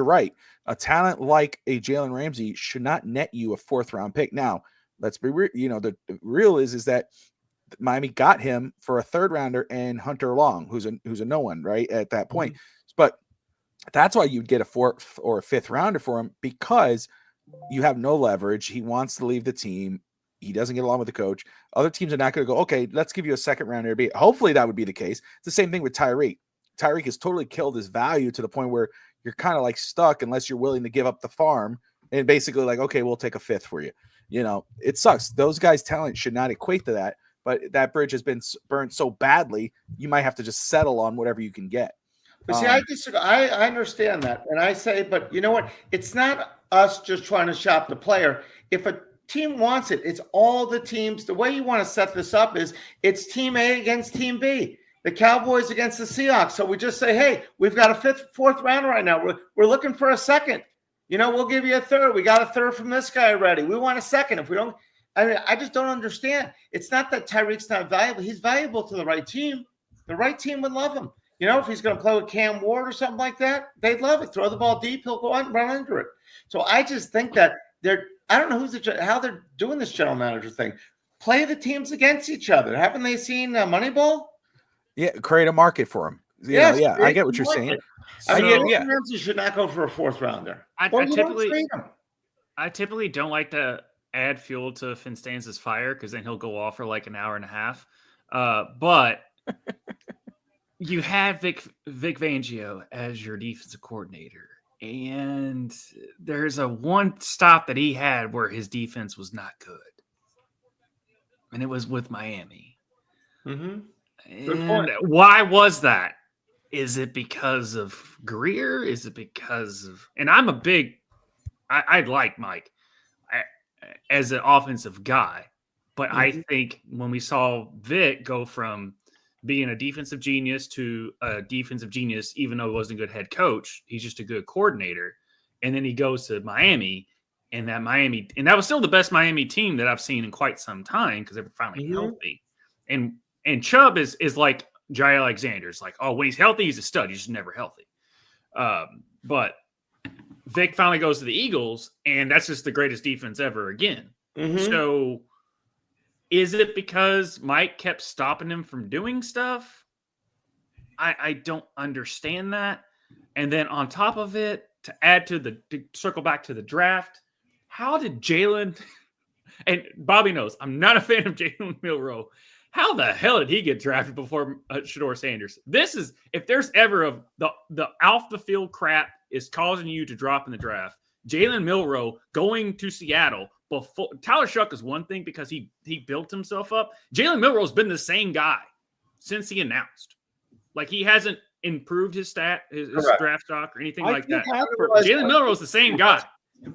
right. A talent like a Jalen Ramsey should not net you a 4th round pick. Now, let's be real. The real is that Miami got him for a 3rd rounder and Hunter Long, who's a no one, right, at that point. Mm-hmm. But that's why you'd get a 4th or a 5th rounder for him, because you have no leverage. He wants to leave the team. He doesn't get along with the coach. Other teams are not going to go, okay, let's give you a second round Airbnb. Hopefully that would be the case. It's the same thing with Tyreek. Tyreek has totally killed his value to the point where you're kind of like stuck unless you're willing to give up the farm and basically like, okay, we'll take a fifth for you. You know, it sucks. Those guys' talent should not equate to that, but that bridge has been burnt so badly, you might have to just settle on whatever you can get. But see, I disagree. I understand that. And I say, but you know what? It's not us just trying to shop the player. If a team wants it, it's all the teams. The way you want to set this up is it's team A against team B. The Cowboys against the Seahawks. So we just say, hey, we've got a fourth rounder right now. We're looking for a second. You know, we'll give you a third. We got a third from this guy already. We want a second. If we don't, I mean, I just don't understand. It's not that Tyreek's not valuable. He's valuable to the right team. The right team would love him. You know, if he's going to play with Cam Ward or something like that, they'd love it. Throw the ball deep, he'll go out and run under it. So I just think that I don't know how they're doing this general manager thing. Play the teams against each other. Haven't they seen Moneyball? Yeah, create a market for him. Yes, Yeah, I get what you're saying. So, yeah. You should not go for a fourth rounder. I typically don't like to add fuel to FinStanza's fire because then he'll go off for like an hour and a half. But you had Vic Fangio as your defensive coordinator, and there's a one stop that he had where his defense was not good, and it was with Miami. Mm-hmm. And why was that? Is it because of Grier? Is it because of? And I'm I like Mike as an offensive guy, but I think when we saw Vic go from being a defensive genius to a defensive genius, even though he wasn't a good head coach, he's just a good coordinator. And then he goes to Miami, and that was still the best Miami team that I've seen in quite some time because they were finally healthy. And Chubb is like Jai Alexander's like, oh, when he's healthy, he's a stud. He's just never healthy. But Vic finally goes to the Eagles, and that's just the greatest defense ever again. Mm-hmm. So is it because Mike kept stopping him from doing stuff? I don't understand that. And then on top of it, to circle back to the draft, how did Jalen – and Bobby knows I'm not a fan of Jalen Milroe. How the hell did he get drafted before Shedeur Sanders? This is – if there's ever the off-the-field crap is causing you to drop in the draft, Jalen Milroe going to Seattle – before Tyler Shuck is one thing because he built himself up. Jalen Milroe's been the same guy since he announced. Like he hasn't improved his draft stock or anything like that. Jalen Milroe's the same guy.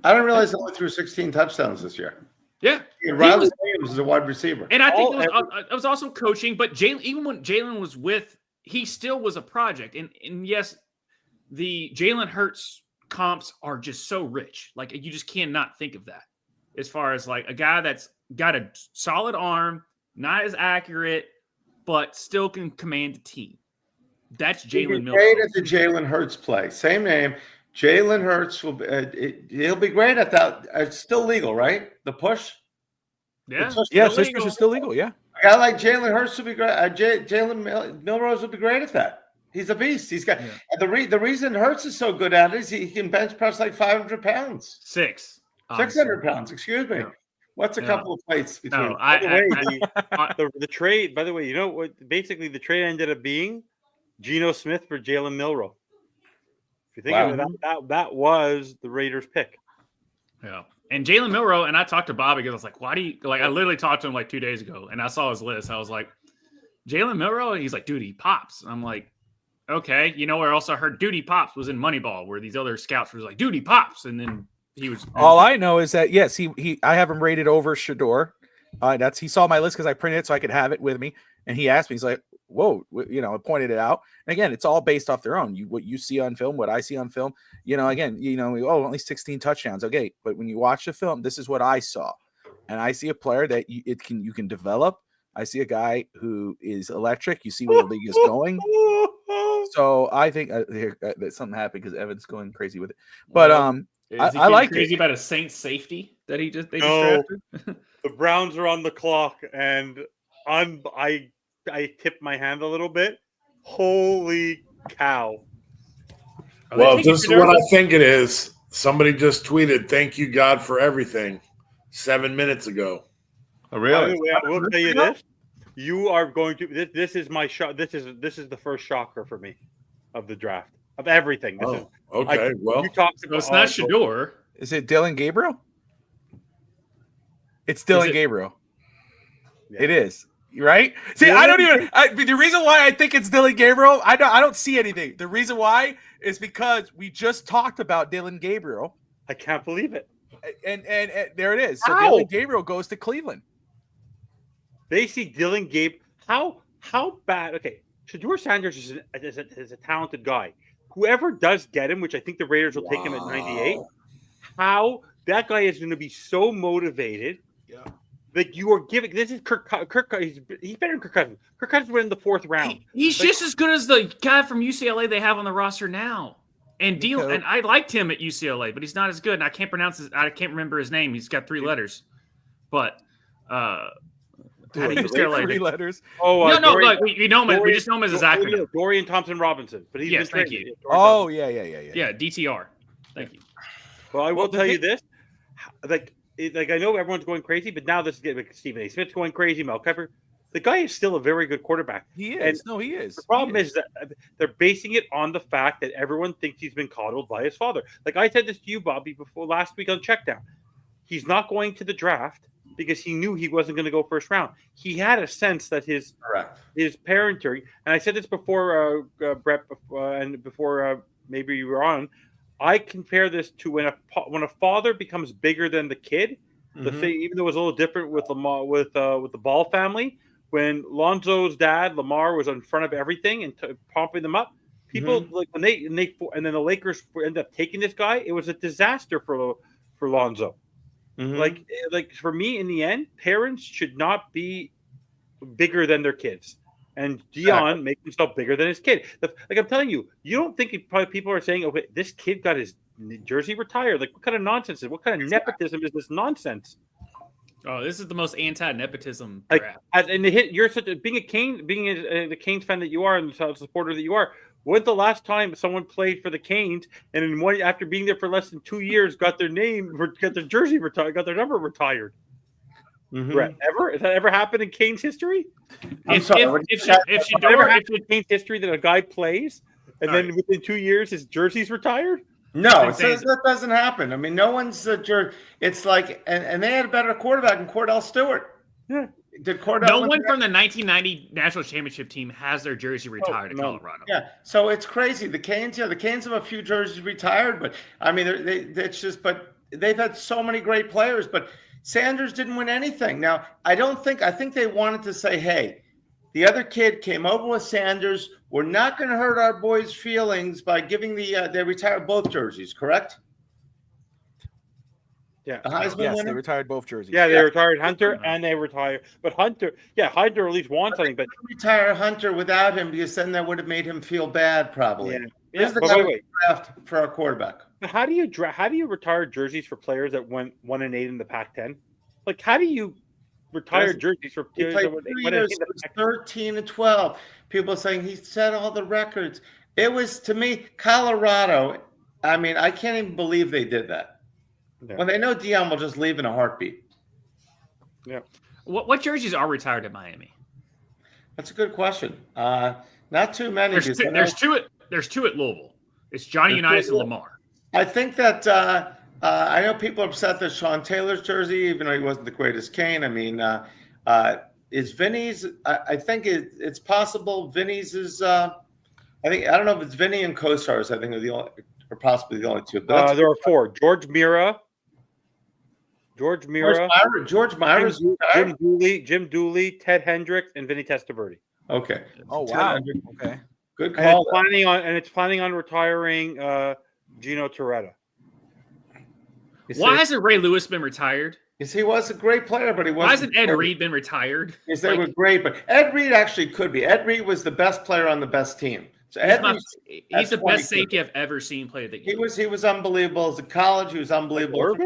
I didn't realize he only threw 16 touchdowns this year. Yeah, Riley Williams is a wide receiver, and I think it was also coaching. But even when Jalen was he still was a project. And yes, the Jalen Hurts comps are just so rich. Like you just cannot think of that. As far as like a guy that's got a solid arm, not as accurate, but still can command a team. That's Jalen Milroe. Great at the Jalen Hurts play. Same name. Jalen Hurts will he'll be great at that. It's still legal, right? The push. Yeah. Push is still legal. Yeah. A guy like Jalen Hurts will be great. Jalen Milrose will be great at that. He's a beast. He's got the reason Hurts is so good at it is he can bench press like 500 pounds. 600 pounds, excuse me. Yeah. What's a couple of plates between? The trade, by the way, you know what? Basically, the trade ended up being Geno Smith for Jalen Milroe. If you think of it, that was the Raiders' pick. Yeah. And Jalen Milroe, and I talked to Bobby because I was like, why do you – like I literally talked to him like 2 days ago, and I saw his list. I was like, Jalen Milroe? And he's like, dude, he pops. And I'm like, okay. You know where else I heard dude, he pops was in Moneyball where these other scouts were like, dude, he pops. And then – all I know is that yes, I have him rated over Shedeur. He saw my list because I printed it so I could have it with me, and he asked me, he's like, "Whoa," I pointed it out. And again, it's all based off their own. What you see on film, what I see on film. Only 16 touchdowns. Okay, but when you watch the film, this is what I saw, and I see a player that you can develop. I see a guy who is electric. You see where the league is going. So I think that something happened because Evan's going crazy with it, but I like crazy about a Saints safety that they just drafted. The Browns are on the clock, and I tipped my hand a little bit. Holy cow! Well, this is what I think it is. Somebody just tweeted, "Thank you, God, for everything," 7 minutes ago. Oh, By really? the way, I will tell you this: you are going to. This is my shock. This is the first shocker for me of the draft of everything. This is Okay. Well, you talked So about. it's not Shador. Is it Dylan Gabriel? It's Dylan it? Gabriel. Yeah. It is. Right? See, I don't even. The reason why I think it's Dylan Gabriel, I don't see anything. The reason why is because we just talked about Dylan Gabriel, I can't believe it. and there it is. So How? Dylan Gabriel goes to Cleveland. They see Dylan Gabe. How bad? Okay, Shador Sanders is a talented guy. Whoever does get him, which I think the Raiders will take him at 98. How that guy is going to be so motivated. Yeah. Like you are giving. This is Kirk. He's better than Kirk Cousins. Kirk Cousins went in the 4th round. He's just as good as the guy from UCLA they have on the roster now. And and I liked him at UCLA, but he's not as good. And I can't remember his name. He's got 3 letters. But UCLA 3 letters. Oh no, look, we know him. We just know him as his acronym. Dorian Thompson-Robinson. But he's Yes, been thank you. Oh yeah. Yeah, DTR. Thank you. Well, I will tell you this: like I know everyone's going crazy, but now this is getting like Stephen A. Smith's going crazy. Mel Kiper, the guy is still a very good quarterback. He is. He is. The problem is that they're basing it on the fact that everyone thinks he's been coddled by his father. Like I said this to you, Bobby, before last week on Checkdown. He's not going to the draft because he knew he wasn't going to go 1st round. He had a sense that his parenting, and I said this before, Brett, and before maybe you were on. I compare this to when a father becomes bigger than the kid. The thing, even though it was a little different with Lamar, with the Ball family, when Lonzo's dad Lamar was in front of everything and pumping them up, people like when and then the Lakers ended up taking this guy. It was a disaster for Lonzo. Like for me, in the end, parents should not be bigger than their kids. And Dion makes himself bigger than his kid. Like I'm telling you, you don't think people are saying, "Okay, this kid got his jersey retired." Like, what kind of nonsense is? What kind of nepotism is this nonsense? Oh, this is the most anti-nepotism Like, draft. you're such a being the Canes fan that you are and the supporter that you are. When's the last time someone played for the Canes and in after being there for less than 2 years got their jersey retired, got their number retired? Brett, has that ever happened in Canes history? If Shador happened in Canes history that a guy plays and then within 2 years his jersey's retired? No, that doesn't happen. I mean, no one's a jerk. It's like, and they had a better quarterback than Cordell Stewart. Yeah. Did Cordell? No one from the 1990 national championship team has their jersey retired in Colorado. Yeah, so it's crazy. The Canes have a few jerseys retired, but I mean, it's just. But they've had so many great players. But Sanders didn't win anything. Now, I think they wanted to say, hey, the other kid came over with Sanders. We're not going to hurt our boys' feelings by giving they retired both jerseys, correct? Yeah. The Heisman Yes, winner? they retired both jerseys. Yeah, they retired Hunter and they retired. But Hunter at least won something. But retire Hunter without him because then that would have made him feel bad, probably. Yeah. The guy we draft for our quarterback. How do you retire jerseys for players that went 1-8 in the Pac-10? Like, how do you retire jerseys for He players played that went 2 1-8 years, in the it was 13 and 12. People saying he set all the records. It was, to me, Colorado. I mean, I can't even believe they did that. Yeah. When they know Dion will just leave in a heartbeat. Yeah. What jerseys are retired at Miami? That's a good question. Not too many. There's two at Louisville. It's Johnny Unitas and Lamar. I think that I know people are upset that Sean Taylor's jersey, even though he wasn't the greatest Cane. I mean, is Vinny's? I think it's possible. Vinny's is. I don't know if it's Vinny and Co-Stars. I think are possibly the only two. But there are 4: George Mira, Jim Dooley, Ted Hendricks, and Vinny Testaverde. Okay. Oh wow. Okay. Good call. And it's planning on retiring Gino Torretta. Why hasn't Ray Lewis been retired? Because he was a great player, but he wasn't. Why hasn't Ed Reed been retired? Because they were great, but Ed Reed actually could be. Ed Reed was the best player on the best team. So he's the best safety I've ever seen play the game. He was unbelievable as a college. He was unbelievable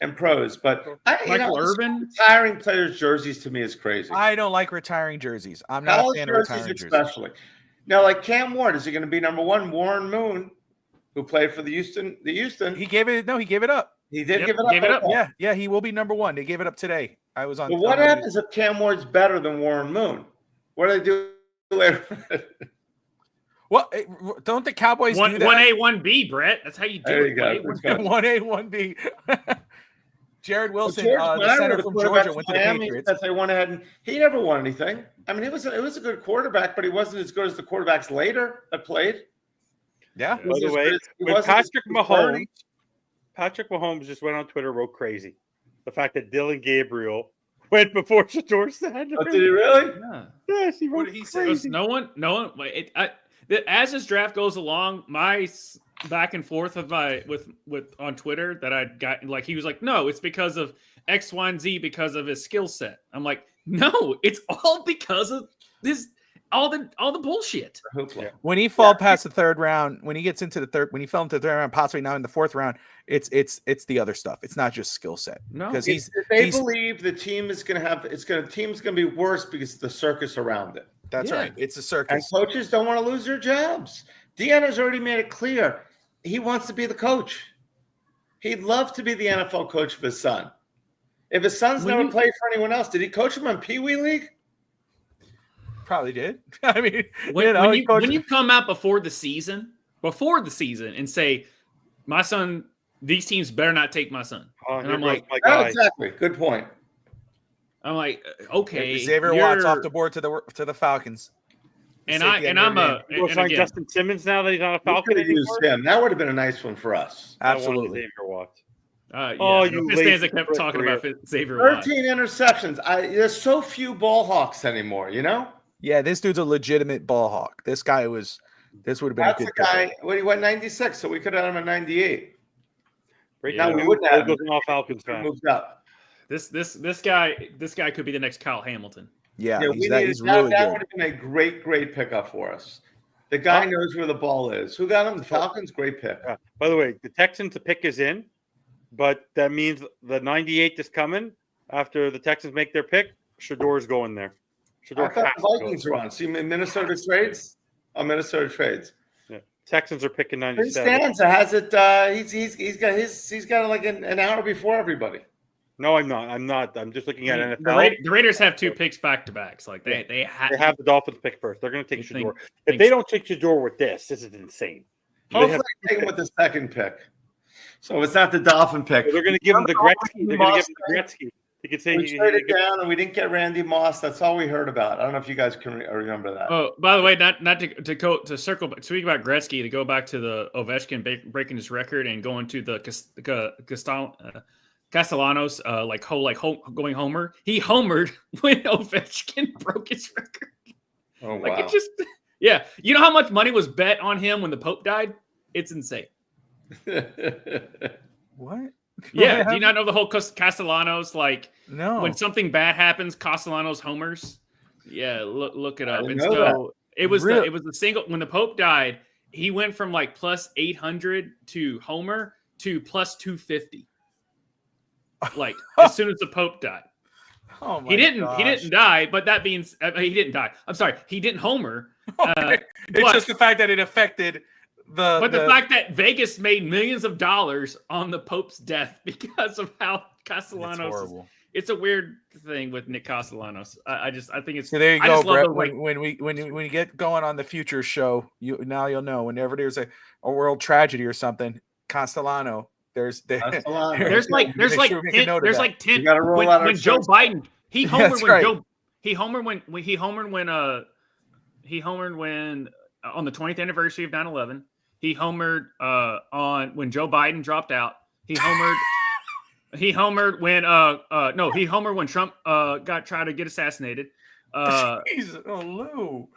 in pros. But Irvin retiring players' jerseys to me is crazy. I don't like retiring jerseys. I'm not a fan of retiring jerseys. Especially. Now, like Cam Ward, is he going to be number 1? Warren Moon, who played for the Houston. He gave it. No, he gave it up. He did Yep, give it up. gave it up. Okay. Yeah, he will be number 1. They gave it up today. I was on. But what happens if Cam Ward's better than Warren Moon? What do they do later? Well, don't the Cowboys do that? 1A, 1B, Brett. That's how you do There it. you go. 1A, 1B. Jared Wilson, George the Meyer, center the from quarterback Georgia, went to for the Miami, Patriots. that they went ahead and he never won anything. I mean, it was a good quarterback, but he wasn't as good as the quarterbacks later that played. Yeah. He By was the as way, good as- he when wasn't as Patrick Mahomes just went on Twitter, wrote crazy. The fact that Dylan Gabriel went before Shador Sanders. Oh, did he really? Yeah. Yes, he wrote What did he say? crazy. No one. As this draft goes along, my back and forth with on Twitter that I got, like, he was like, no, it's because of X, Y, and Z because of his skill set. I'm like, no, it's all because of this, all the bullshit. When he fall past the 3rd round, when he gets into the 3rd, when he fell into the 3rd round, possibly now in the 4th round, it's the other stuff. It's not just skill set. No, because They believe the team is going to have team's going to be worse because of the circus around it. That's Yeah. right. It's a And circus. coaches don't want to lose their jobs. Deanna's already made it clear he wants to be the coach. He'd love to be the NFL coach of his son. If his son's When never you- played for anyone else, did he coach him in Pee Wee League? Probably did. I mean, When you come out before the season and say, my son, these teams better not take my son. Oh, And here I'm goes like, my Oh, guy. exactly. Good point. Okay, Xavier Watts you're- off the board to the Falcons. and Safety I'm under a name. You go and sign again, Justin Simmons now that he's not a We Falcon could have used anymore. him. That would have been a nice one for us. I wanted Absolutely. Xavier Watts. yeah, Oh, you FinStanza lazy kept Chris talking Grier. about Xavier Watts. 13 interceptions. There's so few ball hawks anymore, you know? Yeah, this dude's a legitimate ball hawk. This would have been That's a the good guy. Well, he went 96, so we could have had him at 98. Right Yeah. now, we we wouldn't have him. goes all Falcons He fan. moved up. This guy could be the next Kyle Hamilton. Yeah, Yeah, he's that really would good. have been a great pickup for us. The guy knows where the ball is. Who got him? The Falcons? Great pick. Yeah. By the way, the Texans' pick is in, but that means the 98 is coming after the Texans make their pick. Shador's going there. I Shador thought has the to go. Vikings were on. See, Minnesota trades? Oh, Minnesota trades. Yeah. Texans are picking Chris 97. Stanza has it. He's got like an hour before everybody. No, I'm not. I'm just looking at NFL. The Raiders have 2 picks back to backs. Like they They have the Dolphins pick first. They're going to take You think- Shador. If they don't take Shador with this is insane. They Hopefully, have- they take him with the second pick. So it's not the Dolphin pick. they're going to give him the Gretzky. They're going to give him the Gretzky. You could say We traded down and we didn't get Randy Moss. That's all we heard about. I don't know if you guys can remember that. Oh, by the way, not to circle back, speak about Gretzky, to go back to the Ovechkin breaking his record and going to the Castellanos, going homer. He homered when Ovechkin broke his record. Oh, wow. Like it just, yeah. You know how much money was bet on him when the Pope died? It's insane. What? Yeah. Do you not know the whole Castellanos? Like No. when something bad happens, Castellanos homers. Yeah, look it up. didn't And know so it was Really? it was the single when the Pope died. He went from like plus 800 to homer to plus 250. Like as soon as the Pope died. Oh my He didn't gosh. die, but that means he didn't die. I'm sorry, he didn't homer. Okay. It's but- just the fact that it affected the. But the fact that Vegas made millions of dollars on the Pope's death because of how it's Castellanos is, horrible. it's a weird thing with Nick Castellanos. I think it's So there you I go, just love Brett. the, like, When you get going on the future show, you'll know whenever there's a world tragedy or something, Castellano. There's Castellano. there's like Make sure we make a note of that. 10 We gotta roll when, out our when Joe shirts. Biden he homered That's when right. he homered when on the 20th anniversary of 9/11. He homered on when Joe Biden dropped out. He homered he homered when Trump tried to get assassinated. Jeez, oh, Lou.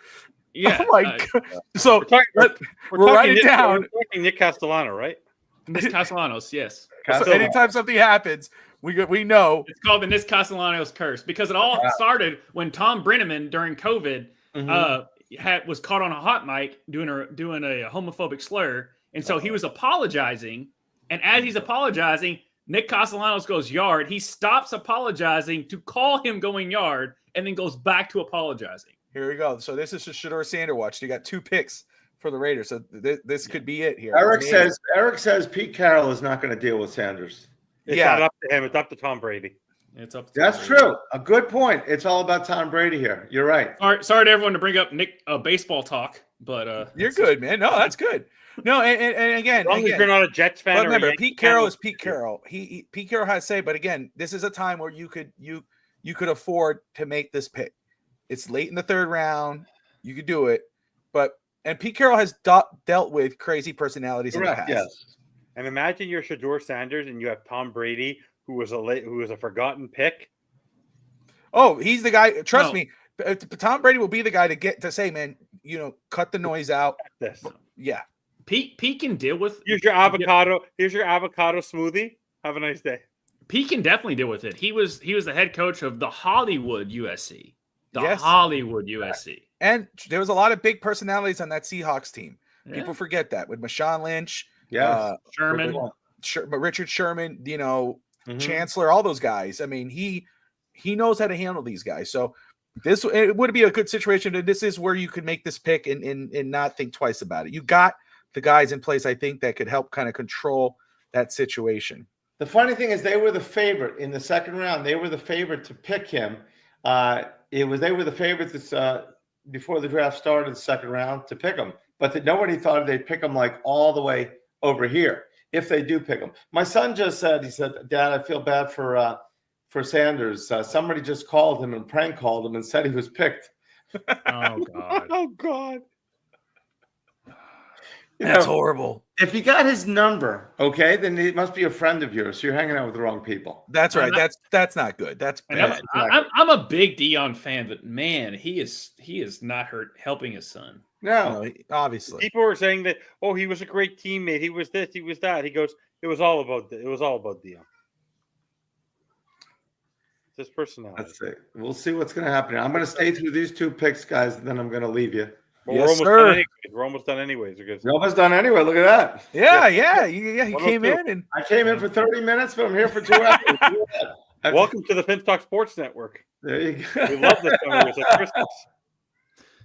Yeah. Oh my God. So we're writing Nick, down. we're talking Nick Castellano, right? Nick Castellanos, yes. So anytime something happens, we know. It's called the Nick Castellanos curse because it all started when Tom Brenneman during COVID was caught on a hot mic doing a homophobic slur, and so he was apologizing. And as he's apologizing, Nick Castellanos goes yard. He stops apologizing to call him going yard, and then goes back to apologizing. Here we go. So this is just Shador Sander watch. You got 2 picks for the Raiders. So this could be it here. Eric Maybe. says Pete Carroll is not going to deal with Sanders. It's Yeah. not up to him. It's up to Tom Brady. It's up. To That's Tom Brady. true. A good point. It's all about Tom Brady here. You're right. Sorry to everyone to bring up Nick baseball talk, but You're good, man. No, that's good. No, and again, As long as you're not a Jets fan. but or a remember, Yankees Pete Carroll fan, is Pete Carroll. Pete Carroll has say, but again, this is a time where you could afford to make this pick. It's late in the third round. You could do it, and Pete Carroll has dealt with crazy personalities in the past. Yes. And imagine you're Shedeur Sanders and you have Tom Brady, who was a forgotten pick. Oh, he's the guy. Trust No. me, Tom Brady will be the guy to say, man, cut the noise out. This. Yeah. Pete can deal with. Here's your avocado. Here's your avocado smoothie. Have a nice day. Pete can definitely deal with it. He was the head coach of the Hollywood USC. Yes. Hollywood USC. And there was a lot of big personalities on that Seahawks team. Yeah. People forget that with Marshawn Lynch, Sherman. Richard Sherman, Mhm. Chancellor, all those guys. I mean, he knows how to handle these guys. So it would be a good situation. And this is where you could make this pick and not think twice about it. You got the guys in place, I think, that could help kind of control that situation. The funny thing is, they were the favorite in the second round. They were the favorite to pick him. They were the favorite before the draft started, the second round, to pick him. But nobody thought they'd pick him like all the way over here if they do pick him. My son just said, "Dad, I feel bad for Sanders. Somebody just called him and prank called him and said he was picked." Oh God. Oh God. That's horrible. If you got his number, okay, then he must be a friend of yours. You're hanging out with the wrong people. That's right. That's not good. That's And bad. I'm a big Dion fan, but man, he is not helping his son. No. Obviously. People were saying that, oh, he was a great teammate. He was this, he was that. He goes, it was all about Dion. It's his personality. Let's see. We'll see what's going to happen. I'm going to stay through these two picks, guys, and then I'm going to leave you. But Yes, we're almost done anyways. Because You're almost done anyway. Look at that. Yeah. He came 102. in and I came in for 30 minutes, but I'm here for 2 hours. welcome to the FinStalk Sports Network. There you go. We love this summer. It's like Christmas.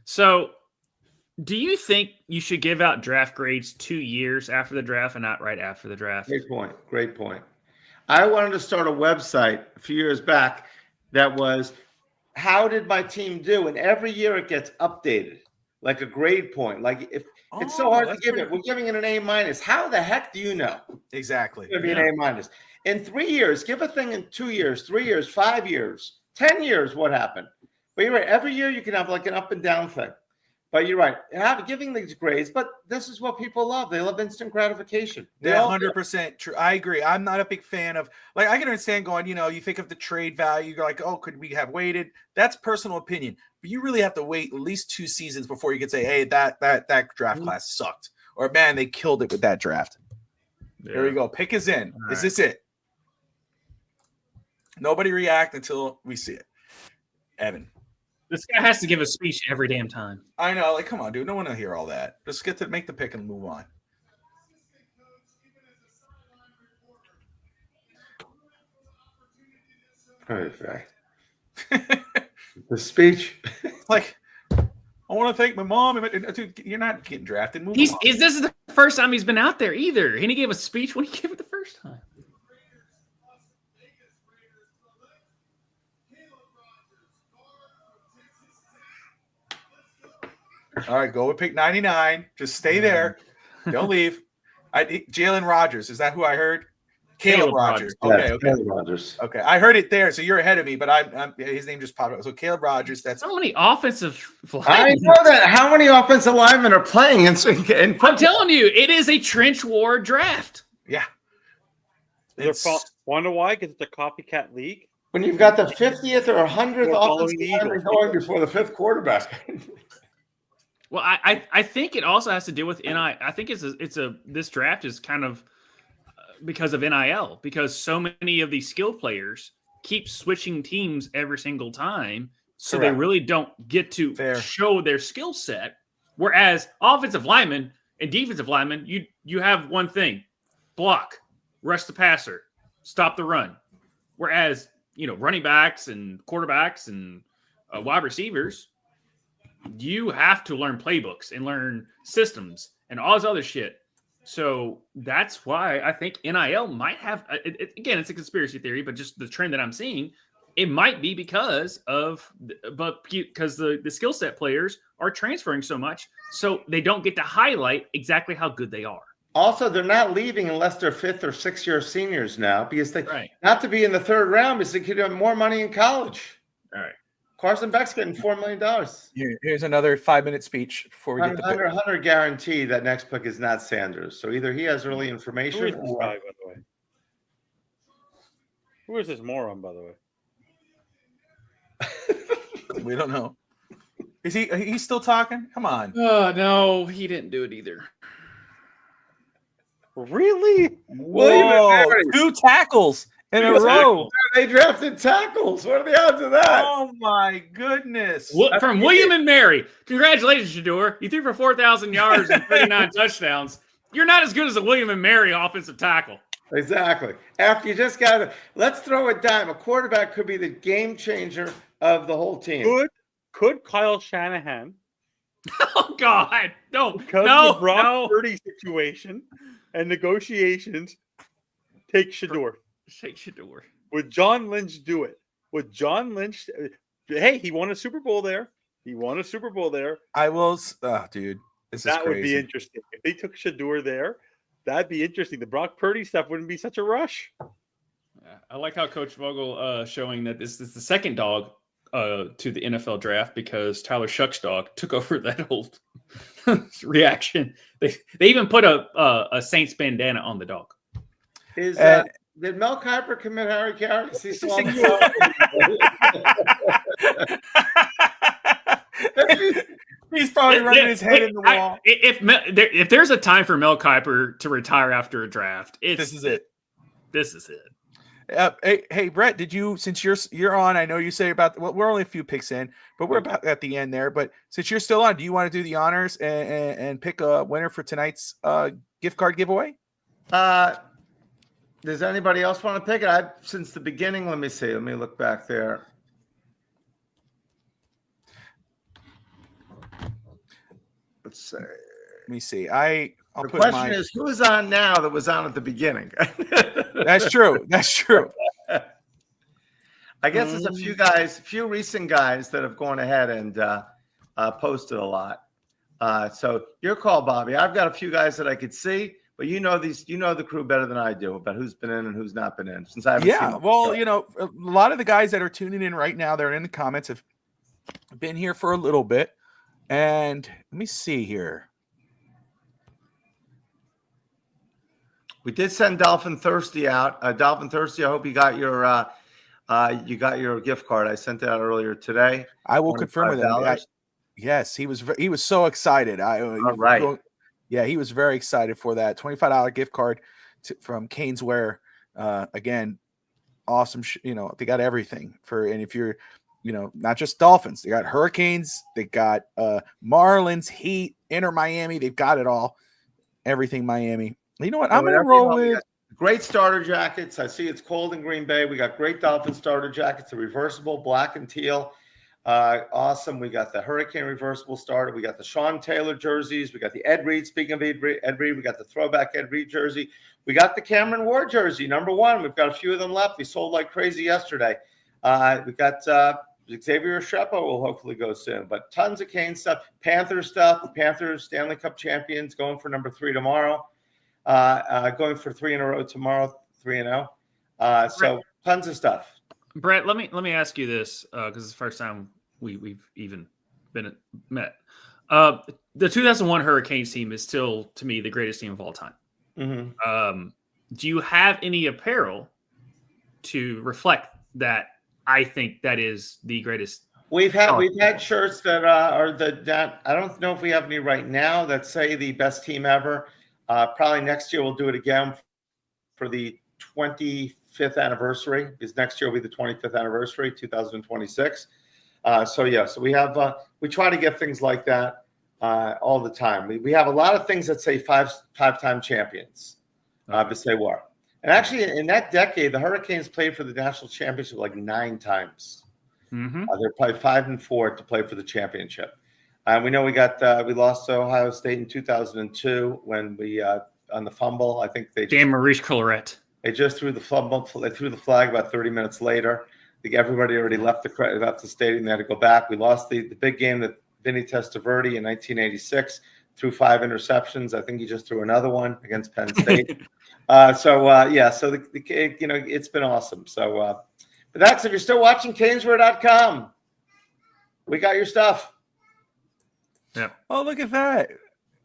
So, do you think you should give out draft grades 2 years after the draft and not right after the draft? Great point. Great point. I wanted to start a website a few years back that was, how did my team do? And every year it gets updated, like a grade point. Like if it's so hard to that's give pretty it, we're giving it an A-. How the heck do you know? exactly. It's going to be an A-. In 3 years, give a thing in 2 years, 3 years, 5 years, 10 years, what happened? But you're right. Every year you can have like an up and down thing. But you're right. Giving these grades, but this is what people love. They love instant gratification. They Yeah, all do. 100% true. I agree. I'm not a big fan of, like, I can understand going, you think of the trade value, you're like, oh, could we have waited? That's personal opinion. But you really have to wait at least 2 seasons before you can say, hey, that draft class sucked. Or, man, they killed it with that draft. There we go. Pick is in. All Is right. this it? Nobody react until we see it. Evan. This guy has to give a speech every damn time. I know. Like, come on, dude. No one will hear all that. Just get to make the pick and move on. Perfect. The speech. Like, I want to thank my mom. Dude, you're not getting drafted. Move on. This is the first time he's been out there either. And he gave a speech when he gave it the first time. All right, go with pick 99. Just stay there. Don't leave. Jalen Rogers. Is that who I heard? Caleb Rogers. Okay, okay. Caleb Rogers. Okay, I heard it there, so you're ahead of me, but I'm his name just popped up. So Caleb Rogers, that's So many offensive I linemen. know that. How many offensive linemen are playing in I'm telling you, it is a trench war draft. yeah. Wonder why? Because it's a copycat league. when you've got the 50th or 100th We're following offensive the lineman Eagles. going before the 5th quarterback. Well, I think it also has to do with NIL. I think this draft is kind of because of NIL, because so many of these skill players keep switching teams every single time, so Correct. they really don't get to Fair. show their skill set. Whereas offensive linemen and defensive linemen, you have one thing: block, rush the passer, stop the run. Whereas running backs and quarterbacks and wide receivers, you have to learn playbooks and learn systems and all this other shit. So that's why I think NIL might have, again, it's a conspiracy theory, but just the trend that I'm seeing, it might be because the skill set players are transferring so much, so they don't get to highlight exactly how good they are. Also, they're not leaving unless they're 5th or 6th year seniors now, because they not to be in the 3rd round because they could have more money in college. All right. Carson Beck's getting $4 million. Here's another 5-minute speech before we get to Hunter guarantee that next pick is not Sanders. So either he has early information. Who is this guy, by the way? Who is this moron, by the way? We don't know. Is he's still talking? Come on. No, he didn't do it either. Really? Whoa, 2 tackles in a row. They drafted tackles. What are the odds of that? Oh my goodness. From William and Mary. Congratulations, Shador. You threw for 4,000 yards and 39 touchdowns. You're not as good as a William and Mary offensive tackle. Exactly. After you just got to, let's throw a dime. A quarterback could be the game changer of the whole team. Could Kyle Shanahan? Oh God, no, Because of the Brock Purdy situation and negotiations, take Shador. Take Shador. Would John Lynch do it? Would John Lynch? Hey, he won a Super Bowl there. I will. Dude, this is that crazy. Would be interesting if they took Shador there. That'd be interesting. The Brock Purdy stuff wouldn't be such a rush. I like how Coach Vogel showing that this is the second dog to the NFL draft because Tyler Shuck's dog took over that old reaction. They even put a Saints bandana on the dog. Did Mel Kiper commit Harry Carey? He's probably running his head in the wall. If there's a time for Mel Kiper to retire after a draft, this is it. This is it. Hey, Brett, did you, since you're on, I know you say about, well, we're only a few picks in, but we're about at the end there. But since you're still on, do you want to do the honors and pick a winner for tonight's gift card giveaway? Does anybody else want to pick it? Since the beginning, let me see. Let me look back there. Let's see. Let me see. The question is, who is on now that was on at the beginning? That's true. That's true. I guess there's a few recent guys that have gone ahead and posted a lot. So your call, Bobby. I've got a few guys that I could see, but you know the crew better than I do about who's been in and who's not been in. Since I haven't seen them. Well, a lot of the guys that are tuning in right now, they're in the comments, have been here for a little bit. And let me see here. We did send Dolphin Thirsty out. Dolphin Thirsty, I hope you got your gift card. I sent it out earlier today. I will confirm with him. Yes, he was so excited. Right. Yeah, he was very excited for that $25 gift card from Caneswear. Again, awesome. They got everything and if you're, not just Dolphins, they got Hurricanes, they got Marlins, Heat, Inter Miami. They've got it all. Everything Miami. You know what? I'm going to roll with great starter jackets. I see it's cold in Green Bay. We got great Dolphin starter jackets, the reversible black and teal. Awesome. We got the Hurricane reversible starter. We got the Sean Taylor jerseys. We got the Ed Reed. Speaking of Ed Reed, we got the throwback Ed Reed jersey. We got the Cameron Ward jersey, #1. We've got a few of them left. We sold like crazy yesterday. We got Xavier Restrepo will hopefully go soon, but tons of Kane stuff. Panthers stuff. The Panthers Stanley Cup champions going for #3 tomorrow. Going for 3 in a row tomorrow, 3-0. So tons of stuff. Brett, let me ask you this because it's the first time we've even been met. The 2001 Hurricanes team is still, to me, the greatest team of all time. Mm-hmm. Do you have any apparel to reflect that? I think that is the greatest. We've had shirts that are that I don't know if we have any right now that say the best team ever. Probably next year we'll do it again for the 25th anniversary, because next year will be the 25th anniversary, 2026. So we have we try to get things like that all the time. We have a lot of things that say five-time champions. But say what? And actually, in that decade, the Hurricanes played for the national championship like 9 times. Mm-hmm. They're probably 5 and 4 to play for the championship. We know we lost to Ohio State in 2002 when we on the fumble. I think Dan Maurice Colorette. They just threw the fumble. They threw the flag about 30 minutes later. I think everybody already left the stadium. They had to go back. We lost the big game that Vinny Testaverde in 1986 threw 5 interceptions. I think he just threw another one against Penn State. So it's been awesome. So, but that's, if you're still watching Caneswear.com, we got your stuff. Yeah. Oh, look at that.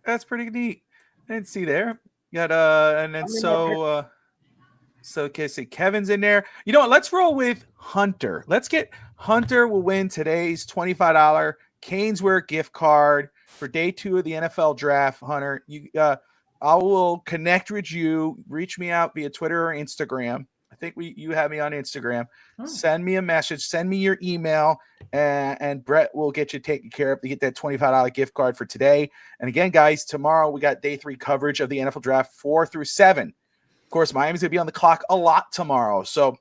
That's pretty neat. I didn't see there. You got and then so okay, see Kevin's in there. You know what? Let's roll with Hunter. Let's get Hunter will win today's $25 Caneswear gift card for day 2 of the NFL draft. Hunter, I will connect with you. Reach me out via Twitter or Instagram. I think you have me on Instagram. Oh. Send me a message. Send me your email, and Brett will get you taken care of to get that $25 gift card for today. And again, guys, tomorrow we got day 3 coverage of the NFL draft 4 through 7. Of course, Miami's gonna be on the clock a lot tomorrow, so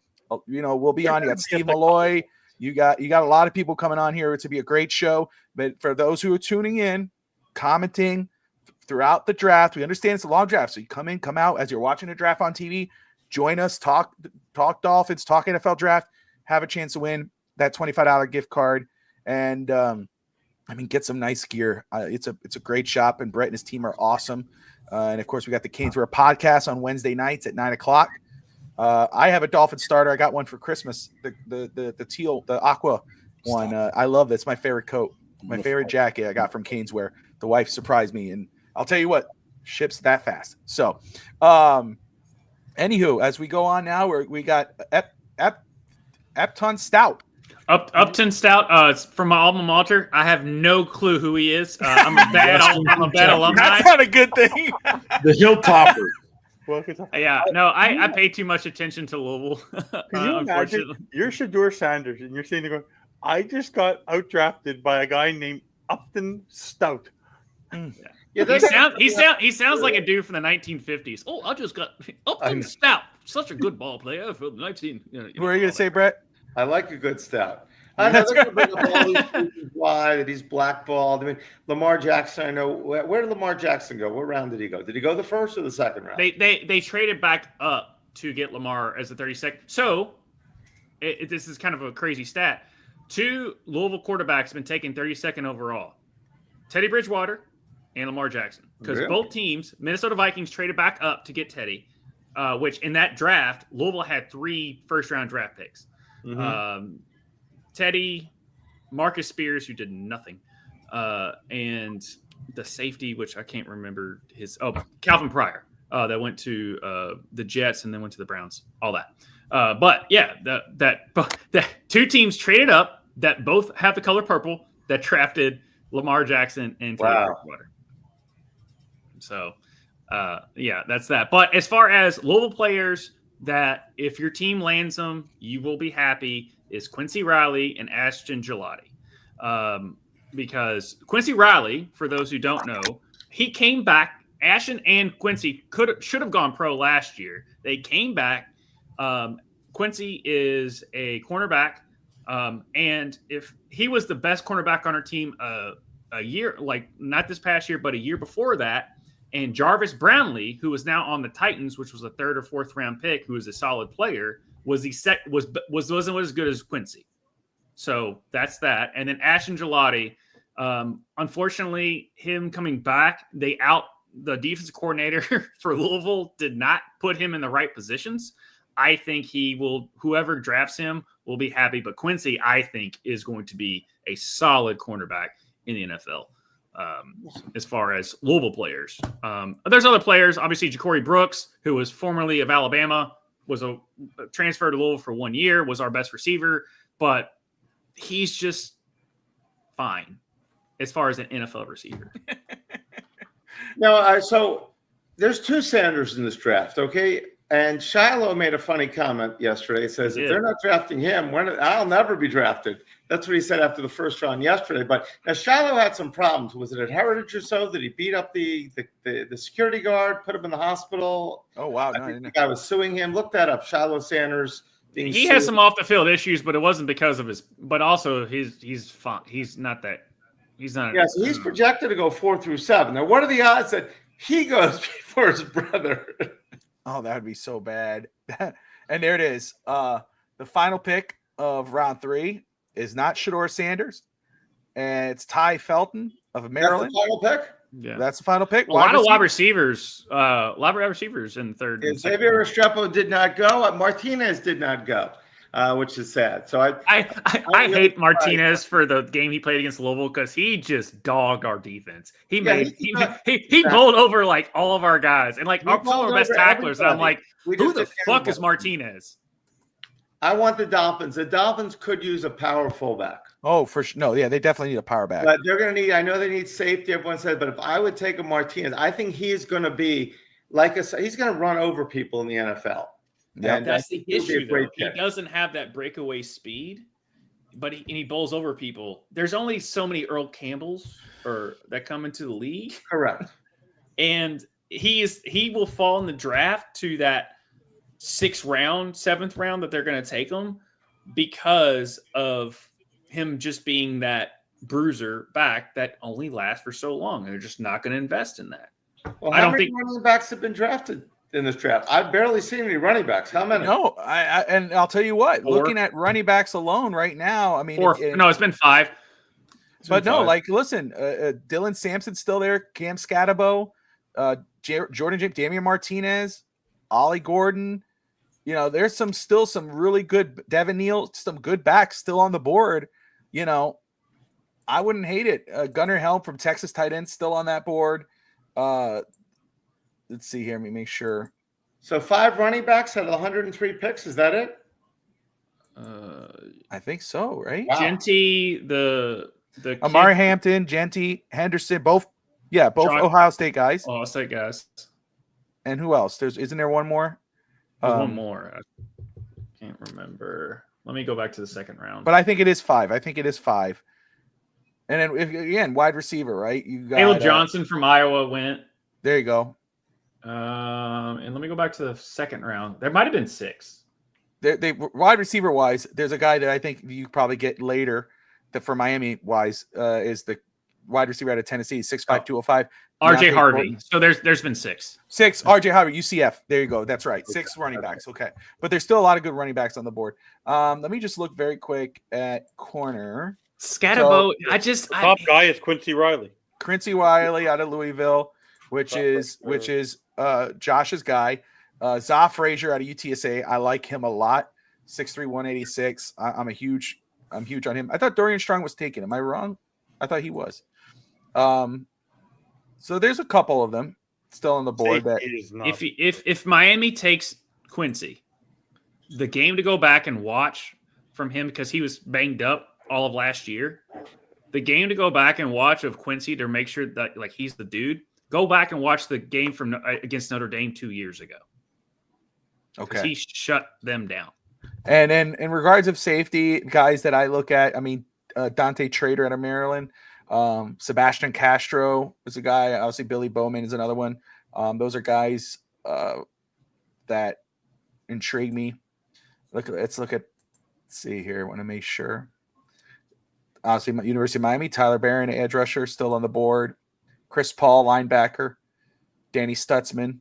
we'll be on. You got Steve Malloy. You got a lot of people coming on here. It's gonna be a great show. But for those who are tuning in, commenting throughout the draft, we understand it's a long draft, so you come in, come out as you're watching the draft on TV. Join us, talk Dolphins, talk NFL draft, have a chance to win that $25 gift card, and get some nice gear. It's a great shop, and Brett and his team are awesome. And of course, we got the Caneswear podcast on Wednesday nights at 9:00. I have a Dolphin starter. I got one for Christmas, the teal, the aqua one. I love this. My favorite coat, my favorite jacket I got from Caneswear. The wife surprised me, and I'll tell you what, ships that fast. So, anywho, as we go on now, we got Upton Stout. Upton Stout. It's from my alma mater. I have no clue who he is. I'm a bad alumni. That's not a good thing. The Hilltopper. Yeah, no, I pay too much attention to Louisville. Can you imagine? You're Shedeur Sanders, and you're sitting there going, I just got outdrafted by a guy named Upton Stout. Yeah, he sounds like a dude from the 1950s. Oh, I just got Upton Stout. Such a good ball player for the 19. What are you gonna say, Brett? I like a good stout. I know why that he's blackballed. I mean, Lamar Jackson. I know where did Lamar Jackson go? What round did he go? Did he go the first or the second round? They traded back up to get Lamar as the 32nd. So this is kind of a crazy stat. 2 Louisville quarterbacks have been taken 32nd overall: Teddy Bridgewater and Lamar Jackson. Because both teams, Minnesota Vikings traded back up to get Teddy, which in that draft, Louisville had 3 first-round draft picks. Mm-hmm. Teddy, Marcus Spears, who did nothing, and the safety, which I can't remember Calvin Pryor, that went to the Jets and then went to the Browns. All that, but yeah, that 2 teams traded up that both have the color purple that drafted Lamar Jackson and Teddy Bridgewater. So, yeah, that's that. But as far as Louisville players that if your team lands them, you will be happy, is Quincy Riley and Ashton Gelati. Because Quincy Riley, for those who don't know, he came back. Ashton and Quincy should have gone pro last year. They came back. Quincy is a cornerback. And if he was the best cornerback on our team a year, like not this past year, but a year before that, and Jarvis Brownlee, who is now on the Titans, which was a 3rd or 4th round pick, who is a solid player, wasn't as good as Quincy. So that's that. And then Ashton Gelati, unfortunately, him coming back, the defensive coordinator for Louisville did not put him in the right positions. I think whoever drafts him will be happy. But Quincy, I think, is going to be a solid cornerback in the NFL. As far as Louisville players, there's other players. Obviously, Ja'Cory Brooks, who was formerly of Alabama, was a transfer to Louisville for 1 year, was our best receiver, but he's just fine as far as an NFL receiver. So there's 2 Sanders in this draft, okay? And Shiloh made a funny comment yesterday. He says, if they're not drafting him, I'll never be drafted. That's what he said after the first round yesterday. But now Shiloh had some problems. Was it at Heritage or so that he beat up the security guard, put him in the hospital? Oh, wow. I think the guy was suing him. Look that up. Shiloh Sanders. He has some off the field issues, but it wasn't because of but also he's fine. He's not that. He's not. Yeah, so he's projected to go 4 through 7. Now, what are the odds that he goes before his brother? Oh, that would be so bad. And there it is. The final pick of round 3 is not Shedeur Sanders, and it's Ty Felton of Maryland. That's the final pick? Yeah, that's the final pick. A lot of wide receivers. In the third. Xavier Restrepo did not go. Martinez did not go, which is sad. So I hate Martinez for the game he played against Louisville because he just dogged our defense. He bowled over like all of our guys and like some of our best tacklers. And I'm like, who the fuck is Martinez? I want the Dolphins. The Dolphins could use a power fullback. Oh, for sure. No, yeah, they definitely need a power back. But they're going to need, I know they need safety, everyone said, but if I would take a Martinez, I think he is going to be he's going to run over people in the NFL. Yeah, and that's the issue, though. He doesn't have that breakaway speed, but he bowls over people. There's only so many Earl Campbells that come into the league. Correct. And he will fall in the draft to that 6th round, 7th round that they're going to take him because of him just being that bruiser back that only lasts for so long. And they're just not going to invest in that. Well, how many running backs have been drafted in this draft? I've barely seen any running backs. How many? No, and I'll tell you what, 4. Looking at running backs alone right now, I mean, 4. It's been 5. Like, listen, Dylan Sampson's still there, Cam Scatabo, Jordan James, Damian Martinez, Ollie Gordon. You know, there's still some really good Devin Neal, some good backs still on the board. You know, I wouldn't hate it. Gunnar Helm from Texas tight end still on that board. Let's see here. Let me make sure. So 5 running backs out of 103 picks. Is that it? I think so, right? Wow. Genty, the Amari Hampton, Genty, Henderson, both Ohio State guys. Ohio State guys. And who else? Isn't there one more? There's one more. I can't remember. Let me go back to the 2nd round. But I think it is 5. And then again, wide receiver, right? You got Caleb Johnson from Iowa went. There you go. And let me go back to the 2nd round. There might have been 6. They wide receiver wise, there's a guy that I think you probably get later that for Miami wise is the wide receiver out of Tennessee, 6'5", 205. RJ Harvey. So there's been 6. 6 RJ Harvey, UCF. There you go. That's right. 6 running backs. Okay. But there's still a lot of good running backs on the board. Let me just look very quick at corner. Scatabo. Top guy is Quincy Riley. Quincy Riley out of Louisville, which is Josh's guy. Za Frazier out of UTSA. I like him a lot. 6'3", 186. I'm huge on him. I thought Dorian Strong was taken. Am I wrong? I thought he was. So there's a couple of them still on the board. If Miami takes Quincy, the game to go back and watch from him because he was banged up all of last year. The game to go back and watch of Quincy to make sure that like he's the dude. Go back and watch the game from against Notre Dame 2 years ago. Okay, he shut them down. And then in regards of safety, guys that I look at, I mean, Dante Trader out of Maryland. Sebastian Castro is a guy. Obviously, Billy Bowman is another one. Those are guys that intrigue me. Let's see here. I want to make sure. Obviously, University of Miami, Tyler Barron, edge rusher, still on the board. Chris Paul, linebacker. Danny Stutzman.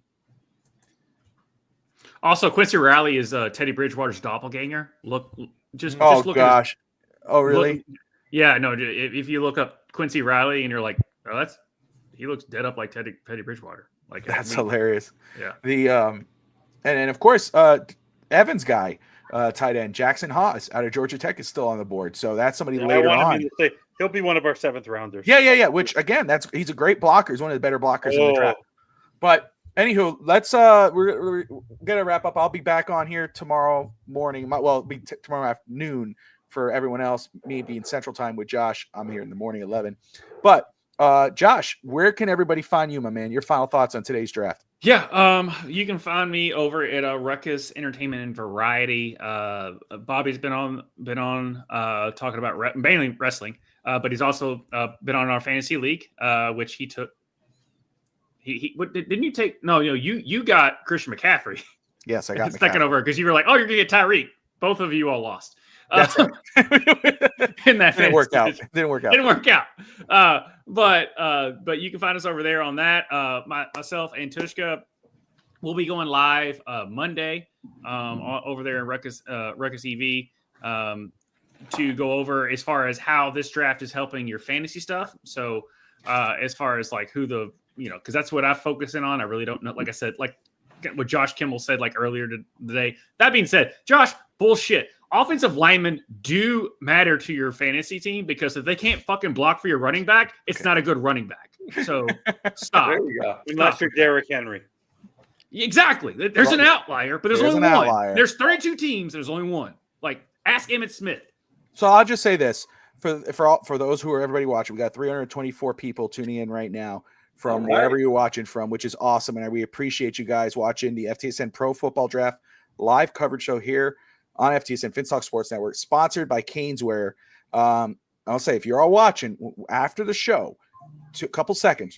Also, Quincy Riley is Teddy Bridgewater's doppelganger. Look gosh. Oh, really? Yeah, no. If you look up Quincy Riley and you're like, oh, he looks dead up like Teddy Bridgewater. Like that's hilarious. Yeah. And then of course Evans guy, tight end Jackson Haas out of Georgia Tech is still on the board. So that's somebody later on. He'll be one of our 7th rounders. Yeah. Which again, he's a great blocker. He's one of the better blockers in the draft. But anywho, let's we're gonna wrap up. I'll be back on here tomorrow morning. It'll be tomorrow afternoon. For everyone else, me being Central Time with Josh, I'm here in the morning 11. But Josh, where can everybody find you, my man? Your final thoughts on today's draft? Yeah, you can find me over at Ruckus Entertainment and Variety. Bobby's been on talking about mainly wrestling, but he's also been on our fantasy league, which he took. Didn't you take? No, you got Christian McCaffrey. Yes, I got second over because you were like, oh, you're gonna get Tyreek. Both of you all lost. That's right. In that Didn't work out. division. Didn't work out. Didn't work out. But you can find us over there on that. Myself and Tushka will be going live Monday over there in Ruckus EV to go over as far as how this draft is helping your fantasy stuff. So as far as like who the, because that's what I focus in on. I really don't know. Like I said, like what Josh Kimmel said like earlier today. That being said, Josh, bullshit. Offensive linemen do matter to your fantasy team because if they can't fucking block for your running back, it's not a good running back. So stop. There you go. Unless you're Derrick Henry. Exactly. There's an outlier, but there's only an one. outlier. There's 32 teams. There's only one. Like, ask Emmitt Smith. So I'll just say this for those who are everybody watching, we got 324 people tuning in right now from wherever you're watching from, which is awesome. And we appreciate you guys watching the FTSN Pro Football Draft live coverage show here on FTSN FinStalk Sports Network, sponsored by Caneswear. I'll say, if you're all watching after the show, a couple seconds,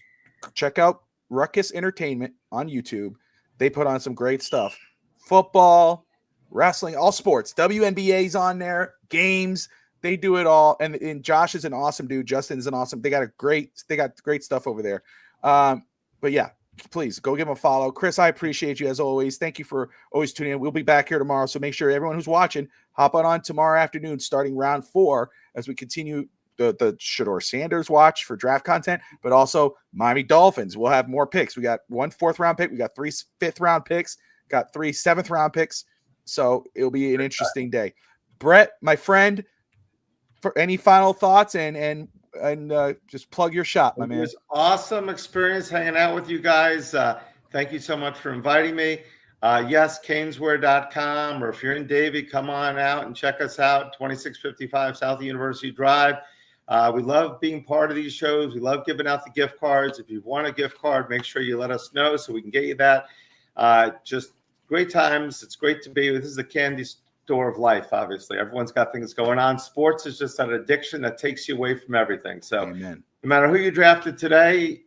check out Ruckus Entertainment on YouTube. They put on some great stuff. Football, wrestling, all sports. WNBA's on there, games. They do it all. And Josh is an awesome dude. Justin's an awesome. They got great stuff over there. But yeah, please go give them a follow. Chris, I appreciate you as always. Thank you for always tuning in. We'll be back here tomorrow. So make sure everyone who's watching, hop on tomorrow afternoon, starting round 4 as we continue the Shedeur Sanders watch for draft content, but also Miami Dolphins. We'll have more picks. We got 1 4th-round pick. We got 3 5th-round picks, got 3 7th-round picks. So it'll be an interesting day. Brett, my friend, for any final thoughts and just plug your shop, my man. It was awesome experience hanging out with you guys. Thank you so much for inviting me. Yes, caneswear.com, or if you're in Davie, come on out and check us out, 2655 South University Drive. We love being part of these shows. We love giving out the gift cards. If you want a gift card, make sure you let us know so we can get you that. Just great times. It's great to be. This is a candy store of life, obviously. Everyone's got things going on. Sports is just an addiction that takes you away from everything. So Amen. No matter who you drafted today,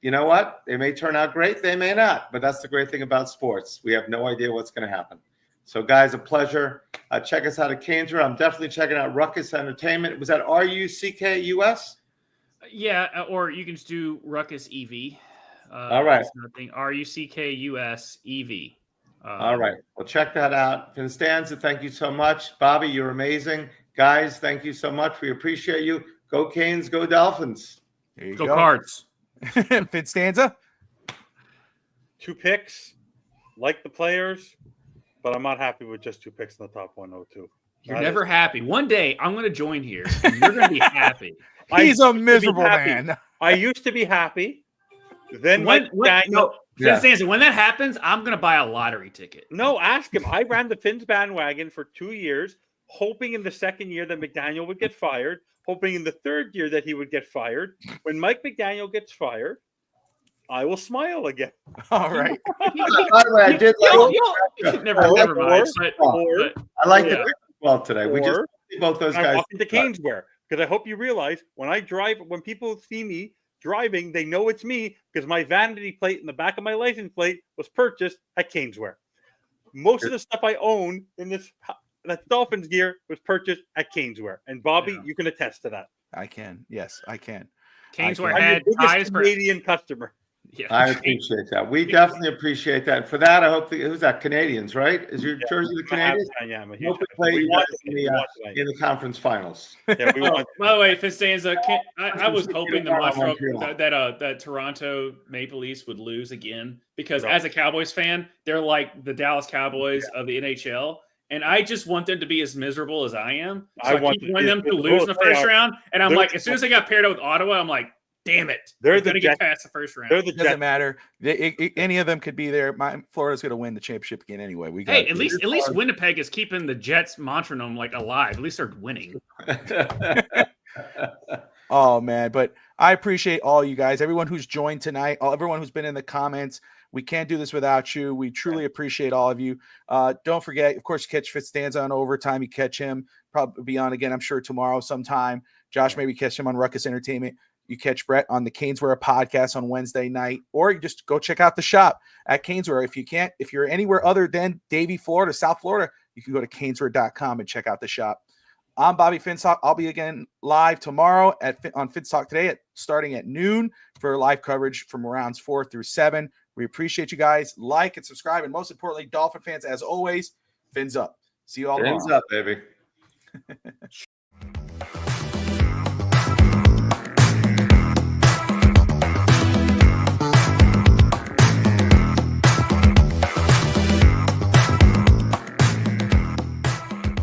you know what? They may turn out great. They may not. But that's the great thing about sports. We have no idea what's going to happen. So, guys, a pleasure. Check us out at Caneswear. I'm definitely checking out Ruckus Entertainment. Was that RUCKUS? Yeah, or you can just do Ruckus EV. All right. RUCKUS EV. All right. Well, check that out. FinStanza, thank you so much. Bobby, you're amazing. Guys, thank you so much. We appreciate you. Go Canes, go Dolphins. There you Go Cards. FinStanza? 2 picks, like the players, but I'm not happy with just 2 picks in the top 102. You're never happy. One day I'm going to join here and you're going to be happy. He's a miserable man. I used to be happy. Then when Yeah. when that happens, I'm going to buy a lottery ticket. No, ask him. I ran the Finns bandwagon for 2 years, hoping in the second year that McDaniel would get fired, hoping in the third year that he would get fired. When Mike McDaniel gets fired, I will smile again. All right. By the way, I did like Never mind. I like the well today. We just see both those I'm guys. walking to Caneswear because I hope you realize when people see me driving, they know it's me because my vanity plate in the back of my license plate was purchased at Caneswear. Most of the stuff I own in this Dolphins gear was purchased at Caneswear. And Bobby, you can attest to that. I can. Yes, I can. Caneswear I'm had your ties biggest for Canadian customer. Yeah. I appreciate that. We definitely appreciate that. For that, I hope who's that? Canadians, right? Is your jersey the Canadians? Yeah, I'm a I huge hope we fan. play We you won guys tonight. in the conference finals. Yeah, we won. By the way, FinStanza, I was hoping the Montreal. that Toronto Maple Leafs would lose again because as a Cowboys fan, they're like the Dallas Cowboys of the NHL. And I just want them to be as miserable as I am. So I keep wanting them to lose in the first round. And I'm like, as soon as they got paired up with Ottawa, I'm like, damn it. They're going to get past the first round. It doesn't matter. Any of them could be there. Florida's going to win the championship again anyway. At least Winnipeg is keeping the Jets metronome like alive. At least they're winning. Oh, man. But I appreciate all you guys, everyone who's joined tonight, everyone who's been in the comments. We can't do this without you. We truly appreciate all of you. Don't forget, of course, catch FinStanza on Overtime. You catch him, probably be on again, I'm sure, tomorrow sometime. Josh, maybe catch him on Ruckus Entertainment. You catch Brett on the Caneswear podcast on Wednesday night, or you just go check out the shop at Caneswear. If you're anywhere other than Davie, Florida, South Florida, you can go to caneswear.com and check out the shop. I'm Bobby Finstock. I'll be again live tomorrow on Finstock Today starting at noon for live coverage from rounds 4 through 7. We appreciate you guys. Like and subscribe. And most importantly, Dolphin fans, as always, fins up. See you all tomorrow. Fins up, baby.